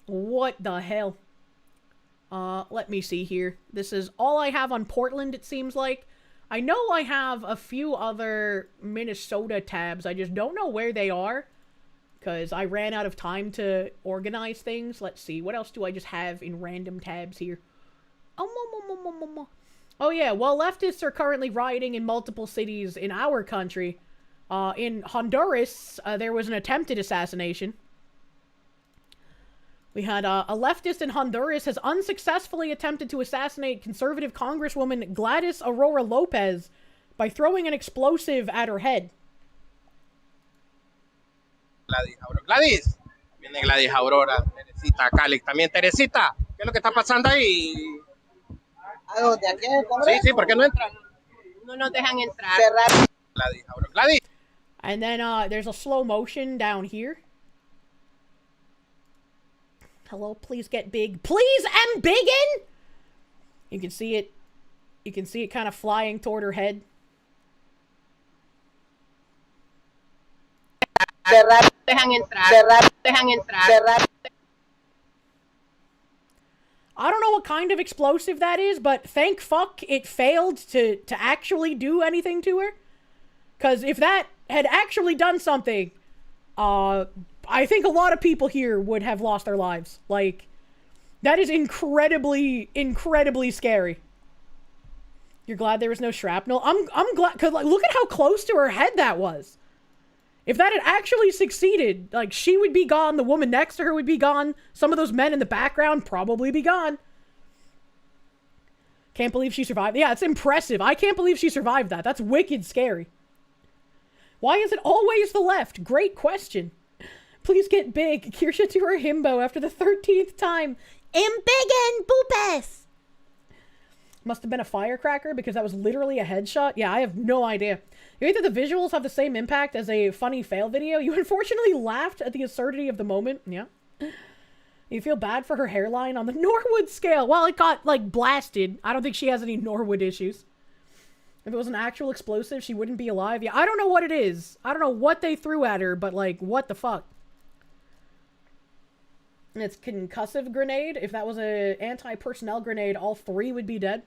What the hell? Let me see here. This is all I have on Portland, it seems like. I know I have a few other Minnesota tabs. I just don't know where they are. Because I ran out of time to organize things. Let's see. What else do I just have in random tabs here? Oh yeah, well, leftists are currently rioting in multiple cities in our country. In Honduras, there was an attempted assassination. We had a leftist in Honduras has unsuccessfully attempted to assassinate conservative Congresswoman Gladys Aurora Lopez by throwing an explosive at her head. Gladys, viene Gladys Aurora, Teresita, Calix, también Teresita. ¿Qué es lo que está pasando ahí? ¿A dónde? ¿Aquí en el Congreso? Sí, sí, ¿por qué no entran? No nos dejan entrar. Cerrar. Gladys Aurora, Gladys. And then there's a slow motion down here. Hello, please get big. Please, I'm biggin'! You can see it. You can see it kind of flying toward her head. Cerrar. Dejan entrar. Cerrar. Dejan entrar. Cerrar. I don't know what kind of explosive that is, but thank fuck it failed to actually do anything to her. Because if that had actually done something, I think a lot of people here would have lost their lives. Like, that is incredibly, incredibly scary. You're glad there was no shrapnel? I'm glad, because like, look at how close to her head that was. If that had actually succeeded, like, she would be gone, the woman next to her would be gone, some of those men in the background probably be gone. Can't believe she survived. Yeah, it's impressive. I can't believe she survived that. That's wicked scary. Why is it always the left? Great question. Please get big. Kirsche to her himbo after the 13th time. Embiggen boopes! Must have been a firecracker because that was literally a headshot. Yeah, I have no idea. You think that the visuals have the same impact as a funny fail video? You unfortunately laughed at the absurdity of the moment. Yeah. You feel bad for her hairline on the Norwood scale. Well, it got, like, blasted. I don't think she has any Norwood issues. If it was an actual explosive, she wouldn't be alive. Yeah, I don't know what it is. I don't know what they threw at her, but, like, what the fuck? And it's concussive grenade. If that was a anti-personnel grenade, all three would be dead.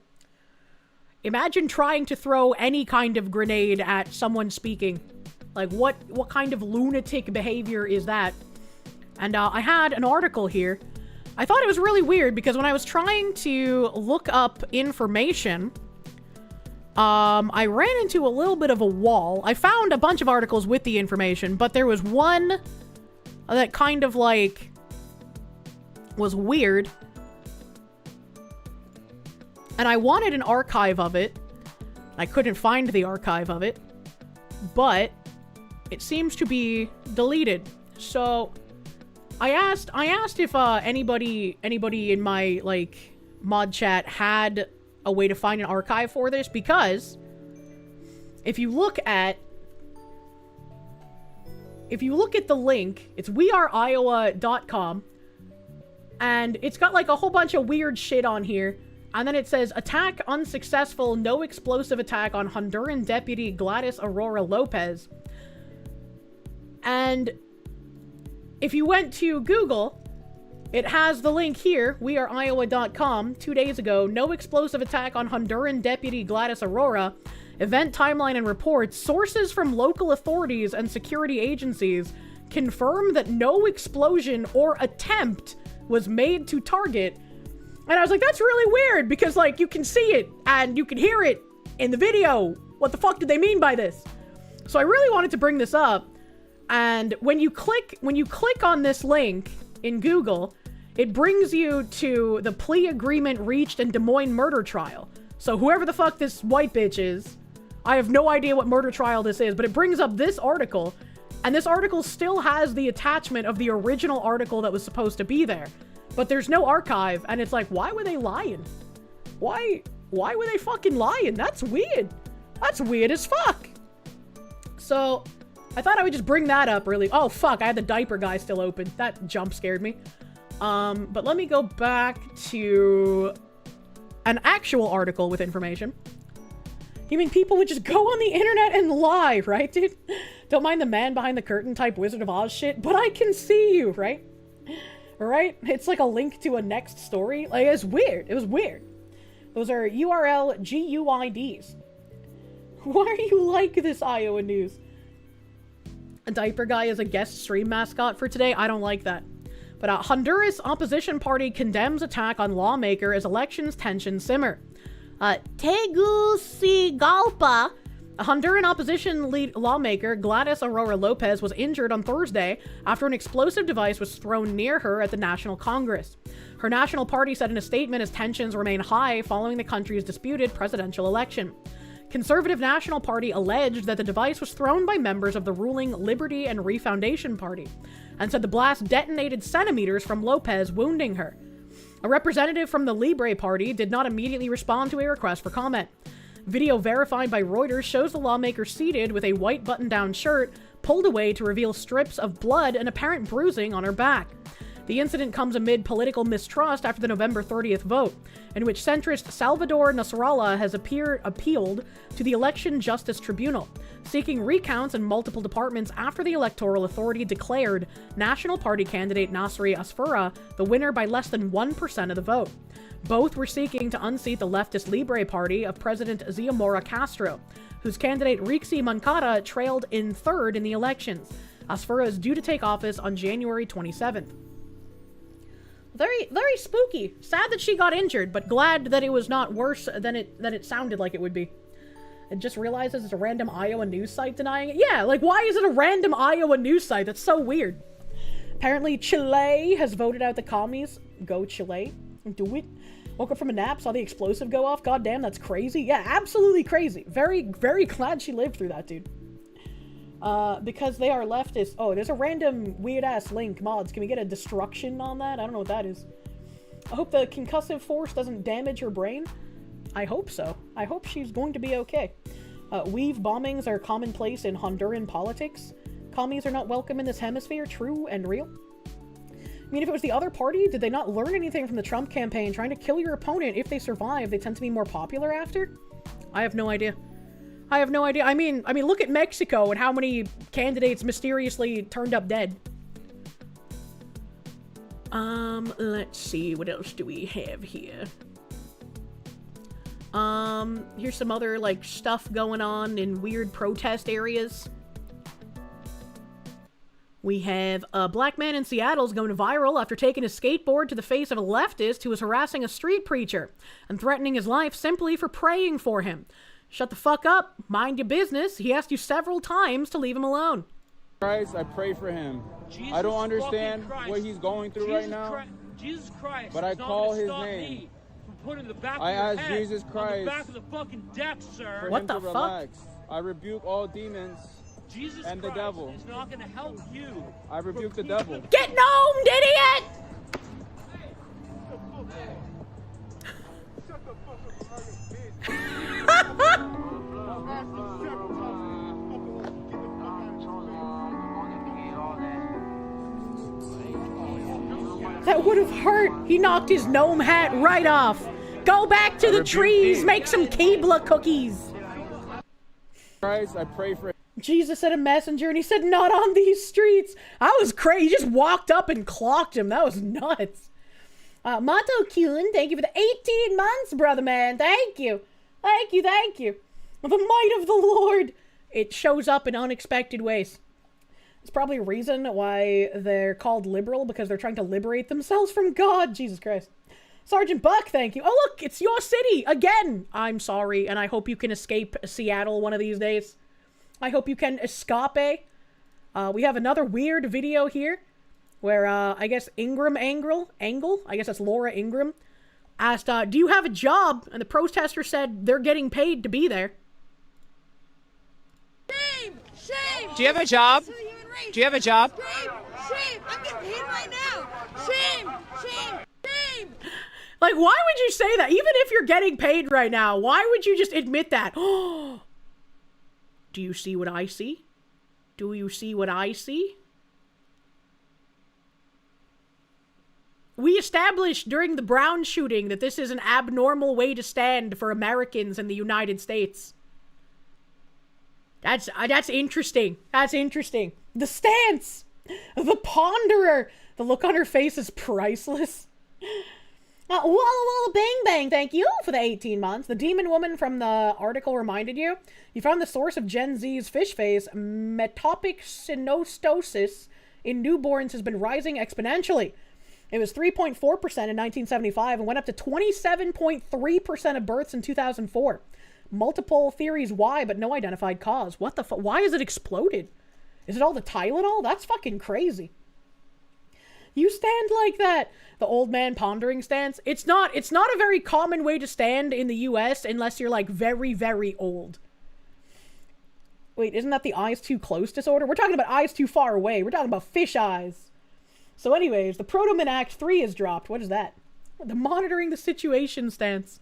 Imagine trying to throw any kind of grenade at someone speaking. Like, what kind of lunatic behavior is that? And I had an article here. I thought it was really weird because when I was trying to look up information, I ran into a little bit of a wall. I found a bunch of articles with the information, but there was one that kind of, like, was weird. And I wanted an archive of it. I couldn't find the archive of it. But it seems to be deleted. So I asked if anybody in my, like, mod chat had a way to find an archive for this, because if you look at if you look at the link, it's weareiowa.com, and it's got like a whole bunch of weird shit on here, and then it says, attack unsuccessful, no explosive attack on Honduran deputy Gladys Aurora Lopez. And if you went to Google, it has the link here, weareiowa.com, 2 days ago, no explosive attack on Honduran deputy Gladys Aurora, event timeline and reports, sources from local authorities and security agencies confirm that no explosion or attempt was made to target. And I was like, that's really weird, because like you can see it and you can hear it in the video. What the fuck did they mean by this? So I really wanted to bring this up. And when you click on this link in Google, it brings you to the plea agreement reached in Des Moines murder trial. So whoever the fuck this white bitch is, I have no idea what murder trial this is, but it brings up this article, and this article still has the attachment of the original article that was supposed to be there. But there's no archive, and it's like, why were they lying? Why were they fucking lying? That's weird. That's weird as fuck. So I thought I would just bring that up really. Oh fuck, I had the diaper guy still open. That jump scared me. But let me go back to an actual article with information. You mean people would just go on the internet and lie, right, dude? Don't mind the man behind the curtain type Wizard of Oz shit, but I can see you, right? Right? It's like a link to a next story. Like, it's weird. It was weird. Those are URL GUIDs. Why are you like this, Iowa News? A diaper guy is a guest stream mascot for today? I don't like that. But Honduras opposition party condemns attack on lawmaker as elections tension simmer. Tegucigalpa, a Honduran opposition lawmaker Gladys Aurora Lopez was injured on Thursday after an explosive device was thrown near her at the National Congress. Her national party said in a statement as tensions remain high following the country's disputed presidential election. Conservative National Party alleged that the device was thrown by members of the ruling Liberty and Refoundation Party, and said the blast detonated centimeters from Lopez, wounding her. A representative from the Libre Party did not immediately respond to a request for comment. Video verified by Reuters shows the lawmaker seated with a white button-down shirt pulled away to reveal strips of blood and apparent bruising on her back. The incident comes amid political mistrust after the November 30th vote, in which centrist Salvador Nasrallah has appealed to the Election Justice Tribunal, seeking recounts in multiple departments after the Electoral Authority declared National Party candidate Nasri Asfura the winner by less than 1% of the vote. Both were seeking to unseat the leftist Libre Party of President Xiomara Castro, whose candidate Rixi Mankara trailed in third in the elections. Asfura is due to take office on January 27th. Very, very spooky. Sad that she got injured, but glad that it was not worse than it sounded like it would be. It just realizes it's a random Iowa news site denying it. Yeah, like, why is it a random Iowa news site? That's so weird. Apparently, Chile has voted out the commies. Go Chile. Do it. Woke up from a nap, saw the explosive go off. God damn, that's crazy. Yeah, absolutely crazy. Very, very glad she lived through that, dude. Because they are leftist. Oh, there's a random weird-ass link. Mods, can we get a destruction on that? I don't know what that is. I hope the concussive force doesn't damage her brain. I hope so. I hope she's going to be okay. Weave bombings are commonplace in Honduran politics. Commies are not welcome in this hemisphere. True and real. I mean, if it was the other party, did they not learn anything from the Trump campaign? Trying to kill your opponent, if they survive, they tend to be more popular after? I have no idea. I have no idea. I mean, look at Mexico and how many candidates mysteriously turned up dead. Let's see. What else do we have here? Here's some other, like, stuff going on in weird protest areas. We have a black man in Seattle's going viral after taking a skateboard to the face of a leftist who was harassing a street preacher and threatening his life simply for praying for him. Shut the fuck up, mind your business. He asked you several times to leave him alone. Christ, I pray for him. I don't understand what he's going through right now. Jesus Christ, but I call his name. Putting the back I of your ask head Jesus Christ on the back of the fucking deck, sir. For him to relax. I rebuke all demons Jesus and the Christ devil. is not going to help you. I rebuke the devil. Get gnomed, idiot! That would have hurt. He knocked his gnome hat right off. Go back to the trees, make some Keebler cookies. Christ, I pray for Jesus said a messenger, and he said, not on these streets. I was crazy. He just walked up and clocked him. That was nuts. Mato Kuhn, thank you for the 18 months, brother man. Thank you. Thank you, thank you. The might of the Lord. It shows up in unexpected ways. It's probably a reason why they're called liberal, because they're trying to liberate themselves from God. Jesus Christ. Sergeant Buck, thank you. Oh, look, it's your city again. I'm sorry, and I hope you can escape Seattle one of these days. I hope you can escape. We have another weird video here where, I guess Angle, I guess that's Laura Ingram, asked, do you have a job? And the protester said they're getting paid to be there. Shame! Shame! Do you have a job? Do you have a job? Shame! Shame! I'm getting paid right now! Shame! Shame! Shame! Like, why would you say that? Even if you're getting paid right now, why would you just admit that? Oh, do you see what I see? Do you see what I see? We established during the Brown shooting that this is an abnormal way to stand for Americans in the United States. That's interesting. That's interesting. The stance! The ponderer! The look on her face is priceless. Walla Walla Bang Bang, thank you for the 18 months. The demon woman from the article reminded you. You found the source of Gen Z's fish face. Metopic synostosis in newborns has been rising exponentially. It was 3.4% in 1975 and went up to 27.3% of births in 2004. Multiple theories why, but no identified cause. What the fuck? Why is it exploded? Is it all the Tylenol? That's fucking crazy. You stand like that. The old man pondering stance. It's not a very common way to stand in the US unless you're like very, very old. Wait, isn't that the eyes too close disorder? We're talking about eyes too far away. We're talking about fish eyes. So anyways, the Protoman Act 3 is dropped. What is that? The monitoring the situation stance.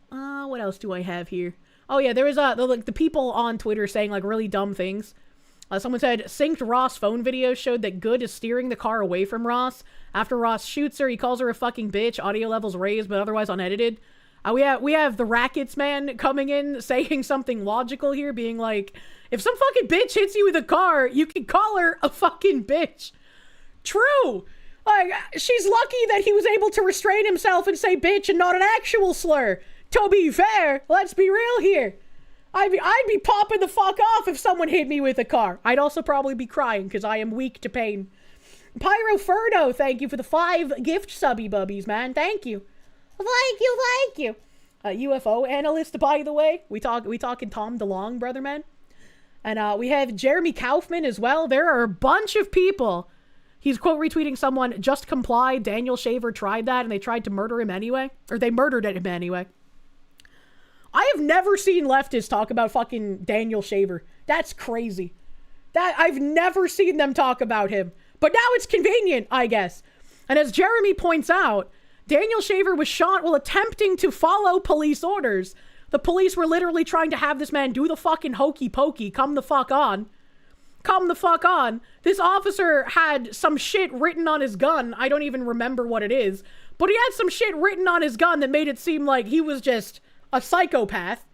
What else do I have here? Oh yeah, there was the people on Twitter saying like really dumb things. Someone said, synced Ross phone video showed that Good is steering the car away from Ross. After Ross shoots her, he calls her a fucking bitch. Audio levels raised, but otherwise unedited. We have the Rackets man coming in, saying something logical here, being like, if some fucking bitch hits you with a car, you can call her a fucking bitch. True! Like, she's lucky that he was able to restrain himself and say bitch and not an actual slur. To be fair, let's be real here. I'd be popping the fuck off if someone hit me with a car. I'd also probably be crying because I am weak to pain. Pyro Ferdo, thank you for the 5 gift subby bubbies, man. Thank you. Thank you. UFO analyst, by the way. We talking Tom DeLonge, brother, man. And we have Jeremy Kaufman as well. There are a bunch of people. He's quote retweeting someone, just comply. Daniel Shaver tried that and they tried to murder him anyway. Or they murdered him anyway. I have never seen leftists talk about fucking Daniel Shaver. That's crazy. I've never seen them talk about him. But now it's convenient, I guess. And as Jeremy points out, Daniel Shaver was shot while attempting to follow police orders. The police were literally trying to have this man do the fucking hokey pokey. Come the fuck on. Come the fuck on. This officer had some shit written on his gun. I don't even remember what it is. But he had some shit written on his gun that made it seem like he was just a psychopath.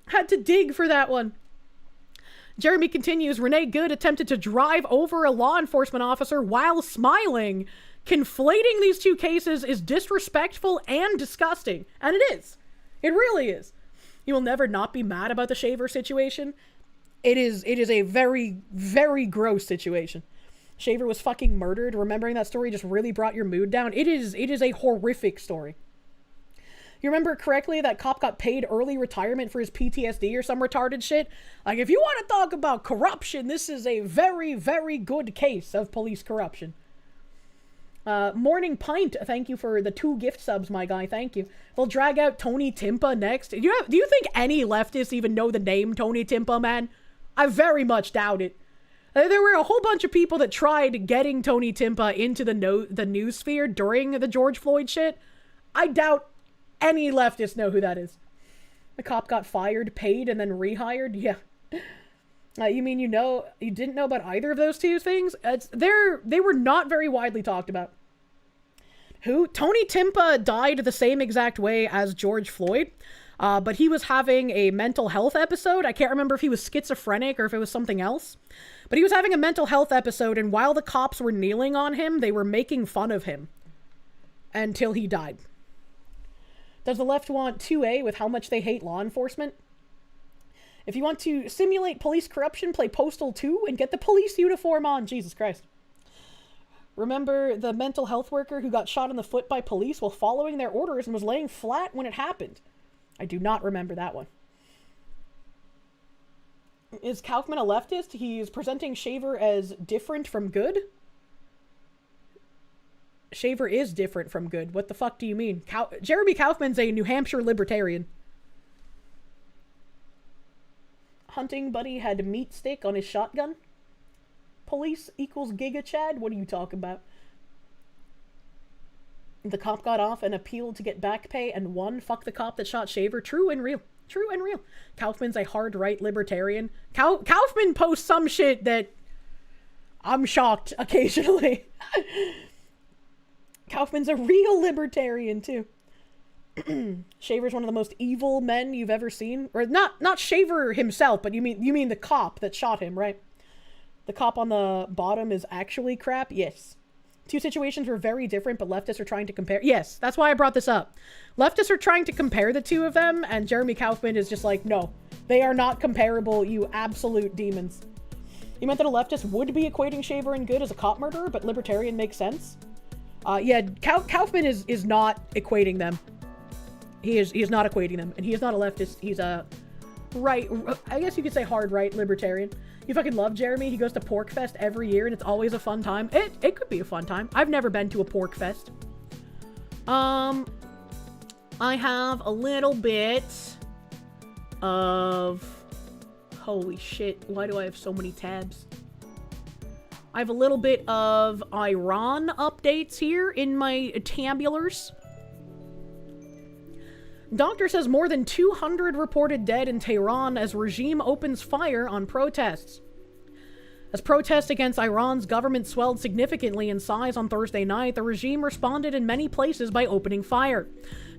Had to dig for that one. Jeremy continues, Renee Good attempted to drive over a law enforcement officer while smiling. Conflating these two cases is disrespectful and disgusting. And it is. It really is. You will never not be mad about the Shaver situation. It is a very, very gross situation. Shaver was fucking murdered. Remembering that story just really brought your mood down. It is a horrific story. You remember correctly, that cop got paid early retirement for his PTSD or some retarded shit? Like, if you want to talk about corruption, this is a very, very good case of police corruption. Morning Pint, thank you for the 2 gift subs, my guy, thank you. They'll drag out Tony Timpa next. Do you think any leftists even know the name Tony Timpa, man? I very much doubt it. There were a whole bunch of people that tried getting Tony Timpa into the news sphere during the George Floyd shit. I doubt any leftists know who that is. The cop got fired, paid, and then rehired? Yeah. You mean you didn't know about either of those two things? They were not very widely talked about. Who? Tony Timpa died the same exact way as George Floyd, but he was having a mental health episode. I can't remember if he was schizophrenic or if it was something else. But he was having a mental health episode, and while the cops were kneeling on him, they were making fun of him until he died. Does the left want 2A with how much they hate law enforcement? If you want to simulate police corruption, play Postal 2 and get the police uniform on. Jesus Christ. Remember the mental health worker who got shot in the foot by police while following their orders and was laying flat when it happened? I do not remember that one. Is Kaufman a leftist? He's presenting Shaver as different from good? Shaver is different from good. What the fuck do you mean? Jeremy Kaufman's a New Hampshire libertarian. Hunting buddy had meat stick on his shotgun. Police equals Giga Chad? What are you talking about? The cop got off and appealed to get back pay and won. Fuck the cop that shot Shaver. True and real. True and real. Kaufman's a hard right libertarian. Kaufman posts some shit that I'm shocked occasionally. Kaufman's a real libertarian too. Shaver's one of the most evil men you've ever seen, or not Shaver himself, but you mean the cop that shot him, right? The cop on the bottom is actually crap. Yes. Two situations were very different, but leftists are trying to compare. Yes, that's why I brought this up. Leftists are trying to compare the two of them, and Jeremy Kaufman is just like, no, they are not comparable, you absolute demons. You meant that a leftist would be equating Shaver and good as a cop murderer, but libertarian makes sense? Yeah, Kaufman is not equating them. He is not equating them, and he is not a leftist. He's a right, I guess you could say hard right libertarian. You fucking love Jeremy. He goes to Pork Fest every year, and it's always a fun time. It could be a fun time. I've never been to a Pork Fest. I have a little bit of... Holy shit, why do I have so many tabs? I have a little bit of Iran updates here in my tabulars. Doctor says more than 200 reported dead in Tehran as regime opens fire on protests. As protests against Iran's government swelled significantly in size on Thursday night, the regime responded in many places by opening fire.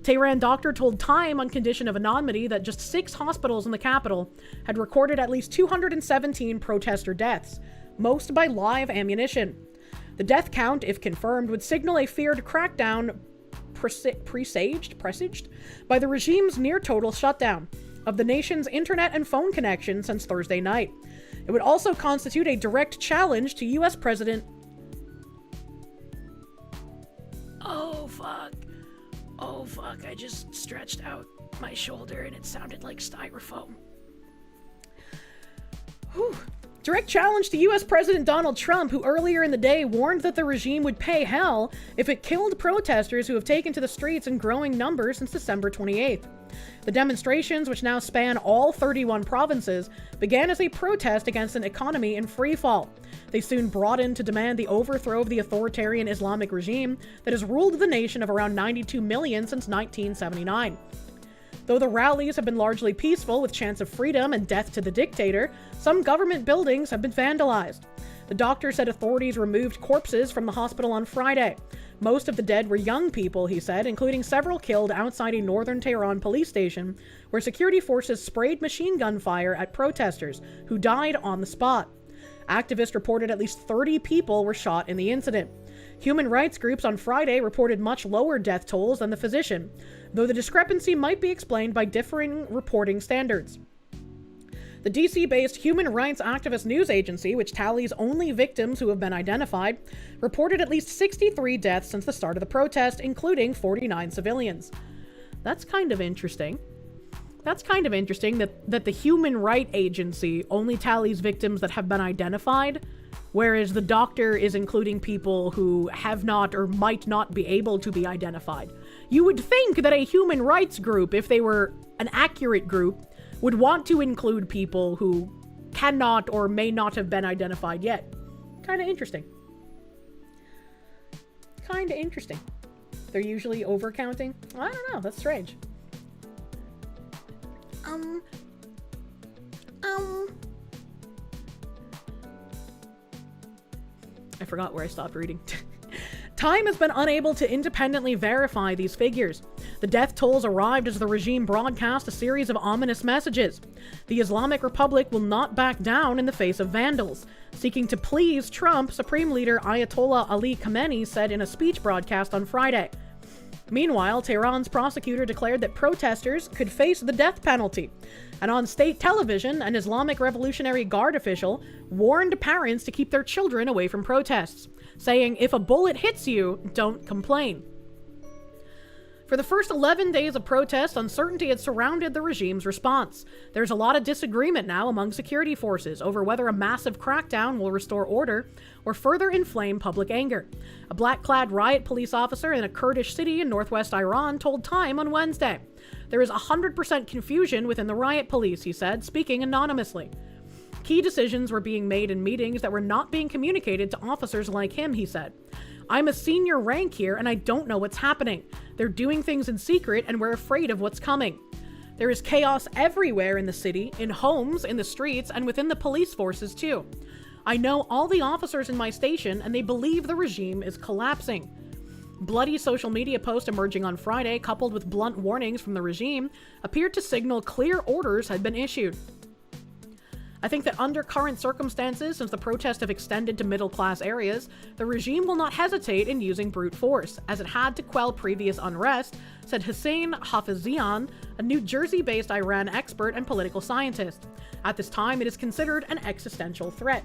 Tehran doctor told Time on condition of anonymity that just 6 hospitals in the capital had recorded at least 217 protester deaths, most by live ammunition. The death count, if confirmed, would signal a feared crackdown presaged by the regime's near-total shutdown of the nation's internet and phone connection since Thursday night. It would also constitute a direct challenge to U.S. President... Oh, fuck. Oh, fuck. I just stretched out my shoulder and it sounded like styrofoam. Whew. Direct challenge to U.S. President Donald Trump, who earlier in the day warned that the regime would pay hell if it killed protesters who have taken to the streets in growing numbers since December 28th. The demonstrations, which now span all 31 provinces, began as a protest against an economy in freefall. They soon broadened to demand the overthrow of the authoritarian Islamic regime that has ruled the nation of around 92 million since 1979. Though the rallies have been largely peaceful with chants of freedom and death to the dictator, some government buildings have been vandalized. The doctor said authorities removed corpses from the hospital on Friday. Most of the dead were young people, he said, including several killed outside a northern Tehran police station, where security forces sprayed machine gun fire at protesters, who died on the spot. Activists reported at least 30 people were shot in the incident. Human rights groups on Friday reported much lower death tolls than the physician, though the discrepancy might be explained by differing reporting standards. The DC-based human rights activist news agency, which tallies only victims who have been identified, reported at least 63 deaths since the start of the protest, including 49 civilians. That's kind of interesting. That's kind of interesting that the human rights agency only tallies victims that have been identified, whereas the doctor is including people who have not or might not be able to be identified. You would think that a human rights group, if they were an accurate group, would want to include people who cannot or may not have been identified yet. Kind of interesting. Kind of interesting. They're usually overcounting. I don't know, that's strange. I forgot where I stopped reading. Time has been unable to independently verify these figures. The death tolls arrived as the regime broadcast a series of ominous messages. The Islamic Republic will not back down in the face of vandals. Seeking to please Trump, Supreme Leader Ayatollah Ali Khamenei said in a speech broadcast on Friday. Meanwhile, Tehran's prosecutor declared that protesters could face the death penalty. And on state television, an Islamic Revolutionary Guard official warned parents to keep their children away from protests, saying, if a bullet hits you, don't complain. For the first 11 days of protest, uncertainty had surrounded the regime's response. There's a lot of disagreement now among security forces over whether a massive crackdown will restore order or further inflame public anger. A black-clad riot police officer in a Kurdish city in northwest Iran told Time on Wednesday. There is 100% confusion within the riot police, he said, speaking anonymously. Key decisions were being made in meetings that were not being communicated to officers like him, he said. I'm a senior rank here and I don't know what's happening. They're doing things in secret and we're afraid of what's coming. There is chaos everywhere in the city, in homes, in the streets, and within the police forces too. I know all the officers in my station and they believe the regime is collapsing. Bloody social media posts emerging on Friday, coupled with blunt warnings from the regime, appeared to signal clear orders had been issued. I think that under current circumstances, since the protests have extended to middle-class areas, the regime will not hesitate in using brute force, as it had to quell previous unrest, said Hussein Hafizian, a New Jersey-based Iran expert and political scientist. At this time, it is considered an existential threat.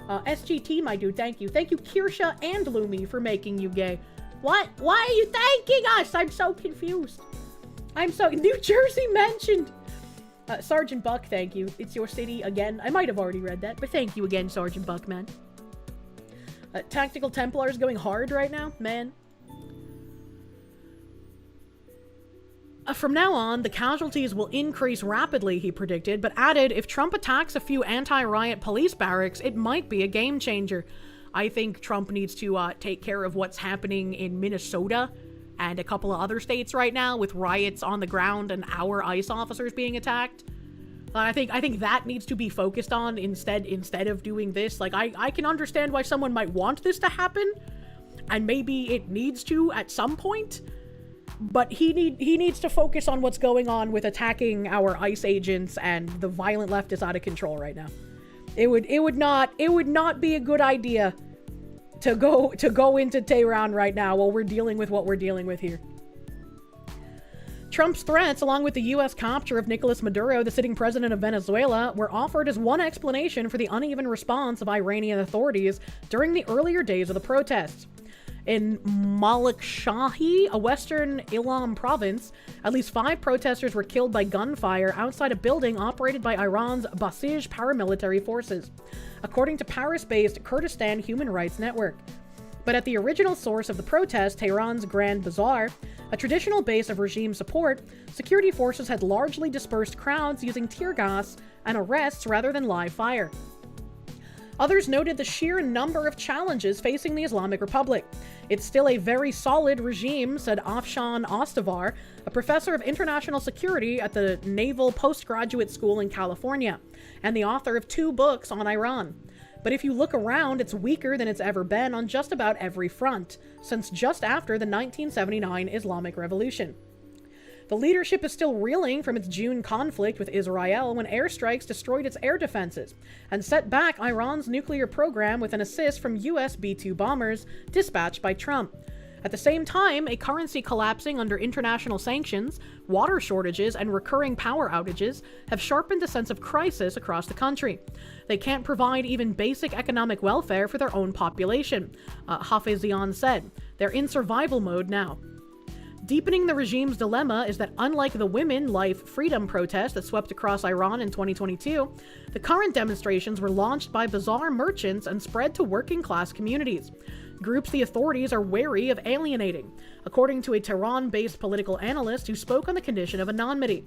SGT, my dude, thank you. Thank you, Kirsche and Lumi, for making you gay. What? Why are you thanking us? I'm so confused. New Jersey mentioned. Sergeant Buck, thank you. It's your city again. I might have already read that, but thank you again, Sergeant Buck, man. Tactical Templars going hard right now, man. From now on, the casualties will increase rapidly, he predicted, but added if Trump attacks a few anti-riot police barracks, it might be a game changer. I think Trump needs to take care of what's happening in Minnesota and a couple of other states right now with riots on the ground and our ICE officers being attacked. I think that needs to be focused on instead of doing this. Like, I can understand why someone might want this to happen, and maybe it needs to at some point, but he needs to focus on what's going on with attacking our ICE agents, and the violent left is out of control right now. It would not be a good idea to go into Tehran right now while we're dealing with what we're dealing with here. Trump's threats, along with the U.S. capture of Nicolas Maduro, the sitting president of Venezuela, were offered as one explanation for the uneven response of Iranian authorities during the earlier days of the protests. In Malikshahi, a western Ilam province, at least 5 protesters were killed by gunfire outside a building operated by Iran's Basij paramilitary forces, according to Paris-based Kurdistan Human Rights Network. But at the original source of the protest, Tehran's Grand Bazaar, a traditional base of regime support, security forces had largely dispersed crowds using tear gas and arrests rather than live fire. Others noted the sheer number of challenges facing the Islamic Republic. It's still a very solid regime, said Afshan Ostavar, a professor of international security at the Naval Postgraduate School in California, and the author of 2 books on Iran. But if you look around, it's weaker than it's ever been on just about every front, since just after the 1979 Islamic Revolution. The leadership is still reeling from its June conflict with Israel when airstrikes destroyed its air defenses and set back Iran's nuclear program with an assist from US B-2 bombers dispatched by Trump. At the same time, a currency collapsing under international sanctions, water shortages, and recurring power outages have sharpened the sense of crisis across the country. They can't provide even basic economic welfare for their own population, Hafizian said. They're in survival mode now. Deepening the regime's dilemma is that unlike the women life freedom protest that swept across Iran in 2022, the current demonstrations were launched by bazaar merchants and spread to working-class communities. Groups the authorities are wary of alienating, according to a Tehran-based political analyst who spoke on the condition of anonymity.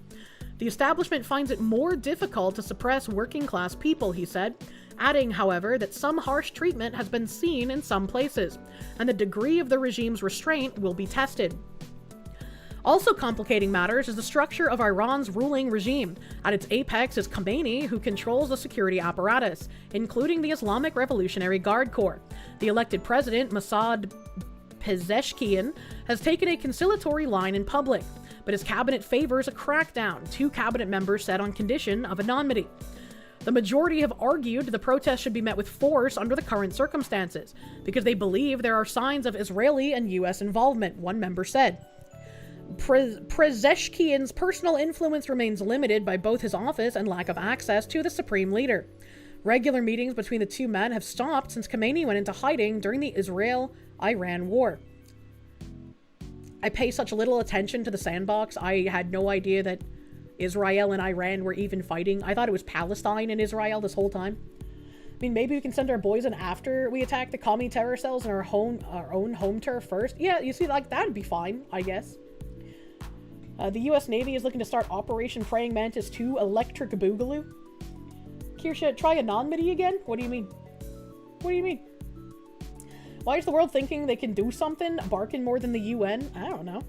The establishment finds it more difficult to suppress working-class people, he said, adding, however, that some harsh treatment has been seen in some places, and the degree of the regime's restraint will be tested. Also complicating matters is the structure of Iran's ruling regime. At its apex is Khomeini, who controls the security apparatus, including the Islamic Revolutionary Guard Corps. The elected president, Masoud Pezeshkian, has taken a conciliatory line in public, but his cabinet favors a crackdown, 2 cabinet members said on condition of anonymity. The majority have argued the protests should be met with force under the current circumstances, because they believe there are signs of Israeli and U.S. involvement, one member said. Pezeshkian's personal influence remains limited by both his office and lack of access to the supreme leader. Regular meetings between the two men have stopped since Khomeini went into hiding during the Israel-Iran war. I pay such little attention to the sandbox. I had no idea that Israel and Iran were even fighting. I thought it was Palestine and Israel this whole time. I mean, maybe we can send our boys in after we attack the commie terror cells in our own home turf first. Yeah, you see, like, that'd be fine, I guess. The U.S. Navy is looking to start Operation Praying Mantis 2 Electric Boogaloo. Kirsche, try anonymity again? What do you mean? What do you mean? Why is the world thinking they can do something, barking more than the UN? I don't know.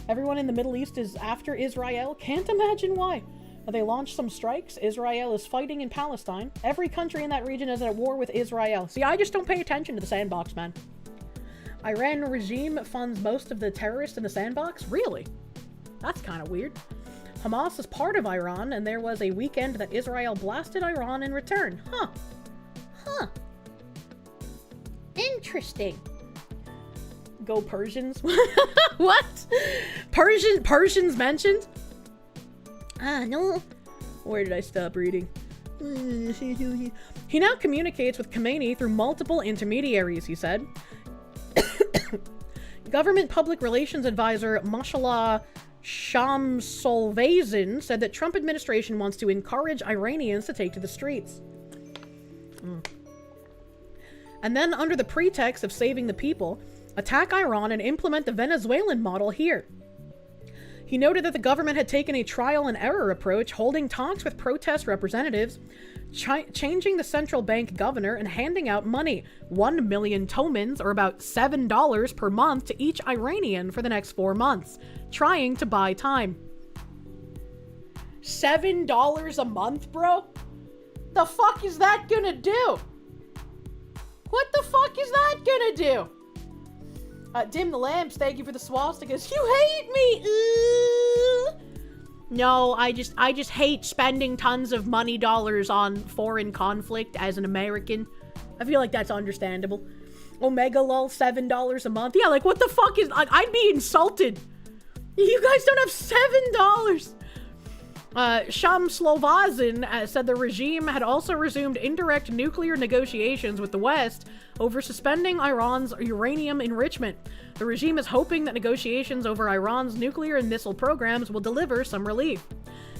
Everyone in the Middle East is after Israel. Can't imagine why. They launched some strikes. Israel is fighting in Palestine. Every country in that region is at war with Israel. See, I just don't pay attention to the sandbox, man. Iran regime funds most of the terrorists in the sandbox? Really? That's kind of weird. Hamas is part of Iran, and there was a weekend that Israel blasted Iran in return. Huh. Interesting. Go Persians. What? Persians mentioned? No. Where did I stop reading? He now communicates with Khomeini through multiple intermediaries, he said. Government Public Relations Advisor Mashallah Shamsolvazin said that Trump administration wants to encourage Iranians to take to the streets. And then, under the pretext of saving the people, attack Iran and implement the Venezuelan model here. He noted that the government had taken a trial and error approach, holding talks with protest representatives, changing the central bank governor, and handing out money, 1 million tomans, or about $7 per month, to each Iranian for the next 4 months, trying to buy time. $7 a month, bro? The fuck is that gonna do? What the fuck is that gonna do? Dim the lamps, thank you for the swastikas. You hate me! No, I just hate spending tons of money dollars on foreign conflict as an American. I feel like that's understandable. Omega lol, $7 a month. Yeah, like, what the fuck is... I'd be insulted. You guys don't have $7. Shamslovazin said the regime had also resumed indirect nuclear negotiations with the West over suspending Iran's uranium enrichment. The regime is hoping that negotiations over Iran's nuclear and missile programs will deliver some relief.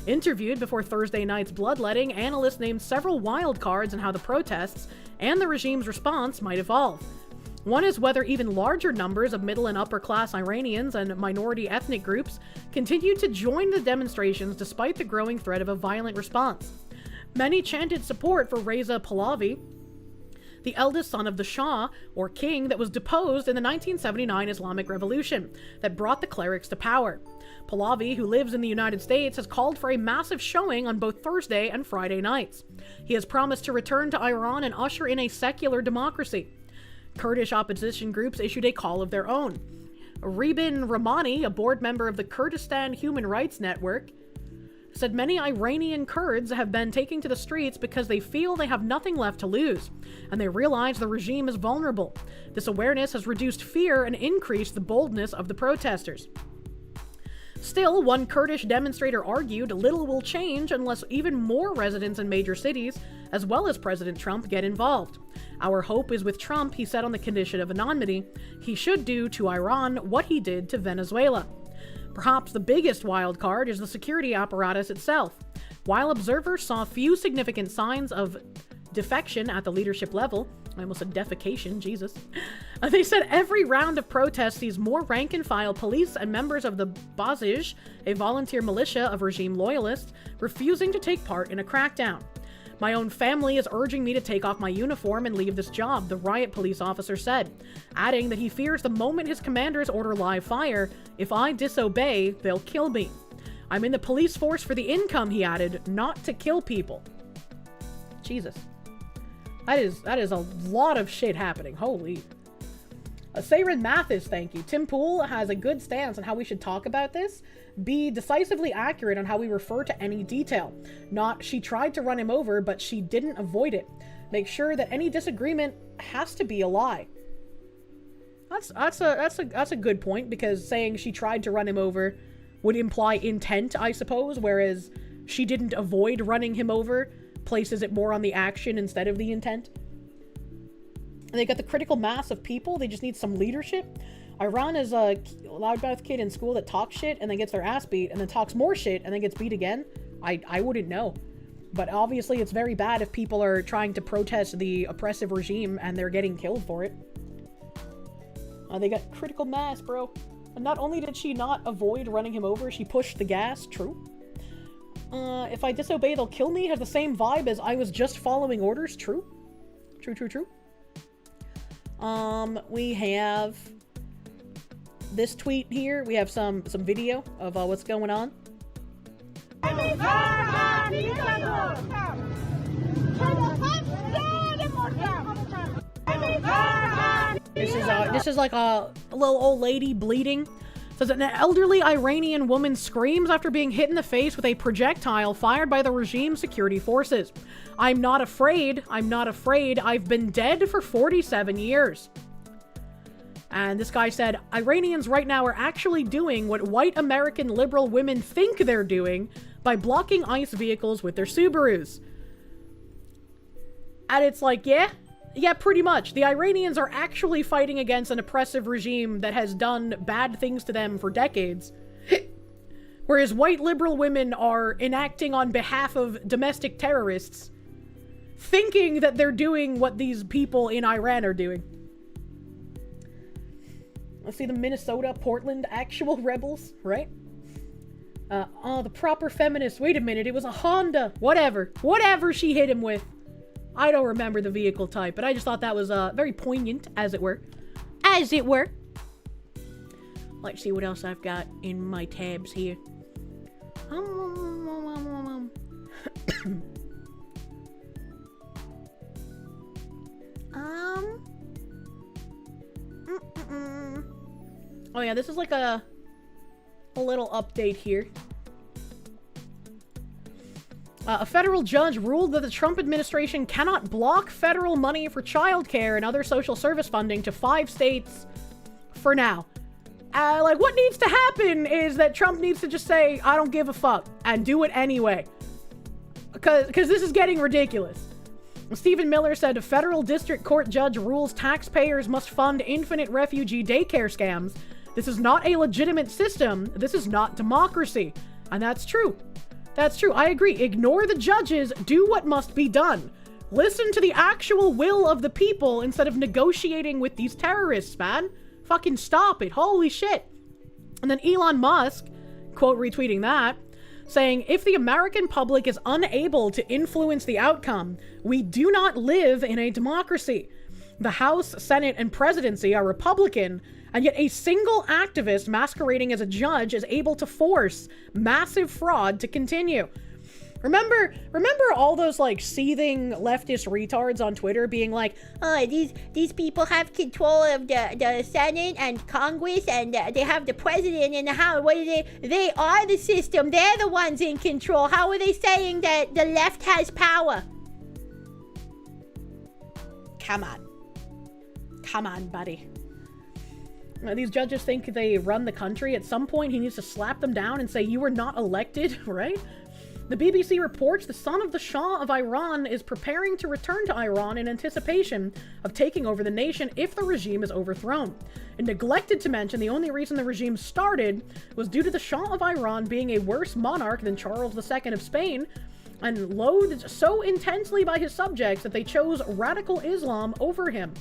Interviewed before Thursday night's bloodletting, analysts named several wild cards in how the protests and the regime's response might evolve. One is whether even larger numbers of middle and upper class Iranians and minority ethnic groups continue to join the demonstrations despite the growing threat of a violent response. Many chanted support for Reza Pahlavi, the eldest son of the Shah, or king, that was deposed in the 1979 Islamic Revolution that brought the clerics to power. Pahlavi, who lives in the United States, has called for a massive showing on both Thursday and Friday nights. He has promised to return to Iran and usher in a secular democracy. Kurdish opposition groups issued a call of their own. Rebin Rahmani, a board member of the Kurdistan Human Rights Network, said many Iranian Kurds have been taking to the streets because they feel they have nothing left to lose, and they realize the regime is vulnerable. This awareness has reduced fear and increased the boldness of the protesters. Still, one Kurdish demonstrator argued little will change unless even more residents in major cities, as well as President Trump, get involved. Our hope is with Trump, he said on the condition of anonymity. He should do to Iran what he did to Venezuela. Perhaps the biggest wild card is the security apparatus itself. While observers saw few significant signs of defection at the leadership level, I almost said defecation, Jesus. They said every round of protests sees more rank-and-file police and members of the Basij, a volunteer militia of regime loyalists, refusing to take part in a crackdown. My own family is urging me to take off my uniform and leave this job, the riot police officer said, adding that he fears the moment his commanders order live fire, if I disobey, they'll kill me. I'm in the police force for the income, he added, not to kill people. Jesus. That is a lot of shit happening. Holy. Saren Mathis, thank you. Tim Pool has a good stance on how we should talk about this. Be decisively accurate on how we refer to any detail. Not, she tried to run him over, but she didn't avoid it. Make sure that any disagreement has to be a lie. That's a good point, because saying she tried to run him over would imply intent, I suppose, whereas she didn't avoid running him over places it more on the action instead of the intent. And they got the critical mass of people, they just need some leadership. Iran is a loudmouth kid in school that talks shit and then gets their ass beat and then talks more shit and then gets beat again. I wouldn't know. But obviously it's very bad if people are trying to protest the oppressive regime and they're getting killed for it. They got critical mass, bro. And not only did she not avoid running him over, she pushed the gas. True. If I disobey, they'll kill me has the same vibe as I was just following orders. True. True, true, true. We have this tweet here. We have some video of what's going on. This is like a little old lady bleeding. Says an elderly Iranian woman screams after being hit in the face with a projectile fired by the regime's security forces. I'm not afraid. I'm not afraid. I've been dead for 47 years. And this guy said, Iranians right now are actually doing what white American liberal women think they're doing by blocking ICE vehicles with their Subarus. And it's like, yeah, pretty much. The Iranians are actually fighting against an oppressive regime that has done bad things to them for decades. Whereas white liberal women are enacting on behalf of domestic terrorists, thinking that they're doing what these people in Iran are doing. Let's see the Minnesota, Portland actual rebels, right? Oh, the proper feminist. Wait a minute, it was a Honda. Whatever she hit him with. I don't remember the vehicle type, but I just thought that was very poignant, as it were. As it were. Let's see what else I've got in my tabs here. Oh yeah, this is like a little update here. A federal judge ruled that the Trump administration cannot block federal money for childcare and other social service funding to 5 states for now. Like, what needs to happen is that Trump needs to just say, I don't give a fuck, and do it anyway. Because this is getting ridiculous. Stephen Miller said a federal district court judge rules taxpayers must fund infinite refugee daycare scams. This is not a legitimate system. This is not democracy. And that's true. That's true. I agree. Ignore the judges. Do what must be done. Listen to the actual will of the people instead of negotiating with these terrorists, man. Fucking stop it. Holy shit. And then Elon Musk, quote retweeting that, saying, if the American public is unable to influence the outcome, we do not live in a democracy. The House, Senate, and presidency are Republican, and yet a single activist masquerading as a judge is able to force massive fraud to continue. Remember all those like seething leftist retards on Twitter being like, oh, these people have control of the Senate and Congress, and they have the president and the House. What are they? They are the system. They're the ones in control. How are they saying that the left has power? Come on, buddy. These judges think they run the country. At some point, he needs to slap them down and say, you were not elected, right? The BBC reports the son of the Shah of Iran is preparing to return to Iran in anticipation of taking over the nation if the regime is overthrown. It neglected to mention the only reason the regime started was due to the Shah of Iran being a worse monarch than Charles II of Spain, and loathed so intensely by his subjects that they chose radical Islam over him.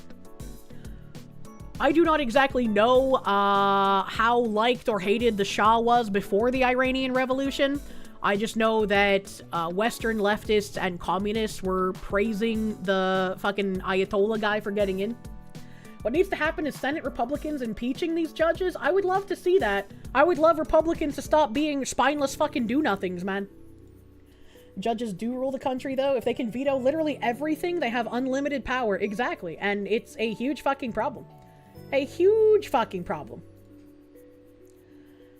I do not exactly know how liked or hated the Shah was before the Iranian Revolution. I just know that Western leftists and communists were praising the fucking Ayatollah guy for getting in. What needs to happen is Senate Republicans impeaching these judges. I would love to see that. I would love Republicans to stop being spineless fucking do-nothings, man. Judges do rule the country, though. If they can veto literally everything, they have unlimited power. Exactly. And it's a huge fucking problem. A huge fucking problem.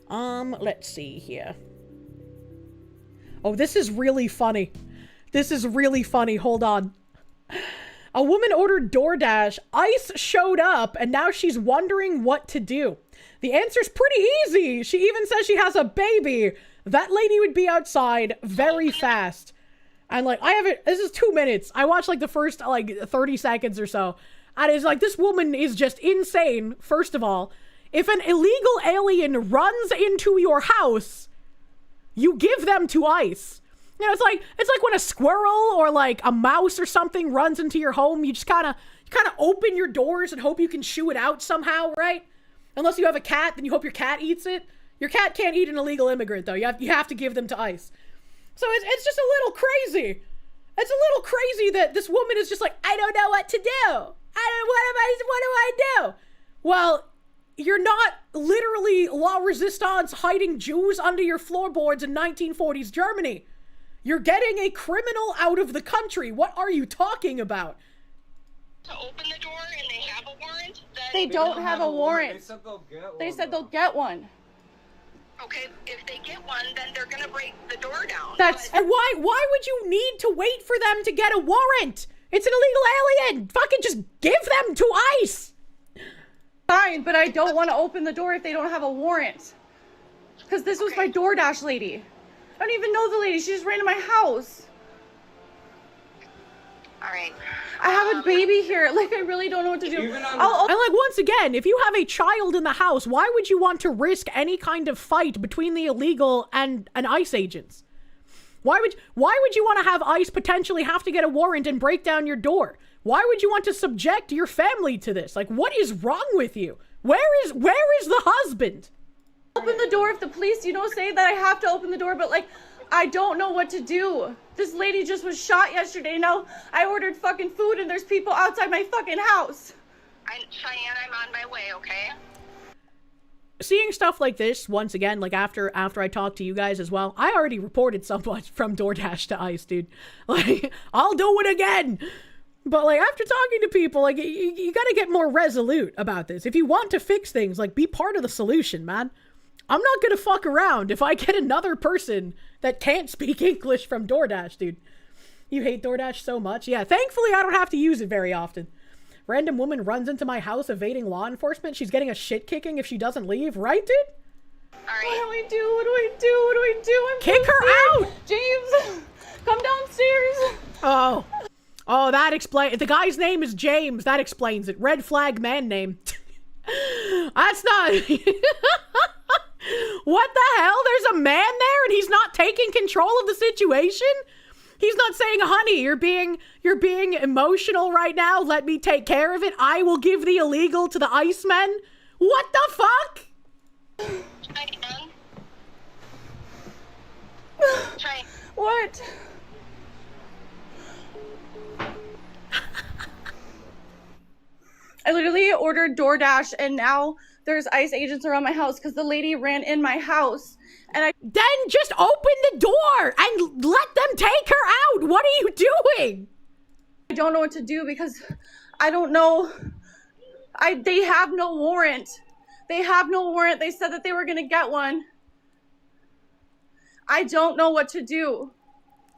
Let's see here. Oh, this is really funny. This is really funny. Hold on. A woman ordered DoorDash. ICE showed up, and now she's wondering what to do. The answer's pretty easy. She even says she has a baby. That lady would be outside very fast. And like, I haven't, this is 2 minutes. I watched like the first like 30 seconds or so. And it's like, this woman is just insane. First of all, if an illegal alien runs into your house, you give them to ICE. You know, it's like when a squirrel or like a mouse or something runs into your home, you just kind of open your doors and hope you can shoo it out somehow, right? Unless you have a cat, then you hope your cat eats it. Your cat can't eat an illegal immigrant, though. You have to give them to ICE. So it's just a little crazy. It's a little crazy that this woman is just like, I don't know what to do. What do I do? Well, you're not literally la resistance hiding Jews under your floorboards in 1940s Germany. You're getting a criminal out of the country. What are you talking about? To open the door and they have a warrant? They don't have a warrant. They said they'll get one. Okay, if they get one, then they're gonna break the door down. And why would you need to wait for them to get a warrant? It's an illegal alien. Fucking just give them to ICE. Fine, but I don't want to open the door if they don't have a warrant. Because this was my DoorDash lady. I don't even know the lady. She just ran to my house. All right. I have a baby here. Like, I really don't know what to do. And like, once again, if you have a child in the house, why would you want to risk any kind of fight between the illegal and ICE agents? Why would you want to have ICE potentially have to get a warrant and break down your door? Why would you want to subject your family to this? Like, what is wrong with you? Where is the husband? Open the door if the police, say that I have to open the door, but like, I don't know what to do. This lady just was shot yesterday. Now I ordered fucking food and there's people outside my fucking house. Cheyenne, I'm on my way, okay? Seeing stuff like this, once again, like after I talked to you guys as well, I already reported someone from DoorDash to ICE, dude. Like, I'll do it again. But like, after talking to people, like, you gotta get more resolute about this. If you want to fix things, like, be part of the solution, man. I'm not gonna fuck around if I get another person that can't speak English from DoorDash, dude. You hate DoorDash so much? Yeah, thankfully I don't have to use it very often. Random woman runs into my house evading law enforcement. She's getting a shit kicking if she doesn't leave, right, dude? What do I do? What do I do? What do I do? I'm Kick her out! James, come downstairs. Oh, that explains. The guy's name is James. That explains it. Red flag man name. That's not. What the hell? There's a man there and he's not taking control of the situation? He's not saying, honey, you're being emotional right now. Let me take care of it. I will give the illegal to the Icemen. What the fuck? What? I literally ordered DoorDash and now there's ICE agents around my house because the lady ran in my house and Then just open the door and let them take her out. What are you doing? I don't know what to do because I don't know. They have no warrant. They have no warrant. They said that they were going to get one. I don't know what to do.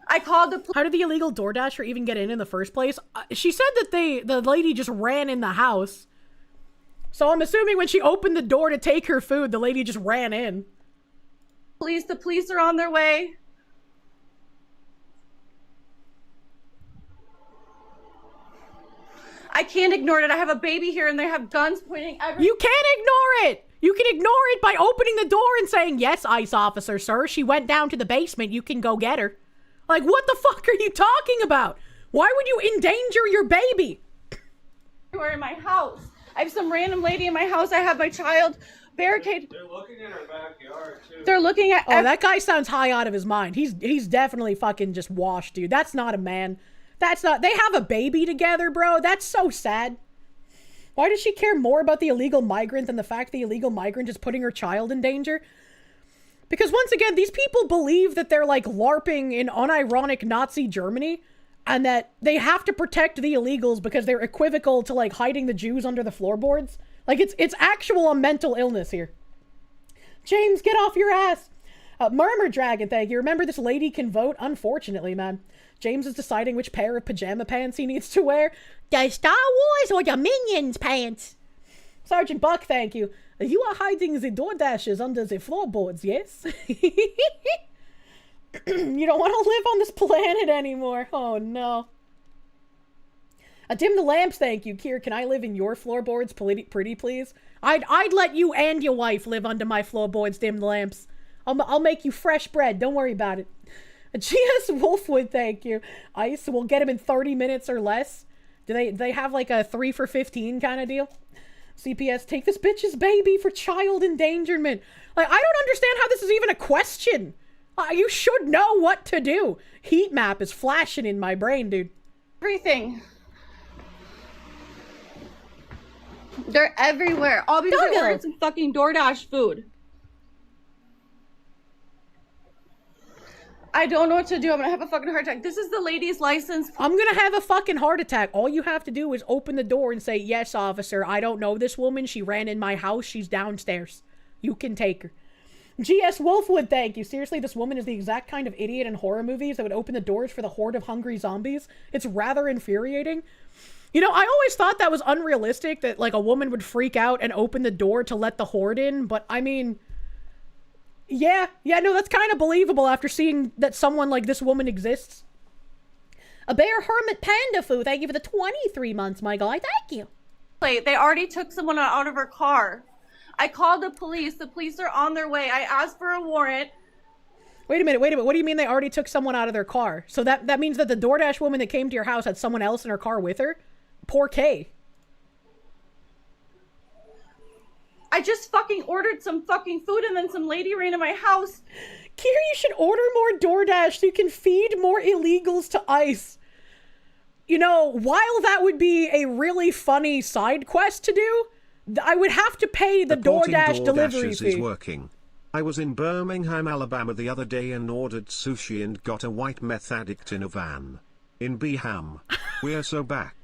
I called the How did the illegal DoorDasher even get in the first place? She said that the lady just ran in the house. So I'm assuming when she opened the door to take her food, the lady just ran in. The police are on their way. I can't ignore it. I have a baby here and they have guns pointing everywhere. You can't ignore it. You can ignore it by opening the door and saying, yes, ICE officer, sir. She went down to the basement. You can go get her. Like, what the fuck are you talking about? Why would you endanger your baby? Everywhere in my house. I have some random lady in my house. I have my child barricade. They're looking at our backyard too. They're looking at. Oh, that guy sounds high out of his mind. He's definitely fucking just washed, dude. That's not a man. That's not. They have a baby together, bro. That's so sad. Why does she care more about the illegal migrant than the fact the illegal migrant is putting her child in danger? Because once again, these people believe that they're like LARPing in unironic Nazi Germany and that they have to protect the illegals because they're equivocal to like hiding the Jews under the floorboards. Like it's actual mental illness here. James, get off your ass. Murmur Dragon, thank you. Remember this lady can vote? Unfortunately, man. James is deciding which pair of pajama pants he needs to wear. The Star Wars or the Minions pants? Sergeant Buck, thank you. You are hiding the door dashes under the floorboards, yes? You don't want to live on this planet anymore. Oh, no. Dim the lamps, thank you. Kier, can I live in your floorboards, pretty please? I'd let you and your wife live under my floorboards, Dim the lamps. I'll make you fresh bread. Don't worry about it. GS Wolfwood, thank you. Ice, we'll get him in 30 minutes or less. Do they have like a 3 for 15 kind of deal? CPS, take this bitch's baby for child endangerment. Like, I don't understand how this is even a question. You should know what to do. Heat map is flashing in my brain, dude. Everything. They're everywhere. All because I ordered some fucking DoorDash food. I don't know what to do. I'm gonna have a fucking heart attack. This is the lady's license. I'm gonna have a fucking heart attack. All you have to do is open the door and say, yes, officer, I don't know this woman. She ran in my house. She's downstairs. You can take her. GS Wolfwood, thank you. Seriously, this woman is the exact kind of idiot in horror movies that would open the doors for the horde of hungry zombies. It's rather infuriating. You know, I always thought that was unrealistic, that like a woman would freak out and open the door to let the horde in, but I mean... Yeah, no, that's kind of believable after seeing that someone like this woman exists. A bear hermit panda foo, thank you for the 23 months, my guy, thank you. They already took someone out of her car. I called the police are on their way. I asked for a warrant. Wait a minute, what do you mean they already took someone out of their car? So that means that the DoorDash woman that came to your house had someone else in her car with her? Poor Kay. I just fucking ordered some fucking food and then some lady ran in my house. Kier, you should order more DoorDash so you can feed more illegals to ICE. You know, while that would be a really funny side quest to do, I would have to pay the DoorDash delivery fee. Is working. I was in Birmingham, Alabama the other day and ordered sushi and got a white meth addict in a van. In Beham. We're so back.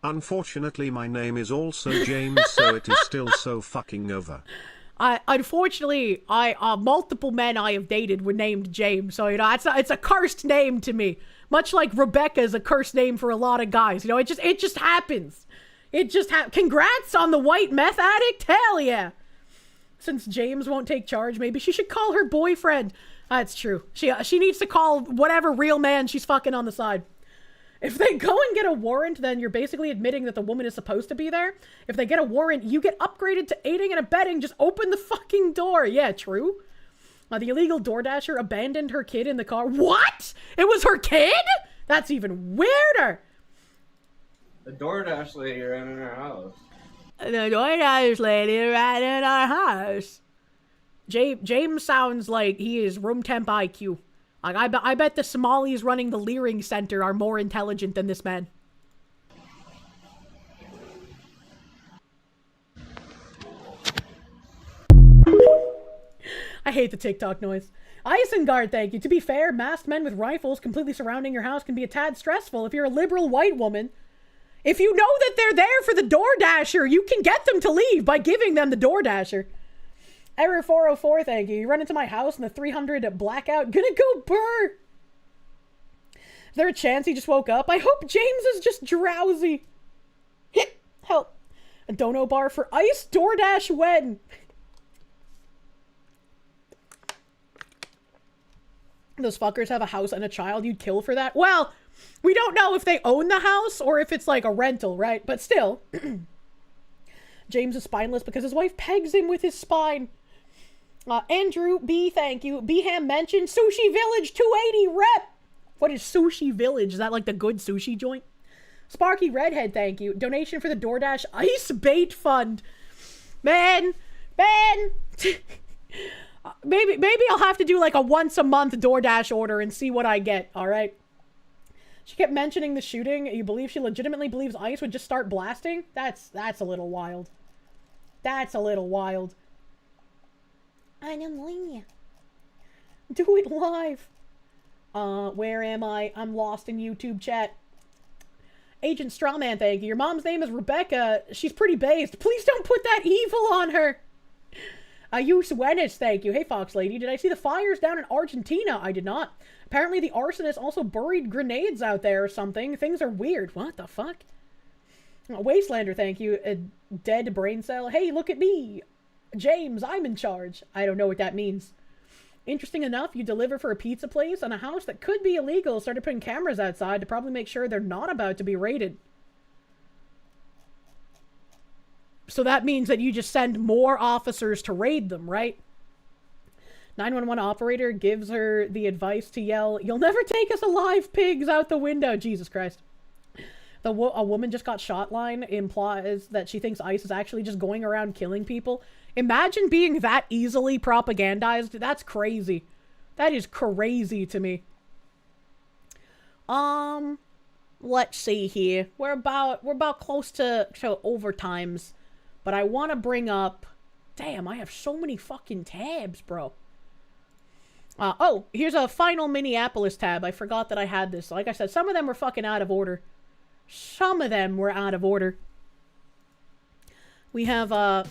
Unfortunately, my name is also James, so it is still so fucking over. Unfortunately, multiple men I have dated were named James, so, you know, it's a cursed name to me. Much like Rebecca is a cursed name for a lot of guys, you know, it just happens. Congrats on the white meth addict, hell yeah! Since James won't take charge, maybe she should call her boyfriend. That's true. She needs to call whatever real man she's fucking on the side. If they go and get a warrant, then you're basically admitting that the woman is supposed to be there. If they get a warrant, you get upgraded to aiding and abetting. Just open the fucking door. Yeah, true. The illegal DoorDasher abandoned her kid in the car. What? It was her kid? That's even weirder. The DoorDash lady ran in our house. The DoorDash lady ran in our house. James sounds like he is room temp IQ. Like, I bet the Somalis running the Leering Center are more intelligent than this man. I hate the TikTok noise. Isengard, thank you. To be fair, masked men with rifles completely surrounding your house can be a tad stressful if you're a liberal white woman. If you know that they're there for the DoorDasher, you can get them to leave by giving them the DoorDasher. Error 404, thank you. You run into my house in the 300 blackout. Gonna go burr. Is there a chance he just woke up? I hope James is just drowsy. Help. A dono bar for ice DoorDash when. Those fuckers have a house and a child you'd kill for that? Well, we don't know if they own the house or if it's like a rental, right? But still. James is spineless because his wife pegs him with his spine. Andrew B, thank you. Beham mentioned Sushi Village 280 rep. What is Sushi Village? Is that like the good sushi joint? Sparky Redhead, thank you. Donation for the DoorDash Ice Bait Fund. Man. Maybe I'll have to do like a once a month DoorDash order and see what I get, alright? She kept mentioning the shooting. You believe she legitimately believes ICE would just start blasting? That's a little wild. That's a little wild. I don't blame you. Do it live. Where am I? I'm lost in YouTube chat. Agent Strawman, thank you. Your mom's name is Rebecca. She's pretty based. Please don't put that evil on her. Ayus Wenis, thank you. Hey, Fox Lady, did I see the fires down in Argentina? I did not. Apparently the arsonist also buried grenades out there or something. Things are weird. What the fuck? Wastelander, thank you. A dead brain cell. Hey, look at me. James, I'm in charge. I don't know what that means. Interesting enough, you deliver for a pizza place on a house that could be illegal. Started putting cameras outside to probably make sure they're not about to be raided. So that means that you just send more officers to raid them, right? 911 operator gives her the advice to yell, "You'll never take us alive, pigs, out the window." Jesus Christ. A woman just got shot line implies that she thinks ICE is actually just going around killing people. Imagine being that easily propagandized. That's crazy. That is crazy to me. Let's see here. We're about close to overtimes. But I want to bring up... Damn, I have so many fucking tabs, bro. Oh, here's a final Minneapolis tab. I forgot that I had this. Like I said, some of them were fucking out of order. Some of them were out of order. We have,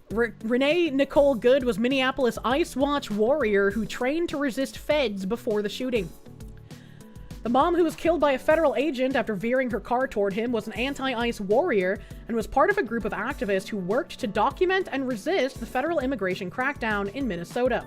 Renee Nicole Good was Minneapolis Ice Watch warrior who trained to resist feds before the shooting. The mom who was killed by a federal agent after veering her car toward him was an anti-ICE warrior and was part of a group of activists who worked to document and resist the federal immigration crackdown in Minnesota.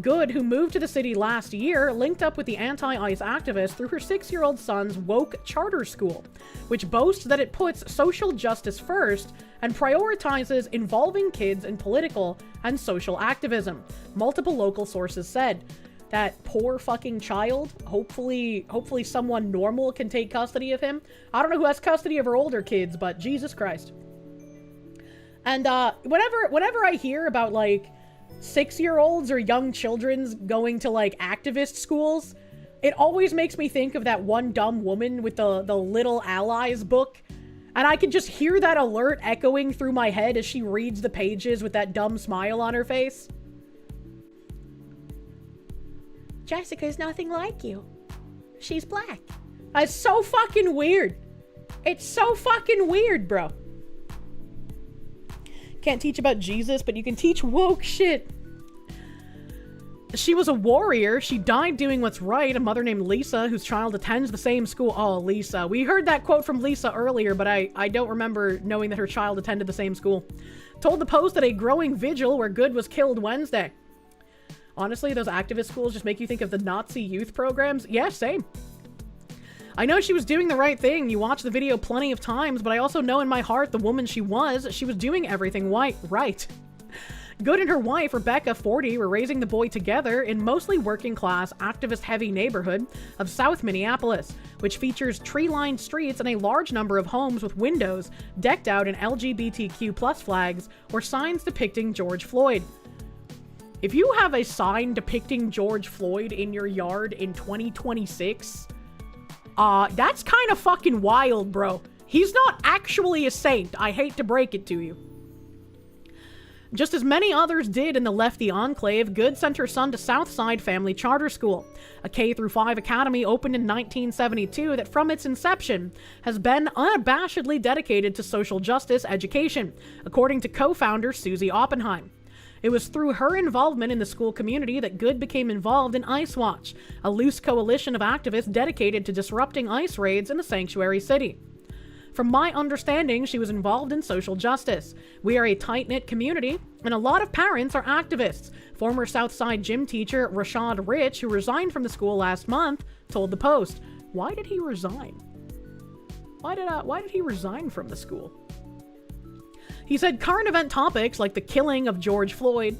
Good, who moved to the city last year, linked up with the anti-ICE activists through her 6-year-old son's woke charter school, which boasts that it puts social justice first and prioritizes involving kids in political and social activism, multiple local sources said. That poor fucking child, hopefully someone normal can take custody of him. I don't know who has custody of her older kids, but Jesus Christ. And whenever I hear about, like, 6-year-olds or young children's going to, like, activist schools, it always makes me think of that one dumb woman with the Little Allies book. And I can just hear that alert echoing through my head as she reads the pages with that dumb smile on her face. Jessica's nothing like you. She's black. It's so fucking weird. It's so fucking weird, bro. Can't teach about Jesus, but you can teach woke shit. She was a warrior. She died doing what's right. A mother named Lisa, whose child attends the same school. Oh, Lisa. We heard that quote from Lisa earlier, but I don't remember knowing that her child attended the same school. Told the Post at a growing vigil where Good was killed Wednesday. Honestly, those activist schools just make you think of the Nazi youth programs. Yeah, same. I know she was doing the right thing. You watch the video plenty of times, but I also know in my heart the woman she was doing everything right. Good and her wife, Rebecca, 40, were raising the boy together in mostly working-class, activist-heavy neighborhood of South Minneapolis, which features tree-lined streets and a large number of homes with windows decked out in LGBTQ+ flags or signs depicting George Floyd. If you have a sign depicting George Floyd in your yard in 2026, that's kind of fucking wild, bro. He's not actually a saint. I hate to break it to you. Just as many others did in the lefty enclave, Good sent her son to Southside Family Charter School, a K-5 academy opened in 1972 that from its inception has been unabashedly dedicated to social justice education, according to co-founder Susie Oppenheim. It was through her involvement in the school community that Good became involved in ICE Watch, a loose coalition of activists dedicated to disrupting ICE raids in the sanctuary city. From my understanding, she was involved in social justice. We are a tight-knit community, and a lot of parents are activists. Former Southside gym teacher Rashad Rich, who resigned from the school last month, told the Post. Why did he resign? Why did he resign from the school? He said current event topics like the killing of George Floyd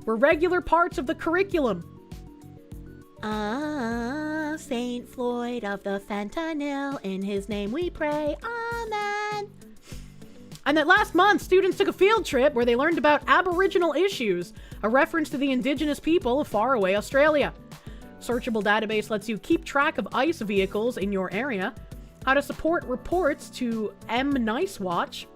were regular parts of the curriculum. Saint Floyd of the fentanyl, in his name we pray, amen. And that last month, students took a field trip where they learned about Aboriginal issues, a reference to the indigenous people of faraway Australia. Searchable database lets you keep track of ICE vehicles in your area, how to support reports to Nice Watch,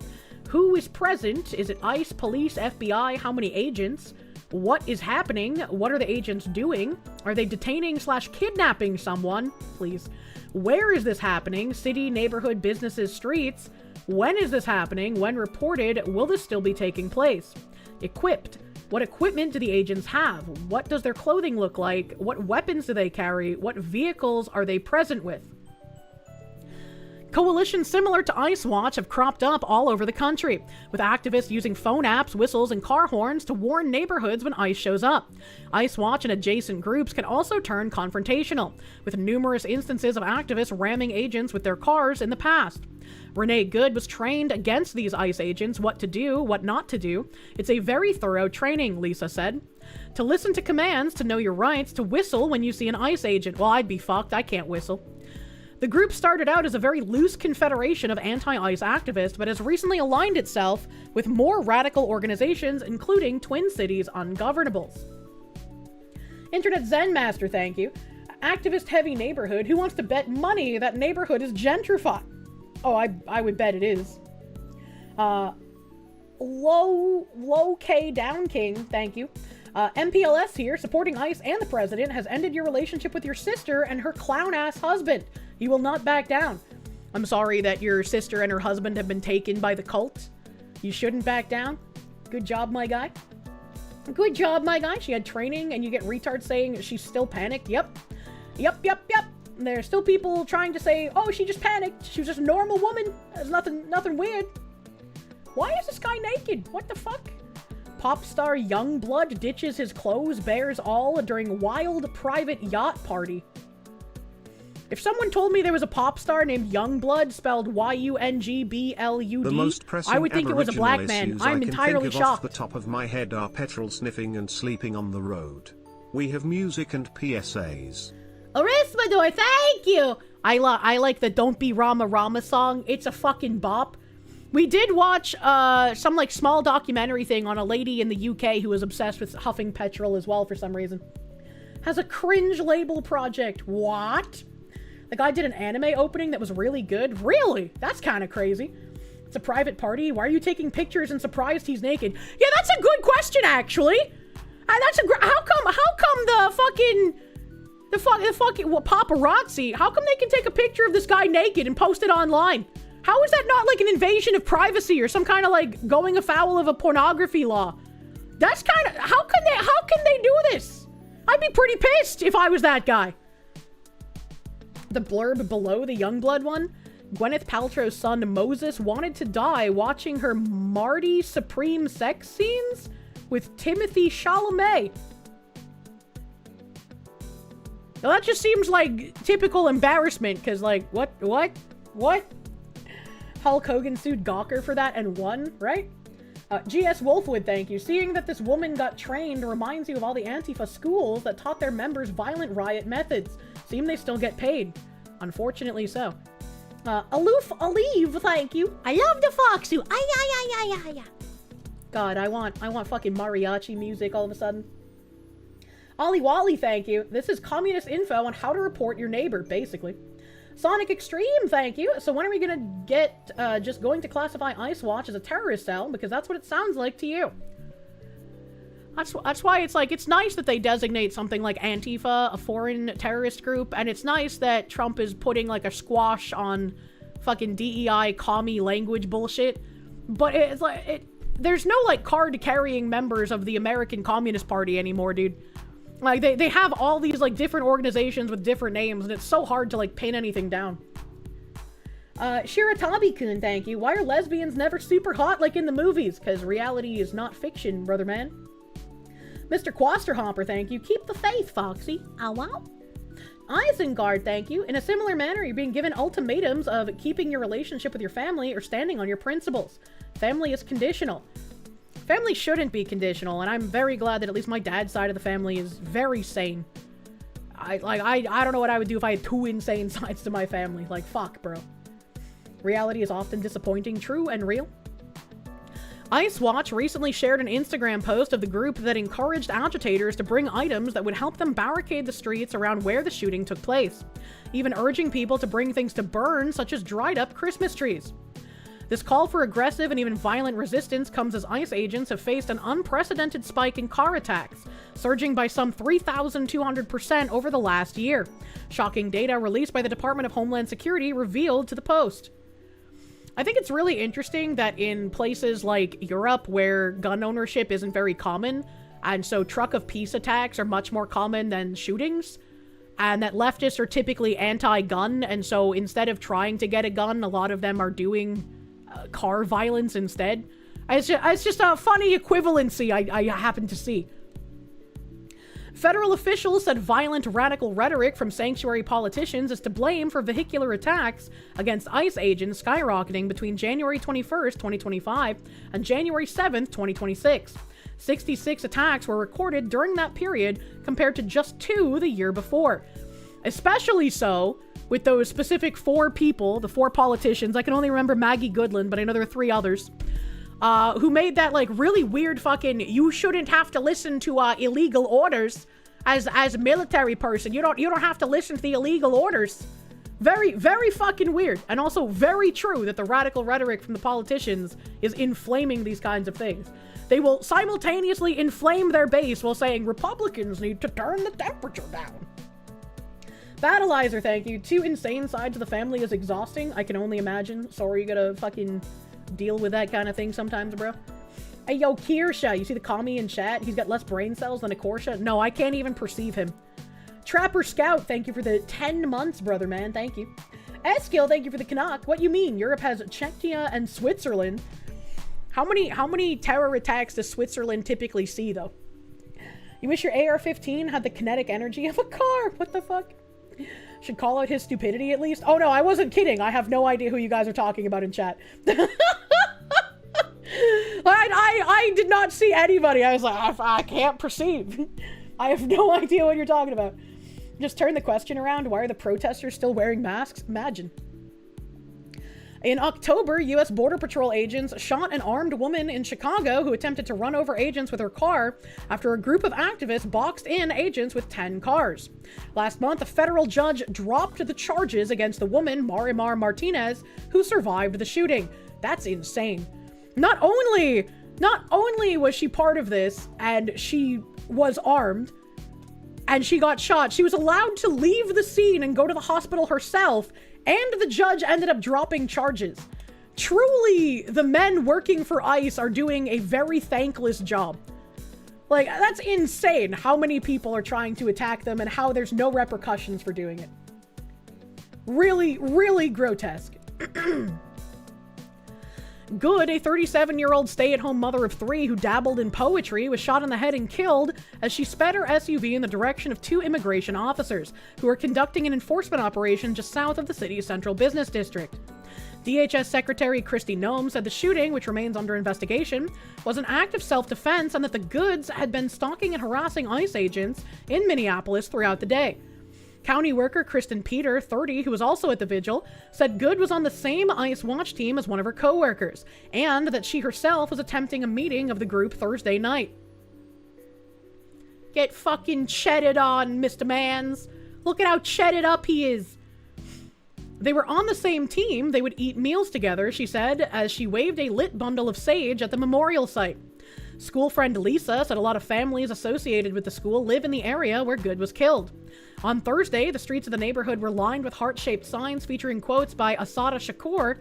who is present, is it ICE, police, FBI, how many agents, what is happening, what are the agents doing, are they detaining/kidnapping someone, please, where is this happening, city, neighborhood, businesses, streets, when is this happening, when reported, will this still be taking place, equipped, what equipment do the agents have, what does their clothing look like, what weapons do they carry, what vehicles are they present with. Coalitions similar to Ice Watch have cropped up all over the country, with activists using phone apps, whistles, and car horns to warn neighborhoods when ICE shows up. Ice Watch and adjacent groups can also turn confrontational, with numerous instances of activists ramming agents with their cars in the past. Renee Good was trained against these ICE agents, what to do, what not to do. It's a very thorough training, Lisa said. To listen to commands, to know your rights, to whistle when you see an ICE agent. Well, I'd be fucked, I can't whistle. The group started out as a very loose confederation of anti-ICE activists, but has recently aligned itself with more radical organizations, including Twin Cities Ungovernables. Internet Zen Master, thank you. Activist-heavy neighborhood. Who wants to bet money that neighborhood is gentrified? Oh, I would bet it is. Low K Down King, thank you. MPLS here, supporting ICE and the president, has ended your relationship with your sister and her clown-ass husband. You will not back down. I'm sorry that your sister and her husband have been taken by the cult. You shouldn't back down. Good job, my guy. Good job, my guy. She had training and you get retards saying she's still panicked. Yep. There's still people trying to say, oh, she just panicked. She was just a normal woman. There's nothing weird. Why is this guy naked? What the fuck? Pop star Youngblood ditches his clothes, bears all during wild private yacht party. If someone told me there was a pop star named Youngblood, spelled Yungblud, I would think it was a black man. I'm entirely shocked. Off the top of my head are petrol sniffing and sleeping on the road. We have music and PSAs. Arismador, thank you! I like the Don't Be Rama Rama song. It's a fucking bop. We did watch some like small documentary thing on a lady in the UK who was obsessed with huffing petrol as well for some reason. Has a cringe label project. What? The guy did an anime opening that was really good. Really? That's kind of crazy. It's a private party. Why are you taking pictures and surprised he's naked? Yeah, that's a good question, actually. How come the fucking paparazzi? How come they can take a picture of this guy naked and post it online? How is that not like an invasion of privacy or some kind of like going afoul of a pornography law? That's kind of how can they do this? I'd be pretty pissed if I was that guy. The blurb below the Youngblood one, Gwyneth Paltrow's son Moses wanted to die watching her Marty Supreme sex scenes with Timothy Chalamet. Now that just seems like typical embarrassment, because like, what? Hulk Hogan sued Gawker for that and won, right? GS Wolfwood, thank you. Seeing that this woman got trained reminds you of all the Antifa schools that taught their members violent riot methods. Seem they still get paid. Unfortunately so. Aloof Alive, thank you. I love the foxu. Ay. God, I want fucking mariachi music all of a sudden. Ollie Wally, thank you. This is communist info on how to report your neighbor, basically. Sonic Extreme, thank you. So when are we gonna get just going to classify Ice Watch as a terrorist cell? Because that's what it sounds like to you. That's why it's like, it's nice that they designate something like Antifa a foreign terrorist group, and it's nice that Trump is putting like a squash on fucking DEI commie language bullshit. But it's like, there's no like card-carrying members of the American Communist Party anymore, dude. Like, they have all these, like, different organizations with different names, and it's so hard to, like, pin anything down. Shiratabi-kun, thank you. Why are lesbians never super hot like in the movies? Because reality is not fiction, brother man. Mr. Quasterhopper, thank you. Keep the faith, Foxy. Oh, wow. Isengard, thank you. In a similar manner, you're being given ultimatums of keeping your relationship with your family or standing on your principles. Family is conditional. Family shouldn't be conditional, and I'm very glad that at least my dad's side of the family is very sane. I don't know what I would do if I had 2 insane sides to my family. Like, fuck, bro. Reality is often disappointing, true and real. Ice Watch recently shared an Instagram post of the group that encouraged agitators to bring items that would help them barricade the streets around where the shooting took place, even urging people to bring things to burn, such as dried up Christmas trees. This call for aggressive and even violent resistance comes as ICE agents have faced an unprecedented spike in car attacks, surging by some 3,200% over the last year. Shocking data released by the Department of Homeland Security revealed to the Post. I think it's really interesting that in places like Europe, where gun ownership isn't very common, and so truck of peace attacks are much more common than shootings, and that leftists are typically anti-gun, and so instead of trying to get a gun, a lot of them are doing car violence instead. It's just a funny equivalency I happen to see. Federal officials said violent radical rhetoric from sanctuary politicians is to blame for vehicular attacks against ICE agents skyrocketing between January 21st, 2025 and January 7th, 2026. 66 attacks were recorded during that period compared to just 2 the year before. Especially so with those specific 4 people, the 4 politicians. I can only remember Maggie Goodland, but I know there are 3 others. Who made that, like, really weird fucking, you shouldn't have to listen to, illegal orders as a military person. You don't have to listen to the illegal orders. Very, very fucking weird. And also very true that the radical rhetoric from the politicians is inflaming these kinds of things. They will simultaneously inflame their base while saying Republicans need to turn the temperature down. Battleizer, thank you. 2 insane sides of the family is exhausting. I can only imagine. Sorry you gotta fucking deal with that kind of thing sometimes, bro. Hey, yo, Kirsche, you see the commie in chat? He's got less brain cells than a Porsche. No, I can't even perceive him. Trapper Scout, thank you for the 10 months, brother man. Thank you. Eskill, thank you for the Canuck. What you mean? Europe has Czechia and Switzerland. How many terror attacks does Switzerland typically see, though? You wish your AR-15 had the kinetic energy of a car. What the fuck? Should call out his stupidity at least. Oh no, I wasn't kidding. I have no idea who you guys are talking about in chat. I did not see anybody. I was like, I can't perceive. I have no idea what you're talking about. Just turn the question around. Why are the protesters still wearing masks? Imagine. In October, U.S. Border Patrol agents shot an armed woman in Chicago who attempted to run over agents with her car after a group of activists boxed in agents with 10 cars. Last month, a federal judge dropped the charges against the woman, Marimar Martinez, who survived the shooting. That's insane. Not only was she part of this and she was armed and she got shot, she was allowed to leave the scene and go to the hospital herself, and the judge ended up dropping charges. Truly, the men working for ICE are doing a very thankless job. Like, that's insane how many people are trying to attack them and how there's no repercussions for doing it. Really, really grotesque. Good, a 37-year-old stay-at-home mother of 3 who dabbled in poetry was shot in the head and killed as she sped her SUV in the direction of 2 immigration officers who were conducting an enforcement operation just south of the city's central business district. DHS Secretary Kristi Noem said the shooting, which remains under investigation, was an act of self-defense and that the Goods had been stalking and harassing ICE agents in Minneapolis throughout the day. County worker Kristen Peter, 30, who was also at the vigil, said Good was on the same ICE watch team as one of her co-workers, and that she herself was attempting a meeting of the group Thursday night. Get fucking chedded on, Mr. Mans. Look at how chedded up he is. They were on the same team. They would eat meals together, she said, as she waved a lit bundle of sage at the memorial site. School friend Lisa said a lot of families associated with the school live in the area where Good was killed. On Thursday, the streets of the neighborhood were lined with heart-shaped signs featuring quotes by Assata Shakur.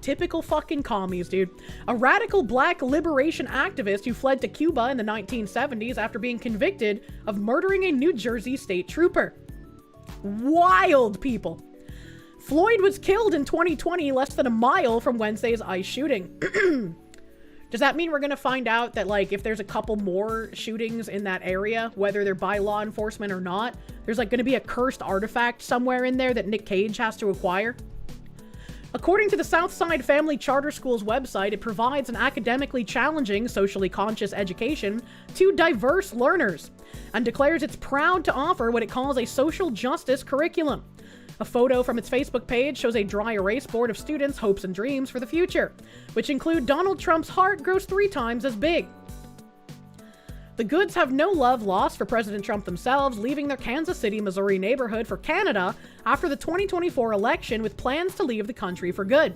Typical fucking commies, dude. A radical black liberation activist who fled to Cuba in the 1970s after being convicted of murdering a New Jersey state trooper. Wild people. Floyd was killed in 2020, less than a mile from Wednesday's ICE shooting. Does that mean we're going to find out that, like, if there's a couple more shootings in that area, whether they're by law enforcement or not, there's, like, going to be a cursed artifact somewhere in there that Nick Cage has to acquire? According to the Southside Family Charter School's website, it provides an academically challenging, socially conscious education to diverse learners, and declares it's proud to offer what it calls a social justice curriculum. A photo from its Facebook page shows a dry erase board of students' hopes and dreams for the future, which include Donald Trump's heart grows 3 times as big. The goods have no love lost for President Trump themselves, leaving their Kansas City, Missouri neighborhood for Canada after the 2024 election with plans to leave the country for good.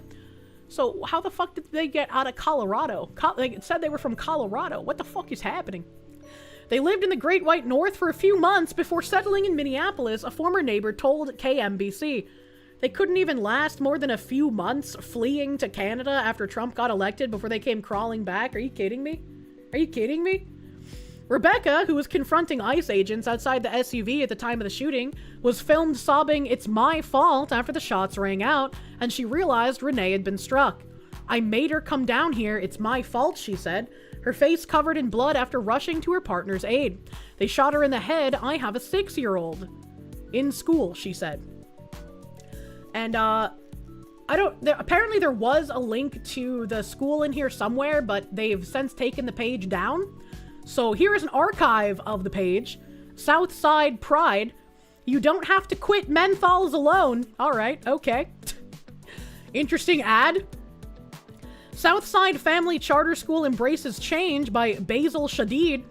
So how the fuck did they get out of Colorado? They said they were from Colorado. What the fuck is happening? They lived in the Great White North for a few months before settling in Minneapolis, a former neighbor told KMBC. They couldn't even last more than a few months fleeing to Canada after Trump got elected before they came crawling back. Are you kidding me? Are you kidding me? Rebecca, who was confronting ICE agents outside the SUV at the time of the shooting, was filmed sobbing, "It's my fault," after the shots rang out, and she realized Renee had been struck. "I made her come down here. It's my fault," she said, her face covered in blood after rushing to her partner's aid. "They shot her in the head. I have a 6-year-old. In school," she said. And, apparently there was a link to the school in here somewhere, but they've since taken the page down. So here is an archive of the page. Southside Pride. You don't have to quit menthols alone. All right, okay. Interesting ad. Southside Family Charter School embraces change by Basil Shadid.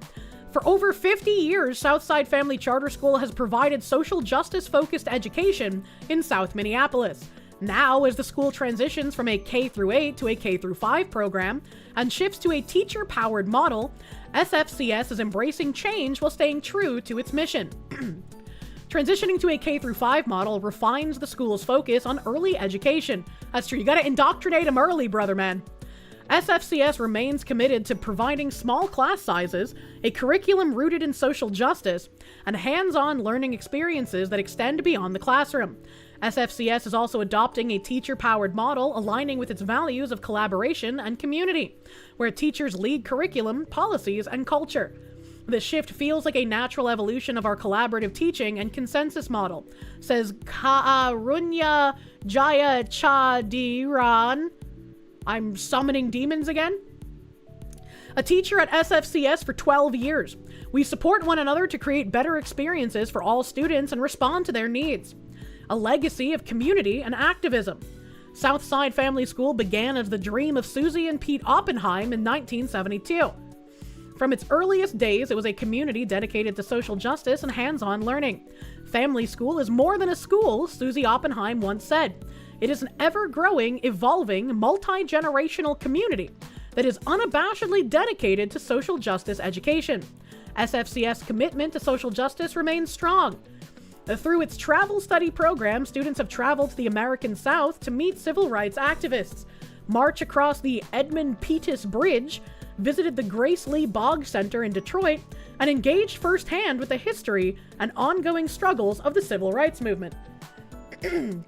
For over 50 years, Southside Family Charter School has provided social justice-focused education in South Minneapolis. Now, as the school transitions from a K-8 to a K-5 program and shifts to a teacher-powered model, SFCS is embracing change while staying true to its mission. Transitioning to a K-5 model refines the school's focus on early education. That's true, you gotta indoctrinate them early, brother man. SFCS remains committed to providing small class sizes, a curriculum rooted in social justice, and hands-on learning experiences that extend beyond the classroom. SFCS is also adopting a teacher-powered model aligning with its values of collaboration and community, where teachers lead curriculum, policies, and culture. This shift feels like a natural evolution of our collaborative teaching and consensus model, says Kaarunya Jayachadiran. I'm summoning demons again? A teacher at SFCS for 12 years. We support one another to create better experiences for all students and respond to their needs. A legacy of community and activism. Southside Family School began as the dream of Susie and Pete Oppenheim in 1972. From its earliest days, it was a community dedicated to social justice and hands-on learning. Family School is more than a school, Susie Oppenheim once said. It is an ever-growing, evolving, multi-generational community that is unabashedly dedicated to social justice education. SFCS commitment to social justice remains strong. Through its travel study program, students have traveled to the American South to meet civil rights activists, march across the Edmund Pettus Bridge, visited the Grace Lee Boggs Center in Detroit, and engaged firsthand with the history and ongoing struggles of the civil rights movement.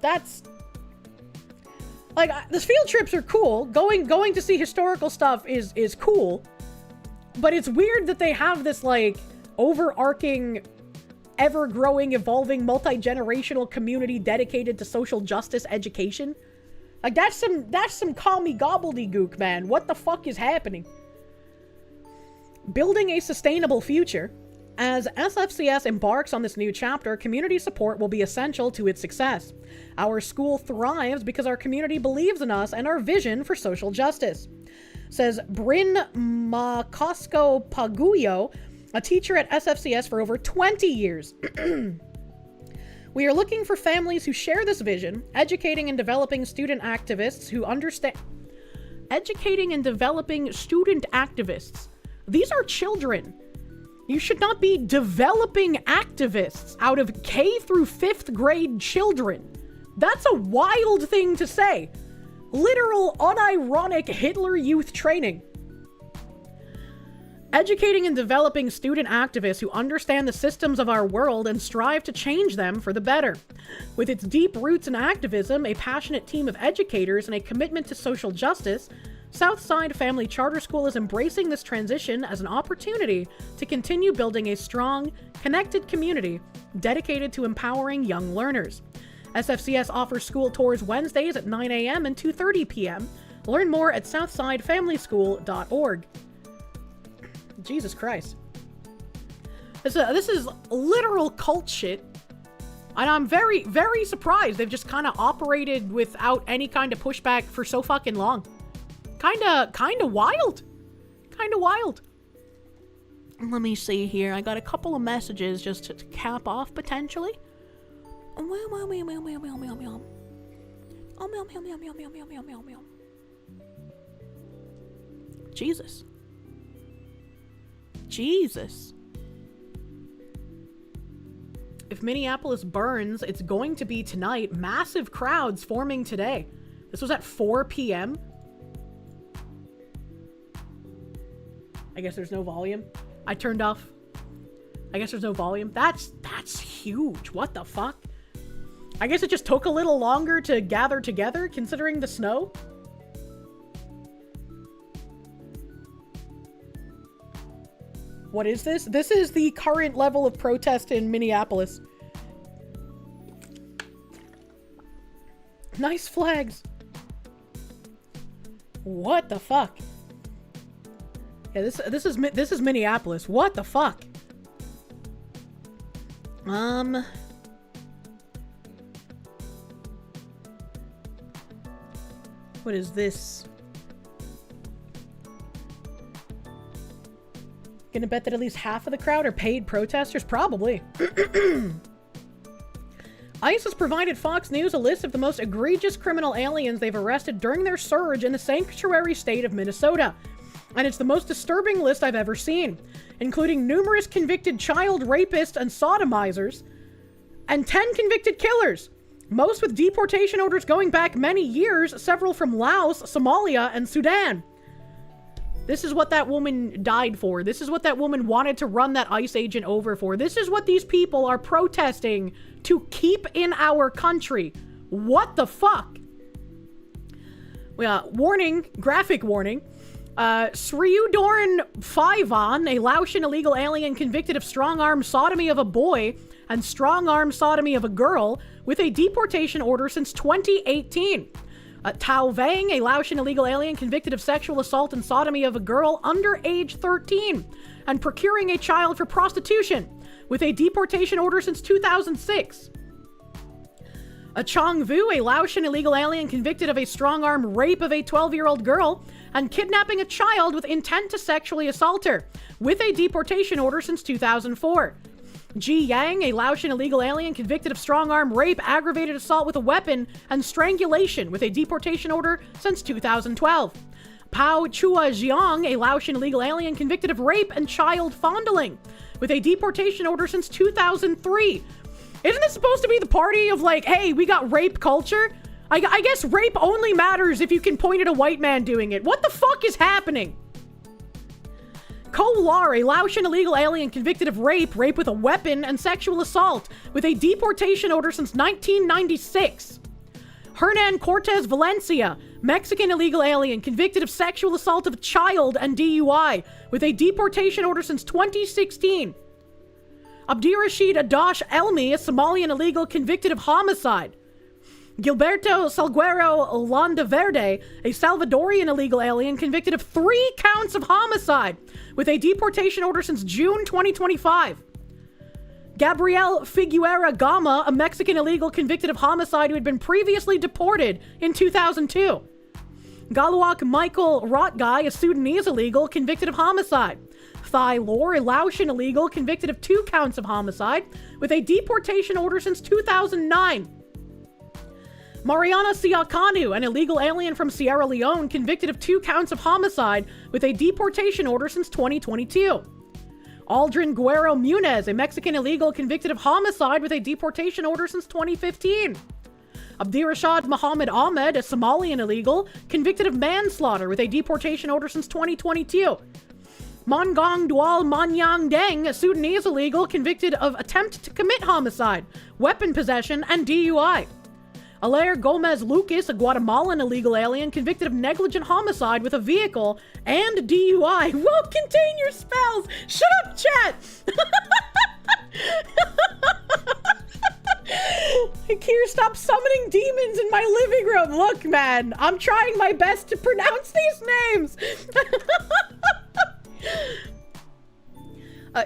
That's... like, the field trips are cool. Going to see historical stuff is cool. But it's weird that they have this, like, overarching, ever-growing, evolving, multi-generational community dedicated to social justice education. Like, that's some commie gobbledygook, man. What the fuck is happening? Building a sustainable future. As SFCS embarks on this new chapter, community support will be essential to its success. Our school thrives because our community believes in us and our vision for social justice, says Bryn Makosko Paguyo, a teacher at SFCS for over 20 years. We are looking for families who share this vision, educating and developing student activists who understand... Educating and developing student activists. These are children. You should not be developing activists out of K through 5th grade children. That's a wild thing to say. Literal, unironic Hitler Youth training. Educating and developing student activists who understand the systems of our world and strive to change them for the better. With its deep roots in activism, a passionate team of educators, and a commitment to social justice, Southside Family Charter School is embracing this transition as an opportunity to continue building a strong, connected community dedicated to empowering young learners. SFCS offers school tours Wednesdays at 9 a.m. and 2:30 p.m. Learn more at southsidefamilyschool.org. Jesus Christ. This is literal cult shit. And I'm very, very surprised they've just kind of operated without any kind of pushback for so fucking long. Kinda wild. Kinda wild. Let me see here. I got a couple of messages just to cap off potentially. Jesus. Jesus. If Minneapolis burns, it's going to be tonight. Massive crowds forming today. This was at 4 p.m. I guess there's no volume. I turned off. I guess there's no volume. That's huge. What the fuck? I guess it just took a little longer to gather together considering the snow. What is this? This is the current level of protest in Minneapolis. Nice flags. What the fuck? Yeah, this is Minneapolis. What the fuck? What is this? Gonna bet that at least half of the crowd are paid protesters? Probably. ICE has provided Fox News a list of the most egregious criminal aliens they've arrested during their surge in the sanctuary state of Minnesota. And it's the most disturbing list I've ever seen, including numerous convicted child rapists and sodomizers, and 10 convicted killers, most with deportation orders going back many years, several from Laos, Somalia, and Sudan. This is what that woman died for. This is what that woman wanted to run that ICE agent over for. This is what these people are protesting to keep in our country. What the fuck? Warning, graphic warning. Sriudorn Faivan, a Laotian illegal alien convicted of strong-arm sodomy of a boy and strong-arm sodomy of a girl with a deportation order since 2018. Tao Vang, a Laotian illegal alien convicted of sexual assault and sodomy of a girl under age 13 and procuring a child for prostitution with a deportation order since 2006. Chong Vu, a Laotian illegal alien convicted of a strong-arm rape of a 12-year-old girl and kidnapping a child with intent to sexually assault her with a deportation order since 2004. Ji Yang, a Laotian illegal alien convicted of strong-arm rape, aggravated assault with a weapon, and strangulation with a deportation order since 2012. Pao Chua Jiang, a Laotian illegal alien convicted of rape and child fondling with a deportation order since 2003. Isn't this supposed to be the party of like, hey, we got rape culture? I guess rape only matters if you can point at a white man doing it. What the fuck is happening? Ko Lar, a Laotian illegal alien convicted of rape with a weapon, and sexual assault with a deportation order since 1996. Hernan Cortez Valencia, Mexican illegal alien convicted of sexual assault of a child and DUI with a deportation order since 2016. Abdirashid Adash Elmi, a Somalian illegal convicted of homicide. Gilberto Salguero Landaverde, a Salvadorian illegal alien convicted of 3 counts of homicide with a deportation order since June 2025. Gabriel Figuera Gama, a Mexican illegal convicted of homicide who had been previously deported in 2002. Galuak Michael Rotguy, a Sudanese illegal convicted of homicide. Thai Lor, a Laotian illegal convicted of 2 counts of homicide with a deportation order since 2009. Mariana Siakanu, an illegal alien from Sierra Leone convicted of 2 counts of homicide with a deportation order since 2022. Aldrin Guerrero Munez, a Mexican illegal convicted of homicide with a deportation order since 2015. Abdirashad Mohammed Ahmed, a Somalian illegal convicted of manslaughter with a deportation order since 2022. Mongong Dual Manyang Deng, a Sudanese illegal convicted of attempt to commit homicide, weapon possession, and DUI. Alair Gomez Lucas, a Guatemalan illegal alien convicted of negligent homicide with a vehicle and DUI. Whoa, contain your spells! Shut up, chat! Kier, stop summoning demons in my living room. Look, man, I'm trying my best to pronounce these names.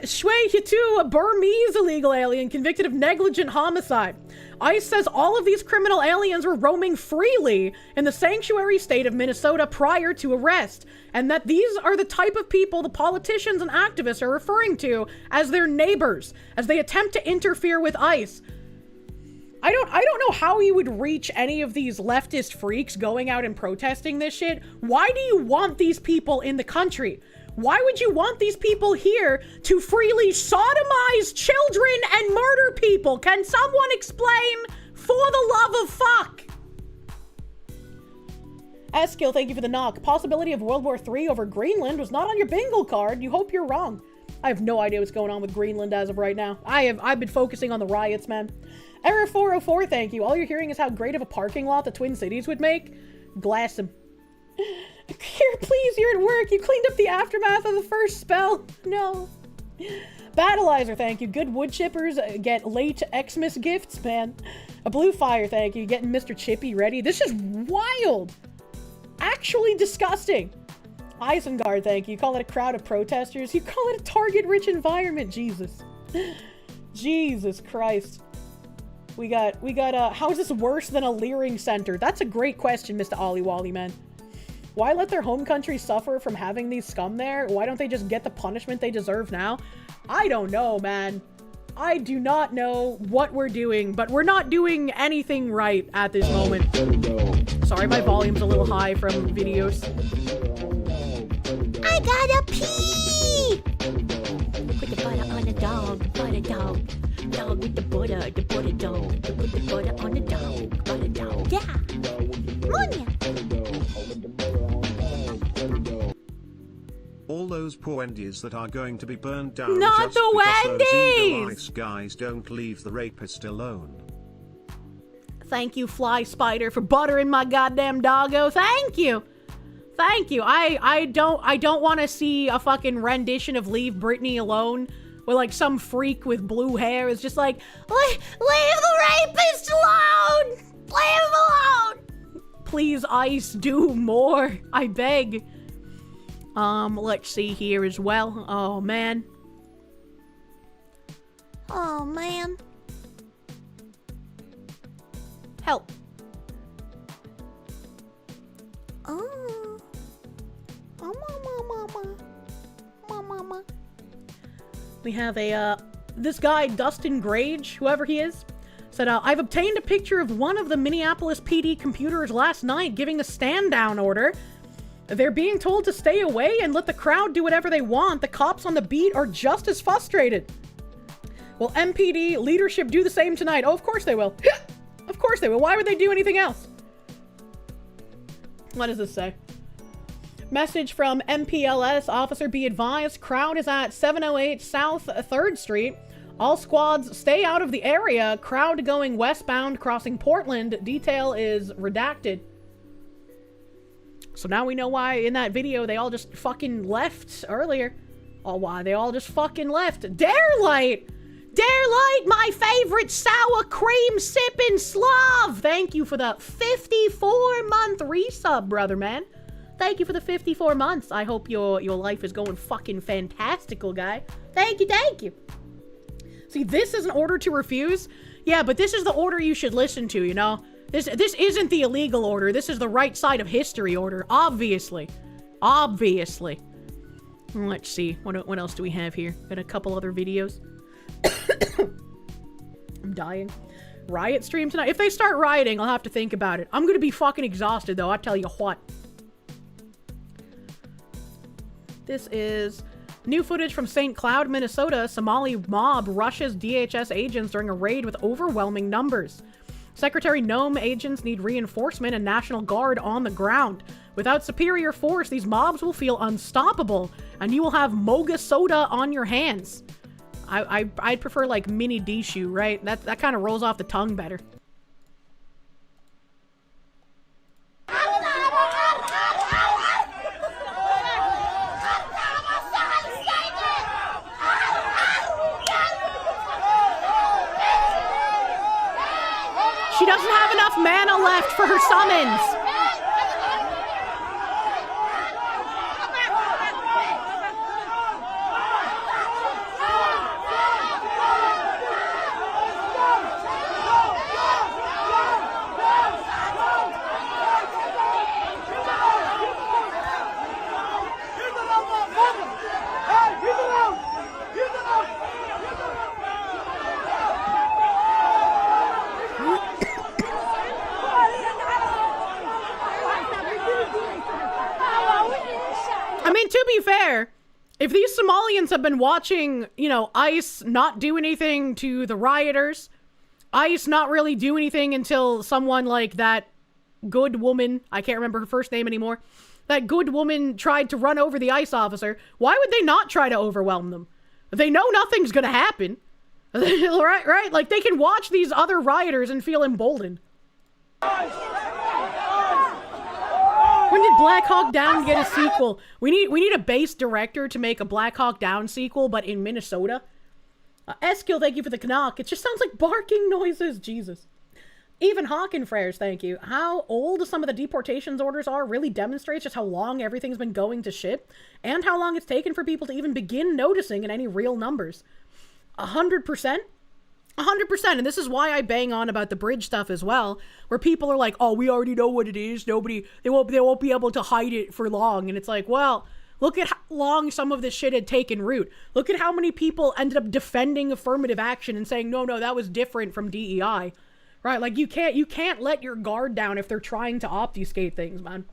Shui Hitu, a Burmese illegal alien convicted of negligent homicide. ICE says all of these criminal aliens were roaming freely in the sanctuary state of Minnesota prior to arrest, and that these are the type of people the politicians and activists are referring to as their neighbors, as they attempt to interfere with ICE. I don't know how you would reach any of these leftist freaks going out and protesting this shit. Why do you want these people in the country? Why would you want these people here to freely sodomize children and murder people? Can someone explain, for the love of fuck? Eskil, thank you for the knock. Possibility of World War III over Greenland was not on your bingo card. You hope you're wrong. I have no idea what's going on with Greenland as of right now. I've been focusing on the riots, man. Error 404, thank you. All you're hearing is how great of a parking lot the Twin Cities would make. Glass him. Here, please, you're at work. You cleaned up the aftermath of the first spell. No. Battleizer, thank you. Good wood chippers get late Xmas gifts, man. A blue fire, thank you. Getting Mr. Chippy ready. This is wild. Actually disgusting. Isengard, thank you. You call it a crowd of protesters. You call it a target-rich environment. Jesus. Jesus Christ. We got, how is this worse than a leering center? That's a great question, Mr. Ollie Wally, man. Why let their home country suffer from having these scum there? Why don't they just get the punishment they deserve now? I don't know, man. I do not know what we're doing, but we're not doing anything right at this moment. Sorry, my volume's a little high from videos. I gotta pee! Put the butter on the dog, butter dog. Dog with the butter dog. Put the butter on the dog, butter dog. Yeah! Monia! All those poor Wendy's that are going to be burned down not just the because those evil Wendy's! ICE guys don't leave the rapist alone. Thank you, Fly Spider, for buttering my goddamn doggo. Thank you. Thank you. I don't want to see a fucking rendition of Leave Britney Alone where like some freak with blue hair is just like, leave the rapist alone! Leave him alone! Please, ICE, do more. I beg. Let's see here as well. Oh, man. Oh, man. Help. Oh. Oh, mama. We have this guy, Dustin Grage, whoever he is, said, I've obtained a picture of one of the Minneapolis PD computers last night giving a stand-down order. They're being told to stay away and let the crowd do whatever they want. The cops on the beat are just as frustrated. Will MPD leadership do the same tonight? Oh, of course they will. Of course they will. Why would they do anything else? What does this say? Message from MPLS. Officer, be advised. Crowd is at 708 South 3rd Street. All squads stay out of the area. Crowd going westbound crossing Portland. Detail is redacted. So now we know why in that video they all just fucking left earlier. Oh, why they all just fucking left. Darelight! Darelight, my favorite sour cream sipping Slav! Thank you for the 54-month resub, brother, man. Thank you for the 54 months. I hope your life is going fucking fantastical, guy. Thank you, thank you. See, this is an order to refuse. Yeah, but this is the order you should listen to, you know? This isn't the illegal order. This is the right side of history order. Obviously. Obviously. Let's see. What else do we have here? Got a couple other videos. I'm dying. Riot stream tonight. If they start rioting, I'll have to think about it. I'm gonna be fucking exhausted, though. I tell you what. This is new footage from St. Cloud, Minnesota. Somali mob rushes DHS agents during a raid with overwhelming numbers. Secretary Nome agents need reinforcement and National Guard on the ground. Without superior force, these mobs will feel unstoppable, and you will have moga soda on your hands. I'd prefer like mini D-shoe, right? That kind of rolls off the tongue better. summons. I mean, to be fair, if these Somalians have been watching, you know, ICE not do anything to the rioters, ICE not really do anything until someone like that good woman, I can't remember her first name anymore, that good woman tried to run over the ICE officer, why would they not try to overwhelm them? They know nothing's gonna happen. right? Like, they can watch these other rioters and feel emboldened. When did Black Hawk Down get a sequel? We need a base director to make a Black Hawk Down sequel, but in Minnesota. Eskill, thank you for the knock. It just sounds like barking noises. Jesus. Even Hawkenfrares, thank you. How old some of the deportations orders are really demonstrates just how long everything's been going to shit, and how long it's taken for people to even begin noticing in any real numbers. 100%? 100%, and this is why I bang on about the bridge stuff as well, where people are like, oh, we already know what it is, they won't be able to hide it for long, and it's like, well, look at how long some of this shit had taken root. Look at how many people ended up defending affirmative action and saying, no, that was different from DEI, right? Like, you can't let your guard down if they're trying to obfuscate things, man.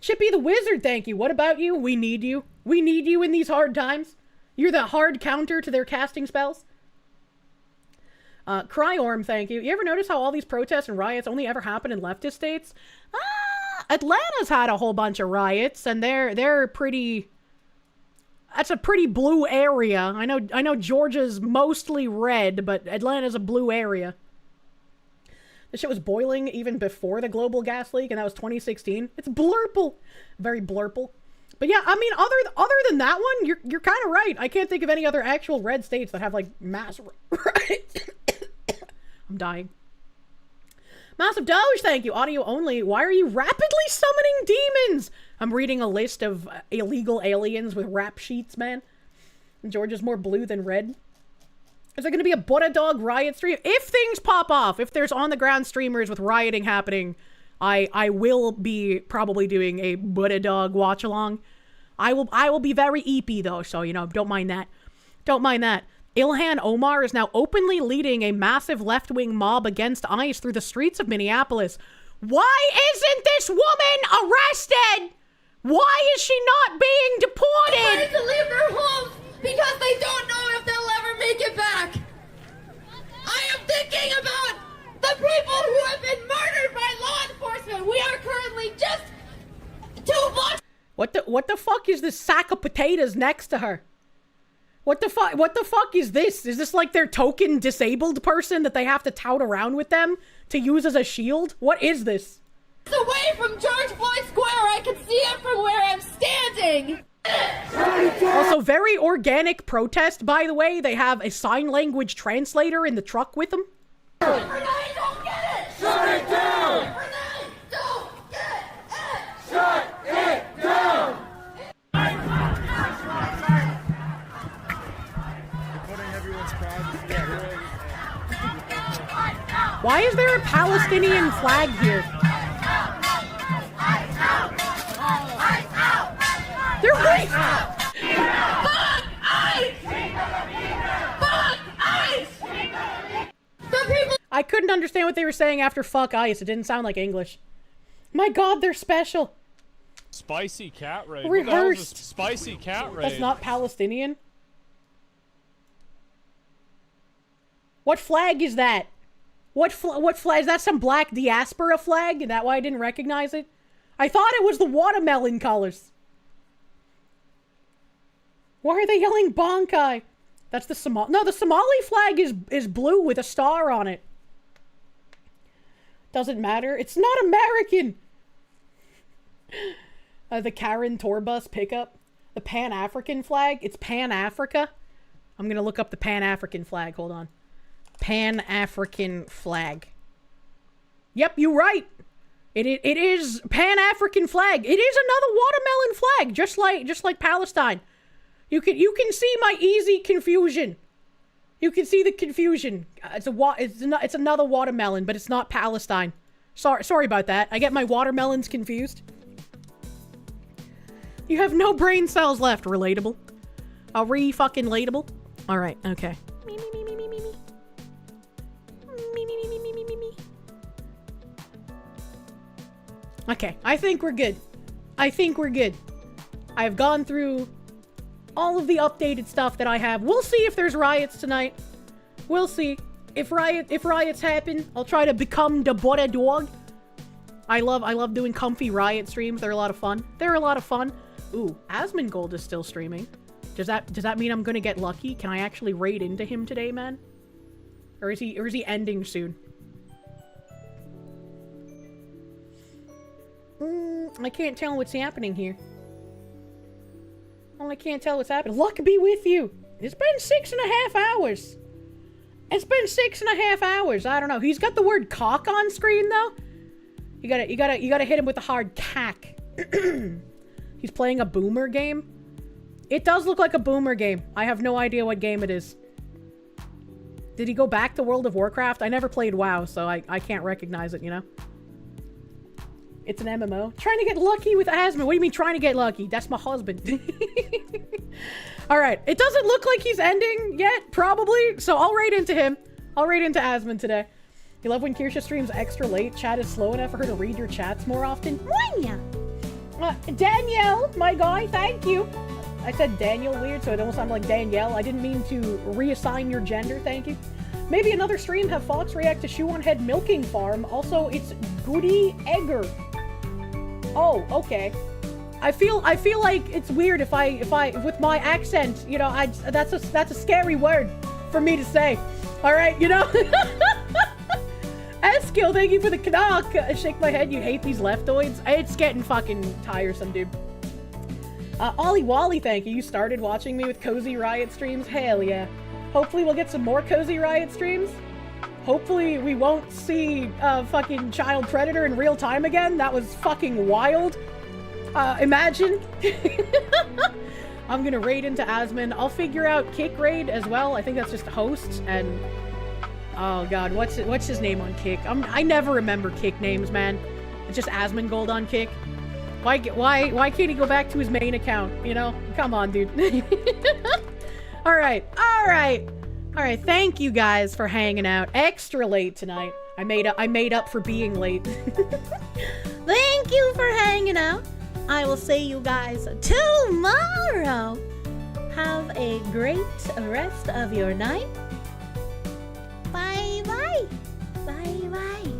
Chippy the Wizard, thank you. What about you? We need you. We need you in these hard times. You're the hard counter to their casting spells. Cryorm, thank you. You ever notice how all these protests and riots only ever happen in leftist states? Atlanta's had a whole bunch of riots, and they're pretty... That's a pretty blue area. I know Georgia's mostly red, but Atlanta's a blue area. This shit was boiling even before the global gas leak, and that was 2016. It's blurple. Very blurple. But yeah, I mean, other than that one, you're kind of right. I can't think of any other actual red states that have, like, mass riots. I'm dying. Massive Doge, thank you. Audio only. Why are you rapidly summoning demons? I'm reading a list of illegal aliens with rap sheets, man. And Georgia's more blue than red. Is there going to be a Buddha Dog riot stream? If things pop off, if there's on-the-ground streamers with rioting happening, I will be probably doing a Buddha Dog watch-along. I will be very eepy, though, so, you know, don't mind that. Don't mind that. Ilhan Omar is now openly leading a massive left-wing mob against ICE through the streets of Minneapolis. Why isn't this woman arrested? Why is she not being deported? They're trying to leave their homes because they don't know if they'll ever make it back. I am thinking about the people who have been murdered by law enforcement. We are currently just 2 blocks. What the fuck is this sack of potatoes next to her? What the fuck is this? Is this like their token disabled person that they have to tout around with them to use as a shield? What is this? It's away from George Floyd Square. I can see it from where I'm standing. Also, very organic protest, by the way. They have a sign language translator in the truck with them. Renee, don't get it! Shut it down! Renee, don't get it! Shut it down! Why is there a Palestinian flag here? They're right! Fuck ICE! Fuck ICE! The people... I couldn't understand what they were saying after fuck ICE. It didn't sound like English. My god, they're special. Spicy cat raid. Rehearsed. What the hell is a spicy cat raid? That's not Palestinian. What flag is that? What flag? Is that some black diaspora flag? Is that why I didn't recognize it? I thought it was the watermelon colors. Why are they yelling Bonkai? That's the Somali. No, the Somali flag is blue with a star on it. Doesn't matter. It's not American. The Karen Tourbus pickup. The Pan-African flag. It's Pan-Africa. I'm gonna look up the Pan-African flag. Hold on. Pan-African flag. Yep, you're right. It is Pan-African flag. It is another watermelon flag, just like Palestine. You can see my easy confusion. You can see the confusion. It's another watermelon, but it's not Palestine. Sorry about that. I get my watermelons confused. You have no brain cells left. Relatable. Re-fucking-latable. All right. Okay. Okay, I think we're good. I've gone through all of the updated stuff that I have. We'll see if there's riots tonight. We'll see. If riots happen, I'll try to become the Buddha dog. I love doing comfy riot streams. They're a lot of fun. Ooh, Asmongold is still streaming. Does that mean I'm gonna get lucky? Can I actually raid into him today, man? Or is he ending soon? I can't tell what's happening here. Oh, I can't tell what's happening. Luck be with you. It's been 6.5 hours. I don't know. He's got the word cock on screen though. You gotta hit him with a hard cack. He's playing a boomer game. It does look like a boomer game. I have no idea what game it is. Did he go back to World of Warcraft? I never played WoW, so I can't recognize it, you know? It's an MMO. Trying to get lucky with Asmon. What do you mean trying to get lucky? That's my husband. Alright. It doesn't look like he's ending yet, probably. So I'll raid into him. I'll raid into Asmon today. You love when Kirsche streams extra late? Chat is slow enough for her to read your chats more often? Danielle, my guy, thank you. I said Daniel weird, so it almost sounded like Danielle. I didn't mean to reassign your gender, thank you. Maybe another stream have Fox react to Shoe on Head milking farm. Also, it's Goody Egger. Oh, okay. I feel like it's weird if I with my accent, you know, that's a scary word for me to say. All right, you know. Eskill, thank you for the knock. Shake my head. You hate these leftoids. It's getting fucking tiresome, dude. Ollie Wally, thank you. You started watching me with Cozy Riot streams. Hell yeah. Hopefully we'll get some more Cozy Riot streams. Hopefully we won't see fucking Child Predator in real time again. That was fucking wild. Imagine. I'm gonna raid into Asmon. I'll figure out Kick raid as well. I think that's just hosts and... Oh god, what's his name on Kick? I never remember Kick names, man. It's just Asmongold on Kick. Why can't he go back to his main account? You know? Come on, dude. Alright. Thank you guys for hanging out. Extra late tonight. I made up for being late. Thank you for hanging out. I will see you guys tomorrow. Have a great rest of your night. Bye bye. Bye bye.